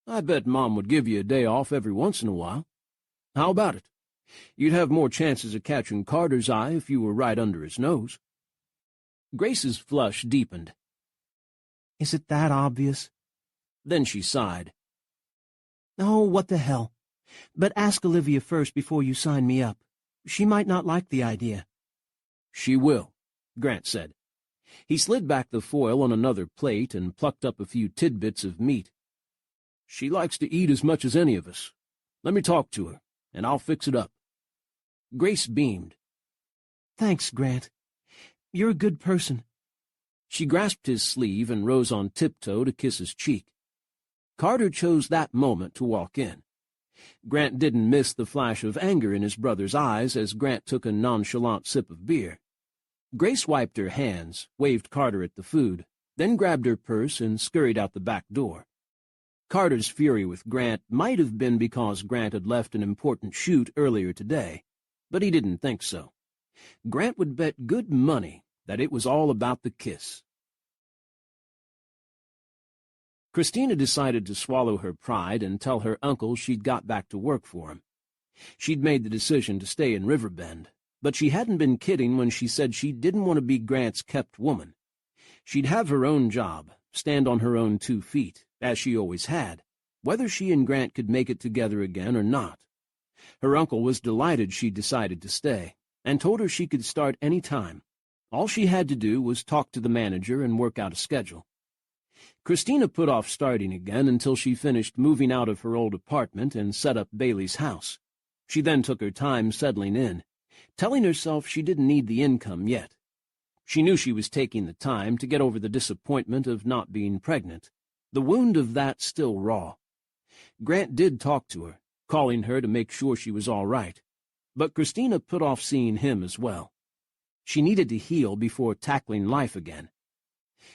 I bet Mom would give you a day off every once in a while. How about it? You'd have more chances of catching Carter's eye if you were right under his nose. Grace's flush deepened. Is it that obvious? Then she sighed. Oh, what the hell. But ask Olivia first before you sign me up. She might not like the idea. She will, Grant said. He slid back the foil on another plate and plucked up a few tidbits of meat. She likes to eat as much as any of us. Let me talk to her, and I'll fix it up. Grace beamed. Thanks, Grant. You're a good person. She grasped his sleeve and rose on tiptoe to kiss his cheek. Carter chose that moment to walk in. Grant didn't miss the flash of anger in his brother's eyes as Grant took a nonchalant sip of beer. Grace wiped her hands, waved Carter at the food, then grabbed her purse and scurried out the back door. Carter's fury with Grant might have been because Grant had left an important shoot earlier today, but he didn't think so. Grant would bet good money that it was all about the kiss. Christina decided to swallow her pride and tell her uncle she'd got back to work for him. She'd made the decision to stay in Riverbend, but she hadn't been kidding when she said she didn't want to be Grant's kept woman. She'd have her own job, stand on her own 2 feet, as she always had, whether she and Grant could make it together again or not. Her uncle was delighted she'd decided to stay, and told her she could start any time. All she had to do was talk to the manager and work out a schedule. Christina put off starting again until she finished moving out of her old apartment and set up Bailey's house. She then took her time settling in, telling herself she didn't need the income yet. She knew she was taking the time to get over the disappointment of not being pregnant, the wound of that still raw. Grant did talk to her, calling her to make sure she was all right, but Christina put off seeing him as well. She needed to heal before tackling life again.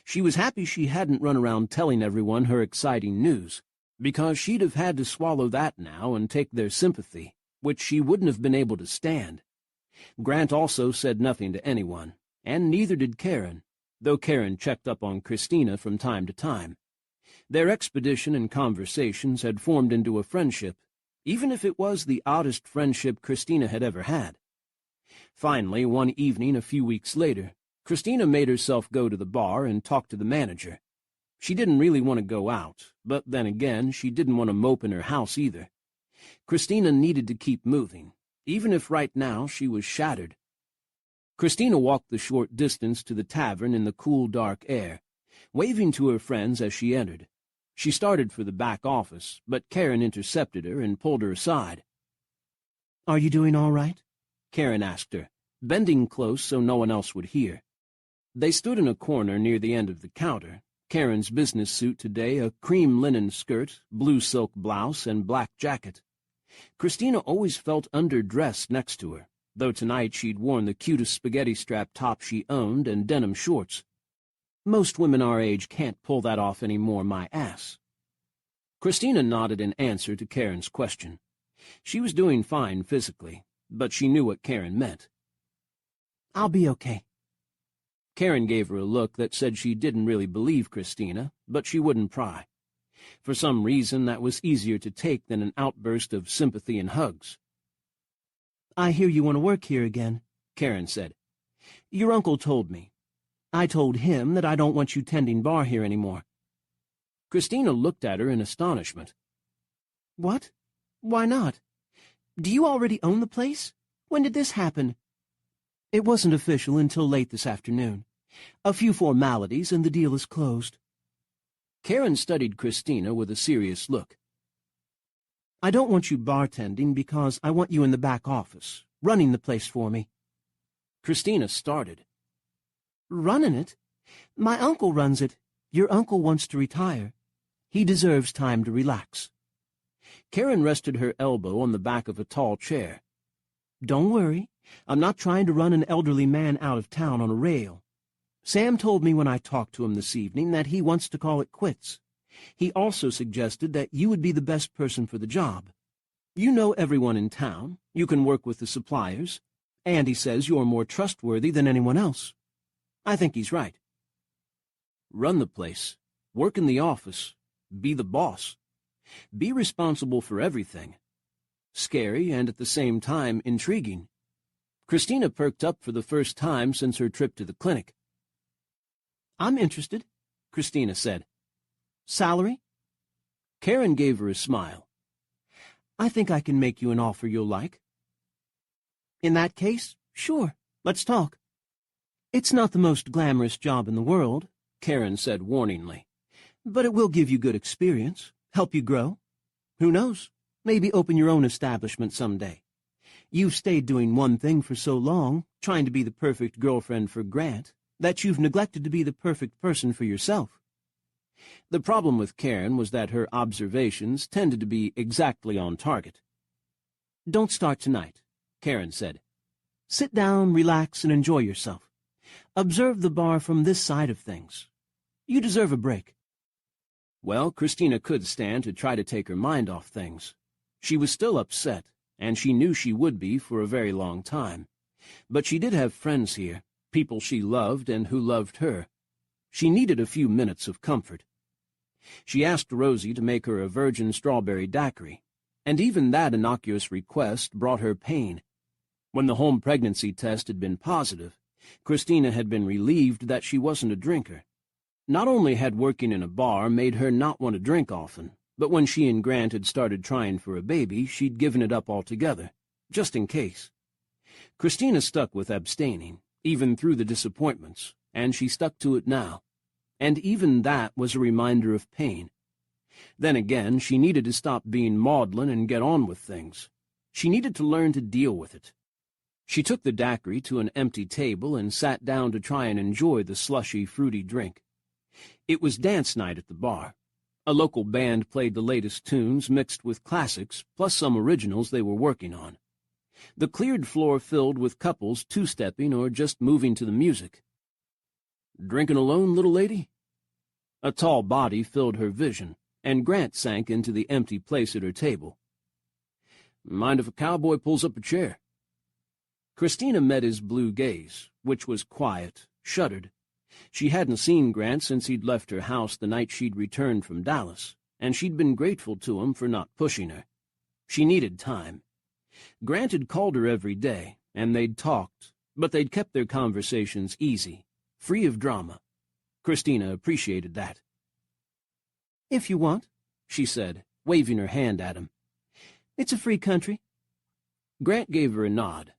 She was happy she hadn't run around telling everyone her exciting news, because she'd have had to swallow that now and take their sympathy, which she wouldn't have been able to stand. Grant also said nothing to anyone, and neither did Karen, though Karen checked up on Christina from time to time. Their expedition and conversations had formed into a friendship, even if it was the oddest friendship Christina had ever had. Finally, one evening a few weeks later, Christina made herself go to the bar and talk to the manager. She didn't really want to go out, but then again, she didn't want to mope in her house either. Christina needed to keep moving, even if right now she was shattered. Christina walked the short distance to the tavern in the cool, dark air, waving to her friends as she entered. She started for the back office, but Karen intercepted her and pulled her aside. "Are you doing all right?" Karen asked her, bending close so no one else would hear. They stood in a corner near the end of the counter, Karen's business suit today a cream linen skirt, blue silk blouse, and black jacket. Christina always felt underdressed next to her, though tonight she'd worn the cutest spaghetti-strap top she owned and denim shorts. "Most women our age can't pull that off anymore, my ass." Christina nodded in answer to Karen's question. She was doing fine physically, but she knew what Karen meant. "I'll be okay." Karen gave her a look that said she didn't really believe Christina, but she wouldn't pry. For some reason, that was easier to take than an outburst of sympathy and hugs. "I hear you want to work here again," Karen said. "Your uncle told me. I told him that I don't want you tending bar here anymore." Christina looked at her in astonishment. "What? Why not? Do you already own the place? When did this happen?" "It wasn't official until late this afternoon. A few formalities and the deal is closed." Karen studied Christina with a serious look. "I don't want you bartending because I want you in the back office, running the place for me." Christina started. "Running it? My uncle runs it. Your uncle wants to retire. He deserves time to relax." Karen rested her elbow on the back of a tall chair. "Don't worry. I'm not trying to run an elderly man out of town on a rail. Sam told me when I talked to him this evening that he wants to call it quits. He also suggested that you would be the best person for the job. You know everyone in town, you can work with the suppliers, and he says you're more trustworthy than anyone else. I think he's right." Run the place, work in the office, be the boss, be responsible for everything. Scary and at the same time intriguing. Christina perked up for the first time since her trip to the clinic. "I'm interested," Christina said. "Salary?" Karen gave her a smile. "I think I can make you an offer you'll like." "In that case, sure, let's talk." "It's not the most glamorous job in the world," Karen said warningly, "but it will give you good experience, help you grow. Who knows, maybe open your own establishment someday. You've stayed doing one thing for so long, trying to be the perfect girlfriend for Grant, that you've neglected to be the perfect person for yourself." The problem with Karen was that her observations tended to be exactly on target. "Don't start tonight," Karen said. "Sit down, relax, and enjoy yourself. Observe the bar from this side of things. You deserve a break." Well, Christina could stand to try to take her mind off things. She was still upset, and she knew she would be for a very long time. But she did have friends here, people she loved and who loved her. She needed a few minutes of comfort. She asked Rosie to make her a virgin strawberry daiquiri, and even that innocuous request brought her pain. When the home pregnancy test had been positive, Christina had been relieved that she wasn't a drinker. Not only had working in a bar made her not want to drink often, but when she and Grant had started trying for a baby, she'd given it up altogether, just in case. Christina stuck with abstaining, even through the disappointments, and she stuck to it now. And even that was a reminder of pain. Then again, she needed to stop being maudlin and get on with things. She needed to learn to deal with it. She took the daiquiri to an empty table and sat down to try and enjoy the slushy, fruity drink. It was dance night at the bar. A local band played the latest tunes mixed with classics, plus some originals they were working on. The cleared floor filled with couples two-stepping or just moving to the music. "Drinking alone, little lady?" A tall body filled her vision, and Grant sank into the empty place at her table. "Mind if a cowboy pulls up a chair?" Christina met his blue gaze, which was quiet, shuddered. She hadn't seen Grant since he'd left her house the night she'd returned from Dallas, and she'd been grateful to him for not pushing her. She needed time. Grant had called her every day, and they'd talked, but they'd kept their conversations easy, free of drama. Christina appreciated that. "If you want," she said, waving her hand at him. "It's a free country." Grant gave her a nod.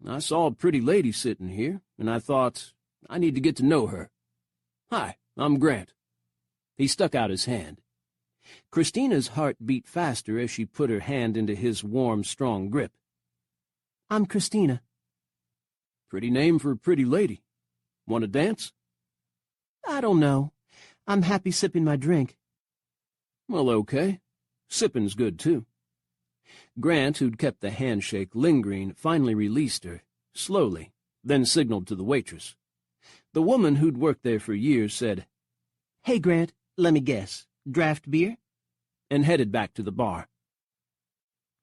"I saw a pretty lady sitting here, and I thought, I need to get to know her. Hi, I'm Grant." He stuck out his hand. Christina's heart beat faster as she put her hand into his warm, strong grip. "I'm Christina." "Pretty name for a pretty lady. Want to dance?" "I don't know. I'm happy sipping my drink." "Well, okay. Sipping's good, too." Grant, who'd kept the handshake lingering, finally released her, slowly, then signaled to the waitress. The woman who'd worked there for years said, "Hey, Grant, let me guess, draft beer?" and headed back to the bar.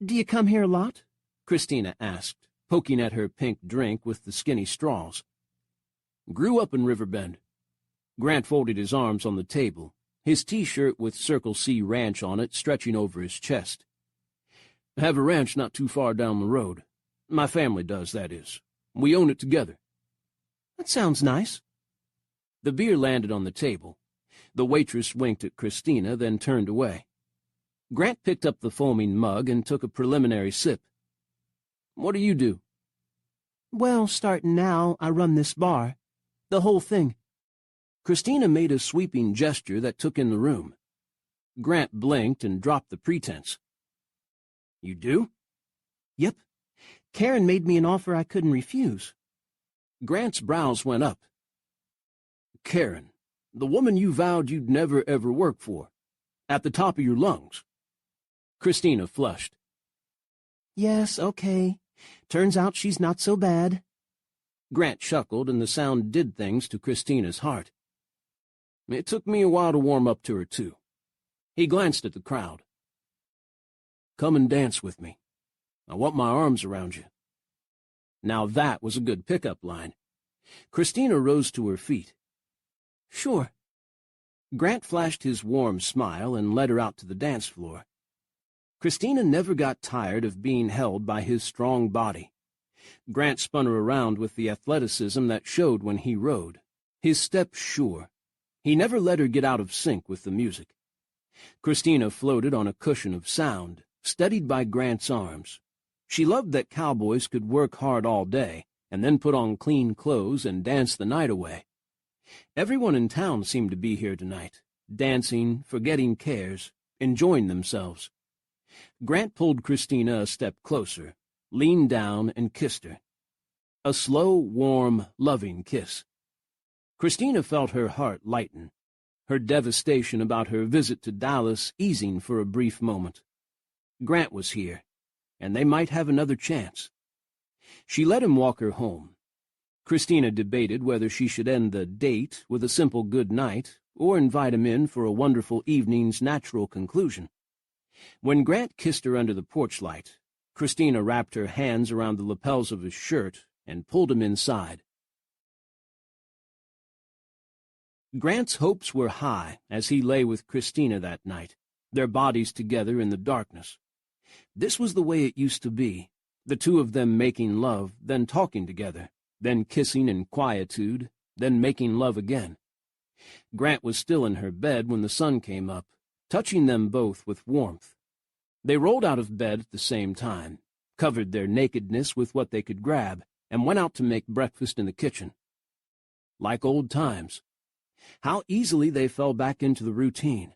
"Do you come here a lot?" Christina asked, poking at her pink drink with the skinny straws. "Grew up in Riverbend." Grant folded his arms on the table, his T-shirt with Circle C Ranch on it stretching over his chest. "I have a ranch not too far down the road. My family does, that is. We own it together." "That sounds nice." The beer landed on the table. The waitress winked at Christina, then turned away. Grant picked up the foaming mug and took a preliminary sip. "What do you do?" "Well, starting now, I run this bar. The whole thing." Christina made a sweeping gesture that took in the room. Grant blinked and dropped the pretense. "You do?" "Yep. Karen made me an offer I couldn't refuse." Grant's brows went up. "Karen, the woman you vowed you'd never ever work for, at the top of your lungs." Christina flushed. "Yes, okay. Turns out she's not so bad." Grant chuckled, and the sound did things to Christina's heart. "It took me a while to warm up to her, too." He glanced at the crowd. "Come and dance with me. I want my arms around you." Now that was a good pickup line. Christina rose to her feet. "Sure." Grant flashed his warm smile and led her out to the dance floor. Christina never got tired of being held by his strong body. Grant spun her around with the athleticism that showed when he rode, his step sure. He never let her get out of sync with the music. Christina floated on a cushion of sound, steadied by Grant's arms. She loved that cowboys could work hard all day and then put on clean clothes and dance the night away. Everyone in town seemed to be here tonight, dancing, forgetting cares, enjoying themselves. Grant pulled Christina a step closer, leaned down and kissed her. A slow, warm, loving kiss. Christina felt her heart lighten, her devastation about her visit to Dallas easing for a brief moment. Grant was here, and they might have another chance. She let him walk her home. Christina debated whether she should end the date with a simple good night or invite him in for a wonderful evening's natural conclusion. When Grant kissed her under the porch light, Christina wrapped her hands around the lapels of his shirt and pulled him inside. Grant's hopes were high as he lay with Christina that night, their bodies together in the darkness. This was the way it used to be, the two of them making love, then talking together, then kissing in quietude, then making love again. Grant was still in her bed when the sun came up, touching them both with warmth. They rolled out of bed at the same time, covered their nakedness with what they could grab, and went out to make breakfast in the kitchen. Like old times. How easily they fell back into the routine.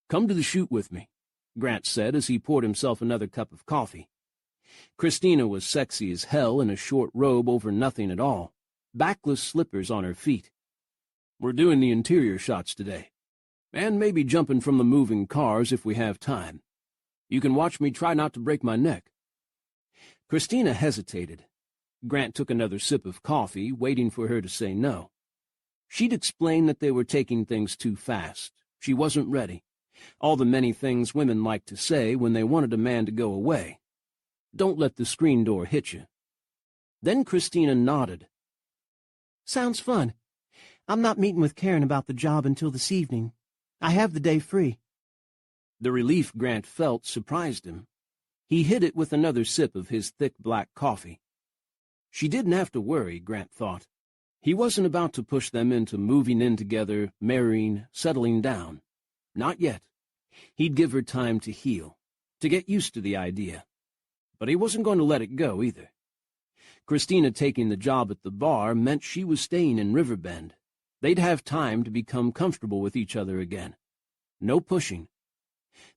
"Come to the chute with me," Grant said as he poured himself another cup of coffee. Christina was sexy as hell in a short robe over nothing at all, backless slippers on her feet. "We're doing the interior shots today, and maybe jumping from the moving cars if we have time. You can watch me try not to break my neck." Christina hesitated. Grant took another sip of coffee, waiting for her to say no. She'd explained that they were taking things too fast. She wasn't ready. All the many things women like to say when they wanted a man to go away. Don't let the screen door hit you. Then Christina nodded. "Sounds fun. I'm not meeting with Karen about the job until this evening. I have the day free." The relief Grant felt surprised him. He hid it with another sip of his thick black coffee. She didn't have to worry, Grant thought. He wasn't about to push them into moving in together, marrying, settling down. Not yet. He'd give her time to heal, to get used to the idea. But he wasn't going to let it go either. Christina taking the job at the bar meant she was staying in Riverbend. They'd have time to become comfortable with each other again. No pushing.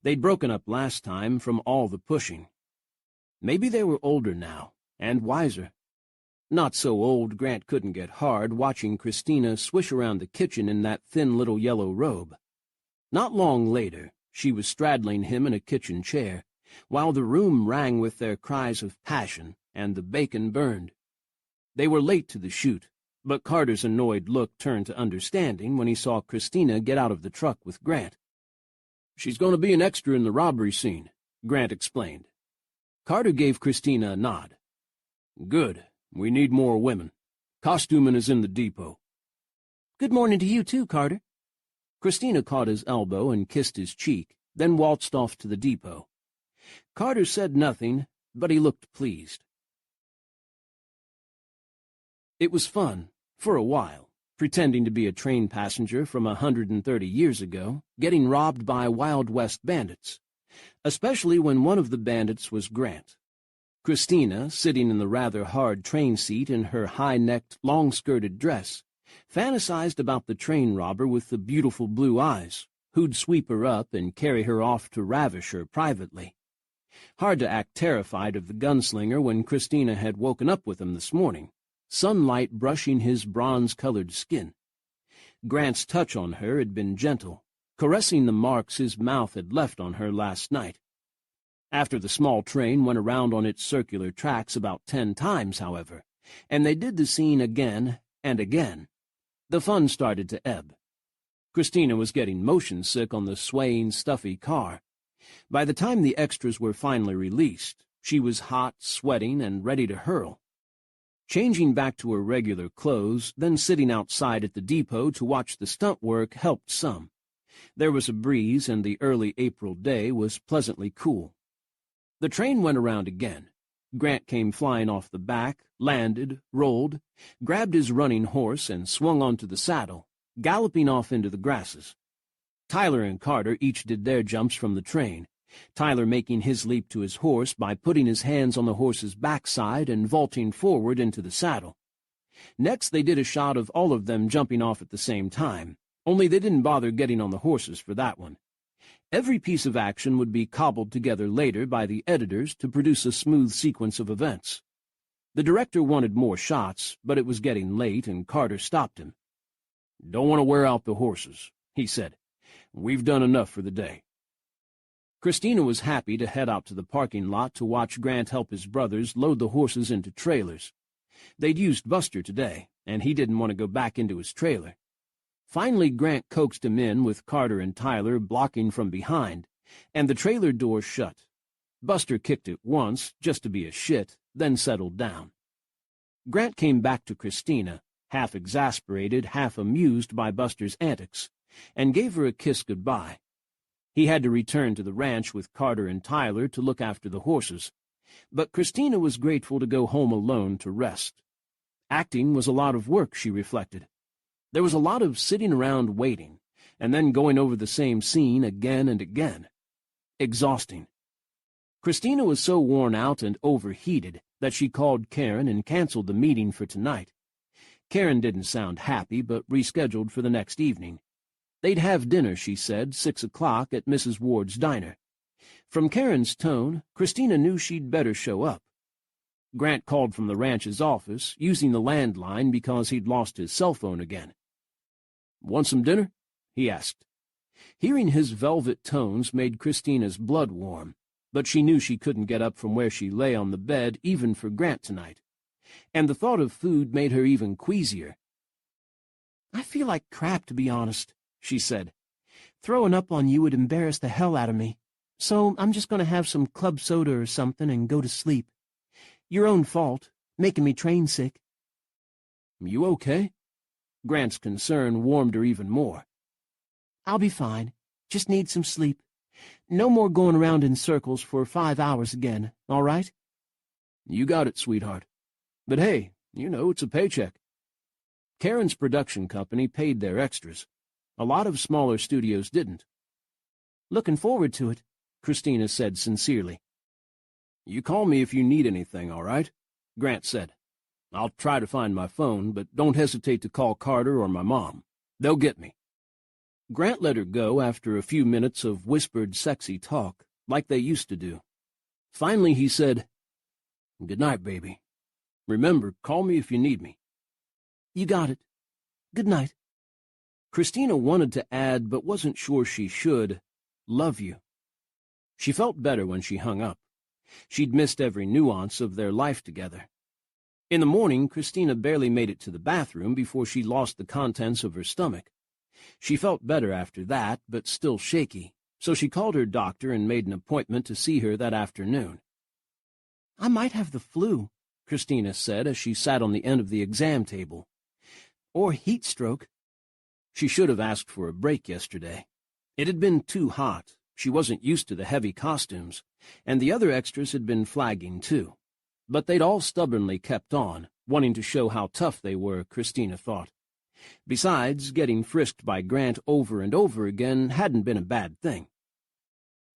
They'd broken up last time from all the pushing. Maybe they were older now, and wiser. Not so old Grant couldn't get hard watching Christina swish around the kitchen in that thin little yellow robe. Not long later, she was straddling him in a kitchen chair, while the room rang with their cries of passion and the bacon burned. They were late to the shoot, but Carter's annoyed look turned to understanding when he saw Christina get out of the truck with Grant. "She's going to be an extra in the robbery scene," Grant explained. Carter gave Christina a nod. "Good. We need more women. Costuming is in the depot." "Good morning to you too, Carter." Christina caught his elbow and kissed his cheek, then waltzed off to the depot. Carter said nothing, but he looked pleased. It was fun, for a while, pretending to be a train passenger from 130 years ago, getting robbed by Wild West bandits, especially when one of the bandits was Grant. Christina, sitting in the rather hard train seat in her high-necked, long-skirted dress, fantasized about the train robber with the beautiful blue eyes, who'd sweep her up and carry her off to ravish her privately. Hard to act terrified of the gunslinger when Christina had woken up with him this morning, sunlight brushing his bronze-colored skin. Grant's touch on her had been gentle, caressing the marks his mouth had left on her last night. After the small train went around on its circular tracks about 10 times, however, and they did the scene again and again, the fun started to ebb. Christina was getting motion-sick on the swaying, stuffy car. By the time the extras were finally released, she was hot, sweating, and ready to hurl. Changing back to her regular clothes, then sitting outside at the depot to watch the stunt work helped some. There was a breeze, and the early April day was pleasantly cool. The train went around again. Grant came flying off the back, landed, rolled, grabbed his running horse, and swung onto the saddle, galloping off into the grasses. Tyler and Carter each did their jumps from the train, Tyler making his leap to his horse by putting his hands on the horse's backside and vaulting forward into the saddle. Next they did a shot of all of them jumping off at the same time, only they didn't bother getting on the horses for that one. Every piece of action would be cobbled together later by the editors to produce a smooth sequence of events. The director wanted more shots, but it was getting late, and Carter stopped him. "Don't want to wear out the horses," he said. "We've done enough for the day." Christina was happy to head out to the parking lot to watch Grant help his brothers load the horses into trailers. They'd used Buster today, and he didn't want to go back into his trailer. Finally, Grant coaxed him in with Carter and Tyler blocking from behind, and the trailer door shut. Buster kicked it once, just to be a shit, then settled down. Grant came back to Christina, half exasperated, half amused by Buster's antics, and gave her a kiss goodbye. He had to return to the ranch with Carter and Tyler to look after the horses, but Christina was grateful to go home alone to rest. Acting was a lot of work, she reflected. There was a lot of sitting around waiting, and then going over the same scene again and again. Exhausting. Christina was so worn out and overheated that she called Karen and canceled the meeting for tonight. Karen didn't sound happy, but rescheduled for the next evening. They'd have dinner, she said, 6 o'clock at Mrs. Ward's diner. From Karen's tone, Christina knew she'd better show up. Grant called from the ranch's office, using the landline because he'd lost his cell phone again. "Want some dinner?" he asked. Hearing his velvet tones made Christina's blood warm, but she knew she couldn't get up from where she lay on the bed even for Grant tonight, and the thought of food made her even queasier. "I feel like crap, to be honest," she said. "Throwing up on you would embarrass the hell out of me, so I'm just going to have some club soda or something and go to sleep. Your own fault, making me train sick." "You okay?" Grant's concern warmed her even more. "I'll be fine. Just need some sleep. No more going around in circles for 5 hours again, all right?" "You got it, sweetheart. But hey, it's a paycheck." Karen's production company paid their extras. A lot of smaller studios didn't. "Looking forward to it," Christina said sincerely. "You call me if you need anything, all right?" Grant said. "I'll try to find my phone, but don't hesitate to call Carter or my mom. They'll get me." Grant let her go after a few minutes of whispered sexy talk, like they used to do. Finally he said, "Good night, baby. Remember, call me if you need me." "You got it. Good night." Christina wanted to add, but wasn't sure she should, "Love you." She felt better when she hung up. She'd missed every nuance of their life together. In the morning, Christina barely made it to the bathroom before she lost the contents of her stomach. She felt better after that, but still shaky, so she called her doctor and made an appointment to see her that afternoon. "I might have the flu," Christina said as she sat on the end of the exam table. "Or heat stroke." She should have asked for a break yesterday. It had been too hot. She wasn't used to the heavy costumes, and the other extras had been flagging too. But they'd all stubbornly kept on, wanting to show how tough they were, Christina thought. Besides, getting frisked by Grant over and over again hadn't been a bad thing.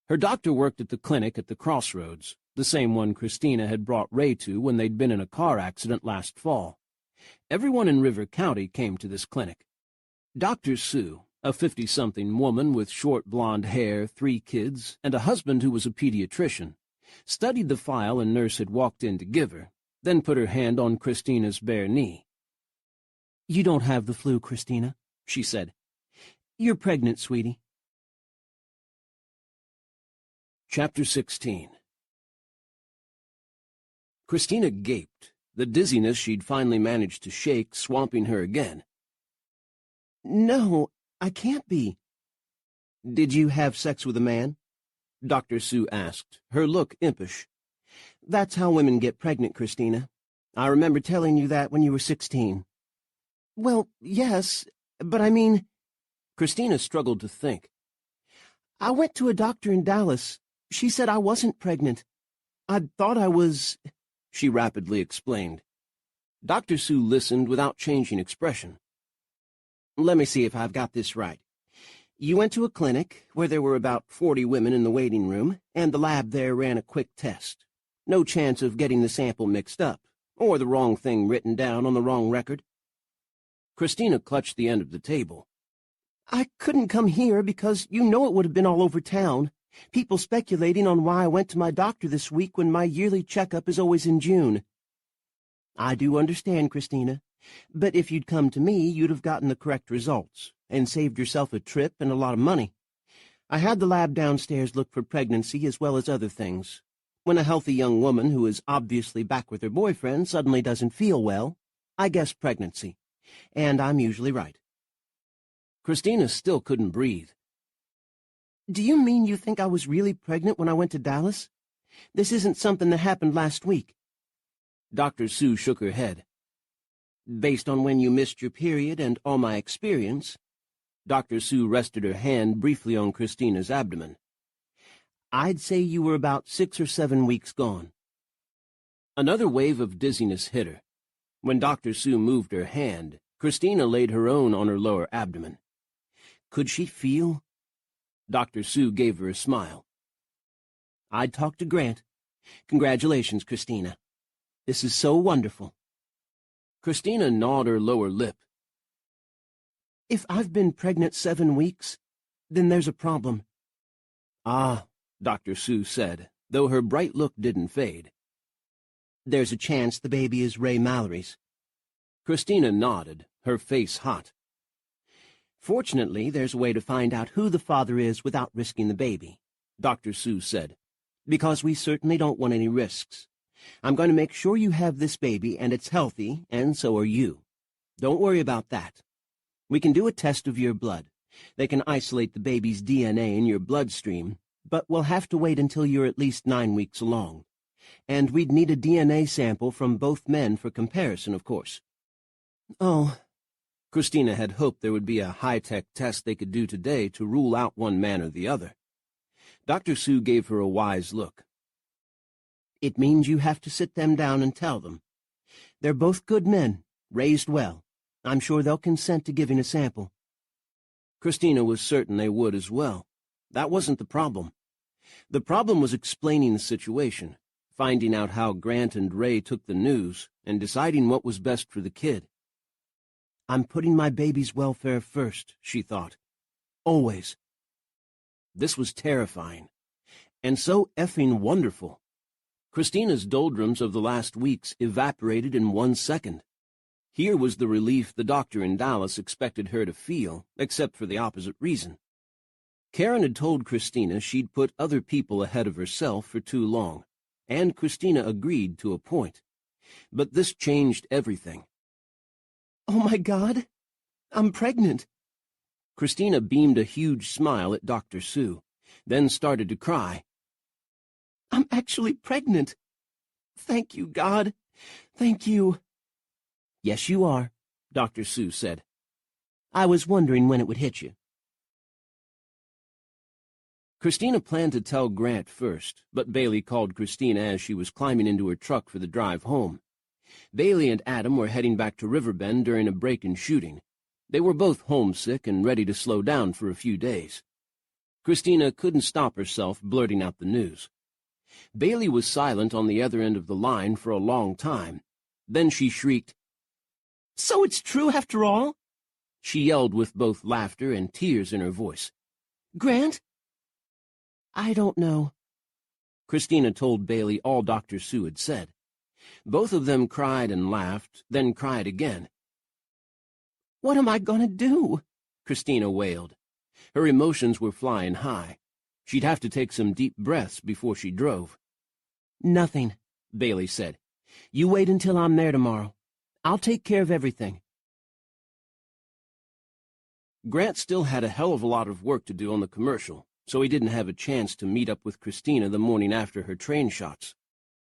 Her doctor worked at the clinic at the crossroads, the same one Christina had brought Ray to when they'd been in a car accident last fall. Everyone in River County came to this clinic. Dr. Sue, a 50-something woman with short blonde hair, 3 kids, and a husband who was a pediatrician, studied the file a nurse had walked in to give her, then put her hand on Christina's bare knee. "You don't have the flu, Christina," she said. "You're pregnant, sweetie." Chapter 16. Christina gaped, the dizziness she'd finally managed to shake swamping her again. "No, I can't be." "Did you have sex with a man?" Dr. Sue asked, her look impish. "That's how women get pregnant, Christina. I remember telling you that when you were 16. "Well, yes, but I mean—" Christina struggled to think. "I went to a doctor in Dallas. She said I wasn't pregnant. I thought I was—" she rapidly explained. Dr. Sue listened without changing expression. "Let me see if I've got this right. You went to a clinic where there were about 40 women in the waiting room, and the lab there ran a quick test. No chance of getting the sample mixed up, or the wrong thing written down on the wrong record?" Christina clutched the end of the table. "I couldn't come here because you know it would have been all over town. People speculating on why I went to my doctor this week when my yearly checkup is always in June." "I do understand, Christina. But if you'd come to me, you'd have gotten the correct results, and saved yourself a trip and a lot of money. I had the lab downstairs look for pregnancy as well as other things. When a healthy young woman who is obviously back with her boyfriend suddenly doesn't feel well, I guess pregnancy. And I'm usually right." Christina still couldn't breathe. "Do you mean you think I was really pregnant when I went to Dallas? This isn't something that happened last week?" Dr. Sue shook her head. Based on when you missed your period and all my experience, Dr. Sue rested her hand briefly on Christina's abdomen. I'd say you were about 6 or 7 weeks gone. Another wave of dizziness hit her. When Dr. Sue moved her hand, Christina laid her own on her lower abdomen. Could she feel? Dr. Sue gave her a smile. I'd talk to Grant. Congratulations, Christina. This is so wonderful. Christina gnawed her lower lip. If I've been pregnant 7 weeks, then there's a problem. Ah, Dr. Sue said, though her bright look didn't fade. There's a chance the baby is Ray Mallory's. Christina nodded, her face hot. Fortunately, there's a way to find out who the father is without risking the baby, Dr. Sue said, because we certainly don't want any risks. I'm going to make sure you have this baby and it's healthy, and so are you. Don't worry about that. We can do a test of your blood. They can isolate the baby's DNA in your bloodstream, but we'll have to wait until you're at least 9 weeks along. And we'd need a DNA sample from both men for comparison, of course. Oh, Christina had hoped there would be a high-tech test they could do today to rule out one man or the other. Dr. Sue gave her a wise look. It means you have to sit them down and tell them. They're both good men, raised well. I'm sure they'll consent to giving a sample. Christina was certain they would as well. That wasn't the problem. The problem was explaining the situation, finding out how Grant and Ray took the news, and deciding what was best for the kid. I'm putting my baby's welfare first, she thought. Always. This was terrifying, and so effing wonderful. Christina's doldrums of the last weeks evaporated in 1 second. Here was the relief the doctor in Dallas expected her to feel, except for the opposite reason. Karen had told Christina she'd put other people ahead of herself for too long, and Christina agreed to a point. But this changed everything. Oh, my God! I'm pregnant! Christina beamed a huge smile at Dr. Sue, then started to cry. I'm actually pregnant! Thank you, God! Thank you! Yes, you are, Dr. Sue said. I was wondering when it would hit you. Christina planned to tell Grant first, but Bailey called Christina as she was climbing into her truck for the drive home. Bailey and Adam were heading back to Riverbend during a break in shooting. They were both homesick and ready to slow down for a few days. Christina couldn't stop herself blurting out the news. Bailey was silent on the other end of the line for a long time. Then she shrieked, So it's true after all? She yelled with both laughter and tears in her voice. Grant? I don't know. Christina told Bailey all Dr. Sue had said. Both of them cried and laughed, then cried again. What am I going to do? Christina wailed. Her emotions were flying high. She'd have to take some deep breaths before she drove. Nothing, Bailey said. You wait until I'm there tomorrow. I'll take care of everything. Grant still had a hell of a lot of work to do on the commercial, so he didn't have a chance to meet up with Christina the morning after her train shots.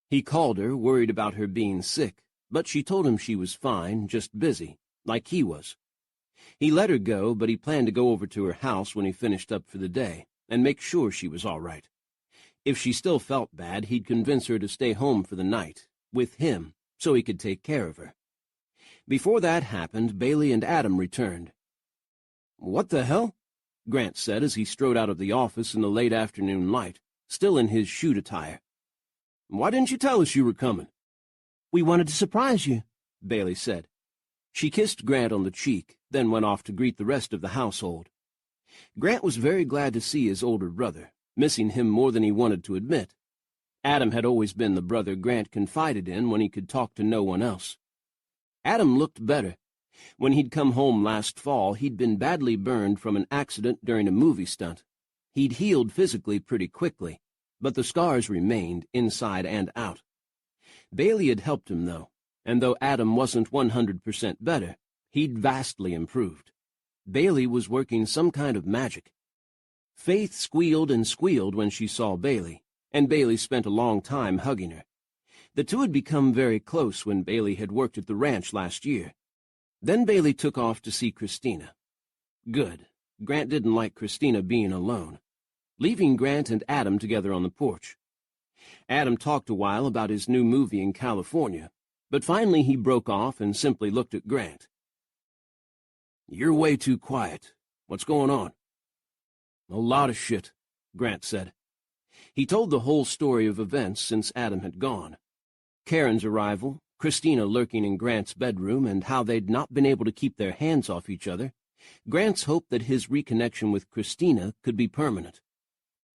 He called her, worried about her being sick, but she told him she was fine, just busy, like he was. He let her go, but he planned to go over to her house when he finished up for the day, and make sure she was all right. If she still felt bad, he'd convince her to stay home for the night, with him, so he could take care of her. Before that happened, Bailey and Adam returned. What the hell? Grant said as he strode out of the office in the late afternoon light, still in his shoot attire. Why didn't you tell us you were coming? We wanted to surprise you, Bailey said. She kissed Grant on the cheek, then went off to greet the rest of the household. Grant was very glad to see his older brother, missing him more than he wanted to admit. Adam had always been the brother Grant confided in when he could talk to no one else. Adam looked better. When he'd come home last fall, he'd been badly burned from an accident during a movie stunt. He'd healed physically pretty quickly, but the scars remained inside and out. Bailey had helped him, though, and though Adam wasn't 100% better, he'd vastly improved. Bailey was working some kind of magic. Faith squealed and squealed when she saw Bailey, and Bailey spent a long time hugging her. The two had become very close when Bailey had worked at the ranch last year, Then Bailey took off to see Christina. Good. Grant didn't like Christina being alone, leaving Grant and Adam together on the porch. Adam talked a while about his new movie in California, but finally he broke off and simply looked at Grant. "You're way too quiet. What's going on?" "A lot of shit," Grant said. He told the whole story of events since Adam had gone. Karen's arrival, Christina lurking in Grant's bedroom, and how they'd not been able to keep their hands off each other. Grant's hope that his reconnection with Christina could be permanent.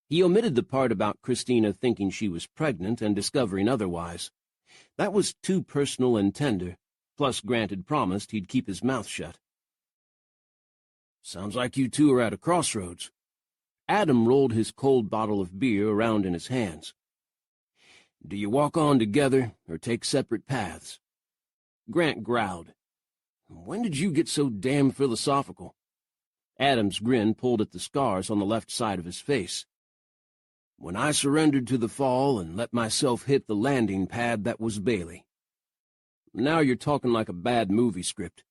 He omitted the part about Christina thinking she was pregnant and discovering otherwise. That was too personal and tender, plus Grant had promised he'd keep his mouth shut. "Sounds like you two are at a crossroads." Adam rolled his cold bottle of beer around in his hands. "Do you walk on together or take separate paths?" Grant growled. "When did you get so damn philosophical?" Adam's grin pulled at the scars on the left side of his face. "When I surrendered to the fall and let myself hit the landing pad, that was Bailey." "Now you're talking like a bad movie script."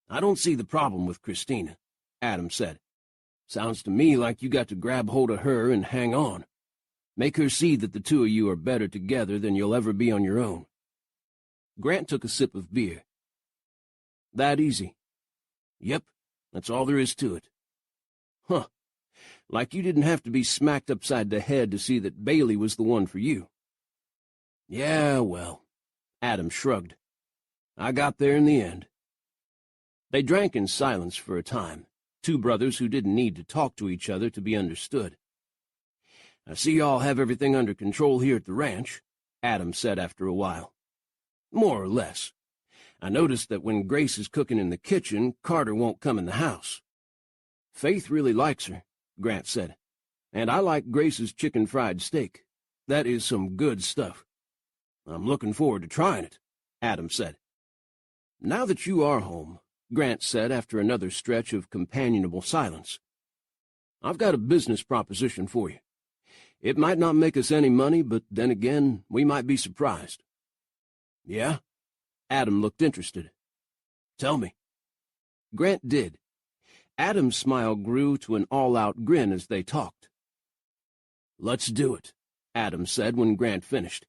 "I don't see the problem with Christina," Adam said. "Sounds to me like you got to grab hold of her and hang on. Make her see that the two of you are better together than you'll ever be on your own." Grant took a sip of beer. "That easy?" "Yep, that's all there is to it." "Huh. Like you didn't have to be smacked upside the head to see that Bailey was the one for you." "Yeah, well," Adam shrugged. "I got there in the end." They drank in silence for a time, two brothers who didn't need to talk to each other to be understood. "I see y'all have everything under control here at the ranch," Adam said after a while. "More or less. I noticed that when Grace is cooking in the kitchen, Carter won't come in the house." "Faith really likes her," Grant said. "And I like Grace's chicken fried steak. That is some good stuff." "I'm looking forward to trying it," Adam said. "Now that you are home," Grant said after another stretch of companionable silence, "I've got a business proposition for you. It might not make us any money, but then again, we might be surprised." "Yeah?" Adam looked interested. "Tell me." Grant did. Adam's smile grew to an all-out grin as they talked. "Let's do it," Adam said when Grant finished.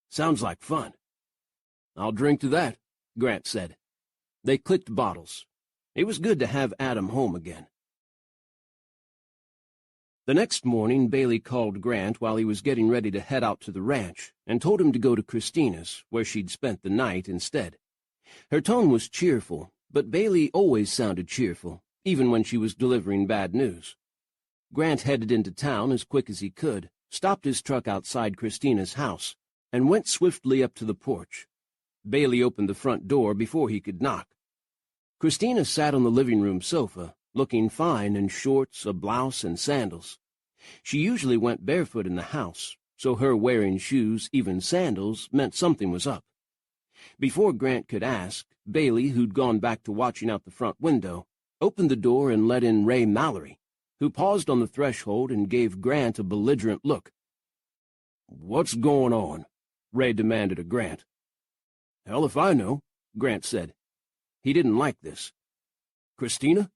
"Sounds like fun." "I'll drink to that," Grant said. They clicked bottles. It was good to have Adam home again. The next morning, Bailey called Grant while he was getting ready to head out to the ranch and told him to go to Christina's, where she'd spent the night instead. Her tone was cheerful, but Bailey always sounded cheerful, even when she was delivering bad news. Grant headed into town as quick as he could, stopped his truck outside Christina's house, and went swiftly up to the porch. Bailey opened the front door before he could knock. Christina sat on the living room sofa, looking fine in shorts, a blouse, and sandals. She usually went barefoot in the house, so her wearing shoes, even sandals, meant something was up. Before Grant could ask, Bailey, who'd gone back to watching out the front window, opened the door and let in Ray Mallory, who paused on the threshold and gave Grant a belligerent look. "What's going on?" Ray demanded of Grant. "Hell if I know," Grant said. He didn't like this. "Christina?"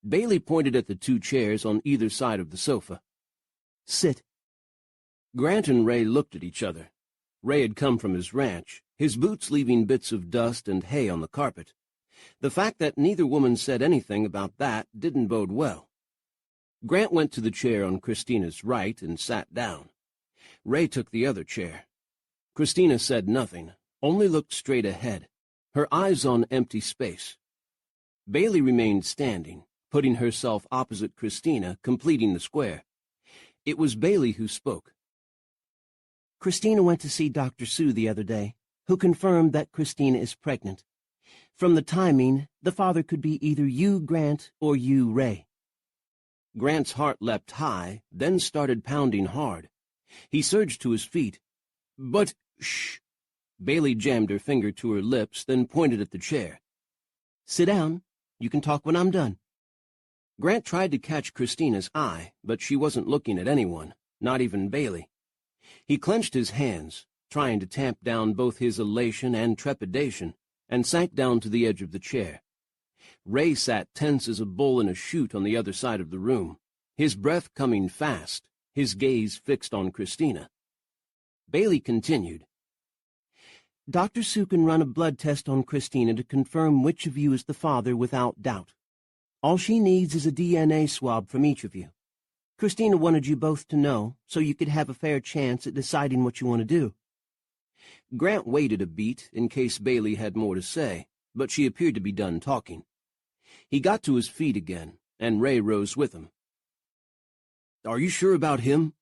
Bailey pointed at the two chairs on either side of the sofa. "Sit." Grant and Ray looked at each other. Ray had come from his ranch, his boots leaving bits of dust and hay on the carpet. The fact that neither woman said anything about that didn't bode well. Grant went to the chair on Christina's right and sat down. Ray took the other chair. Christina said nothing, only looked straight ahead, her eyes on empty space. Bailey remained standing, putting herself opposite Christina, completing the square. It was Bailey who spoke. "Christina went to see Dr. Sue the other day, who confirmed that Christina is pregnant. From the timing, the father could be either you, Grant, or you, Ray." Grant's heart leapt high, then started pounding hard. He surged to his feet. "But, shh!" Bailey jammed her finger to her lips, then pointed at the chair. "Sit down. You can talk when I'm done." Grant tried to catch Christina's eye, but she wasn't looking at anyone, not even Bailey. He clenched his hands, trying to tamp down both his elation and trepidation. and sank down to the edge of the chair. Ray sat tense as a bull in a chute on the other side of the room, his breath coming fast, his gaze fixed on Christina. Bailey continued. Dr. Sue can run a blood test on Christina to confirm which of you is the father without doubt. All she needs is a DNA swab from each of you. Christina wanted you both to know, so you could have a fair chance at deciding what you want to do. Grant waited a beat in case Bailey had more to say, but she appeared to be done talking. He got to his feet again, and Ray rose with him. "Are you sure about him?"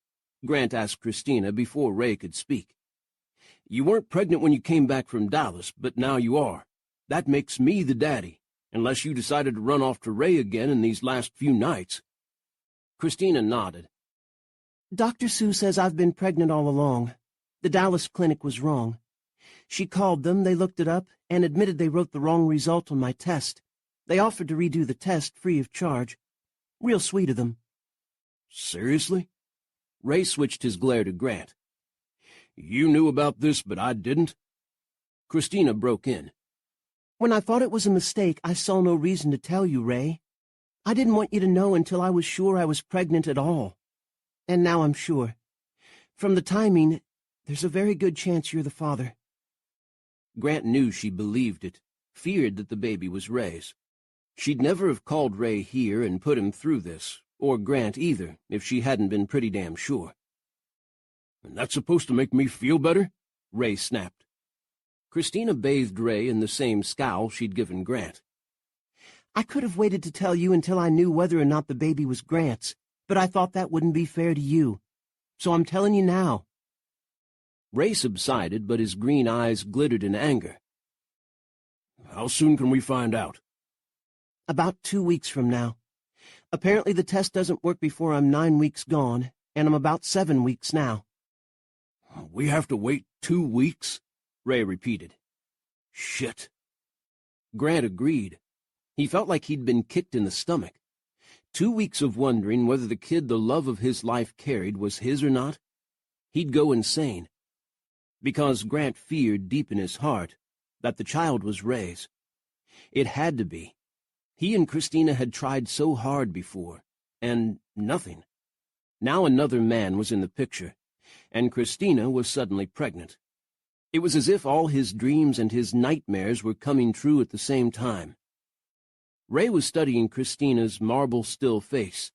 Grant asked Christina before Ray could speak. "You weren't pregnant when you came back from Dallas, but now you are. That makes me the daddy, unless you decided to run off to Ray again in these last few nights." Christina nodded. Dr. Sue says I've been pregnant all along. The Dallas clinic was wrong. She called them, they looked it up, and admitted they wrote the wrong result on my test. They offered to redo the test free of charge. Real sweet of them. Seriously? Ray switched his glare to Grant. You knew about this, but I didn't? Christina broke in. When I thought it was a mistake, I saw no reason to tell you, Ray. I didn't want you to know until I was sure I was pregnant at all. And now I'm sure. From the timing, there's a very good chance you're the father. Grant knew she believed it, feared that the baby was Ray's. She'd never have called Ray here and put him through this, or Grant either, if she hadn't been pretty damn sure. And that's supposed to make me feel better? Ray snapped. Christina bathed Ray in the same scowl she'd given Grant. I could have waited to tell you until I knew whether or not the baby was Grant's, but I thought that wouldn't be fair to you. So I'm telling you now. Ray subsided, but his green eyes glittered in anger. How soon can we find out? About 2 weeks from now. Apparently the test doesn't work before I'm 9 weeks gone, and I'm about 7 weeks now. We have to wait 2 weeks? Ray repeated. Shit. Grant agreed. He felt like he'd been kicked in the stomach. 2 weeks of wondering whether the kid the love of his life carried was his or not. He'd go insane. Because Grant feared deep in his heart that the child was Ray's. It had to be. He and Christina had tried so hard before, and nothing. Now another man was in the picture, and Christina was suddenly pregnant. It was as if all his dreams and his nightmares were coming true at the same time. Ray was studying Christina's marble-still face.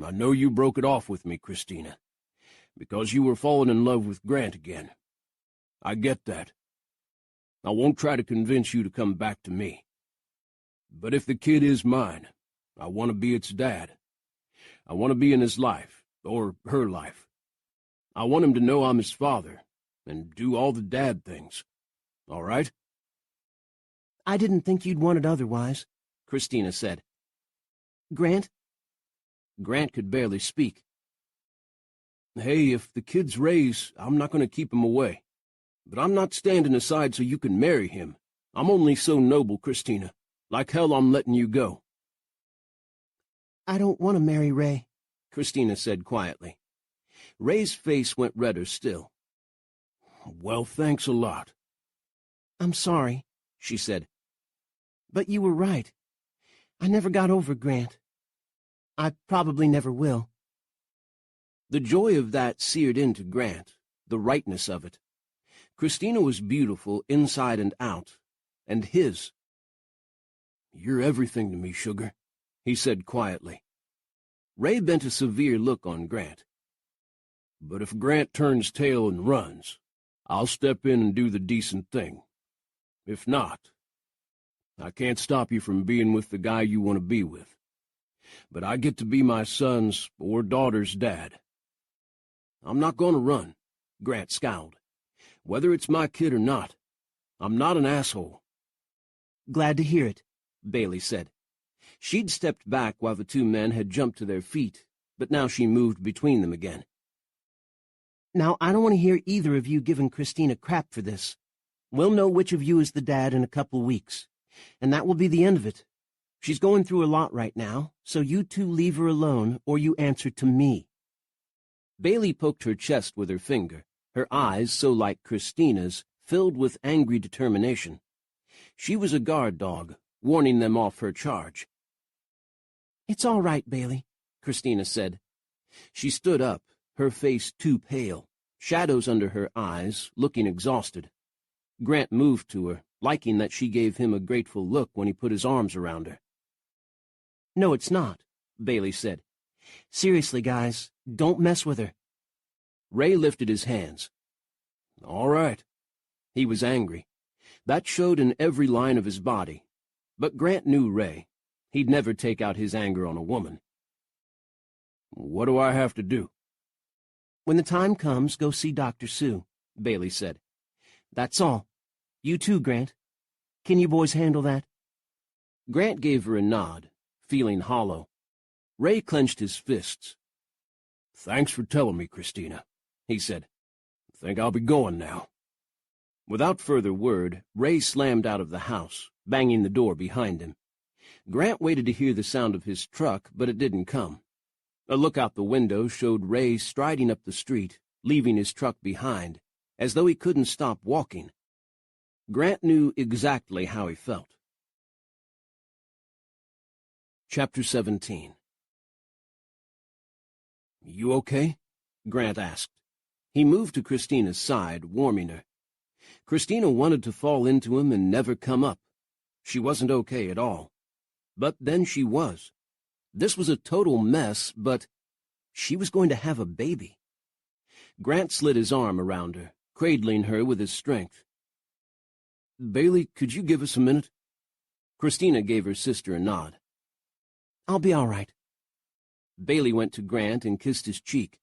I know you broke it off with me, Christina, because you were falling in love with Grant again. I get that. I won't try to convince you to come back to me. But if the kid is mine, I want to be its dad. I want to be in his life, or her life. I want him to know I'm his father, and do all the dad things. All right? I didn't think you'd want it otherwise, Christina said. Grant? Grant could barely speak. Hey, if the kid's Ray's, I'm not going to keep him away. But I'm not standing aside so you can marry him. I'm only so noble, Christina. Like hell I'm letting you go. I don't want to marry Ray, Christina said quietly. Ray's face went redder still. Well, thanks a lot. I'm sorry, she said. But you were right. I never got over Grant. I probably never will. The joy of that seared into Grant, the rightness of it. Christina was beautiful inside and out, and his. You're everything to me, sugar, he said quietly. Ray bent a severe look on Grant. But if Grant turns tail and runs, I'll step in and do the decent thing. If not, I can't stop you from being with the guy you want to be with. But I get to be my son's or daughter's dad. I'm not going to run, Grant scowled. Whether it's my kid or not, I'm not an asshole. Glad to hear it, Bailey said. She'd stepped back while the two men had jumped to their feet, but now she moved between them again. Now, I don't want to hear either of you giving Christina crap for this. We'll know which of you is the dad in a couple weeks, and that will be the end of it. She's going through a lot right now, so you two leave her alone or you answer to me. Bailey poked her chest with her finger, her eyes, so like Christina's, filled with angry determination. She was a guard dog, warning them off her charge. "It's all right, Bailey," Christina said. She stood up, her face too pale, shadows under her eyes, looking exhausted. Grant moved to her, liking that she gave him a grateful look when he put his arms around her. "No, it's not," Bailey said. "Seriously, guys, don't mess with her." Ray lifted his hands. "All right." He was angry. That showed in every line of his body. But Grant knew Ray. He'd never take out his anger on a woman. "What do I have to do?" "When the time comes, go see Dr. Sue," Bailey said. "That's all. You too, Grant. Can you boys handle that?" Grant gave her a nod, feeling hollow. Ray clenched his fists. "Thanks for telling me, Christina," he said. "Think I'll be going now." Without further word, Ray slammed out of the house, banging the door behind him. Grant waited to hear the sound of his truck, but it didn't come. A look out the window showed Ray striding up the street, leaving his truck behind, as though he couldn't stop walking. Grant knew exactly how he felt. Chapter 17. "You okay?" Grant asked. He moved to Christina's side, warming her. Christina wanted to fall into him and never come up. She wasn't okay at all. But then she was. This was a total mess, but she was going to have a baby. Grant slid his arm around her, cradling her with his strength. "Bailey, could you give us a minute?" Christina gave her sister a nod. "I'll be all right." Bailey went to Grant and kissed his cheek.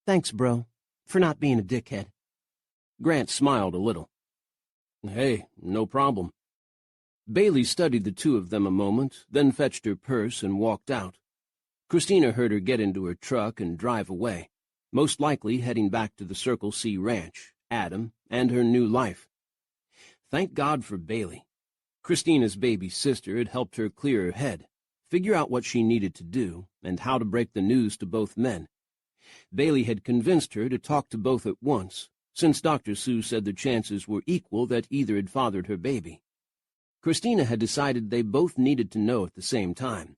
"Thanks, bro, for not being a dickhead." Grant smiled a little. "Hey, no problem." Bailey studied the two of them a moment, then fetched her purse and walked out. Christina heard her get into her truck and drive away, most likely heading back to the Circle C Ranch, Adam, and her new life. Thank God for Bailey. Christina's baby sister had helped her clear her head, figure out what she needed to do, and how to break the news to both men. Bailey had convinced her to talk to both at once, since Dr. Sue said the chances were equal that either had fathered her baby. Christina had decided they both needed to know at the same time.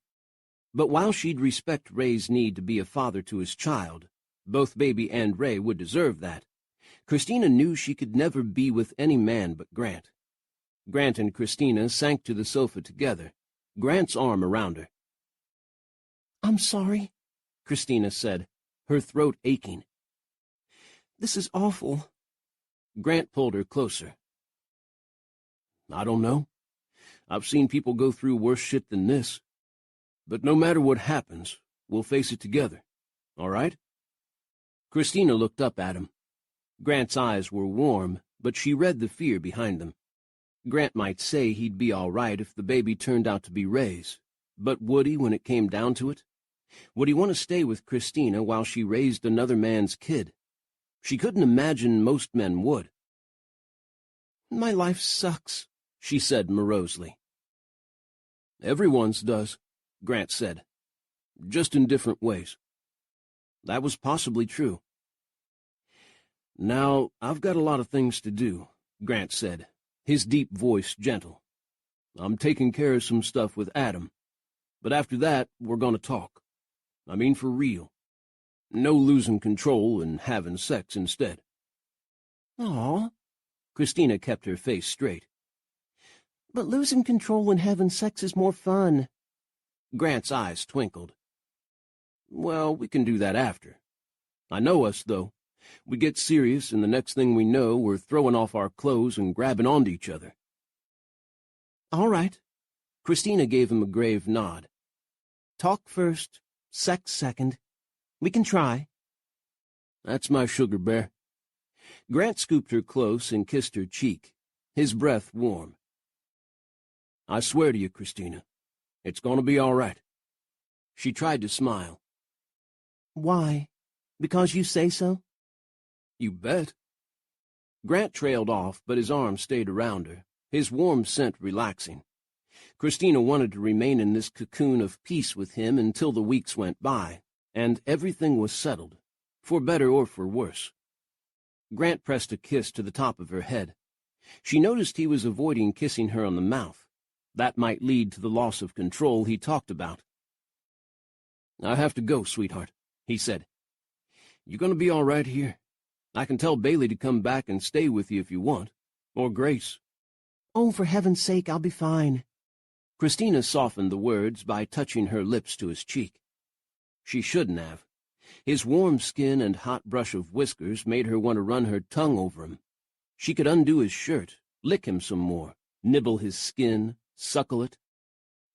But while she'd respect Ray's need to be a father to his child, both baby and Ray would deserve that, Christina knew she could never be with any man but Grant. Grant and Christina sank to the sofa together, Grant's arm around her. "I'm sorry," Christina said, her throat aching. "This is awful." Grant pulled her closer. "I don't know. I've seen people go through worse shit than this. But no matter what happens, we'll face it together. All right?" Christina looked up at him. Grant's eyes were warm, but she read the fear behind them. Grant might say he'd be all right if the baby turned out to be Ray's, but would he when it came down to it? Would he want to stay with Christina while she raised another man's kid? She couldn't imagine most men would. "My life sucks," she said morosely. "Everyone's does," Grant said, "just in different ways." That was possibly true. "Now, I've got a lot of things to do," Grant said, his deep voice gentle. "I'm taking care of some stuff with Adam. But after that, we're going to talk. I mean for real. No losing control and having sex instead." "Aw." Christina kept her face straight. "But losing control and having sex is more fun." Grant's eyes twinkled. "Well, we can do that after. I know us, though. We get serious, and the next thing we know, we're throwing off our clothes and grabbing onto each other." "All right." Christina gave him a grave nod. "Talk first, sex second. We can try." "That's my sugar bear." Grant scooped her close and kissed her cheek, his breath warm. "I swear to you, Christina, it's going to be all right." She tried to smile. "Why? Because you say so?" "You bet." Grant trailed off, but his arm stayed around her, his warm scent relaxing. Christina wanted to remain in this cocoon of peace with him until the weeks went by, and everything was settled, for better or for worse. Grant pressed a kiss to the top of her head. She noticed he was avoiding kissing her on the mouth. That might lead to the loss of control he talked about. "I have to go, sweetheart," he said. "You going to be all right here? I can tell Bailey to come back and stay with you if you want. Or Grace." "Oh, for heaven's sake, I'll be fine." Christina softened the words by touching her lips to his cheek. She shouldn't have. His warm skin and hot brush of whiskers made her want to run her tongue over him. She could undo his shirt, lick him some more, nibble his skin, suckle it.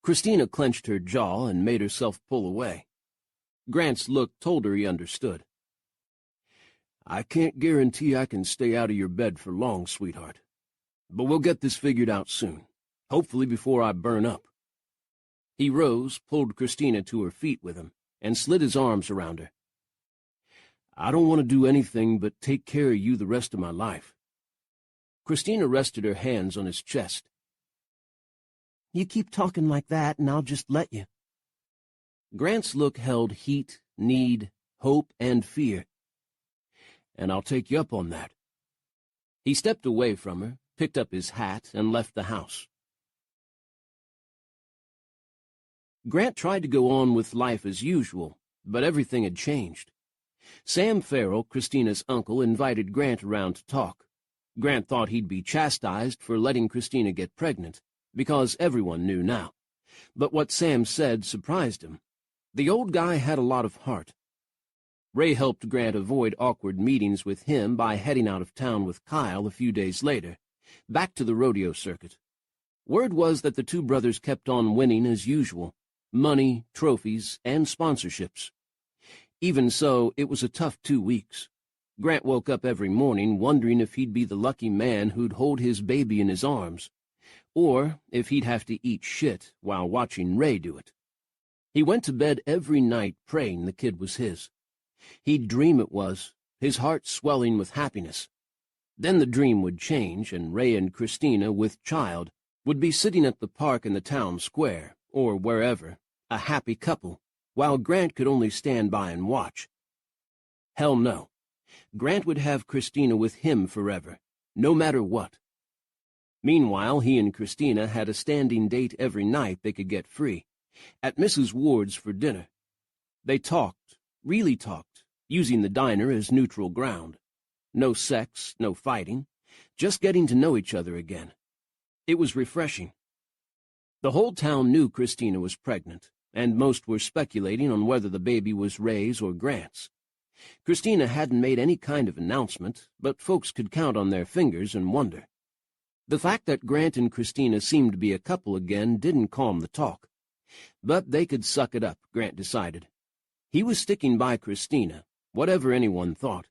Christina clenched her jaw and made herself pull away. Grant's look told her he understood. "I can't guarantee I can stay out of your bed for long, sweetheart. But we'll get this figured out soon, hopefully before I burn up." He rose, pulled Christina to her feet with him, and slid his arms around her. "I don't want to do anything but take care of you the rest of my life." Christina rested her hands on his chest. "You keep talking like that, and I'll just let you." Grant's look held heat, need, hope, and fear. "And I'll take you up on that." He stepped away from her, picked up his hat, and left the house. Grant tried to go on with life as usual, but everything had changed. Sam Farrell, Christina's uncle, invited Grant around to talk. Grant thought he'd be chastised for letting Christina get pregnant, because everyone knew now. But what Sam said surprised him. The old guy had a lot of heart. Ray helped Grant avoid awkward meetings with him by heading out of town with Kyle a few days later, back to the rodeo circuit. Word was that the two brothers kept on winning as usual, money, trophies, and sponsorships. Even so, it was a tough 2 weeks. Grant woke up every morning wondering if he'd be the lucky man who'd hold his baby in his arms, or if he'd have to eat shit while watching Ray do it. He went to bed every night praying the kid was his. He'd dream it was, his heart swelling with happiness. Then the dream would change, and Ray and Christina, with child, would be sitting at the park in the town square, or wherever, a happy couple, while Grant could only stand by and watch. Hell no. Grant would have Christina with him forever, no matter what. Meanwhile, he and Christina had a standing date every night they could get free, at Mrs. Ward's for dinner. They talked, really talked, using the diner as neutral ground. No sex, no fighting, just getting to know each other again. It was refreshing. The whole town knew Christina was pregnant, and most were speculating on whether the baby was Ray's or Grant's. Christina hadn't made any kind of announcement, but folks could count on their fingers and wonder. The fact that Grant and Christina seemed to be a couple again didn't calm the talk. But they could suck it up, Grant decided. He was sticking by Christina, whatever anyone thought.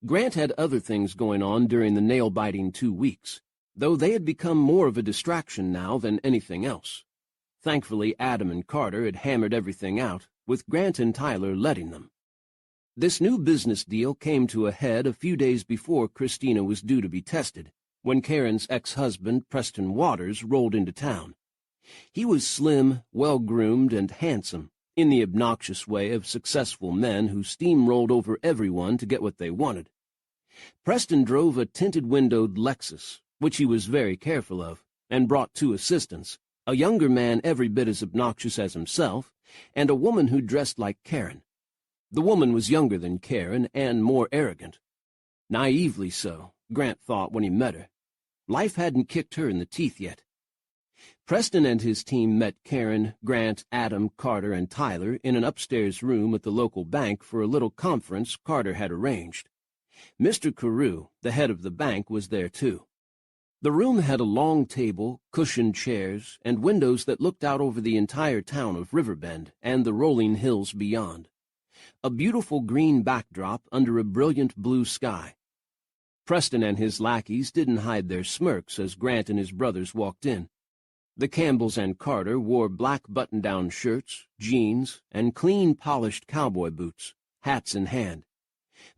Grant had other things going on during the nail-biting 2 weeks, though they had become more of a distraction now than anything else. Thankfully, Adam and Carter had hammered everything out, with Grant and Tyler letting them. This new business deal came to a head a few days before Christina was due to be tested, when Karen's ex-husband, Preston Waters, rolled into town. He was slim, well-groomed, and handsome, in the obnoxious way of successful men who steamrolled over everyone to get what they wanted. Preston drove a tinted-windowed Lexus, which he was very careful of, and brought 2 assistants, a younger man every bit as obnoxious as himself, and a woman who dressed like Karen. The woman was younger than Karen and more arrogant. Naively so, Grant thought when he met her. Life hadn't kicked her in the teeth yet. Preston and his team met Karen, Grant, Adam, Carter, and Tyler in an upstairs room at the local bank for a little conference Carter had arranged. Mr. Carew, the head of the bank, was there too. The room had a long table, cushioned chairs, and windows that looked out over the entire town of Riverbend and the rolling hills beyond. A beautiful green backdrop under a brilliant blue sky. Preston and his lackeys didn't hide their smirks as Grant and his brothers walked in. The Campbells and Carter wore black button-down shirts, jeans, and clean, polished cowboy boots, hats in hand.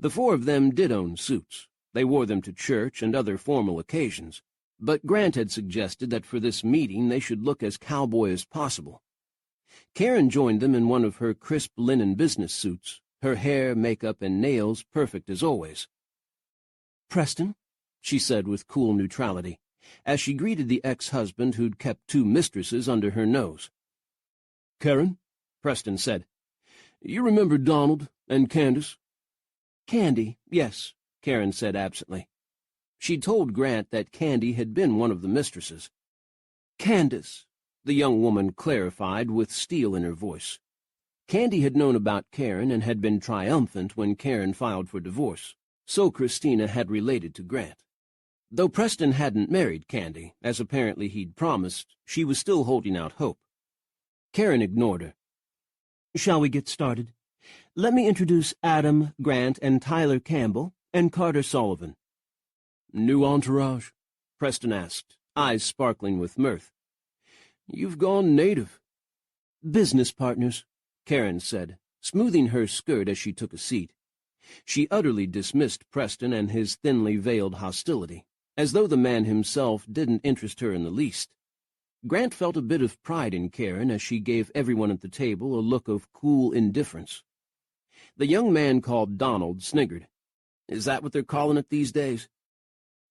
The 4 of them did own suits. They wore them to church and other formal occasions, but Grant had suggested that for this meeting they should look as cowboy as possible. Karen joined them in one of her crisp linen business suits, her hair, makeup, and nails perfect as always. Preston, she said with cool neutrality, as she greeted the ex-husband who'd kept 2 mistresses under her nose. Karen, Preston said, you remember Donald and Candace? Candy, yes, Karen said absently. She'd told Grant that Candy had been one of the mistresses. Candace, the young woman clarified with steel in her voice. Candy had known about Karen and had been triumphant when Karen filed for divorce, so Christina had related to Grant. Though Preston hadn't married Candy, as apparently he'd promised, she was still holding out hope. Karen ignored her. Shall we get started? Let me introduce Adam, Grant, and Tyler Campbell, and Carter Sullivan. New entourage? Preston asked, eyes sparkling with mirth. You've gone native. Business partners, Karen said, smoothing her skirt as she took a seat. She utterly dismissed Preston and his thinly veiled hostility, as though the man himself didn't interest her in the least. Grant felt a bit of pride in Karen as she gave everyone at the table a look of cool indifference. The young man called Donald sniggered. Is that what they're calling it these days?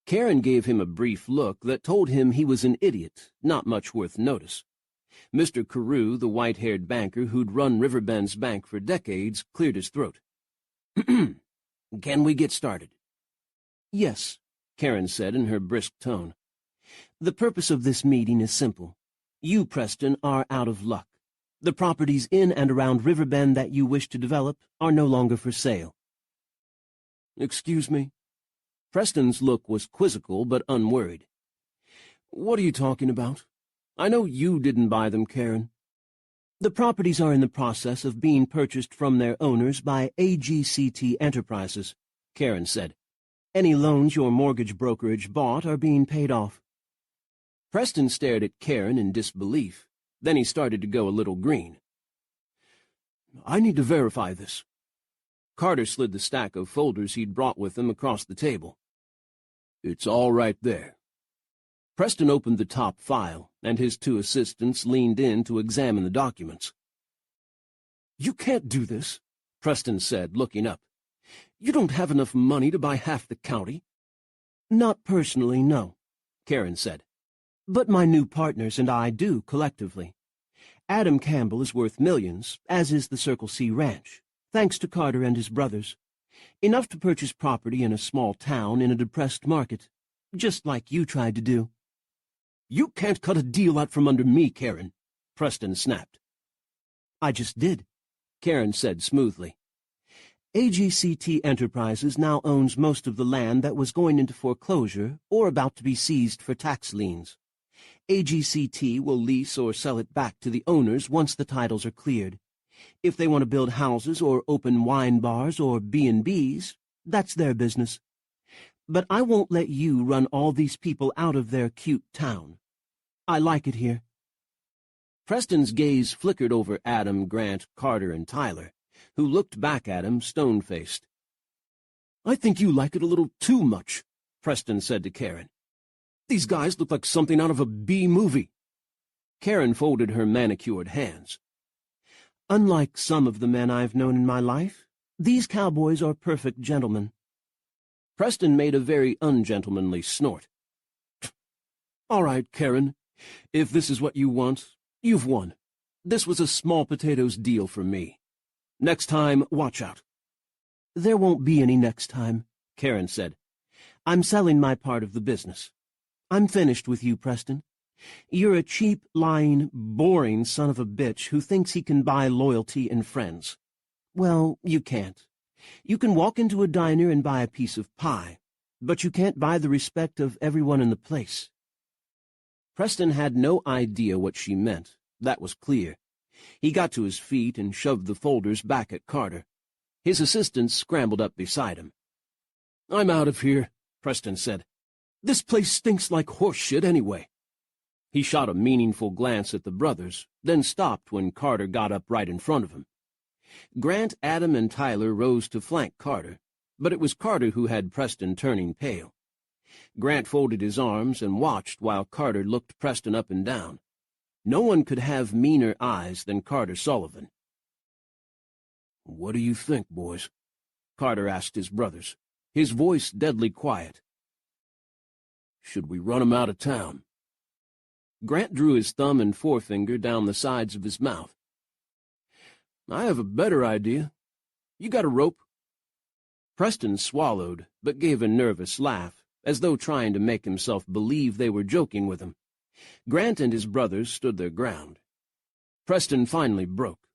Karen gave him a brief look that told him he was an idiot, not much worth notice. Mr. Carew, the white-haired banker who'd run Riverbend's bank for decades, cleared his throat. Can we get started? Yes, Karen said in her brisk tone. The purpose of this meeting is simple. You, Preston, are out of luck. The properties in and around Riverbend that you wish to develop are no longer for sale. Excuse me? Preston's look was quizzical but unworried. What are you talking about? I know you didn't buy them, Karen. The properties are in the process of being purchased from their owners by AGCT Enterprises, Karen said. Any loans your mortgage brokerage bought are being paid off. Preston stared at Karen in disbelief. Then he started to go a little green. I need to verify this. Carter slid the stack of folders he'd brought with him across the table. It's all right there. Preston opened the top file, and his 2 assistants leaned in to examine the documents. You can't do this, Preston said, looking up. You don't have enough money to buy half the county. Not personally, no, Karen said. But my new partners and I do, collectively. Adam Campbell is worth millions, as is the Circle C Ranch, thanks to Carter and his brothers. Enough to purchase property in a small town in a depressed market, just like you tried to do. You can't cut a deal out from under me, Karen, Preston snapped. I just did, Karen said smoothly. AGCT Enterprises now owns most of the land that was going into foreclosure or about to be seized for tax liens. AGCT will lease or sell it back to the owners once the titles are cleared. If they want to build houses or open wine bars or B&Bs, that's their business. But I won't let you run all these people out of their cute town. I like it here. Preston's gaze flickered over Adam, Grant, Carter, and Tyler, who looked back at him stone-faced. I think you like it a little too much, Preston said to Karen. These guys look like something out of a B-movie. Karen folded her manicured hands. Unlike some of the men I've known in my life, these cowboys are perfect gentlemen. Preston made a very ungentlemanly snort. All right, Karen, if this is what you want, you've won. This was a small potatoes deal for me. Next time, watch out. There won't be any next time, Karen said. I'm selling my part of the business. I'm finished with you, Preston. You're a cheap, lying, boring son of a bitch who thinks he can buy loyalty and friends. Well, you can't. You can walk into a diner and buy a piece of pie, but you can't buy the respect of everyone in the place. Preston had no idea what she meant. That was clear. He got to his feet and shoved the folders back at Carter. His assistants scrambled up beside him. I'm out of here, Preston said. This place stinks like horse shit anyway. He shot a meaningful glance at the brothers, then stopped when Carter got up right in front of him. Grant, Adam, and Tyler rose to flank Carter, but it was Carter who had Preston turning pale. Grant folded his arms and watched while Carter looked Preston up and down. No one could have meaner eyes than Carter Sullivan. What do you think, boys? Carter asked his brothers. his voice deadly quiet. "Should we run him out of town?" Grant drew his thumb and forefinger down the sides of his mouth. "I have a better idea. You got a rope?" Preston swallowed, but gave a nervous laugh, as though trying to make himself believe they were joking with him. Grant and his brothers stood their ground. Preston finally broke.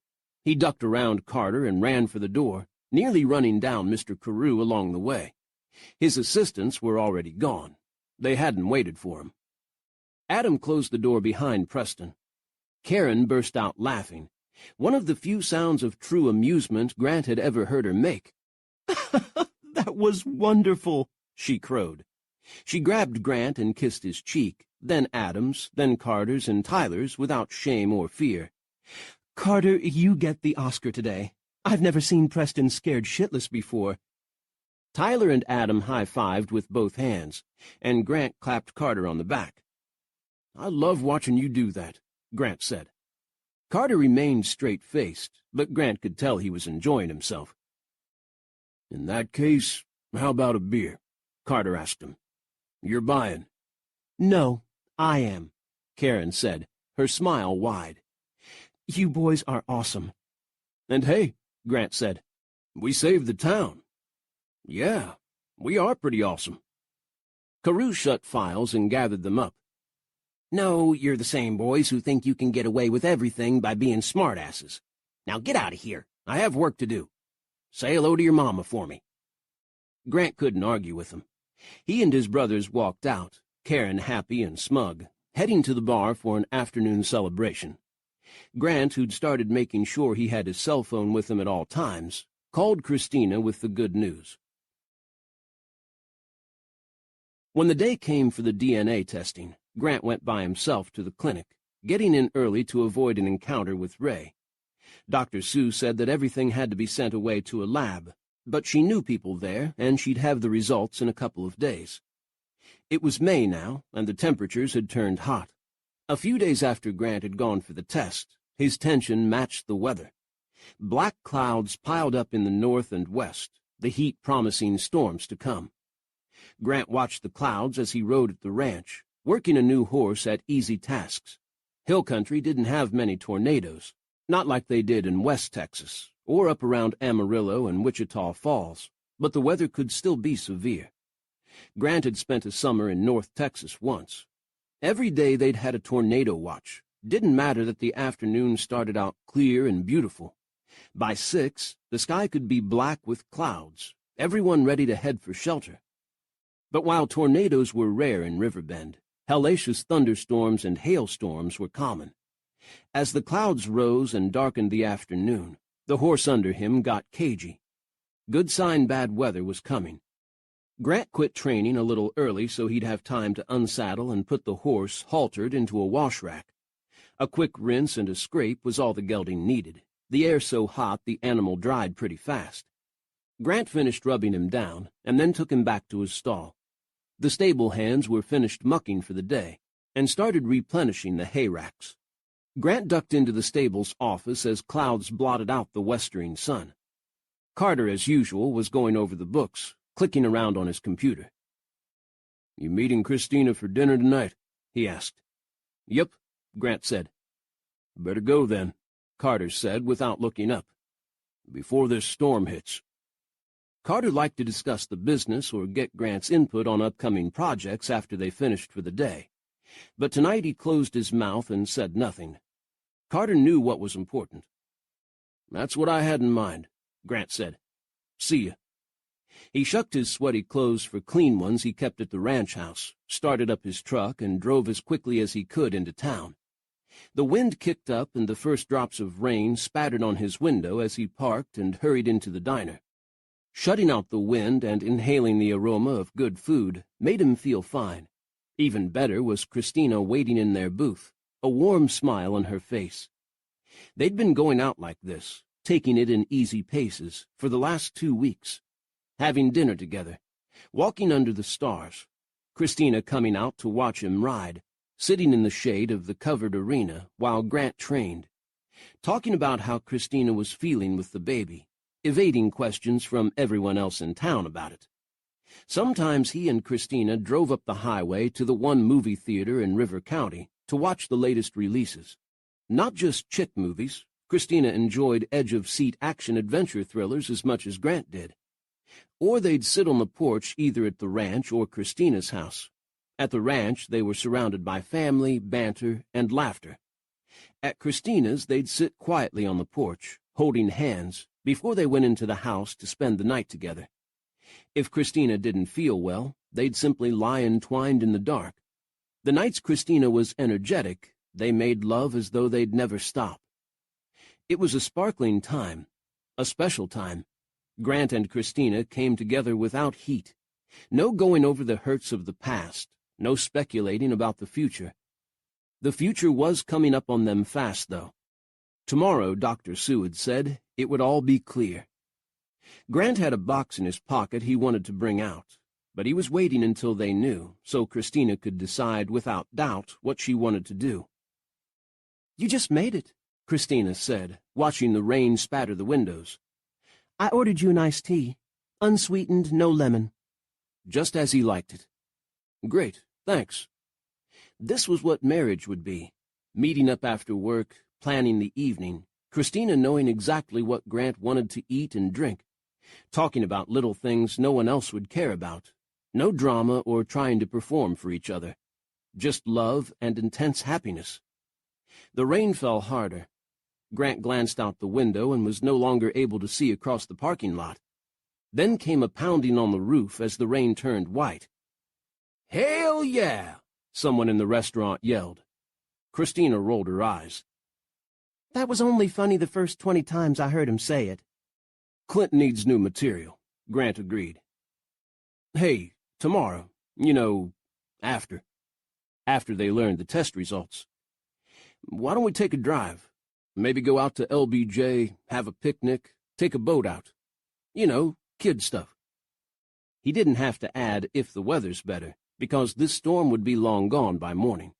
He ducked around Carter and ran for the door, nearly running down Mr. Carew along the way. His assistants were already gone. They hadn't waited for him. Adam closed the door behind Preston. Karen burst out laughing, one of the few sounds of true amusement Grant had ever heard her make. "That was wonderful," she crowed. She grabbed Grant and kissed his cheek, then Adam's, then Carter's and Tyler's without shame or fear. "Carter, you get the Oscar today. I've never seen Preston scared shitless before." Tyler and Adam high-fived with both hands, and Grant clapped Carter on the back. "I love watching you do that," Grant said. Carter remained straight-faced, but Grant could tell he was enjoying himself. "In that case, how about a beer?" Carter asked him. "You're buying." "No, I am," Karen said, her smile wide. "You boys are awesome." "And hey," Grant said, "we saved the town." "Yeah, we are pretty awesome." Carew shut files and gathered them up. "No, you're the same boys who think you can get away with everything by being smartasses. Now get out of here. I have work to do. Say hello to your mama for me." Grant couldn't argue with him. He and his brothers walked out, Karen happy and smug, heading to the bar for an afternoon celebration. Grant, who'd started making sure he had his cell phone with him at all times, called Christina with the good news. When the day came for the DNA testing, Grant went by himself to the clinic, getting in early to avoid an encounter with Ray. Dr. Sue said that everything had to be sent away to a lab, but she knew people there, and she'd have the results in a couple of days. It was May now, and the temperatures had turned hot. A few days after Grant had gone for the test, his tension matched the weather. Black clouds piled up in the north and west, the heat promising storms to come. Grant watched the clouds as he rode at the ranch, working a new horse at easy tasks. Hill country didn't have many tornadoes, not like they did in West Texas, or up around Amarillo and Wichita Falls, but the weather could still be severe. Grant had spent a summer in North Texas once. Every day they'd had a tornado watch. Didn't matter that the afternoon started out clear and beautiful. By 6, the sky could be black with clouds, everyone ready to head for shelter. But while tornadoes were rare in Riverbend, hellacious thunderstorms and hailstorms were common. As the clouds rose and darkened the afternoon, the horse under him got cagey. Good sign bad weather was coming. Grant quit training a little early so he'd have time to unsaddle and put the horse, haltered, into a wash rack. A quick rinse and a scrape was all the gelding needed, the air so hot the animal dried pretty fast. Grant finished rubbing him down, and then took him back to his stall. The stable hands were finished mucking for the day, and started replenishing the hay racks. Grant ducked into the stable's office as clouds blotted out the westering sun. Carter, as usual, was going over the books, clicking around on his computer. "You meeting Christina for dinner tonight?" he asked. "Yep," Grant said. "Better go then," Carter said without looking up. "Before this storm hits." Carter liked to discuss the business or get Grant's input on upcoming projects after they finished for the day. But tonight he closed his mouth and said nothing. Carter knew what was important. "That's what I had in mind," Grant said. "See ya." He shucked his sweaty clothes for clean ones he kept at the ranch house, started up his truck, and drove as quickly as he could into town. The wind kicked up and the first drops of rain spattered on his window as he parked and hurried into the diner. Shutting out the wind and inhaling the aroma of good food made him feel fine. Even better was Christina waiting in their booth, a warm smile on her face. They'd been going out like this, taking it in easy paces, for the last 2 weeks. Having dinner together, walking under the stars, Christina coming out to watch him ride, sitting in the shade of the covered arena while Grant trained, talking about how Christina was feeling with the baby, evading questions from everyone else in town about it. Sometimes he and Christina drove up the highway to the one movie theater in River County to watch the latest releases. Not just chick movies. Christina enjoyed edge-of-seat action-adventure thrillers as much as Grant did. Or they'd sit on the porch either at the ranch or Christina's house. At the ranch, they were surrounded by family, banter, and laughter. At Christina's, they'd sit quietly on the porch, holding hands, before they went into the house to spend the night together. If Christina didn't feel well, they'd simply lie entwined in the dark. The nights Christina was energetic, they made love as though they'd never stop. It was a sparkling time, a special time. Grant and Christina came together without heat. No going over the hurts of the past, no speculating about the future. The future was coming up on them fast, though. Tomorrow, Dr. Seward said, it would all be clear. Grant had a box in his pocket he wanted to bring out, but he was waiting until they knew, so Christina could decide without doubt what she wanted to do. "You just made it," Christina said, watching the rain spatter the windows. "I ordered you an iced tea, unsweetened, no lemon." Just as he liked it. "Great, thanks." This was what marriage would be, meeting up after work, planning the evening, Christina knowing exactly what Grant wanted to eat and drink, talking about little things no one else would care about, no drama or trying to perform for each other, just love and intense happiness. The rain fell harder. Grant glanced out the window and was no longer able to see across the parking lot. Then came a pounding on the roof as the rain turned white. "Hell yeah!" someone in the restaurant yelled. Christina rolled her eyes. "That was only funny the first 20 times I heard him say it." "Clint needs new material," Grant agreed. "Hey, tomorrow, after they learned the test results. Why don't we take a drive? Maybe go out to LBJ, have a picnic, take a boat out. Kid stuff." He didn't have to add if the weather's better, because this storm would be long gone by morning.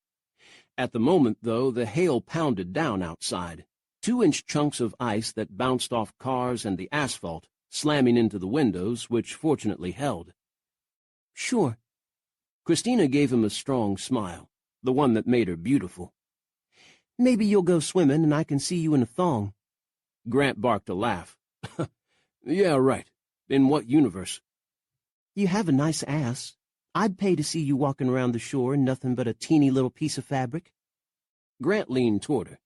At the moment, though, the hail pounded down outside, 2-inch chunks of ice that bounced off cars and the asphalt, slamming into the windows, which fortunately held. "Sure." Christina gave him a strong smile, the one that made her beautiful. "Maybe you'll go swimming and I can see you in a thong." Grant barked a laugh. "Yeah, right. In what universe?" "You have a nice ass. I'd pay to see you walking around the shore in nothing but a teeny little piece of fabric." Grant leaned toward her.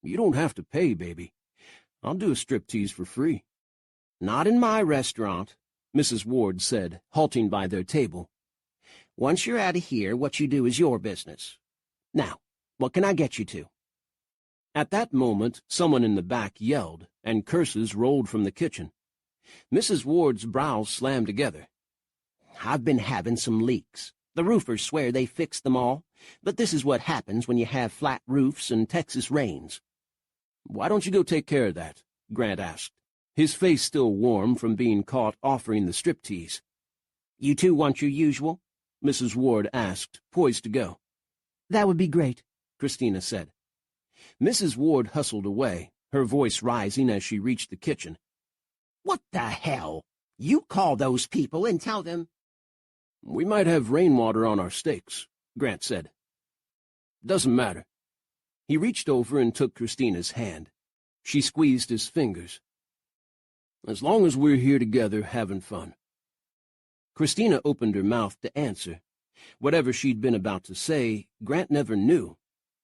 "You don't have to pay, baby. I'll do a striptease for free." "Not in my restaurant," Mrs. Ward said, halting by their table. "Once you're out of here, what you do is your business. Now, what can I get you to?" At that moment, someone in the back yelled, and curses rolled from the kitchen. Mrs. Ward's brows slammed together. "I've been having some leaks. The roofers swear they fixed them all, but this is what happens when you have flat roofs and Texas rains." "Why don't you go take care of that?" Grant asked, his face still warm from being caught offering the striptease. "You two want your usual?" Mrs. Ward asked, poised to go. "That would be great," Christina said. Mrs. Ward hustled away, her voice rising as she reached the kitchen. "What the hell? You call those people and tell them—" "We might have rainwater on our steaks," Grant said. "Doesn't matter." He reached over and took Christina's hand. She squeezed his fingers. "As long as we're here together having fun." Christina opened her mouth to answer. Whatever she'd been about to say, Grant never knew,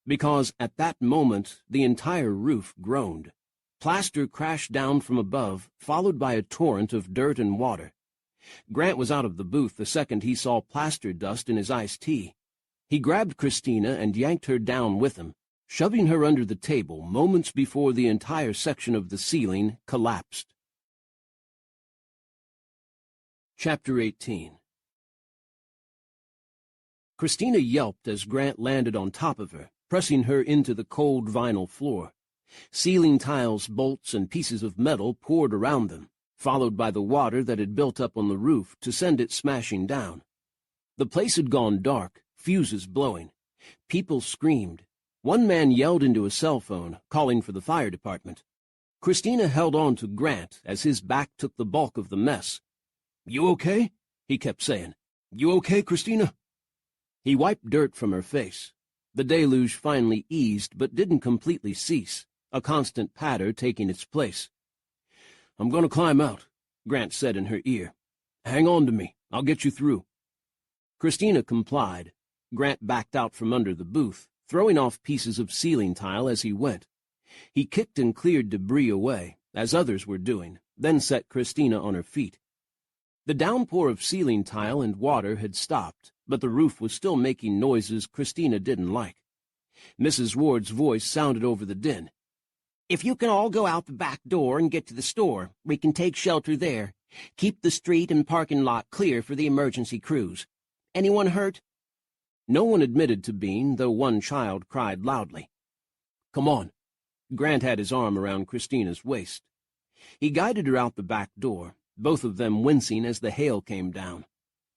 because at that moment the entire roof groaned. Plaster crashed down from above, followed by a torrent of dirt and water. Grant was out of the booth the second he saw plaster dust in his iced tea. He grabbed Christina and yanked her down with him, shoving her under the table moments before the entire section of the ceiling collapsed. Chapter 18. Christina yelped as Grant landed on top of her, pressing her into the cold vinyl floor. Ceiling tiles, bolts, and pieces of metal poured around them, followed by the water that had built up on the roof to send it smashing down. The place had gone dark, fuses blowing. People screamed. One man yelled into a cell phone, calling for the fire department. Christina held on to Grant as his back took the bulk of the mess. "You okay?" he kept saying. "You okay, Christina?" He wiped dirt from her face. The deluge finally eased but didn't completely cease, a constant patter taking its place. "I'm going to climb out," Grant said in her ear. "Hang on to me. I'll get you through." Christina complied. Grant backed out from under the booth, throwing off pieces of ceiling tile as he went. He kicked and cleared debris away, as others were doing, then set Christina on her feet. The downpour of ceiling tile and water had stopped, but the roof was still making noises Christina didn't like. Mrs. Ward's voice sounded over the din. "If you can all go out the back door and get to the store, we can take shelter there. Keep the street and parking lot clear for the emergency crews. Anyone hurt?" No one admitted to being, though one child cried loudly. "Come on." Grant had his arm around Christina's waist. He guided her out the back door, both of them wincing as the hail came down.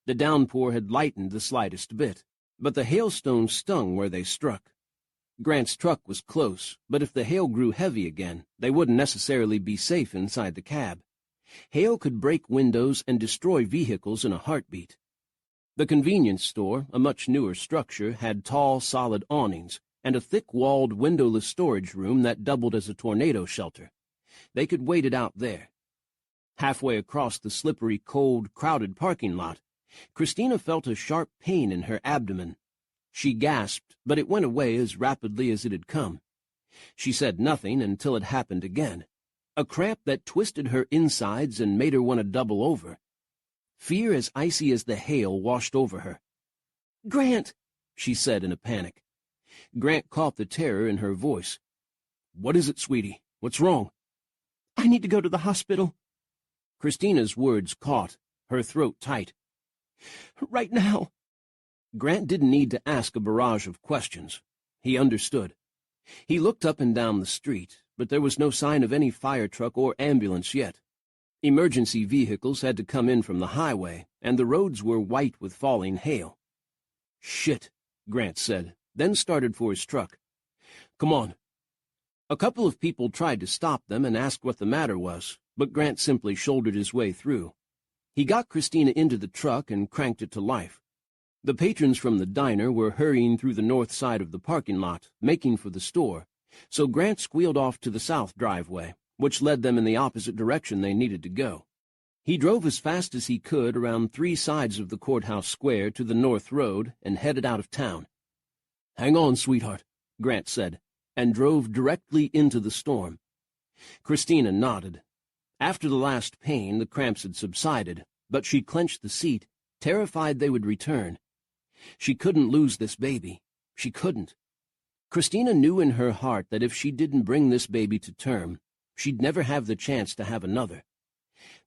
The downpour had lightened the slightest bit, but the hailstones stung where they struck. Grant's truck was close, but if the hail grew heavy again, they wouldn't necessarily be safe inside the cab. Hail could break windows and destroy vehicles in a heartbeat. The convenience store, a much newer structure, had tall, solid awnings and a thick-walled, windowless storage room that doubled as a tornado shelter. They could wait it out there. Halfway across the slippery, cold, crowded parking lot, Christina felt a sharp pain in her abdomen. She gasped, but it went away as rapidly as it had come. She said nothing until it happened again, a cramp that twisted her insides and made her want to double over. Fear as icy as the hail washed over her. "Grant!" she said in a panic. Grant caught the terror in her voice. "What is it, sweetie? What's wrong?" "I need to go to the hospital." Christina's words caught, her throat tight. "Right now." Grant didn't need to ask a barrage of questions. He understood. He looked up and down the street, but there was no sign of any fire truck or ambulance yet. Emergency vehicles had to come in from the highway, and the roads were white with falling hail. "Shit," Grant said, then started for his truck. "Come on." A couple of people tried to stop them and ask what the matter was, but Grant simply shouldered his way through. He got Christina into the truck and cranked it to life. The patrons from the diner were hurrying through the north side of the parking lot, making for the store, so Grant squealed off to the south driveway, which led them in the opposite direction they needed to go. He drove as fast as he could around 3 sides of the courthouse square to the north road and headed out of town. "Hang on, sweetheart," Grant said, and drove directly into the storm. Christina nodded. After the last pain, the cramps had subsided, but she clenched the seat, terrified they would return. She couldn't lose this baby. She couldn't. Christina knew in her heart that if she didn't bring this baby to term, she'd never have the chance to have another.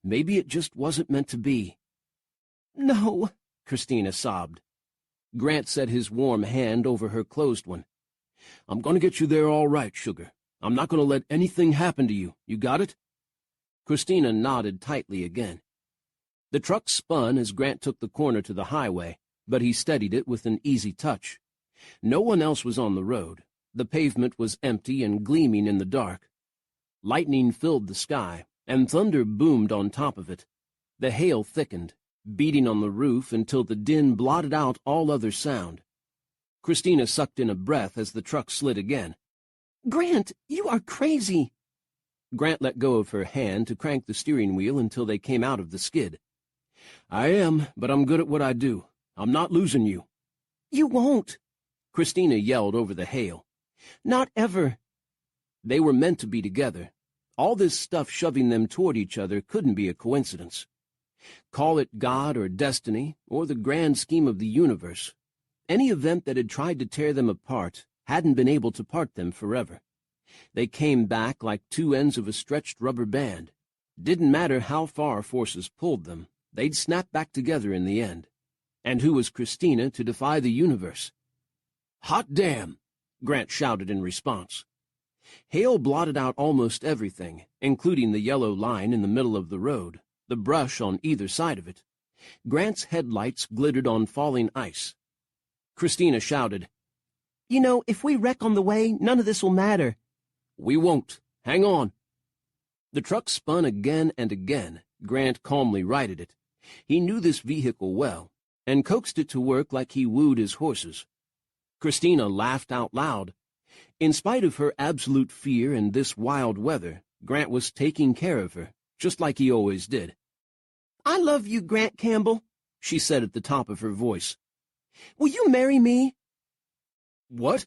Maybe it just wasn't meant to be. "No," Christina sobbed. Grant set his warm hand over her closed one. "I'm going to get you there all right, sugar. I'm not going to let anything happen to you. You got it?" Christina nodded tightly again. The truck spun as Grant took the corner to the highway, but he steadied it with an easy touch. No one else was on the road. The pavement was empty and gleaming in the dark. Lightning filled the sky, and thunder boomed on top of it. The hail thickened, beating on the roof until the din blotted out all other sound. Christina sucked in a breath as the truck slid again. "Grant, you are crazy!" Grant let go of her hand to crank the steering wheel until they came out of the skid. "I am, but I'm good at what I do. I'm not losing you." "You won't," Christina yelled over the hail. "Not ever." They were meant to be together. All this stuff shoving them toward each other couldn't be a coincidence. Call it God or destiny or the grand scheme of the universe. Any event that had tried to tear them apart hadn't been able to part them forever. They came back like 2 ends of a stretched rubber band. Didn't matter how far forces pulled them, they'd snap back together in the end. And who was Christina to defy the universe? "Hot damn!" Grant shouted in response. Hail blotted out almost everything, including the yellow line in the middle of the road, the brush on either side of it. Grant's headlights glittered on falling ice. Christina shouted, "You know, if we wreck on the way, none of this will matter." "We won't. Hang on." The truck spun again and again. Grant calmly righted it. He knew this vehicle well, and coaxed it to work like he wooed his horses. Christina laughed out loud. In spite of her absolute fear and this wild weather, Grant was taking care of her, just like he always did. "I love you, Grant Campbell," she said at the top of her voice. "Will you marry me?" "What?"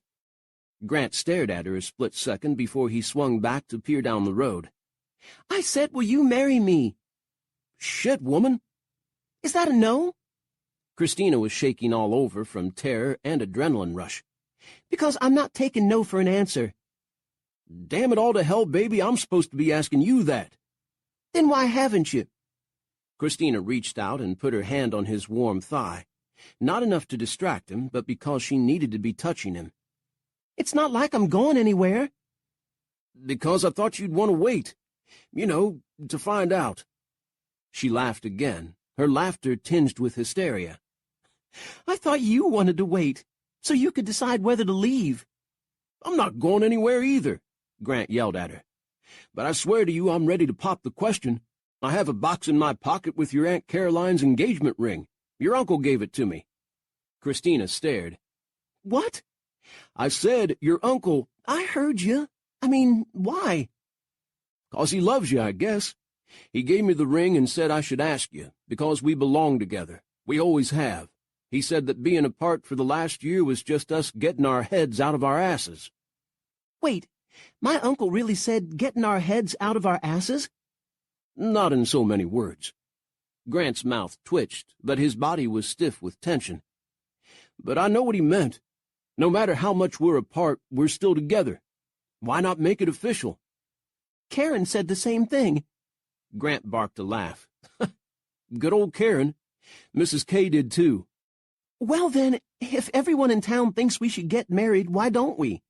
Grant stared at her a split second before he swung back to peer down the road. "I said, will you marry me?" "Shit, woman." "Is that a no?" Christina was shaking all over from terror and adrenaline rush. "Because I'm not taking no for an answer." "Damn it all to hell, baby, I'm supposed to be asking you that." "Then why haven't you?" Christina reached out and put her hand on his warm thigh, not enough to distract him, but because she needed to be touching him. "It's not like I'm going anywhere." "Because I thought you'd want to wait. You know, to find out." She laughed again, her laughter tinged with hysteria. "I thought you wanted to wait, so you could decide whether to leave." "I'm not going anywhere either," Grant yelled at her. "But I swear to you I'm ready to pop the question. I have a box in my pocket with your Aunt Caroline's engagement ring. Your uncle gave it to me." Christina stared. "What?" "I said your uncle—" "I heard you. I mean, why?" "'Cause he loves you, I guess. He gave me the ring and said I should ask you, because we belong together. We always have. He said that being apart for the last year was just us getting our heads out of our asses." "Wait, my uncle really said getting our heads out of our asses?" "Not in so many words." Grant's mouth twitched, but his body was stiff with tension. "But I know what he meant. No matter how much we're apart, we're still together. Why not make it official?" "Karen said the same thing." Grant barked a laugh. "Good old Karen. Mrs. K did too." "Well then, if everyone in town thinks we should get married, why don't we?"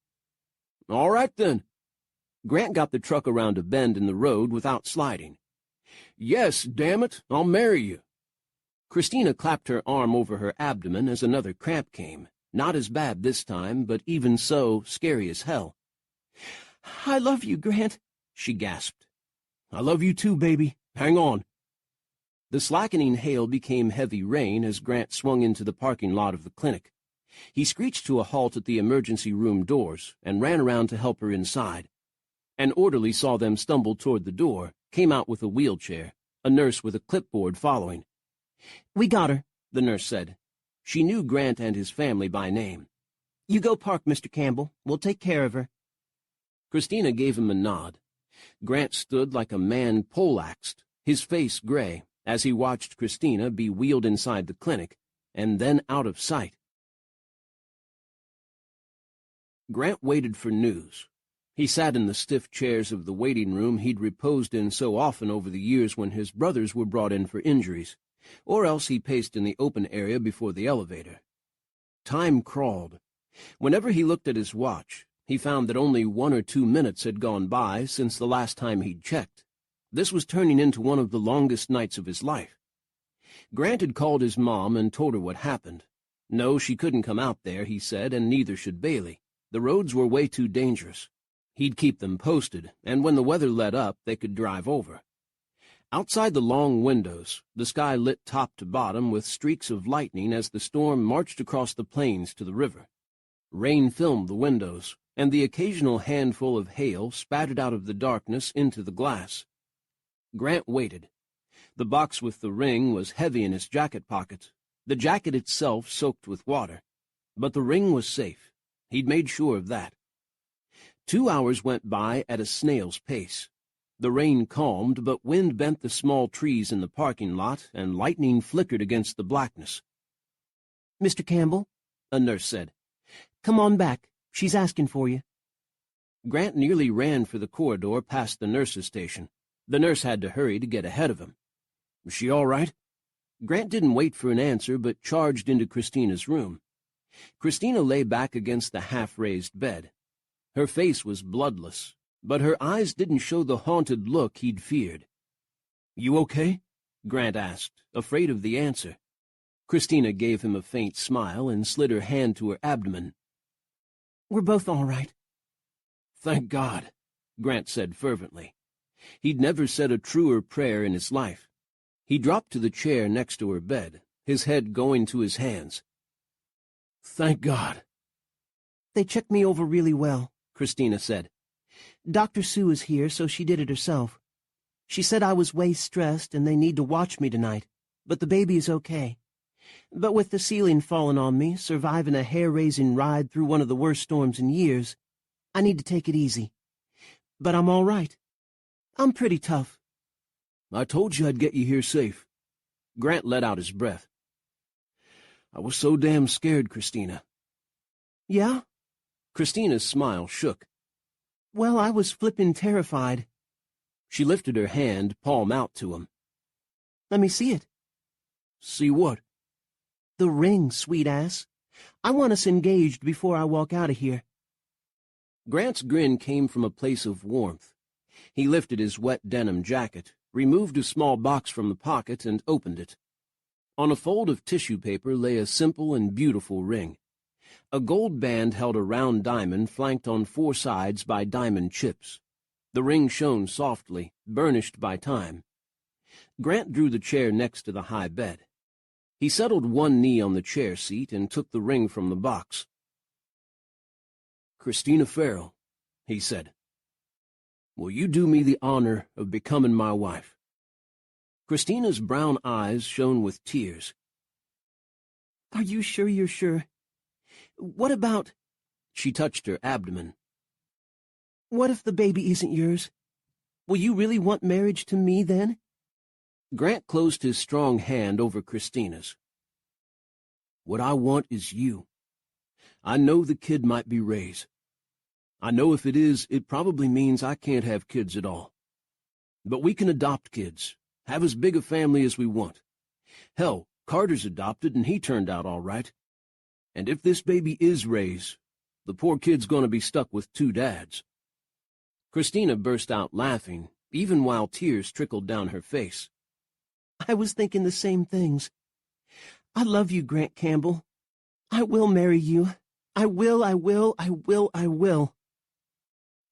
"All right then." Grant got the truck around a bend in the road without sliding. "Yes, damn it, I'll marry you." Christina clapped her arm over her abdomen as another cramp came. Not as bad this time, but even so, scary as hell. "I love you, Grant," she gasped. "I love you too, baby. Hang on." The slackening hail became heavy rain as Grant swung into the parking lot of the clinic. He screeched to a halt at the emergency room doors and ran around to help her inside. An orderly saw them stumble toward the door, came out with a wheelchair, a nurse with a clipboard following. "We got her," the nurse said. She knew Grant and his family by name. "You go park, Mr. Campbell. We'll take care of her." Christina gave him a nod. Grant stood like a man poleaxed, his face gray, as he watched Christina be wheeled inside the clinic, and then out of sight. Grant waited for news. He sat in the stiff chairs of the waiting room he'd reposed in so often over the years when his brothers were brought in for injuries, or else he paced in the open area before the elevator. Time crawled. Whenever he looked at his watch, he found that only 1 or 2 minutes had gone by since the last time he'd checked. This was turning into one of the longest nights of his life. Grant had called his mom and told her what happened. No, she couldn't come out there, he said, and neither should Bailey. The roads were way too dangerous. He'd keep them posted, and when the weather let up, they could drive over. Outside the long windows, the sky lit top to bottom with streaks of lightning as the storm marched across the plains to the river. Rain filmed the windows, and the occasional handful of hail spattered out of the darkness into the glass. Grant waited. The box with the ring was heavy in his jacket pocket, the jacket itself soaked with water. But the ring was safe. He'd made sure of that. 2 hours went by at a snail's pace. The rain calmed, but wind bent the small trees in the parking lot, and lightning flickered against the blackness. "Mr. Campbell," a nurse said. "Come on back. She's asking for you." Grant nearly ran for the corridor past the nurse's station. The nurse had to hurry to get ahead of him. "Is she all right?" Grant didn't wait for an answer, but charged into Christina's room. Christina lay back against the half-raised bed. Her face was bloodless, but her eyes didn't show the haunted look he'd feared. "You okay?" Grant asked, afraid of the answer. Christina gave him a faint smile and slid her hand to her abdomen. "We're both all right." "Thank God," Grant said fervently. He'd never said a truer prayer in his life. He dropped to the chair next to her bed, his head going to his hands. "Thank God." "They checked me over really well," Christina said. "Dr. Sue is here, so she did it herself. She said I was way stressed and they need to watch me tonight, but the baby is okay. But with the ceiling falling on me, surviving a hair-raising ride through one of the worst storms in years, I need to take it easy. But I'm all right. I'm pretty tough." "I told you I'd get you here safe." Grant let out his breath. "I was so damn scared, Christina." "Yeah?" Christina's smile shook. "Well, I was flippin' terrified." She lifted her hand, palm out to him. "Let me see it." "See what?" "The ring, sweet ass. I want us engaged before I walk out of here." Grant's grin came from a place of warmth. He lifted his wet denim jacket, removed a small box from the pocket, and opened it. On a fold of tissue paper lay a simple and beautiful ring. A gold band held a round diamond flanked on 4 sides by diamond chips. The ring shone softly, burnished by time. Grant drew the chair next to the high bed. He settled one knee on the chair seat and took the ring from the box. "Christina Farrell," he said, "will you do me the honor of becoming my wife?" Christina's brown eyes shone with tears. "Are you sure you're sure? What about—" She touched her abdomen. "What if the baby isn't yours? Will you really want marriage to me then?" Grant closed his strong hand over Christina's. "What I want is you. I know the kid might be Ray's. I know if it is, it probably means I can't have kids at all. But we can adopt kids, have as big a family as we want. Hell, Carter's adopted and he turned out all right. And if this baby is Ray's, the poor kid's going to be stuck with 2 dads." Christina burst out laughing, even while tears trickled down her face. "I was thinking the same things. I love you, Grant Campbell. I will marry you. I will, I will, I will, I will."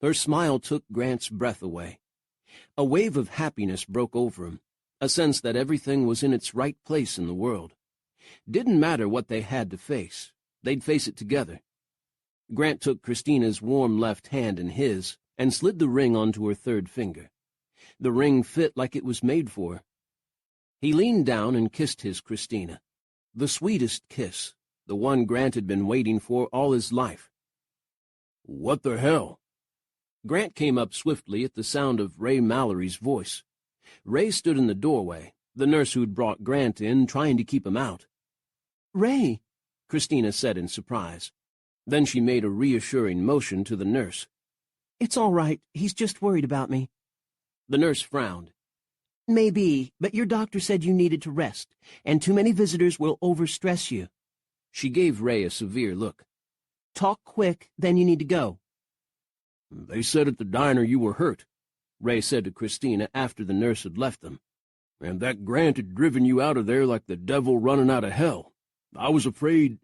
Her smile took Grant's breath away. A wave of happiness broke over him, a sense that everything was in its right place in the world. Didn't matter what they had to face, they'd face it together. Grant took Christina's warm left hand in his and slid the ring onto her 3rd finger. The ring fit like it was made for her. He leaned down and kissed his Christina. The sweetest kiss, the one Grant had been waiting for all his life. "What the hell?" Grant came up swiftly at the sound of Ray Mallory's voice. Ray stood in the doorway, the nurse who'd brought Grant in trying to keep him out. "Ray," Christina said in surprise. Then she made a reassuring motion to the nurse. "It's all right. He's just worried about me." The nurse frowned. "Maybe, but your doctor said you needed to rest, and too many visitors will overstress you." She gave Ray a severe look. "Talk quick, then you need to go." "They said at the diner you were hurt," Ray said to Christina after the nurse had left them. "And that Grant had driven you out of there like the devil running out of hell. I was afraid...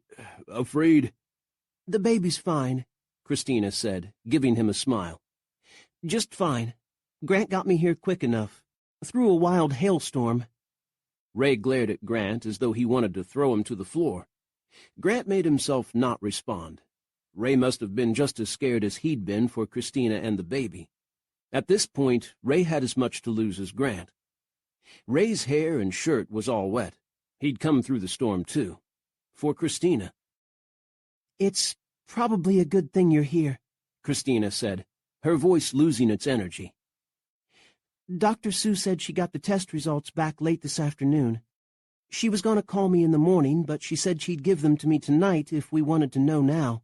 "The baby's fine," Christina said, giving him a smile. "Just fine. Grant got me here quick enough. Through a wild hailstorm." Ray glared at Grant as though he wanted to throw him to the floor. Grant made himself not respond. Ray must have been just as scared as he'd been for Christina and the baby. At this point, Ray had as much to lose as Grant. Ray's hair and shirt was all wet. He'd come through the storm, too. For Christina. "It's probably a good thing you're here," Christina said, her voice losing its energy. "Dr. Sue said she got the test results back late this afternoon. She was going to call me in the morning, but she said she'd give them to me tonight if we wanted to know now."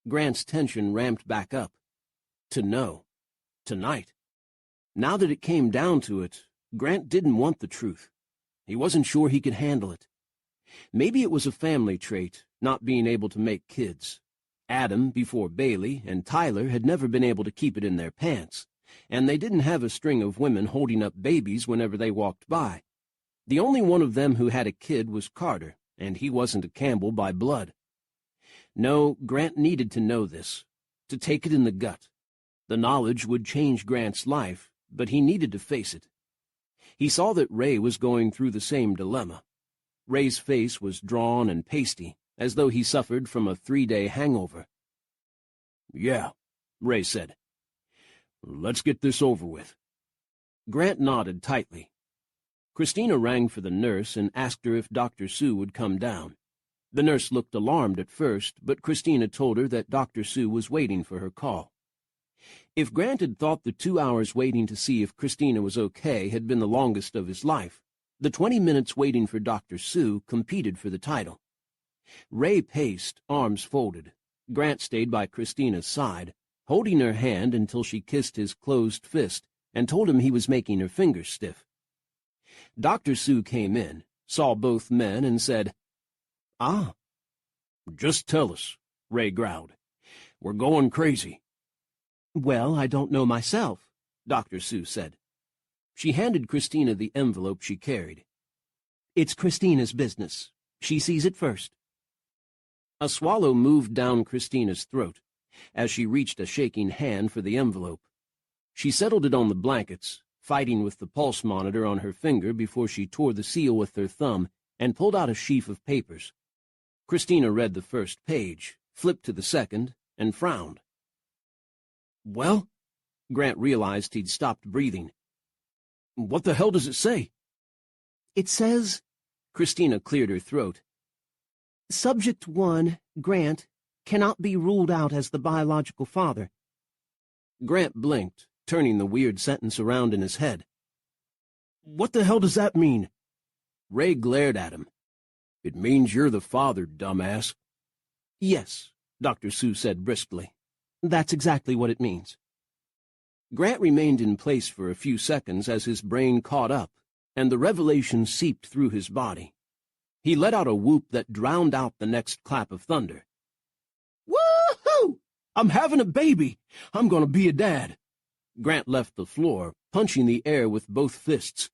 Grant's tension ramped back up. To know. Tonight. Now that it came down to it, Grant didn't want the truth. He wasn't sure he could handle it. Maybe it was a family trait, not being able to make kids. Adam, before Bailey, and Tyler had never been able to keep it in their pants, and they didn't have a string of women holding up babies whenever they walked by. The only one of them who had a kid was Carter, and he wasn't a Campbell by blood. No, Grant needed to know this, to take it in the gut. The knowledge would change Grant's life, but he needed to face it. He saw that Ray was going through the same dilemma. Ray's face was drawn and pasty, as though he suffered from a 3-day hangover. "Yeah," Ray said. "Let's get this over with." Grant nodded tightly. Christina rang for the nurse and asked her if Dr. Sue would come down. The nurse looked alarmed at first, but Christina told her that Dr. Sue was waiting for her call. If Grant had thought the 2 hours waiting to see if Christina was okay had been the longest of his life, the 20 minutes waiting for Dr. Sue competed for the title. Ray paced, arms folded. Grant stayed by Christina's side, holding her hand until she kissed his closed fist and told him he was making her fingers stiff. Dr. Sue came in, saw both men, and said, "Ah." "Just tell us," Ray growled. "We're going crazy." "Well, I don't know myself," Dr. Sue said. She handed Christina the envelope she carried. "It's Christina's business. She sees it first." A swallow moved down Christina's throat as she reached a shaking hand for the envelope. She settled it on the blankets, fighting with the pulse monitor on her finger before she tore the seal with her thumb and pulled out a sheaf of papers. Christina read the first page, flipped to the second, and frowned. "Well?" Grant realized he'd stopped breathing. "What the hell does it say?" "It says," Christina cleared her throat, "Subject 1, Grant, cannot be ruled out as the biological father." Grant blinked, turning the weird sentence around in his head. "What the hell does that mean?" Ray glared at him. "It means you're the father, dumbass." "Yes," Dr. Sue said briskly. "That's exactly what it means." Grant remained in place for a few seconds as his brain caught up, and the revelation seeped through his body. He let out a whoop that drowned out the next clap of thunder. "Woo-hoo! I'm having a baby! I'm going to be a dad!" Grant left the floor, punching the air with both fists.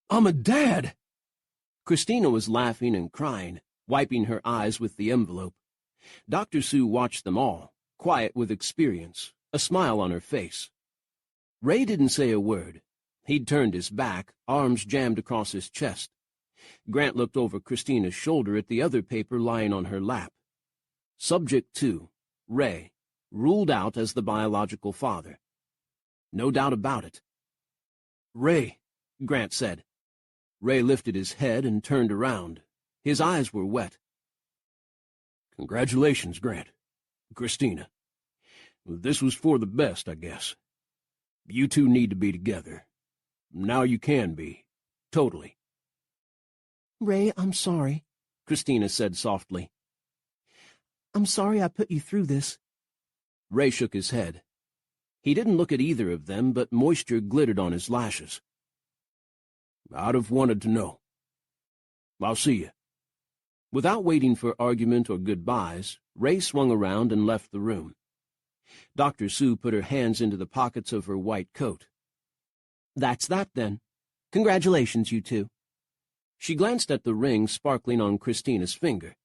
"I'm a dad!" Christina was laughing and crying, wiping her eyes with the envelope. Dr. Sue watched them all, quiet with experience, a smile on her face. Ray didn't say a word. He'd turned his back, arms jammed across his chest. Grant looked over Christina's shoulder at the other paper lying on her lap. Subject 2, Ray, ruled out as the biological father. No doubt about it. "Ray," Grant said. Ray lifted his head and turned around. His eyes were wet. "Congratulations, Grant. Christina. This was for the best, I guess. You two need to be together. Now you can be. Totally." "Ray, I'm sorry," Christina said softly. "I'm sorry I put you through this." Ray shook his head. He didn't look at either of them, but moisture glittered on his lashes. "I'd have wanted to know. I'll see you." Without waiting for argument or goodbyes, Ray swung around and left the room. Dr. Sue put her hands into the pockets of her white coat. "That's that, then. Congratulations, you two." She glanced at the ring sparkling on Christina's finger.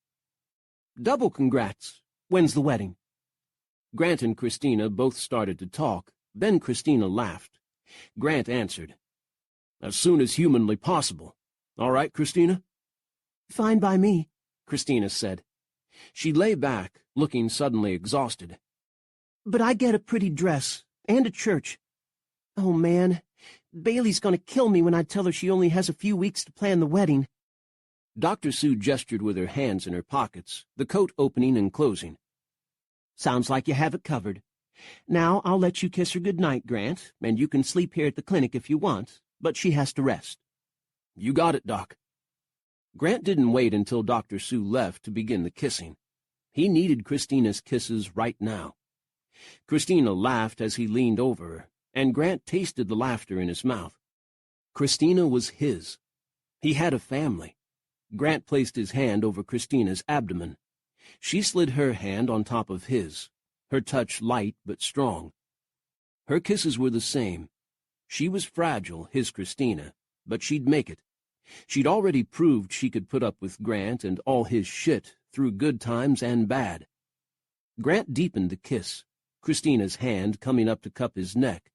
"Double congrats. When's the wedding?" Grant and Christina both started to talk, then Christina laughed. Grant answered, "As soon as humanly possible. All right, Christina?" "Fine by me," Christina said. She lay back, looking suddenly exhausted. "But I get a pretty dress, and a church. Oh, man, Bailey's going to kill me when I tell her she only has a few weeks to plan the wedding." Dr. Sue gestured with her hands in her pockets, the coat opening and closing. "Sounds like you have it covered. Now I'll let you kiss her good night, Grant, and you can sleep here at the clinic if you want, but she has to rest." "You got it, Doc." Grant didn't wait until Dr. Sue left to begin the kissing. He needed Christina's kisses right now. Christina laughed as he leaned over her, and Grant tasted the laughter in his mouth. Christina was his. He had a family. Grant placed his hand over Christina's abdomen. She slid her hand on top of his, her touch light but strong. Her kisses were the same. She was fragile, his Christina, but she'd make it. She'd already proved she could put up with Grant and all his shit through good times and bad. Grant deepened the kiss, Christina's hand coming up to cup his neck.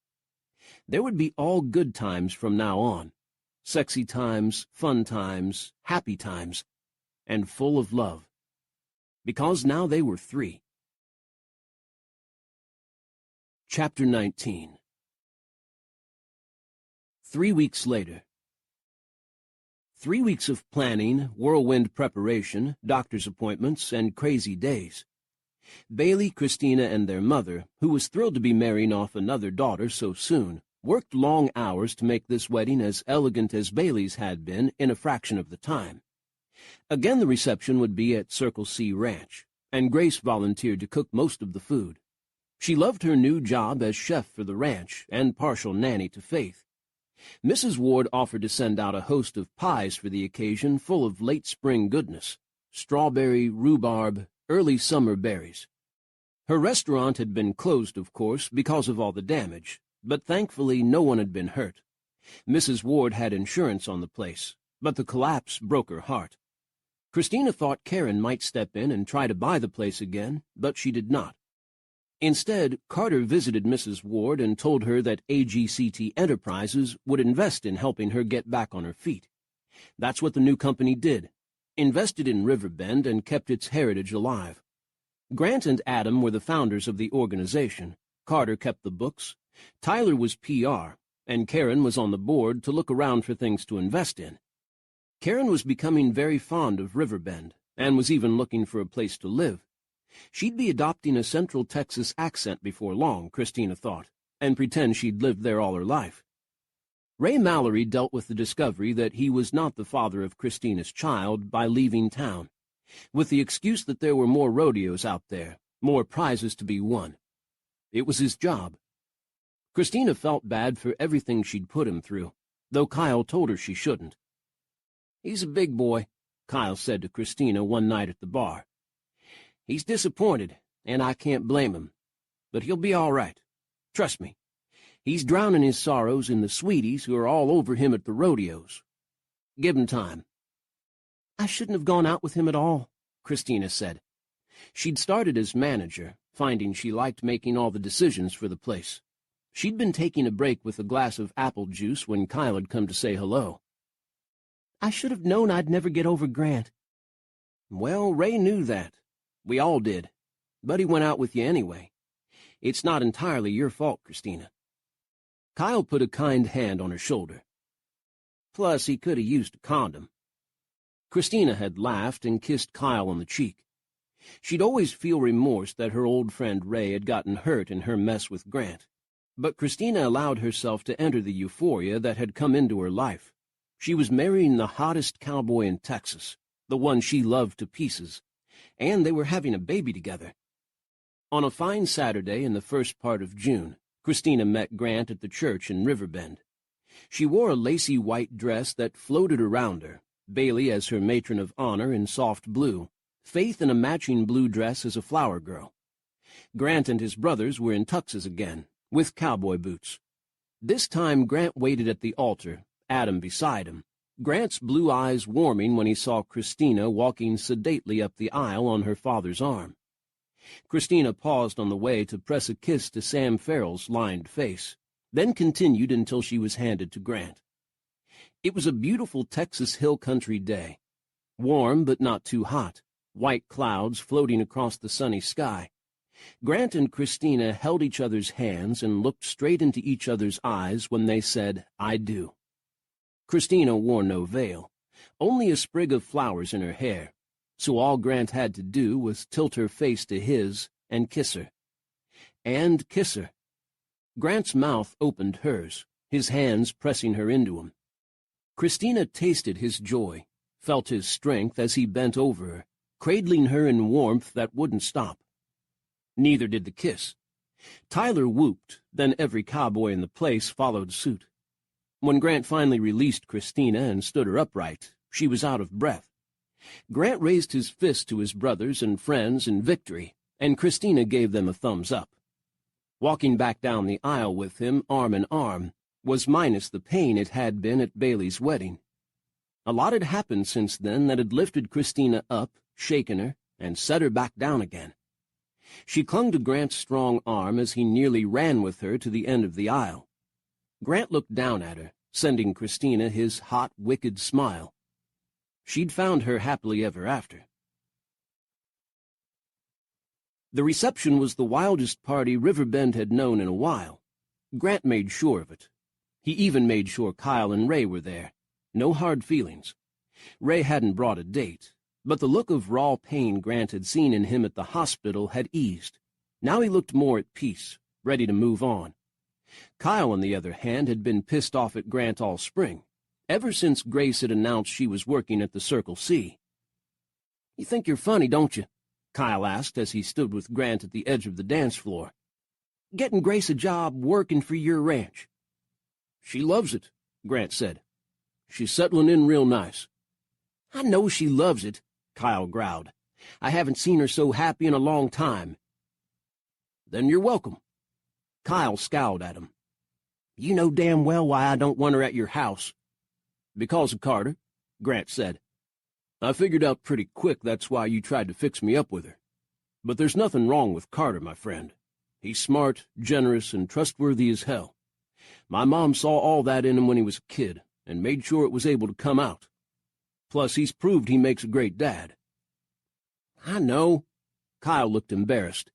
There would be all good times from now on. Sexy times, fun times, happy times, and full of love. Because now they were 3. Chapter 19. 3 weeks later. 3 weeks of planning, whirlwind preparation, doctor's appointments, and crazy days. Bailey, Christina, and their mother, who was thrilled to be marrying off another daughter so soon, worked long hours to make this wedding as elegant as Bailey's had been in a fraction of the time. Again, the reception would be at Circle C Ranch, and Grace volunteered to cook most of the food. She loved her new job as chef for the ranch and partial nanny to Faith. Mrs. Ward offered to send out a host of pies for the occasion full of late spring goodness, strawberry, rhubarb, early summer berries. Her restaurant had been closed, of course, because of all the damage, but thankfully no one had been hurt. Mrs. Ward had insurance on the place, but the collapse broke her heart. Christina thought Karen might step in and try to buy the place again, but she did not. Instead, Carter visited Mrs. Ward and told her that AGCT Enterprises would invest in helping her get back on her feet. That's what the new company did, invested in Riverbend and kept its heritage alive. Grant and Adam were the founders of the organization. Carter kept the books. Tyler was PR, and Karen was on the board to look around for things to invest in. Karen was becoming very fond of Riverbend, and was even looking for a place to live. She'd be adopting a Central Texas accent before long, Christina thought, and pretend she'd lived there all her life. Ray Mallory dealt with the discovery that he was not the father of Christina's child by leaving town, with the excuse that there were more rodeos out there, more prizes to be won. It was his job. Christina felt bad for everything she'd put him through, though Kyle told her she shouldn't. "He's a big boy," Kyle said to Christina one night at the bar. "He's disappointed, and I can't blame him. But he'll be all right. Trust me. He's drowning his sorrows in the sweeties who are all over him at the rodeos. Give him time." "I shouldn't have gone out with him at all," Christina said. She'd started as manager, finding she liked making all the decisions for the place. She'd been taking a break with a glass of apple juice when Kyle had come to say hello. "I should have known I'd never get over Grant." "Well, Ray knew that. We all did. But he went out with you anyway. It's not entirely your fault, Christina." Kyle put a kind hand on her shoulder. "Plus, he could have used a condom." Christina had laughed and kissed Kyle on the cheek. She'd always feel remorse that her old friend Ray had gotten hurt in her mess with Grant. But Christina allowed herself to enter the euphoria that had come into her life. She was marrying the hottest cowboy in Texas, the one she loved to pieces, and they were having a baby together. On a fine Saturday in the first part of June, Christina met Grant at the church in Riverbend. She wore a lacy white dress that floated around her, Bailey as her matron of honor in soft blue, Faith in a matching blue dress as a flower girl. Grant and his brothers were in tuxes again, with cowboy boots. This time Grant waited at the altar, Adam beside him, Grant's blue eyes warming when he saw Christina walking sedately up the aisle on her father's arm. Christina paused on the way to press a kiss to Sam Farrell's lined face, then continued until she was handed to Grant. It was a beautiful Texas hill country day, warm but not too hot, white clouds floating across the sunny sky. Grant and Christina held each other's hands and looked straight into each other's eyes when they said, "I do." Christina wore no veil, only a sprig of flowers in her hair, so all Grant had to do was tilt her face to his and kiss her. And kiss her. Grant's mouth opened hers, his hands pressing her into him. Christina tasted his joy, felt his strength as he bent over her, cradling her in warmth that wouldn't stop. Neither did the kiss. Tyler whooped, then every cowboy in the place followed suit. When Grant finally released Christina and stood her upright, she was out of breath. Grant raised his fist to his brothers and friends in victory, and Christina gave them a thumbs up. Walking back down the aisle with him, arm in arm, was minus the pain it had been at Bailey's wedding. A lot had happened since then that had lifted Christina up, shaken her, and set her back down again. She clung to Grant's strong arm as he nearly ran with her to the end of the aisle. Grant looked down at her, sending Christina his hot, wicked smile. She'd found her happily ever after. The reception was the wildest party Riverbend had known in a while. Grant made sure of it. He even made sure Kyle and Ray were there. No hard feelings. Ray hadn't brought a date, but the look of raw pain Grant had seen in him at the hospital had eased. Now he looked more at peace, ready to move on. Kyle, on the other hand, had been pissed off at Grant all spring, ever since Grace had announced she was working at the Circle C. "You think you're funny, don't you?" Kyle asked as he stood with Grant at the edge of the dance floor. "Getting Grace a job working for your ranch." "She loves it," Grant said. "She's settling in real nice." "I know she loves it," Kyle growled. "I haven't seen her so happy in a long time." "Then you're welcome." Kyle scowled at him. "You know damn well why I don't want her at your house." "Because of Carter," Grant said. "I figured out pretty quick that's why you tried to fix me up with her. But there's nothing wrong with Carter, my friend. He's smart, generous, and trustworthy as hell. My mom saw all that in him when he was a kid, and made sure it was able to come out. Plus, he's proved he makes a great dad." "I know." Kyle looked embarrassed.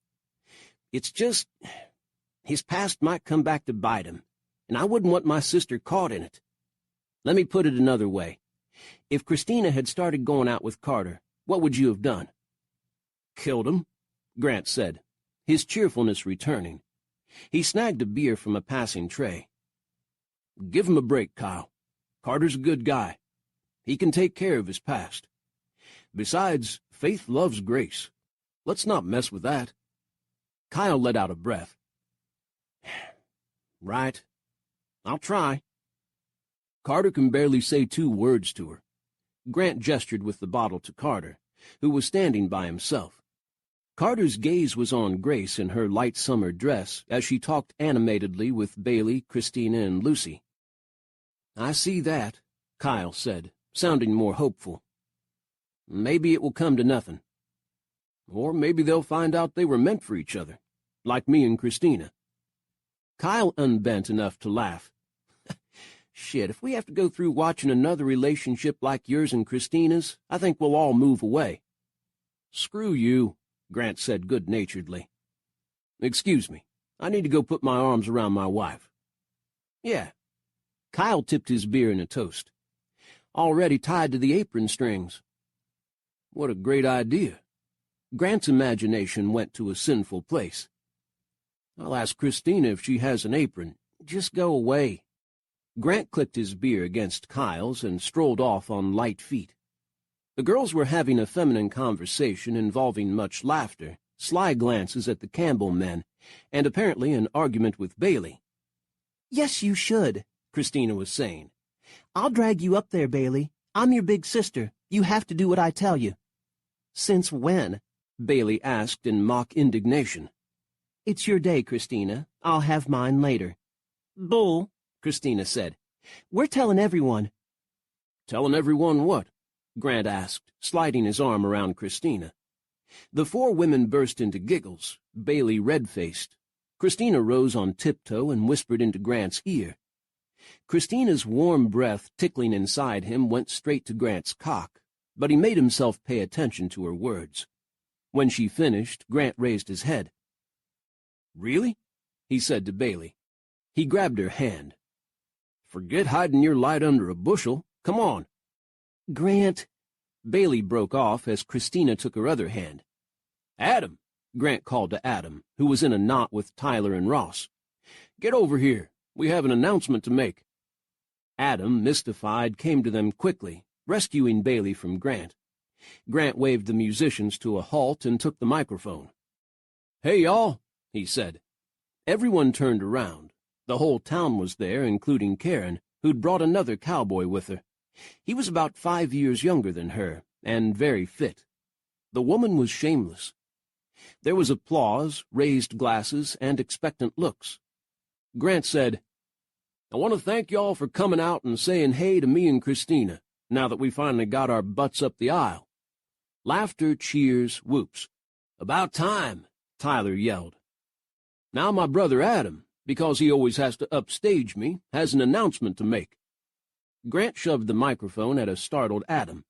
"It's just, his past might come back to bite him, and I wouldn't want my sister caught in it. Let me put it another way. If Christina had started going out with Carter, what would you have done?" "Killed him," Grant said, his cheerfulness returning. He snagged a beer from a passing tray. "Give him a break, Kyle. Carter's a good guy. He can take care of his past. Besides, Faith loves Grace. Let's not mess with that." Kyle let out a breath. "Right. I'll try." Carter can barely say 2 words to her. Grant gestured with the bottle to Carter, who was standing by himself. Carter's gaze was on Grace in her light summer dress as she talked animatedly with Bailey, Christina, and Lucy. "I see that," Kyle said, sounding more hopeful. "Maybe it will come to nothing. Or maybe they'll find out they were meant for each other, like me and Christina." Kyle unbent enough to laugh. "Shit, if we have to go through watching another relationship like yours and Christina's, I think we'll all move away." "Screw you," Grant said good-naturedly. "Excuse me, I need to go put my arms around my wife." "Yeah." Kyle tipped his beer in a toast. "Already tied to the apron strings." "What a great idea." Grant's imagination went to a sinful place. "I'll ask Christina if she has an apron. Just go away." Grant clicked his beer against Kyle's and strolled off on light feet. The girls were having a feminine conversation involving much laughter, sly glances at the Campbell men, and apparently an argument with Bailey. "Yes, you should," Christina was saying. "I'll drag you up there, Bailey. I'm your big sister. You have to do what I tell you." "Since when?" Bailey asked in mock indignation. "It's your day, Christina. I'll have mine later." "Bull," Christina said. "We're telling everyone." "Telling everyone what?" Grant asked, sliding his arm around Christina. The 4 women burst into giggles, Bailey red-faced. Christina rose on tiptoe and whispered into Grant's ear. Christina's warm breath tickling inside him went straight to Grant's cock, but he made himself pay attention to her words. When she finished, Grant raised his head. "Really?" he said to Bailey. He grabbed her hand. "Forget hiding your light under a bushel. Come on." "Grant—" Bailey broke off as Christina took her other hand. "Adam," Grant called to Adam, who was in a knot with Tyler and Ross. "Get over here. We have an announcement to make." Adam, mystified, came to them quickly, rescuing Bailey from Grant. Grant waved the musicians to a halt and took the microphone. "Hey, y'all," he said. Everyone turned around. The whole town was there, including Karen, who'd brought another cowboy with her. He was about 5 years younger than her, and very fit. The woman was shameless. There was applause, raised glasses, and expectant looks. Grant said, "I want to thank y'all for coming out and saying hey to me and Christina, now that we finally got our butts up the aisle." Laughter, cheers, whoops. "About time," Tyler yelled. "Now my brother Adam, because he always has to upstage me, has an announcement to make," Grant shoved the microphone at a startled Adam.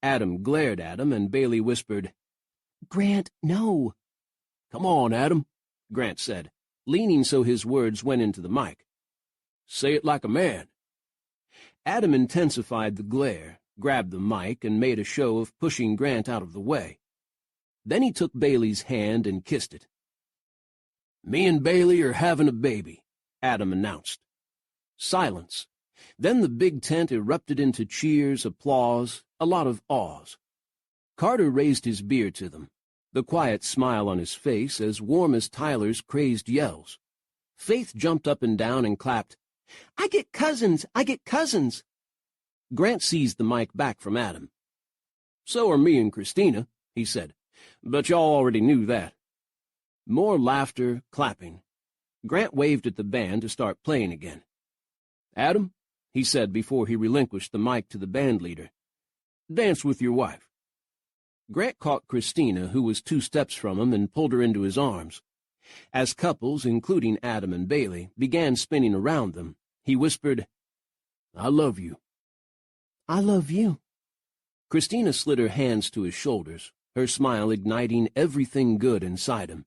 Adam glared at him, and Bailey whispered, "Grant, no." "Come on, Adam," Grant said, leaning so his words went into the mic. "Say it like a man." Adam intensified the glare, grabbed the mic, and made a show of pushing Grant out of the way. Then he took Bailey's hand and kissed it. "Me and Bailey are having a baby," Adam announced. Silence. Then the big tent erupted into cheers, applause, a lot of awes. Carter raised his beer to them, the quiet smile on his face as warm as Tyler's crazed yells. Faith jumped up and down and clapped, "I get cousins! I get cousins!" Grant seized the mic back from Adam. "So are me and Christina," he said, "but y'all already knew that." More laughter, clapping. Grant waved at the band to start playing again. "Adam," he said before he relinquished the mic to the band leader, "dance with your wife." Grant caught Christina, who was 2 steps from him, and pulled her into his arms. As couples, including Adam and Bailey, began spinning around them, he whispered, "I love you." "I love you." Christina slid her hands to his shoulders, her smile igniting everything good inside him.